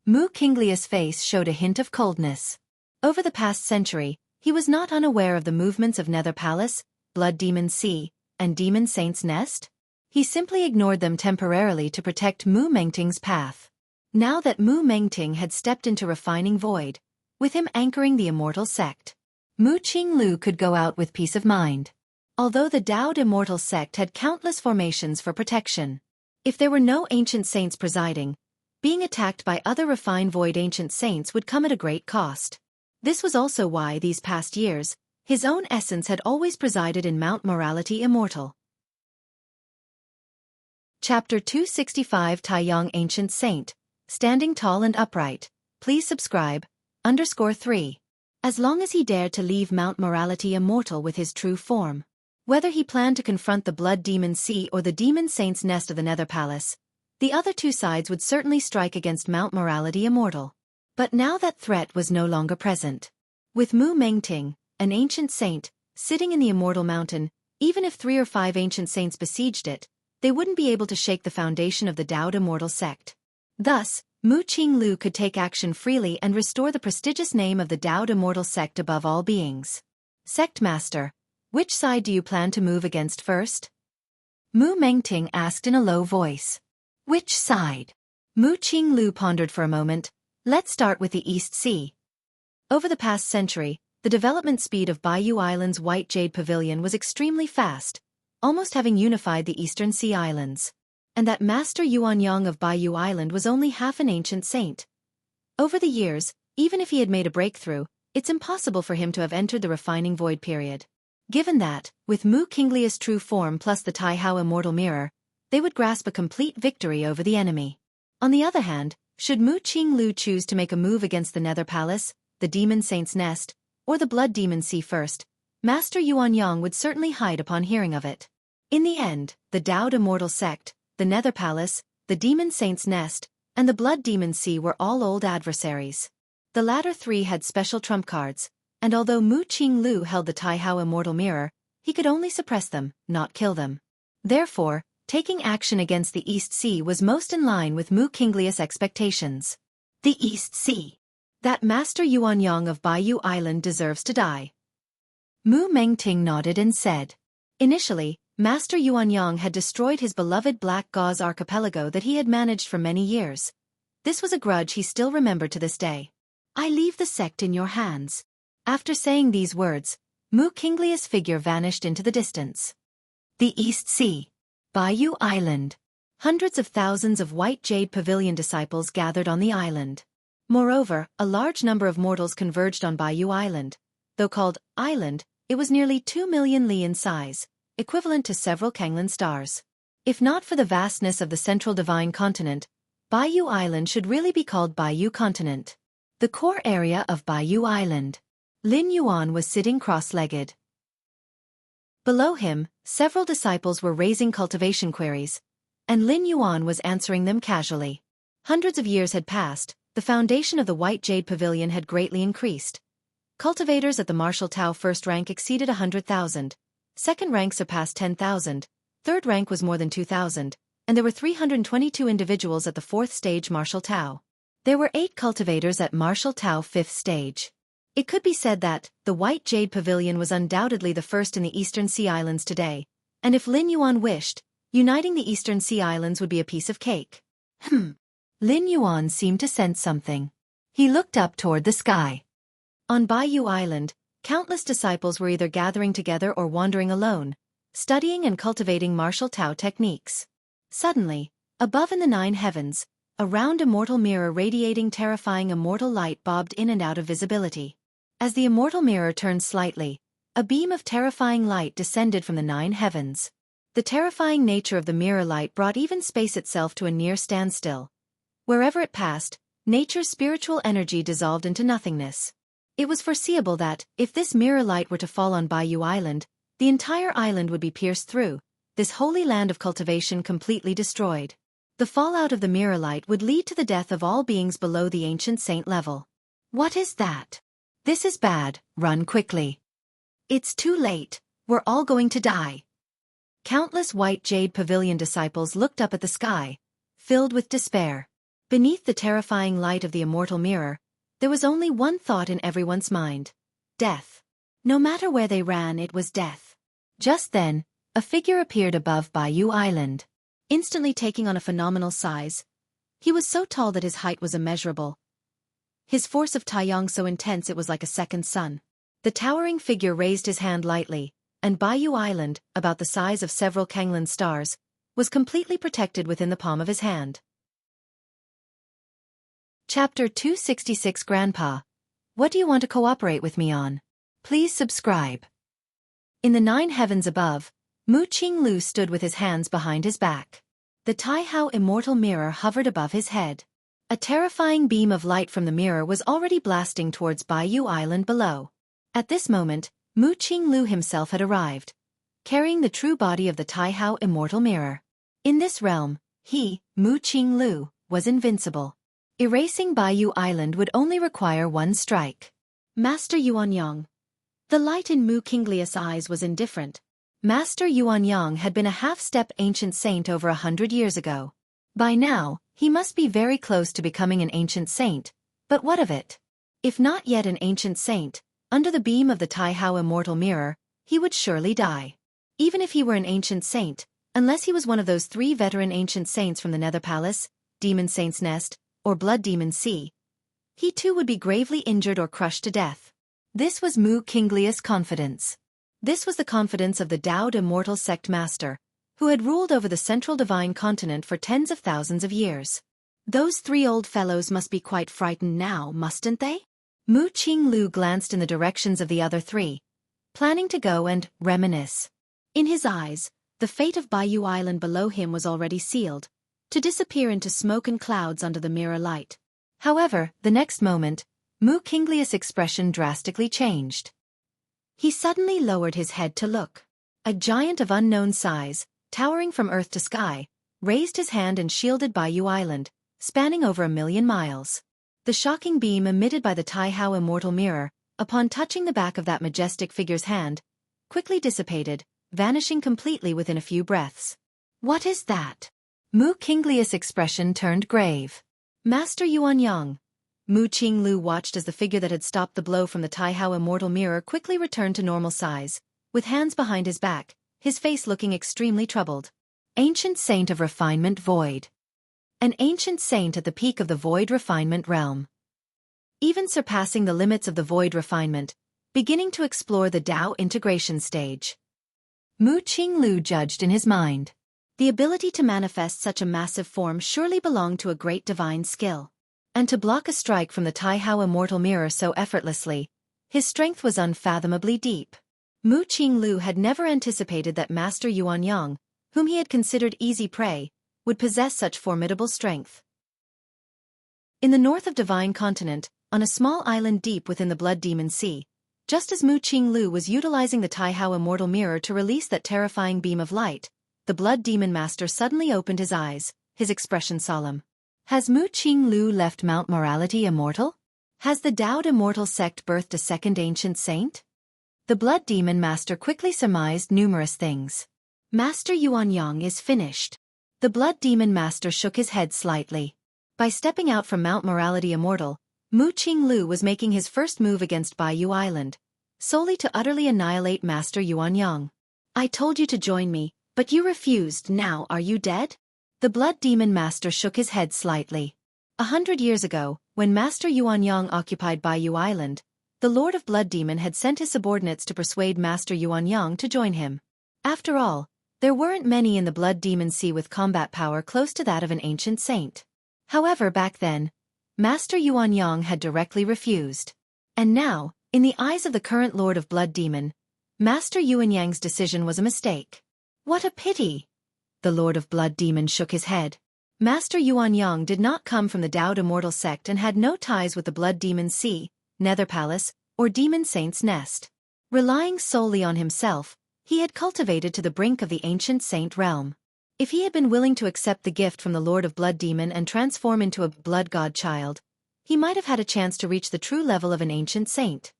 Mu Qinglia's face showed a hint of coldness. Over the past century, he was not unaware of the movements of Nether Palace, Blood Demon Sea, and Demon Saint's Nest. He simply ignored them temporarily to protect Mu Mengting's path. Now that Mu Mengting had stepped into refining void, with him anchoring the Immortal sect, Mu Qinglu could go out with peace of mind. Although the Dao Immortal sect had countless formations for protection, If there were no ancient saints presiding, being attacked by other refined void ancient saints would come at a great cost. This was also why these past years, his own essence had always presided in Mount Morality Immortal. Chapter 265 Taiyang Ancient Saint, Standing Tall and Upright. Please subscribe. _3. As long as he dared to leave Mount Morality Immortal with his true form. Whether he planned to confront the Blood Demon Sea or the Demon Saint's nest of the Nether Palace, the other two sides would certainly strike against Mount Morality Immortal. But now that threat was no longer present. With Mu Mengting, an ancient saint, sitting in the Immortal Mountain, even if 3 or 5 ancient saints besieged it, they wouldn't be able to shake the foundation of the Daoed Immortal sect. Thus, Mu Qinglu could take action freely and restore the prestigious name of the Daoed Immortal sect above all beings. Sect Master, which side do you plan to move against first? Mu Mengting asked in a low voice. Which side? Mu Qinglu pondered for a moment. Let's start with the East Sea. Over the past century, the development speed of Baiyu Island's White Jade Pavilion was extremely fast, almost having unified the Eastern Sea Islands. And that Master Yuanyang of Baiyu Island was only half an ancient saint. Over the years, even if he had made a breakthrough, it's impossible for him to have entered the refining void period. Given that, with Mu Qinglia's true form plus the Taihao Immortal Mirror, they would grasp a complete victory over the enemy. On the other hand, should Mu Qinglu choose to make a move against the Nether Palace, the Demon Saint's Nest, or the Blood Demon Sea first, Master Yuanyang would certainly hide upon hearing of it. In the end, the Daoed Immortal Sect, the Nether Palace, the Demon Saint's Nest, and the Blood Demon Sea were all old adversaries. The latter 3 had special trump cards, and although Mu Qinglu held the Taihao Immortal Mirror, he could only suppress them, not kill them. Therefore, taking action against the East Sea was most in line with Mu Qinglia's expectations. The East Sea. That Master Yuanyang of Baiyu Island deserves to die. Mu Mengting nodded and said. Initially, Master Yuanyang had destroyed his beloved Black Gauze archipelago that he had managed for many years. This was a grudge he still remembered to this day. I leave the sect in your hands. After saying these words, Mu Qinglia's figure vanished into the distance. The East Sea. Baiyu Island. Hundreds of thousands of White Jade Pavilion disciples gathered on the island. Moreover, a large number of mortals converged on Baiyu Island. Though called island, it was nearly 2 million li in size, equivalent to several Kanglan stars. If not for the vastness of the central divine continent, Baiyu Island should really be called Baiyu Continent. The core area of Baiyu Island. Lin Yuan was sitting cross-legged. Below him, several disciples were raising cultivation queries, and Lin Yuan was answering them casually. Hundreds of years had passed, the foundation of the White Jade Pavilion had greatly increased. Cultivators at the Martial Tao first rank exceeded 100,000, second rank surpassed 10,000, third rank was more than 2,000, and there were 322 individuals at the 4th stage Martial Tao. There were 8 cultivators at Martial Tao 5th stage. It could be said that the White Jade Pavilion was undoubtedly the first in the Eastern Sea Islands today, and if Lin Yuan wished, uniting the Eastern Sea Islands would be a piece of cake. Lin Yuan seemed to sense something. He looked up toward the sky. On Baiyu Island, countless disciples were either gathering together or wandering alone, studying and cultivating martial Tao techniques. Suddenly, above in the 9 heavens, a round immortal mirror radiating terrifying immortal light bobbed in and out of visibility. As the immortal mirror turned slightly, a beam of terrifying light descended from the 9 heavens. The terrifying nature of the mirror light brought even space itself to a near standstill. Wherever it passed, nature's spiritual energy dissolved into nothingness. It was foreseeable that, if this mirror light were to fall on Baiyu Island, the entire island would be pierced through, this holy land of cultivation completely destroyed. The fallout of the mirror light would lead to the death of all beings below the ancient saint level. What is that? This is bad, run quickly. It's too late, we're all going to die. Countless White Jade Pavilion disciples looked up at the sky, filled with despair. Beneath the terrifying light of the immortal mirror, there was only one thought in everyone's mind. Death. No matter where they ran, it was death. Just then, a figure appeared above Baiyu Island, instantly taking on a phenomenal size. He was so tall that his height was immeasurable. His force of Taiyang so intense it was like a second sun. The towering figure raised his hand lightly, and Baiyu Island, about the size of several Kanglan stars, was completely protected within the palm of his hand. Chapter 266 Grandpa, what do you want to cooperate with me on? Please subscribe. In the 9 heavens above, Mu Qinglu stood with his hands behind his back. The Taihao immortal mirror hovered above his head. A terrifying beam of light from the mirror was already blasting towards Baiyu Island below. At this moment, Mu Qinglu himself had arrived, carrying the true body of the Taihao immortal mirror. In this realm, he, Mu Qinglu, was invincible. Erasing Baiyu Island would only require one strike. Master Yuanyang. The light in Mu Qinglius' eyes was indifferent. Master Yuanyang had been a half-step ancient saint over 100 years ago. By now, he must be very close to becoming an ancient saint, but what of it? If not yet an ancient saint, under the beam of the Taihao immortal mirror, he would surely die. Even if he were an ancient saint, unless he was one of those 3 veteran ancient saints from the Nether Palace, Demon Saint's Nest, or Blood Demon Sea, he too would be gravely injured or crushed to death. This was Mu Qinglius' confidence. This was the confidence of the Dowd immortal sect master, who had ruled over the central divine continent for tens of thousands of years. Those 3 old fellows must be quite frightened now, mustn't they? Mu Qinglu glanced in the directions of the other 3, planning to go and reminisce. In his eyes, the fate of Baiyu Island below him was already sealed, to disappear into smoke and clouds under the mirror light. However, the next moment, Mu Qinglius' expression drastically changed. He suddenly lowered his head to look. A giant of unknown size, towering from earth to sky, raised his hand and shielded Baiyu Island, spanning over 1,000,000 miles. The shocking beam emitted by the Taihao immortal mirror, upon touching the back of that majestic figure's hand, quickly dissipated, vanishing completely within a few breaths. What is that? Mu Qinglius' expression turned grave. Master Yuanyang. Mu Qinglu watched as the figure that had stopped the blow from the Taihao immortal mirror quickly returned to normal size, with hands behind his back, his face looking extremely troubled. Ancient Saint of Refinement Void. An ancient saint at the peak of the Void Refinement realm. Even surpassing the limits of the Void Refinement, beginning to explore the Dao integration stage. Mu Qinglu judged in his mind. The ability to manifest such a massive form surely belonged to a great divine skill. And to block a strike from the Taihao immortal mirror so effortlessly, his strength was unfathomably deep. Mu Qinglu had never anticipated that Master Yuanyang, whom he had considered easy prey, would possess such formidable strength. In the north of Divine Continent, on a small island deep within the Blood Demon Sea, just as Mu Qinglu was utilizing the Taihao immortal mirror to release that terrifying beam of light, the Blood Demon Master suddenly opened his eyes, his expression solemn. Has Mu Qinglu left Mount Morality immortal? Has the Dowd immortal sect birthed a second ancient saint? The Blood Demon Master quickly surmised numerous things. Master Yuanyang is finished. The Blood Demon Master shook his head slightly. By stepping out from Mount Morality immortal, Mu Qinglu was making his first move against Baiyu Island, solely to utterly annihilate Master Yuanyang. I told you to join me, but you refused. Now are you dead? The Blood Demon Master shook his head slightly. 100 years ago, when Master Yuanyang occupied Baiyu Island, the Lord of Blood Demon had sent his subordinates to persuade Master Yuanyang to join him. After all, there weren't many in the Blood Demon Sea with combat power close to that of an ancient saint. However, back then, Master Yuanyang had directly refused. And now, in the eyes of the current Lord of Blood Demon, Master Yuanyang's decision was a mistake. What a pity! The Lord of Blood Demon shook his head. Master Yuanyang did not come from the Dowd immortal sect and had no ties with the Blood Demon Sea, Nether Palace, or Demon Saint's Nest. Relying solely on himself, he had cultivated to the brink of the ancient saint realm. If he had been willing to accept the gift from the Lord of Blood Demon and transform into a blood god child, he might have had a chance to reach the true level of an ancient saint.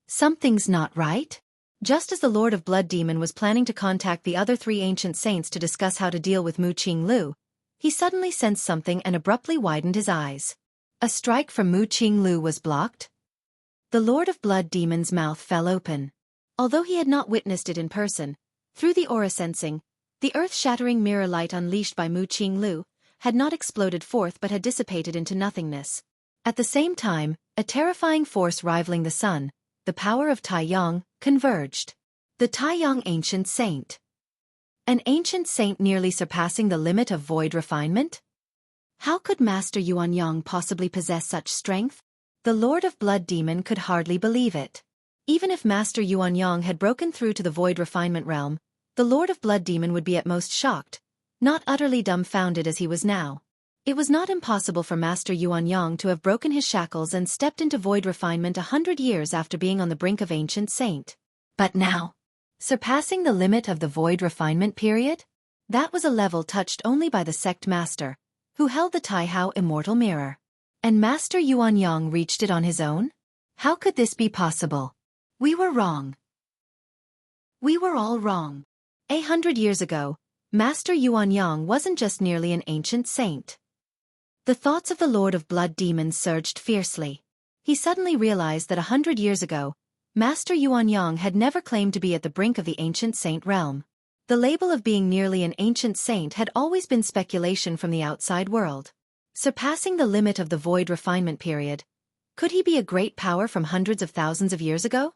Something's not right? Just as the Lord of Blood Demon was planning to contact the other 3 ancient saints to discuss how to deal with Mu Qinglu, he suddenly sensed something and abruptly widened his eyes. A strike from Mu Qinglu was blocked? The Lord of Blood Demon's mouth fell open. Although he had not witnessed it in person, through the aura sensing, the earth-shattering mirror light unleashed by Mu Qinglu had not exploded forth but had dissipated into nothingness. At the same time, a terrifying force rivaling the sun, the power of Taiyang, converged. The Taiyang Ancient Saint. An ancient saint nearly surpassing the limit of void refinement? How could Master Yuanyang possibly possess such strength? The Lord of Blood Demon could hardly believe it. Even if Master Yuanyang had broken through to the void refinement realm, the Lord of Blood Demon would be at most shocked, not utterly dumbfounded as he was now. It was not impossible for Master Yuanyang to have broken his shackles and stepped into void refinement 100 years after being on the brink of ancient saint. But now, surpassing the limit of the void refinement period? That was a level touched only by the sect master, who held the Taihao immortal mirror. And Master Yuanyang reached it on his own? How could this be possible? We were wrong. We were all wrong. 100 years ago, Master Yuanyang wasn't just nearly an ancient saint. The thoughts of the Lord of Blood Demons surged fiercely. He suddenly realized that 100 years ago, Master Yuanyang had never claimed to be at the brink of the ancient saint realm. The label of being nearly an ancient saint had always been speculation from the outside world. Surpassing the limit of the void refinement period, could he be a great power from hundreds of thousands of years ago?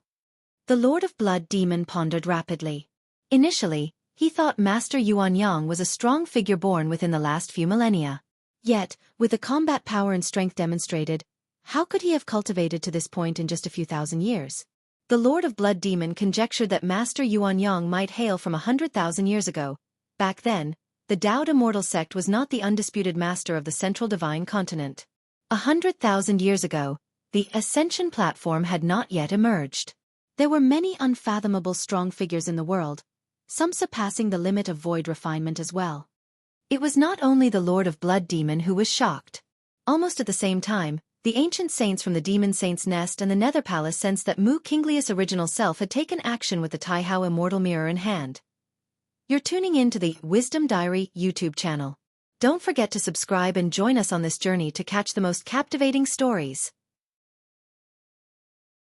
The Lord of Blood Demon pondered rapidly. Initially, he thought Master Yuanyang was a strong figure born within the last few millennia. Yet, with the combat power and strength demonstrated, how could he have cultivated to this point in just a few thousand years? The Lord of Blood Demon conjectured that Master Yuanyang might hail from 100,000 years ago. Back then, the Taoed Immortal Sect was not the undisputed master of the Central Divine Continent. 100,000 years ago, the Ascension platform had not yet emerged. There were many unfathomable strong figures in the world, some surpassing the limit of void refinement as well. It was not only the Lord of Blood Demon who was shocked. Almost at the same time, the ancient saints from the Demon Saint's Nest and the Nether Palace sensed that Mu Kinglius' original self had taken action with the Taihao Immortal Mirror in hand. You're tuning in to the Wisdom Diary YouTube channel. Don't forget to subscribe and join us on this journey to catch the most captivating stories.